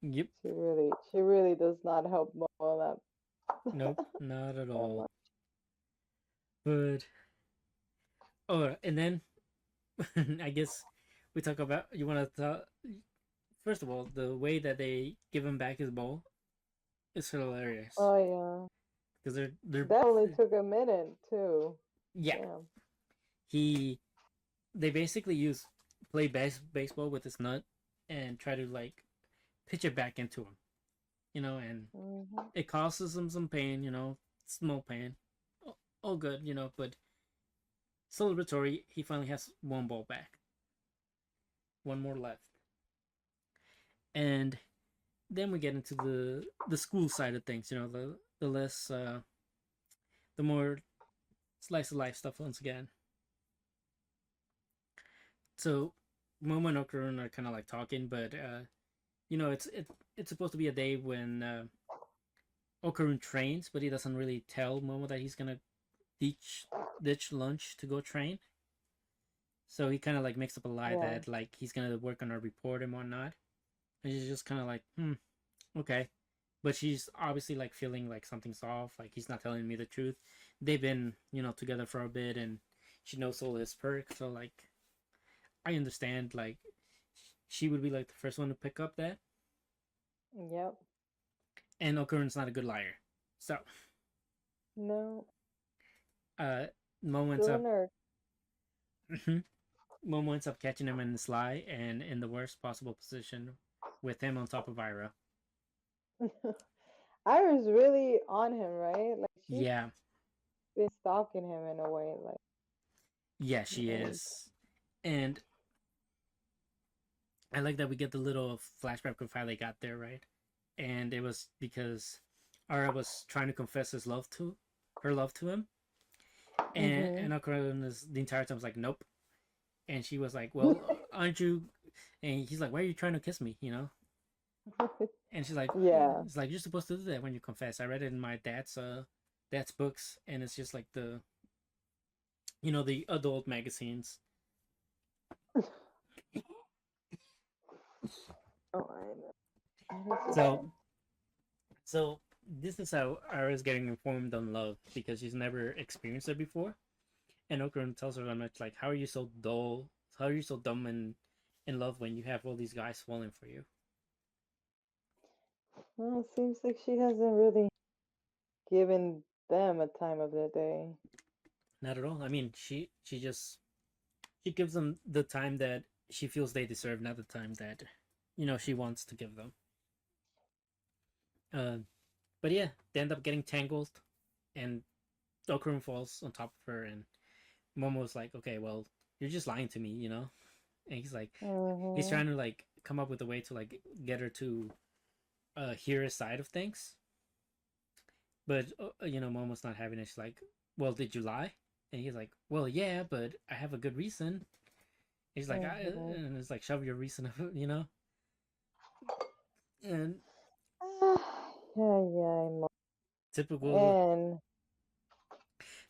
Yep. She really does not help Momo Nope. Not at that all. much. But and then I guess we talk about you want to talk. First of all, the way that they give him back his bowl is hilarious Oh yeah, because they're that only took a minute too. yeah. Damn. He they basically play baseball with his nut and try to like pitch it back into him, and Hmm. it causes him some pain, small pain, all good, but celebratory. He finally has one ball back, one more left, and then we get into the school side of things, the less the more slice of life stuff once again. So Momo and Okarun are kind of like talking, but it's supposed to be a day when Okarun trains, but he doesn't really tell Momo that he's gonna ditch lunch to go train. So he kind of like makes up a lie Yeah. that like he's gonna work on a report and whatnot. And she's just kind of like, okay. But she's obviously like feeling like something's off. Like he's not telling me the truth. They've been together for a bit, and she knows all his perks. So like, I understand. Like, she would be like the first one to pick up that. Yep. And Okurun's not a good liar. So, No. uh, Momo ends Still a up nerd. Momo ends up catching him in the sly and in the worst possible position with him on top of Ira. Ira's really on him, right? Like she's Yeah, been stalking him in a way, like yeah, she and is. And I like that we get the little flashback of how they got there, right? And it was because Ara was trying to confess her love to him, hmm and Okurun is the entire time was like, nope. And she was like, well, aren't you? And he's like, why are you trying to kiss me? And she's like, yeah. it's like you're supposed to do that when you confess. I read it in my dad's books, and it's just like the adult magazines. Oh, I So so this is how Ara's getting informed on love because she's never experienced it before. And Okarun tells her much like, how are you so dull? How are you so dumb and in love when you have all these guys falling for you? Well, it seems like she hasn't really given them a time of the day. Not at all. I mean, she gives them the time that she feels they deserve, not the time that she wants to give them. Uh, but yeah, they end up getting tangled, and Okarun falls on top of her, and Momo's like, "Okay, well, you're just lying to me." And he's Hmm. trying to like come up with a way to like get her to hear his side of things, but Momo's not having it. She's like, "Well, did you lie?" And he's like, "Well, yeah, but I have a good reason." He's like, Hmm. and it's like, shove your reason, and Yeah, yeah, I know. typical, And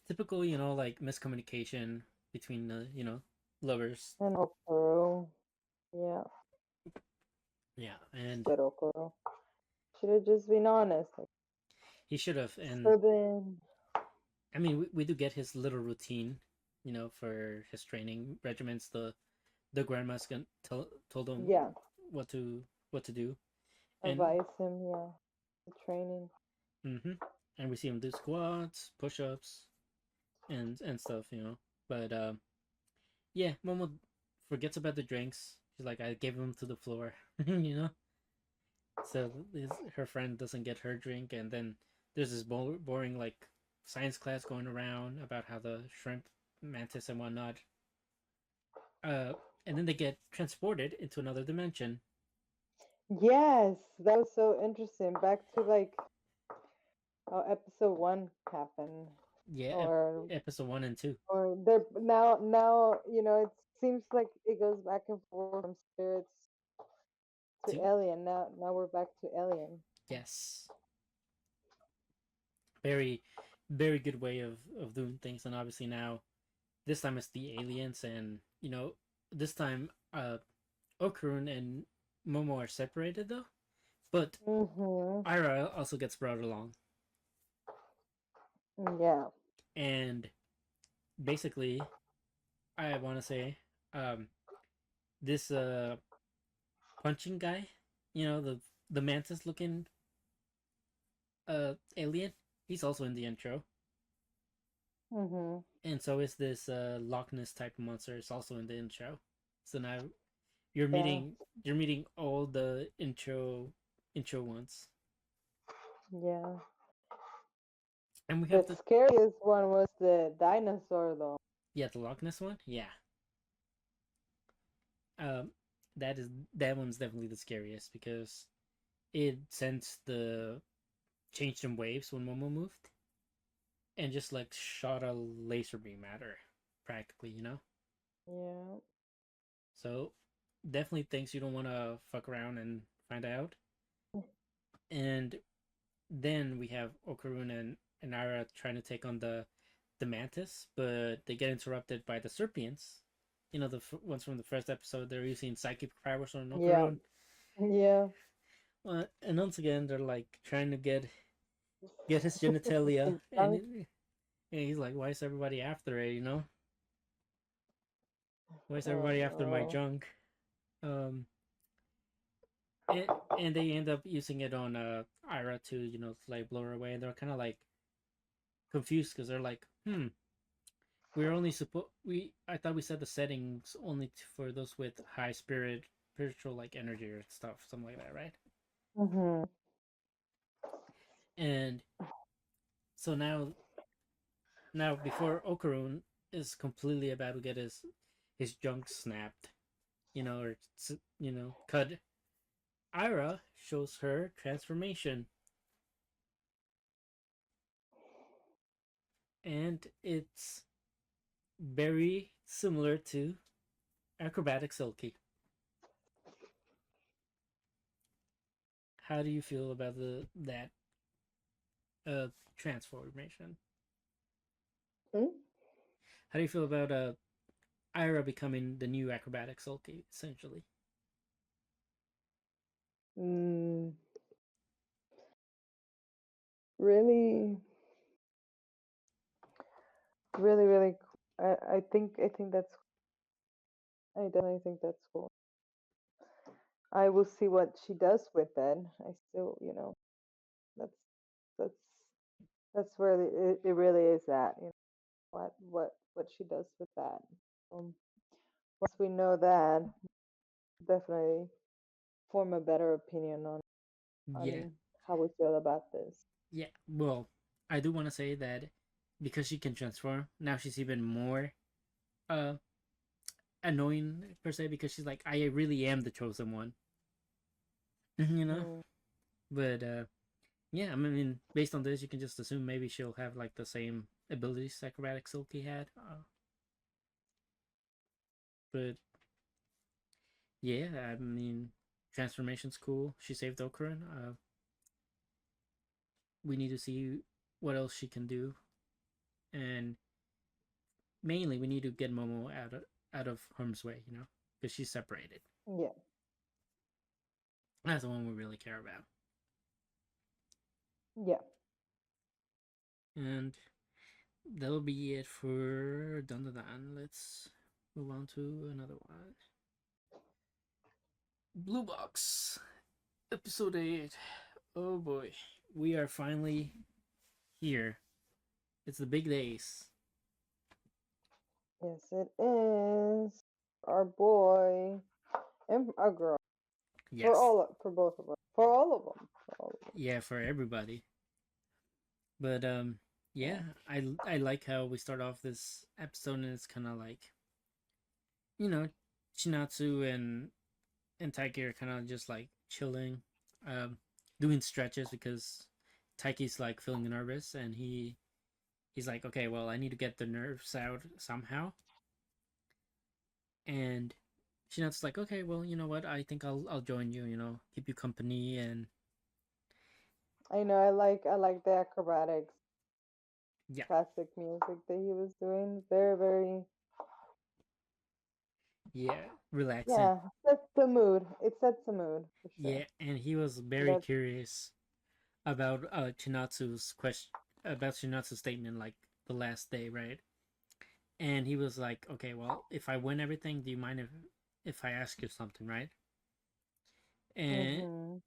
typical, like miscommunication between lovers. Okoro. Yeah, Yeah, and shit, Okoro. Should have just been honest. Like, he should have. And so then, I mean, we do get his little routine, for his training regiments. The grandma's told him yeah, what to what to do, and advise him. Yeah, the training. mm-hmm, and we see him do squats, push-ups, and stuff, But yeah, Momo forgets about the drinks. She's like, I gave them to the floor, So her friend doesn't get her drink, and then there's this boring like science class going around about how the shrimp mantis and whatnot. Uh, and then they get transported into another dimension. Yes, that was so interesting. Back to like how episode one happened, Yeah, or episode 1 and 2. there now it seems like it goes back and forth from spirits to Two. alien. Now we're back to alien. Yes, very, very good way of doing things. And obviously now, this time it's the aliens, and this time Okurun and Momo are separated though, But Mhm. Ira also gets brought along, Yeah. and basically, I want to say, um, this punching guy, the mantis looking alien, he's also in the intro, Mhm. and so is this Loch Ness type of monster. It's also in the intro. So now you're Yeah. meeting you're meeting all the intro ones, Yeah. and we have The the scariest one was the dinosaur, though. the Loch Ness one. Yeah, um, that one's definitely the scariest because it sensed the changed in waves when Momo moved, and just like shot a laser beam at her, practically. Yeah. So definitely things you don't want to fuck around and find out. And then we have Okarun and Nara trying to take on the mantis, but they get interrupted by the serpients. The ones from the first episode. They're using psychic powers on Yeah. Okarun. Yeah. And once again, they're like trying to get his genitalia, and, Junk. and he's like, "Why is everybody after it? Why is Oh everybody after my no. junk?" Um, and they end up using it on Ira to like blow her away, and they're kind of like confused because they're like, we're only supposed we I thought we set the settings only for those with high spiritual like energy or stuff, something like that, right? Mhm. And so now before Okarun is completely about to get his junk snapped, or cut, Ira shows her transformation, and it's very similar to acrobatic Silky. How do you feel about the that uh transformation? Hmm? How do you feel about Ira becoming the new acrobatic Sulky, essentially? Mm, really, really, really. I think that's. I definitely think that's cool. I will see what she does with that. I still, that's that's that's where it really is at. What she does with that. Um, Once we know that, definitely form a better opinion Yeah, on how we feel about this. yeah. Well, I do want to say that because she can transform, now she's even more uh annoying per se because she's like, I really am the chosen one, you know. Mm, But yeah, I mean, based on this, you can just assume maybe she'll have like the same abilities acrobatic Silky had. But yeah, I mean, transformation's cool. She saved Okurin. We need to see what else she can do, and mainly we need to get Momo out of harm's way, because she's separated. yeah, That's the one we really care about. yeah. And that'll be it for Dandadan. Let's move on to another one. Blue Box, episode 8. Oh boy, we are finally here. It's the big days. Yes, it is. Our boy and our girl. Yes, For both of us. For all of them. For all of them. yeah, for everybody. But yeah, Yeah. I like how we start off this episode and it's kind of like, you know, Chinatsu and Taiki are kind of just like chilling, um, doing stretches because Taiki's like feeling nervous and he's like, okay, well, I need to get the nerves out somehow. And Chinatsu's like, okay, well, you know what? I think I'll join you. Keep you company and I know. I like the acrobatics, yeah, classic music that he was doing. Very very. yeah. relaxing. Yeah, sets the mood. It sets the mood for sure. Yeah, and he was very That's curious about Chinatsu's question, about Chinatsu's statement, like the last day, right? And he was like, "Okay, well, if I win everything, do you mind if I ask you something, right?" And mhm.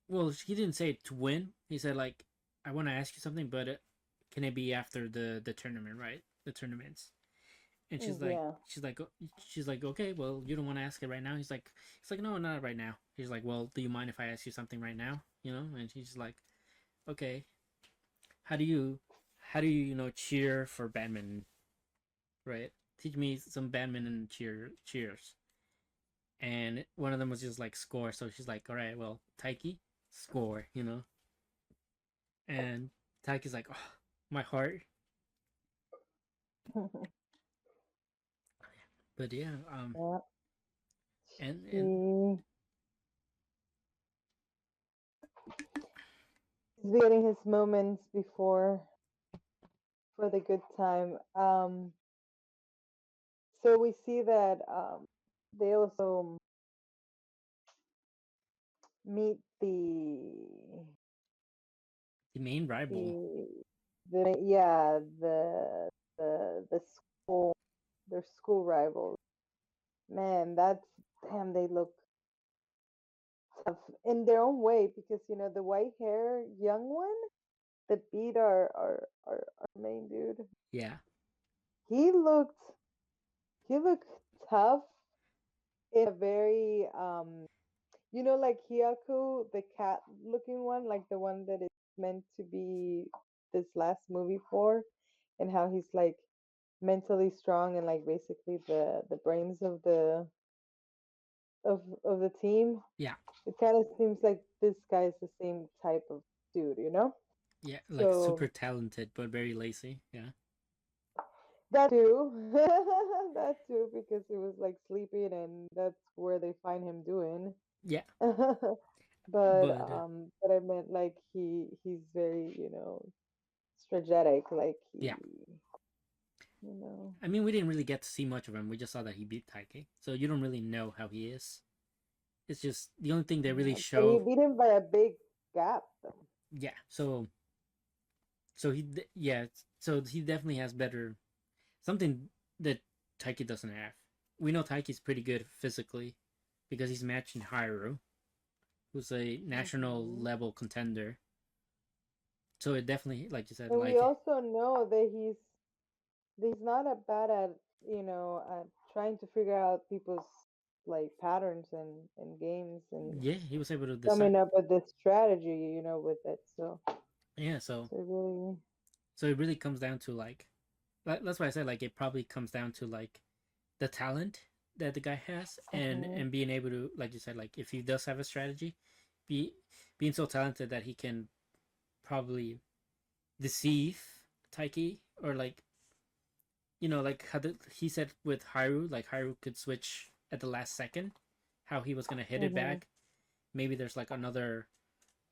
well, he didn't say to win. He said like, "I want to ask you something, but can it be after the tournament, right? The tournaments." And Yeah. she's like, okay, well, you don't want to ask it right now. He's like, no, not right now. He's like, well, do you mind if I ask you something right now? You know? And she's like, okay, how do you, cheer for badminton, right? Teach me some badminton cheers. And one of them was just like score. So she's like, all right, well, Taiki, score, And Taiki's like, oh, my heart. But yeah, Yeah. and He's getting his moments before for the good time. So we see that they also meet the main rival, the the yeah the school their school rivals. Man, that's damn. They look tough in their own way because the white hair young one that beat our main dude. yeah, He looked he looked tough in a very like Hyaku, the cat looking one, like the one that is meant to be this last movie for, and how he's like mentally strong and like basically the brains of the team. yeah, It kind of seems like this guy's the same type of dude, yeah, like So super talented but very lazy. Yeah. that too, that too, because he was like sleeping, and that's where they find him doing. Yeah, but but but I meant like he's very strategic, like yeah, you know I mean, we didn't really get to see much of him. We just saw that he beat Taike, so you don't really know how he is. It's just the only thing they really yeah, but he show. beat him by a big gap though. Yeah, yeah, so he definitely has better something that Taike doesn't have. We know Taike's pretty good physically because he's matching Hyrule, who's a national Hmm. level contender. So it definitely, like you said, And we like also know that he's not a bad at at trying to figure out people's like patterns and games and yeah, he was able to decide. coming up with this strategy with it. Yeah, So really. so it really comes down to like that's why I said like it probably comes down to like the talent that the guy has Hmm. and being able to, like you said, like if he does have a strategy, be being so talented that he can probably deceive Taiki, or like like how he said with Haru, like Haru could switch at the last second, how he was gonna hit it Hmm. back. Maybe there's like another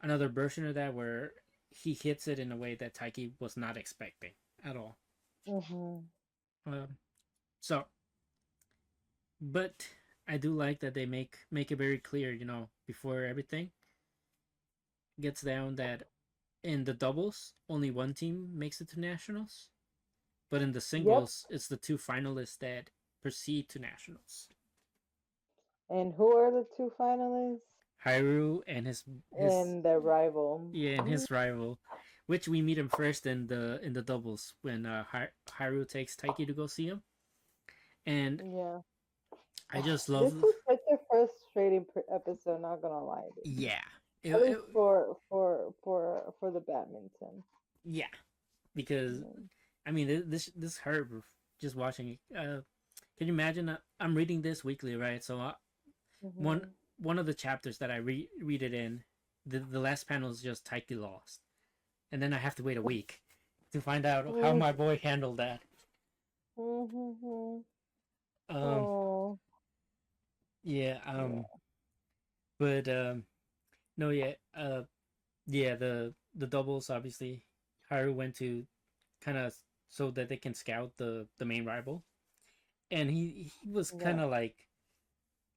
version of that where he hits it in a way that Taiki was not expecting at all. Hmm. Um, so, but I do like that they make it very clear, before everything gets down, that in the doubles only one team makes it to nationals, but in the Yep. singles it's the two finalists that proceed to nationals. And who are the two finalists? Hyrule and his And the rival. yeah, and his rival, which we meet him first in the doubles when Hyrule takes Taiki to go see him, and Yeah. I just This love, was such a frustrating episode, not gonna lie, dude. yeah, At least for the badminton. yeah, because Mm-hmm. I mean this hurt just watching it. Can you imagine? I'm reading this weekly, right? So one Mm-hmm. one of the chapters that I read it in, the last panel is just Taiki lost, and then I have to wait a week to find out how my boy handled that. Mm-hmm. Um, Oh, yeah, yeah. but no, yeah, yeah, the doubles obviously, Haru went to kind of so that they can scout the main rival, and he was kind Yeah. of like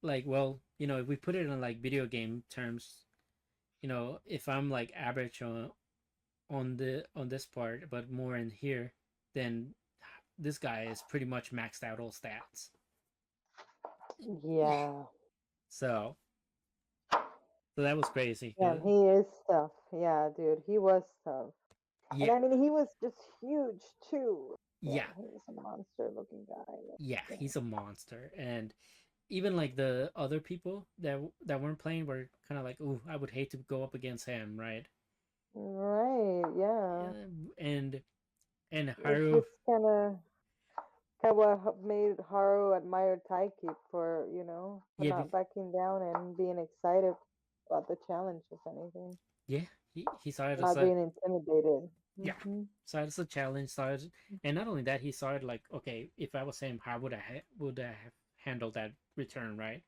like, well, if we put it in like video game terms, if I'm like average on this part, but more in here, then this guy is pretty much maxed out all stats. Yeah. So that was crazy. Yeah, he is tough. Yeah, dude, he was tough. And Yeah, I mean, he was just huge too. Yeah, yeah, he was a monster-looking guy. yeah. Yeah. He's a monster, and even like the other people that weren't playing were kind of like, "Ooh, I would hate to go up against him," right? Right. Yeah. And Which Haru, is kind of what made Haru admire Taiki for for yeah, not backing down and being excited about the challenge, if anything, yeah, he saw it as not a being intimidated. yeah, saw it as a challenge. And not only that, he saw it like, okay, if I was him, how would I have handled that return, right?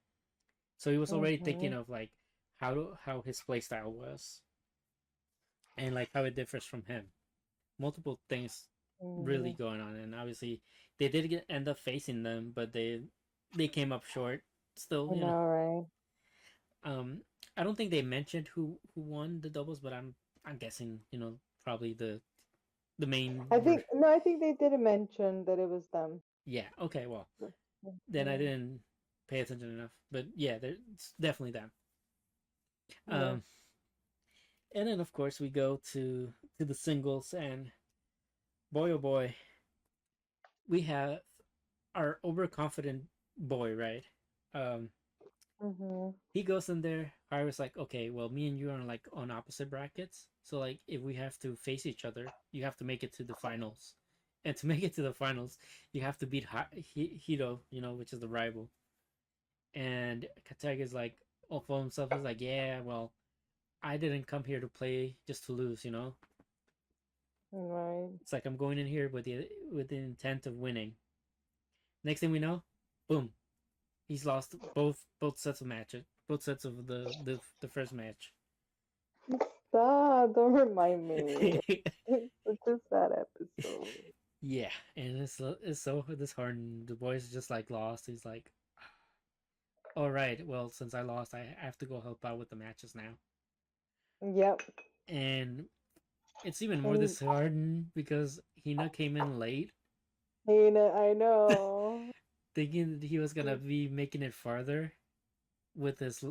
So he was already thinking Mhm. of like how his playstyle was and like how it differs from him. Multiple things really Mhm. going on, and obviously they did end up facing them, but they came up short. Still, I know, right? um, I don't think they mentioned who won the doubles, but I'm guessing probably the main I think no, I think they didn't mention that it was them. yeah, okay, well then I Mhm. didn't pay attention enough, but yeah, it's definitely them. Yeah. Um, and then of course we go to the singles, and boy oh boy, we have our overconfident boy, right? Um, Mhm. he goes in there. I was like, okay, well, me and you are like on opposite brackets, so like if we have to face each other, you have to make it to the finals, and to make it to the finals, you have to beat Hito, which is the rival. And Kateg is like, all for himself, he's like, yeah, well, I didn't come here to play just to lose. Right. It's like I'm going in here with the intent of winning. Next thing we know, boom, he's lost both sets of matches, both sets of the first match. Stop! Don't remind me. It's such a sad episode. Yeah, and it's so disheartening. The boy's just like lost. He's like, all right, well, since I lost, I have to go help out with the matches now. Yep. And it's even more And disheartening because Hina came in late, I know. thinking that he was gonna be making it farther with his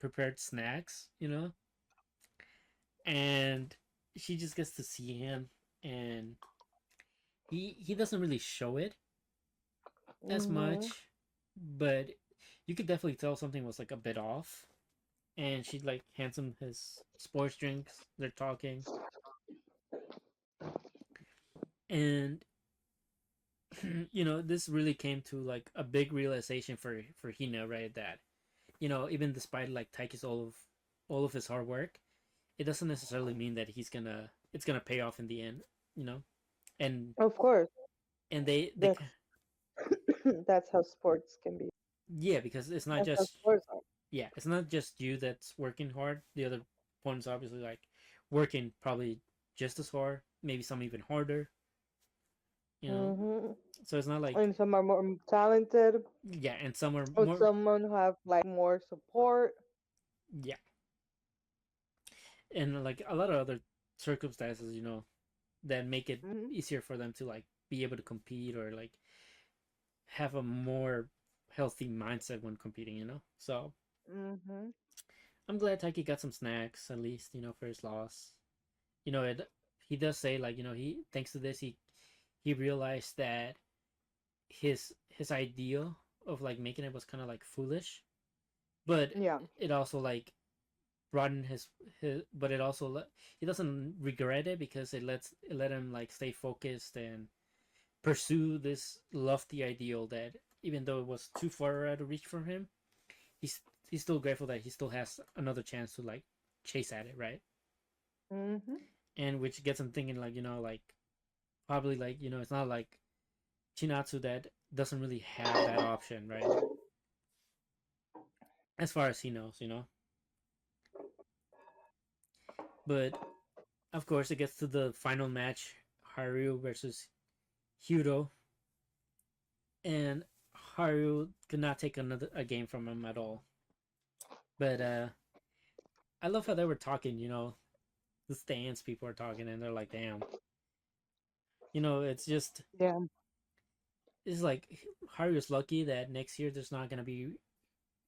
prepared snacks, and she just gets to see him, and he doesn't really show it as Mhm. much, but you could definitely tell something was like a bit off. And she like hands him his sports drinks. They're talking, and this really came to like a big realization for Hina, right? That even despite like Taiki's all of his hard work, it doesn't necessarily mean that it's gonna pay off in the end, you know. And Of course. they That's that's how sports can be. yeah, because it's not That's how just sports are. yeah, it's not just you that's working hard. The other opponents obviously like working probably just as hard, maybe some even harder, you know. Mhm. So it's not like And some are more talented, yeah, and some are or more someone who have like more support. yeah, and like a lot of other circumstances, that make it Mhm. easier for them to like be able to compete or like have a more healthy mindset when competing. So Mhm. I'm glad Taiki got some snacks at least, for his loss. He does say like, he thanks to this he realized that his ideal of like making it was kind of like foolish, but Yeah. it also like broadened his but it also he doesn't regret it because it let him like stay focused and pursue this lofty ideal that even though it was too far out of reach for him, he's he's still grateful that he still has another chance to like chase at it, right? Mhm. And which gets him thinking like, like probably like, it's not like Chinatsu that doesn't really have that option, right? As far as he knows. But of course, it gets to the final match, Haru versus Hiro, and Haru could not take a game from him at all. But I love how they were talking. The stands people are talking, and they're like, "Damn." It's just Yeah. it's like Haru's lucky that next year there's not gonna be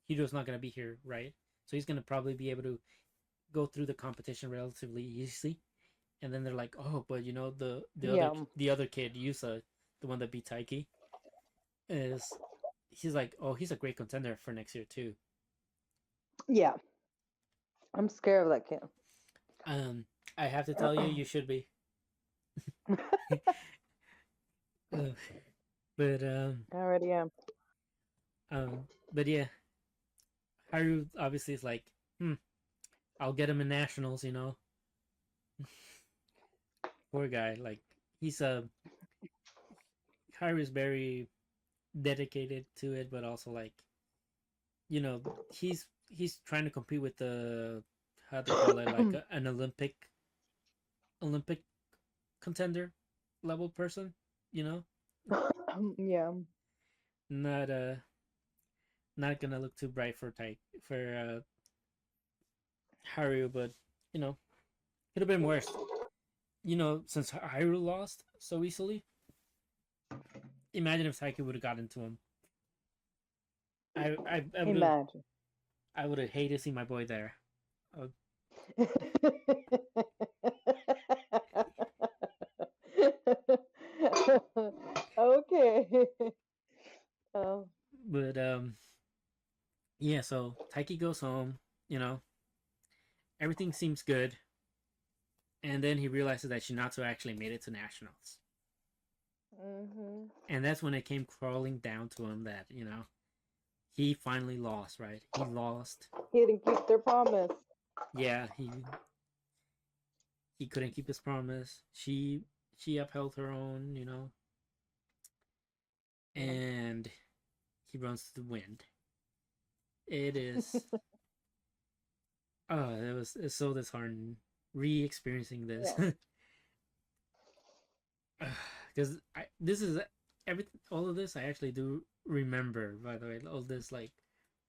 Hiro's not gonna be here, right? So he's gonna probably be able to go through the competition relatively easily. And then they're like, "Oh, but Yeah. the other kid, Yusa, the one that beat Taiki, is he's like, oh, he's a great contender for next year too." Yeah. I'm scared of that kid. Um, I have to tell you, you should be. Uh, but I already am. but yeah, Haru obviously is like, I'll get him in nationals. Poor guy. Like he's Haru is very dedicated to it, but also like he's trying to compete with the how they call it like an Olympic contender level person. You know, Yeah. not not gonna look too bright for Haru, but could have been worse. Since Haru lost so easily, imagine if Taiki would have gotten to him. Imagine. I would have hated to see my boy there. Okay. Oh. But yeah. So Taiki goes home. You know, everything seems good, and then he realizes that Shinatsu actually made it to nationals, Mhm. and that's when it came crawling down to him that he finally lost. Right? He lost. He didn't keep their promise. Yeah, he couldn't keep his promise. She upheld her own. And he runs to the wind. It is. Oh, it's so disheartening re-experiencing this. Yeah. Because this is all of this I actually do remember. By the way, all this like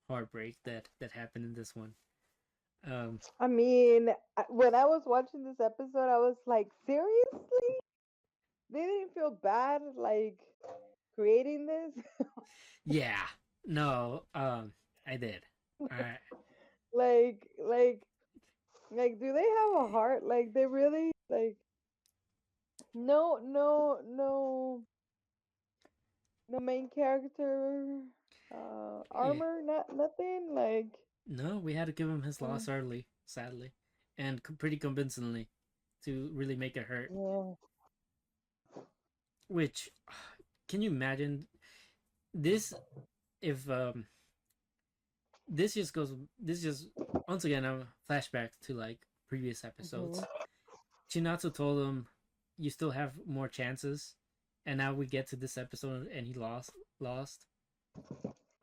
heartbreak that happened in this one. I mean, when I was watching this episode, I was like, seriously? They didn't feel bad, like, creating this? Yeah, no, I did. I like, like, do they have a heart? Like, they really, like, no, no, no, no main character, yeah, armor, nothing? Like, no, we had to give him his mm, loss early, sadly, and pretty convincingly to really make it hurt. yeah. Which can you imagine this if this just once again a flashback to like previous Mhm. episodes. Chinatsu told him you still have more chances, and now we get to this episode and he lost.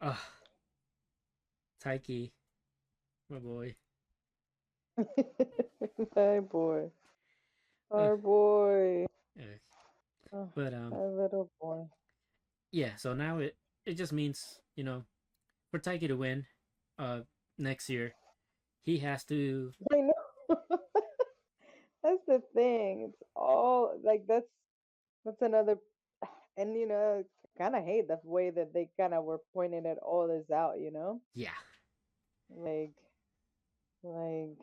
Ugh, Taiki, my boy. My boy. Ugh, Our boy. ugh. Oh, But our little boy. yeah, so now it just means for Taiki to win next year he has to. I know. That's the thing. It's all like that's another, and kind of hate the way that they kind of were pointing it all this out. Yeah, Like like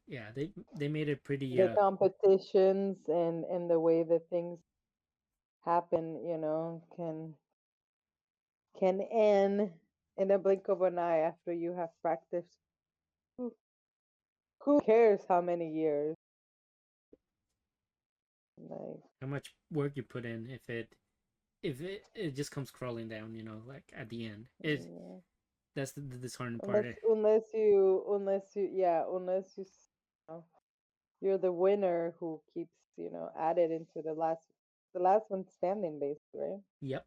yeah, they made it pretty the competitions and the way that things happen. Can end in a blink of an eye after you have practiced. Who, who cares how many years? Like, how much work you put in if it just comes crawling down, like at the end. yeah. That's the disheartening part. Unless you're the winner who keeps added into the last one standing, basically, right? Yep.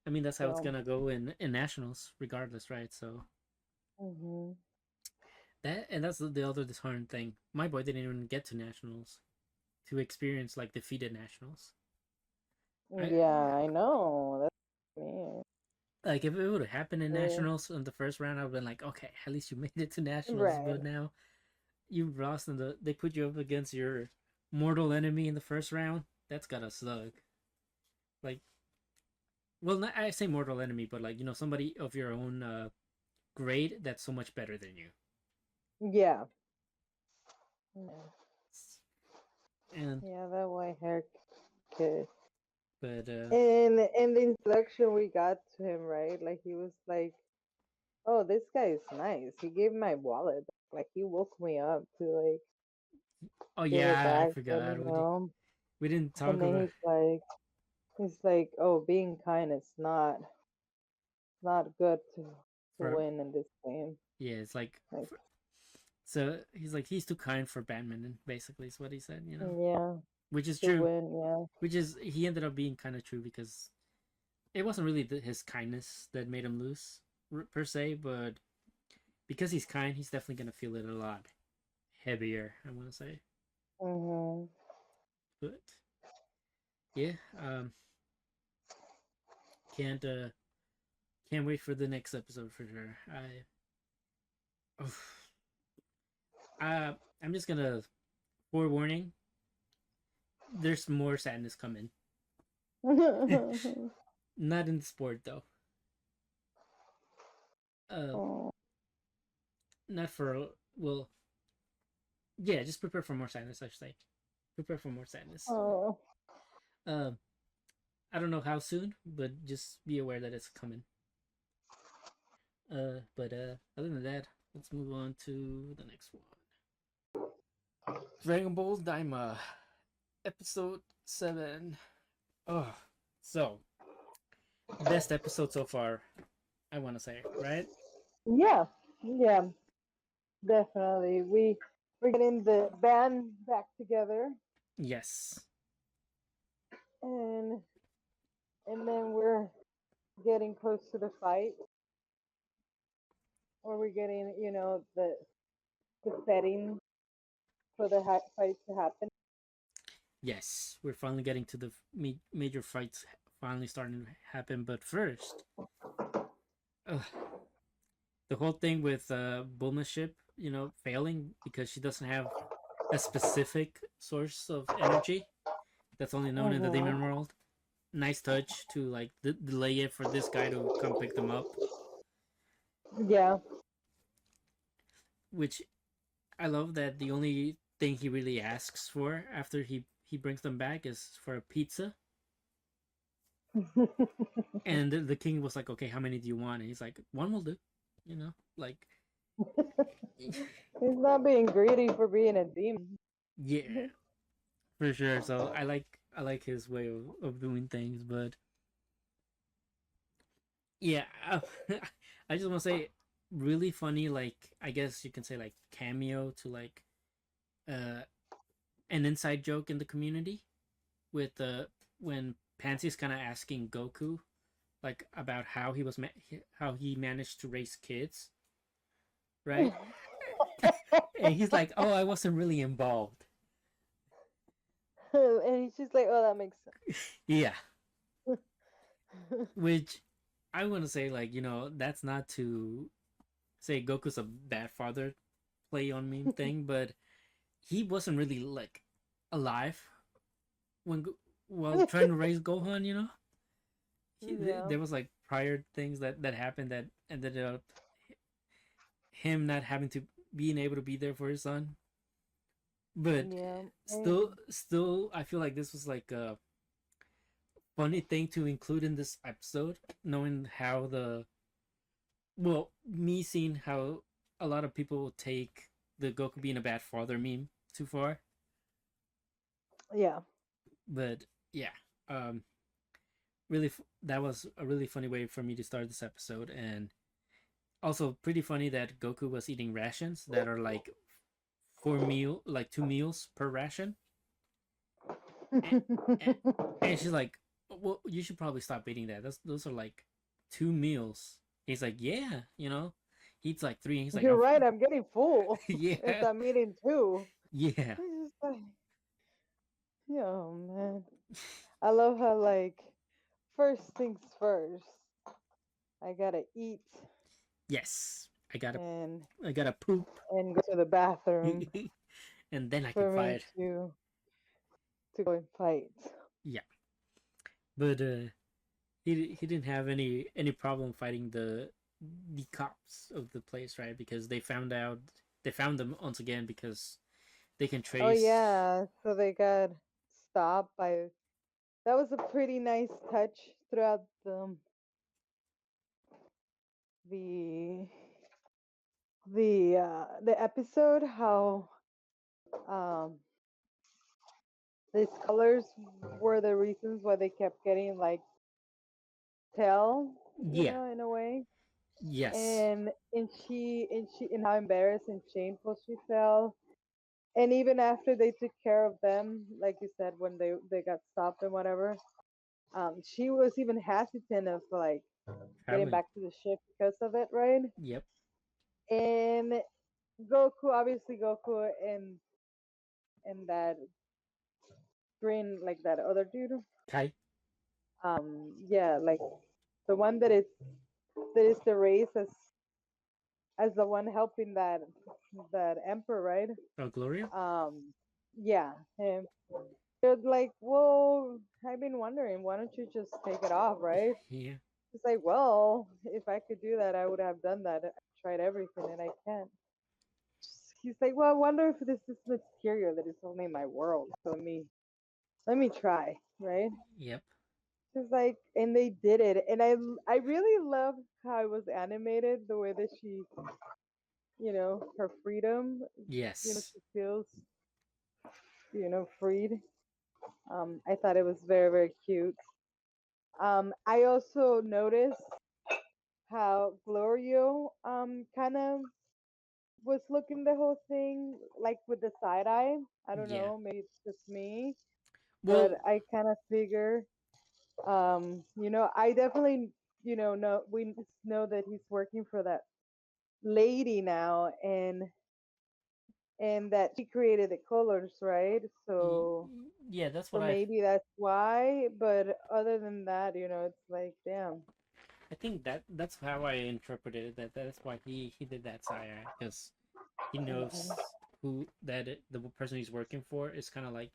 I mean that's how it's So, gonna go in nationals, regardless, right? So hmm that's the other disheartening thing. My boy didn't even get to nationals to experience like defeated nationals. I yeah, I know. That's me. Like if it would have happened in Yeah. nationals in the first round, I would have been like, okay, at least you made it to nationals. Right. But now you lost they put you up against your mortal enemy in the first round. That's gotta suck. Like, well, not, I say mortal enemy, but like somebody of your own grade that's so much better than you. Yeah. Yeah. And Yeah, that white hair kid. but And in the introduction we got to him, right? Like he was like, "Oh, this guy is nice. He gave my wallet. Like he woke me up to like oh give it yeah, I back. Let me forgot know." we didn't talk And then about he's like, "Oh, being kind is not good to for win in this game." yeah. It's like Like, so he's like he's too kind for badminton. Basically, is what he said. yeah, Which is to true. win. Yeah. Which is he ended up being kind of true because it wasn't really his kindness that made him lose per se, but because he's kind, he's definitely gonna feel it a lot heavier. I want to say, Mhm. but yeah, can't can't wait for the next episode for sure. I'm just gonna forewarning. There's more sadness coming. Not in the sport though. Uh, Oh. not for well, yeah. Just prepare for more sadness. I should say. Prepare for more sadness. Oh. Uh, I don't know how soon, but just be aware that it's coming. But other than that, let's move on to the next one. Dragon Ball Daima, episode 7. Oh, so best episode so far. I want to say, right? Yeah. Yeah. Definitely. We're getting the band back together, Yes, and then we're getting close to the fight, or we're getting the setting for the fight to happen. yes, we're finally getting to the major fights finally starting to happen. But first, ugh, the whole thing with Bulma's ship, failing because she doesn't have a specific source of energy that's only known in the Mhm. demon world. Nice touch to like delay it for this guy to come pick them up, Yeah. which I love that the only thing he really asks for after he brings them back is for a pizza. And the king was like, "Okay, how many do you want?" And he's like, "One will do." Like He's not being greedy for being a demon. yeah, for sure. So I like his way of doing things, but yeah, I just want to say really funny. Like I guess you can say like cameo to like uh an inside joke in the community with when Pansy's kind of asking Goku like about how how he managed to raise kids, right? And he's like, "Oh, I wasn't really involved." And he's just like, "Oh, that makes Yeah, sense." which I want to say like that's not to say Goku's a bad father play on meme thing, but he wasn't really like alive when while trying to raise Gohan. Yeah. There was like prior things that happened that ended up him not having to being able to be there for his son. But Yeah. still, I feel like this was like a funny thing to include in this episode, knowing how me seeing how a lot of people take the Goku being a bad father meme too far. Yeah. But yeah, um, really, that was a really funny way for me to start this episode, and also pretty funny that Goku was eating rations that are like like 2 meals per ration, and, and, and she's like, "Well, you should probably stop eating that. Those are like 2 meals." He's like, "Yeah, he eats like three." And he's like, You're right. I'm getting full. If yeah, I'm eating two. yeah, It's just like, oh man. I love how like first things first. I gotta eat Yes, and I gotta poop, go to the bathroom and then I can for me fight. to go and fight. Yeah, but he didn't have any problem fighting the cops of the place, right? Because they found them once again because they can Oh trace. yeah, so they got stopped by. That was a pretty nice touch throughout the the episode. How um these colors were the reasons why they kept getting like tell, Yeah. in a way. Yes. And how embarrassed and shameful she felt. And even after they took care of them, like you said, when they got stopped and whatever, she was even hesitant of like getting Traveling. back to the ship because of it, right? Yep. And Goku, obviously Goku and that green, like that other dude, Kai. yeah, like the one that is the race as the one helping that emperor, right? Oh, Gloria. Um, yeah, him. They're like, well, I've been wondering, why don't you just take it off, right? Yeah. It's like, well, if I could do that, I would have done that. I tried everything and I can't. He's like, well, I wonder if this is material that is only my world. So let me try, right? Yep. Just like, and they did it, and I really love how it was animated, the way that she, her freedom, Yes. she feels, freed. I thought it was very very cute. I also noticed how Glorio kind of was looking the whole thing like with the side eye. I don't Yeah. know, maybe it's just me, but Well, I kind of figure, I definitely, know we know that he's working for that lady now, and that she created the colors, right? y- So yeah, that's so what maybe that's why. But other than that, it's like, damn. I think that's how I interpreted it. That's why he did that side because he Mhm. knows who the person he's working for is kind of like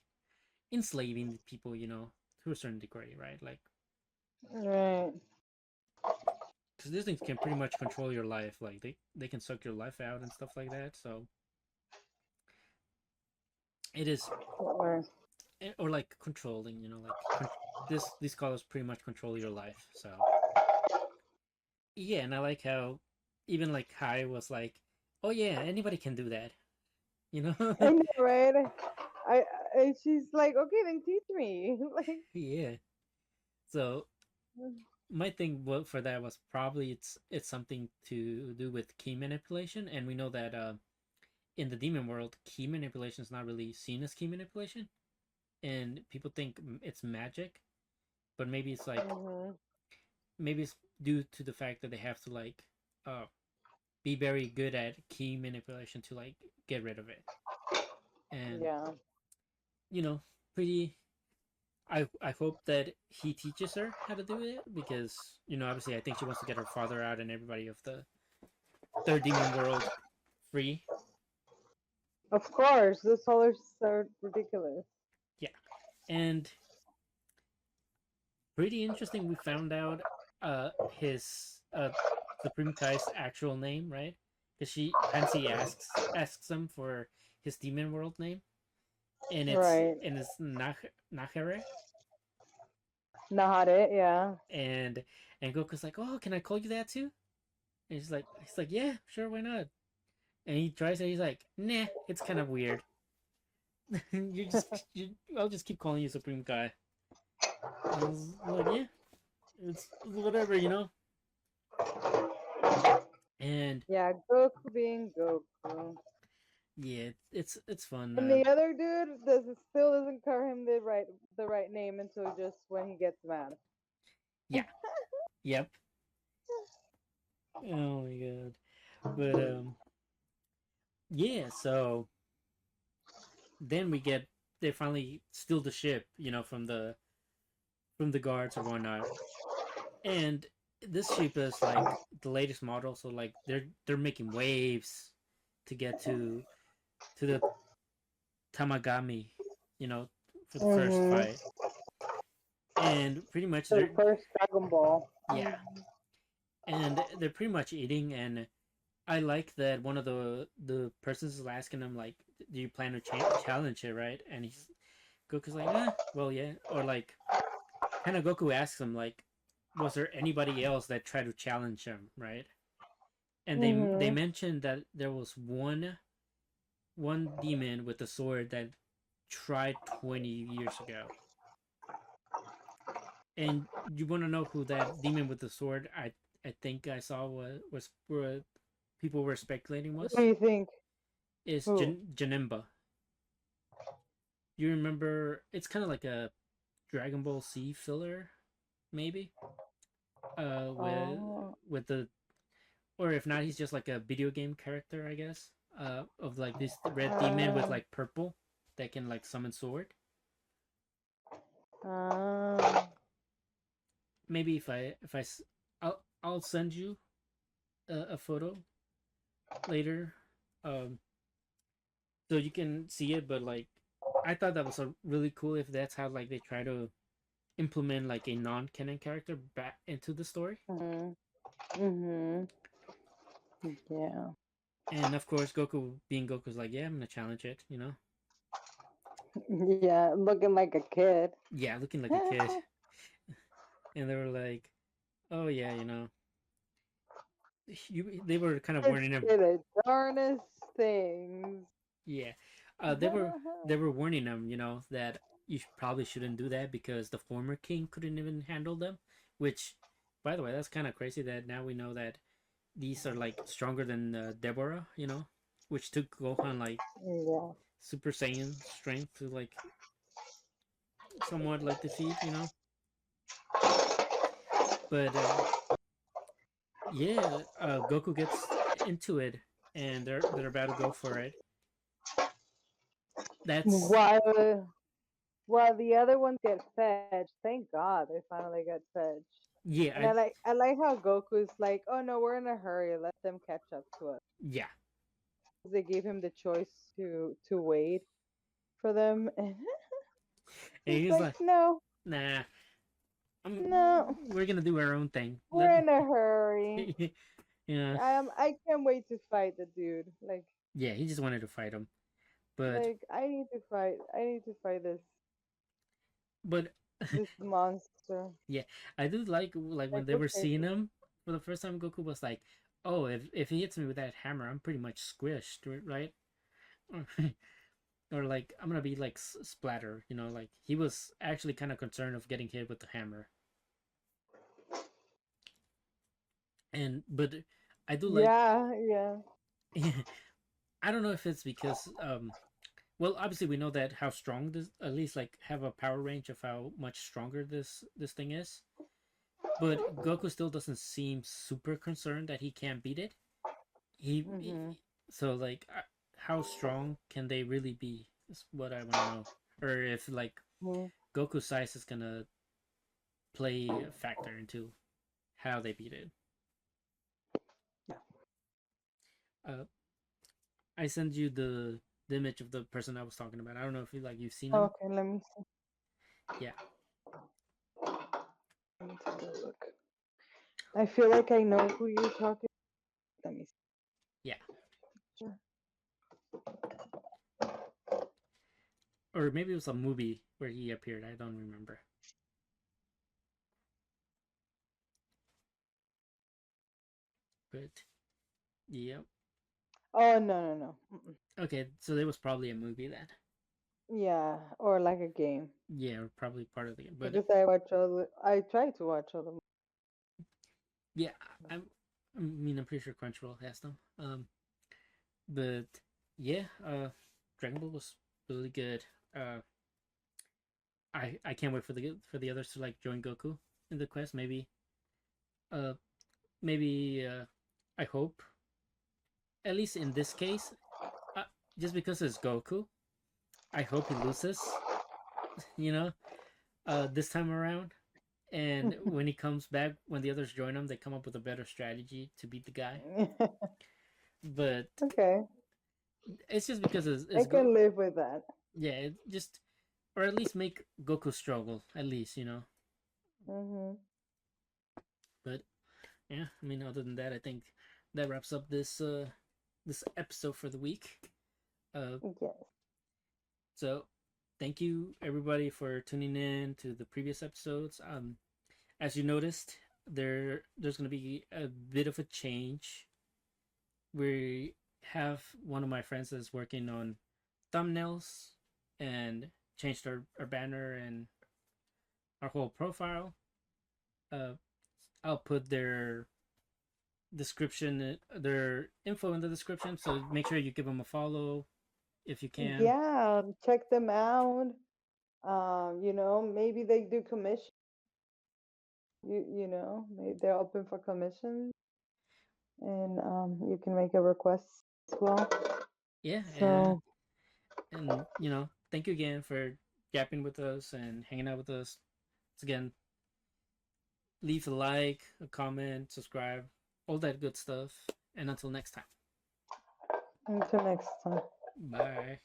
enslaving people, to a certain degree, right? Like Right. because these things can pretty much control your life. Like they can suck your life out and stuff like that. So it is, Or- or like controlling, like this these colors pretty much control your life. So yeah, and I like how even like Kai was like, oh yeah, anybody can do that, you know. I know, right? I and she's like, okay, then teach me. Like, Yeah. So my thing for that was probably it's something to do with key manipulation, and we know that in the demon world, key manipulation is not really seen as key manipulation, and people think it's magic, but mhm. maybe it's due to the fact that they have to like uh be very good at key manipulation to like get rid of it, and Yeah. you know pretty. I hope that he teaches her how to do it because obviously I think she wants to get her father out and everybody of the third demon world free. Of course, those colors are ridiculous. Yeah, and pretty interesting. We found out his Supreme Kai's actual name, right? Because she Pansy asks him for his demon world name, and Right. it's Nahere, Not yeah. and Goku's like, oh, can I call you that too? And he's like, yeah, sure, why not? And he tries it. He's like, nah, it's kind of weird. I'll just keep calling you Supreme Kai. And I was like, yeah, it's whatever. And Yeah, Goku being Goku. yeah, it's fun. And the other dude still doesn't call him the right name until just when he gets mad. Yeah, yep. Oh my god. But yeah. So then they finally steal the ship, from the guards or whatnot, and this ship is like the latest model, so like they're making waves to get to the Tamagami, you know, for the first Mhm. fight, and pretty much The they're first Dragon Ball. yeah, and they're pretty much eating. And I like that one of the persons is asking him like, "Do you plan to challenge it, right?" And Goku's like, well, yeah," or like kind of Goku asks him like, "Was there anybody else that tried to challenge him, right?" And they Mhm. mentioned that there was one demon with a sword that tried 20 years ago. And you want to know who that demon with the sword I think I saw was what people were speculating What do was you think? is Who? Janemba. You remember? It's kind of like a Dragon Ball Z filler, maybe. Uh, with Oh. with the or if not, he's just like a video game character, I guess. Of like this red demon with Uh, like purple that can like summon sword. uh, Maybe I'll send you a photo later, um, so you can see it. But like, I thought that was a really cool if that's how like they try to implement like a non-canon character back into the story. mhm. Mhm. Yeah. And of course, Goku being Goku's like, yeah, I'm gonna challenge it. Yeah, looking like a kid. Yeah, looking like a kid. And they were like, oh yeah, they were kind of It's warning him. the darnest things. Yeah, they were warning him, that you probably shouldn't do that because the former king couldn't even handle them. Which, by the way, that's kind of crazy that now we know that these are like stronger than Deborah, which took Gohan like Yeah. Super Saiyan strength to like somewhat like defeat. But yeah, Goku gets into it, and they're about to go for it. That's While while the other ones get fetched, thank God they finally get fetched. yeah, And I like how Goku's like, oh no, we're in a hurry. Let them catch up to us. yeah, They gave him the choice to wait for them, and and he's he's like, like, no, nah, no, we're gonna do our own thing. we're in a hurry. Yeah, I can't wait to fight the dude. yeah, he just wanted to fight him, but I need to fight. I need to fight but this monster. yeah, I do like when Like, they were okay, seeing him for the first time. Goku was like, "Oh, if he hits me with that hammer, I'm pretty much squished, right?" Or like I'm gonna be like splatter, Like he was actually kind of concerned of getting hit with the hammer, and but I do like. yeah, yeah. I don't know if it's because well, obviously we know that how strong this, at least like have a power range of how much stronger this thing is. But Goku still doesn't seem super concerned that he can't beat it. Mhm. So like, how strong can they really be? Is what I want to know. Or if like Mhm. Goku's size is gonna play a factor into how they beat it. Uh, I send you the image of the person I was talking about. I don't know if you've seen him. Okay, let me see. Yeah, Let me take a look. I feel like I know who you're talking. Let me yeah. see. Or maybe it was a movie where he appeared. I don't remember. But yeah. Oh no, no, no. Mm-mm. Okay, so there was probably a movie then. Yeah, or like a game. Yeah, or probably part of the game. But Because I watch all the. I try to watch all the. yeah, I'm. I mean, I'm pretty sure Crunchyroll has them. But yeah, Dragon Ball was really good. I can't wait for the others to like join Goku in the quest. Uh, maybe I hope at least in this case, uh, just because it's Goku, I hope he loses. You know, this time around, And when he comes back, when the others join him, they come up with a better strategy to beat the guy. But Okay, it's just because I it's can live with that. yeah, it just or at least make Goku struggle at least, you know. Mhm. But yeah, I mean, other than that, I think that wraps up this episode for the week. Uh, Yes. so thank you everybody for tuning in to the previous episodes. As you noticed, there's gonna be a bit of a change. We have one of my friends that's working on thumbnails and changed our banner and our whole profile. Uh, I'll put their info in the description. So make sure you give them a follow if you can. Yeah, check them out. Maybe they do commission. Maybe they're open for commission, and you can make a request as well. Yeah, So and thank you again for yapping with us and hanging out with us. Once again, leave a like, a comment, subscribe, all that good stuff. And until next time, until next time. bye.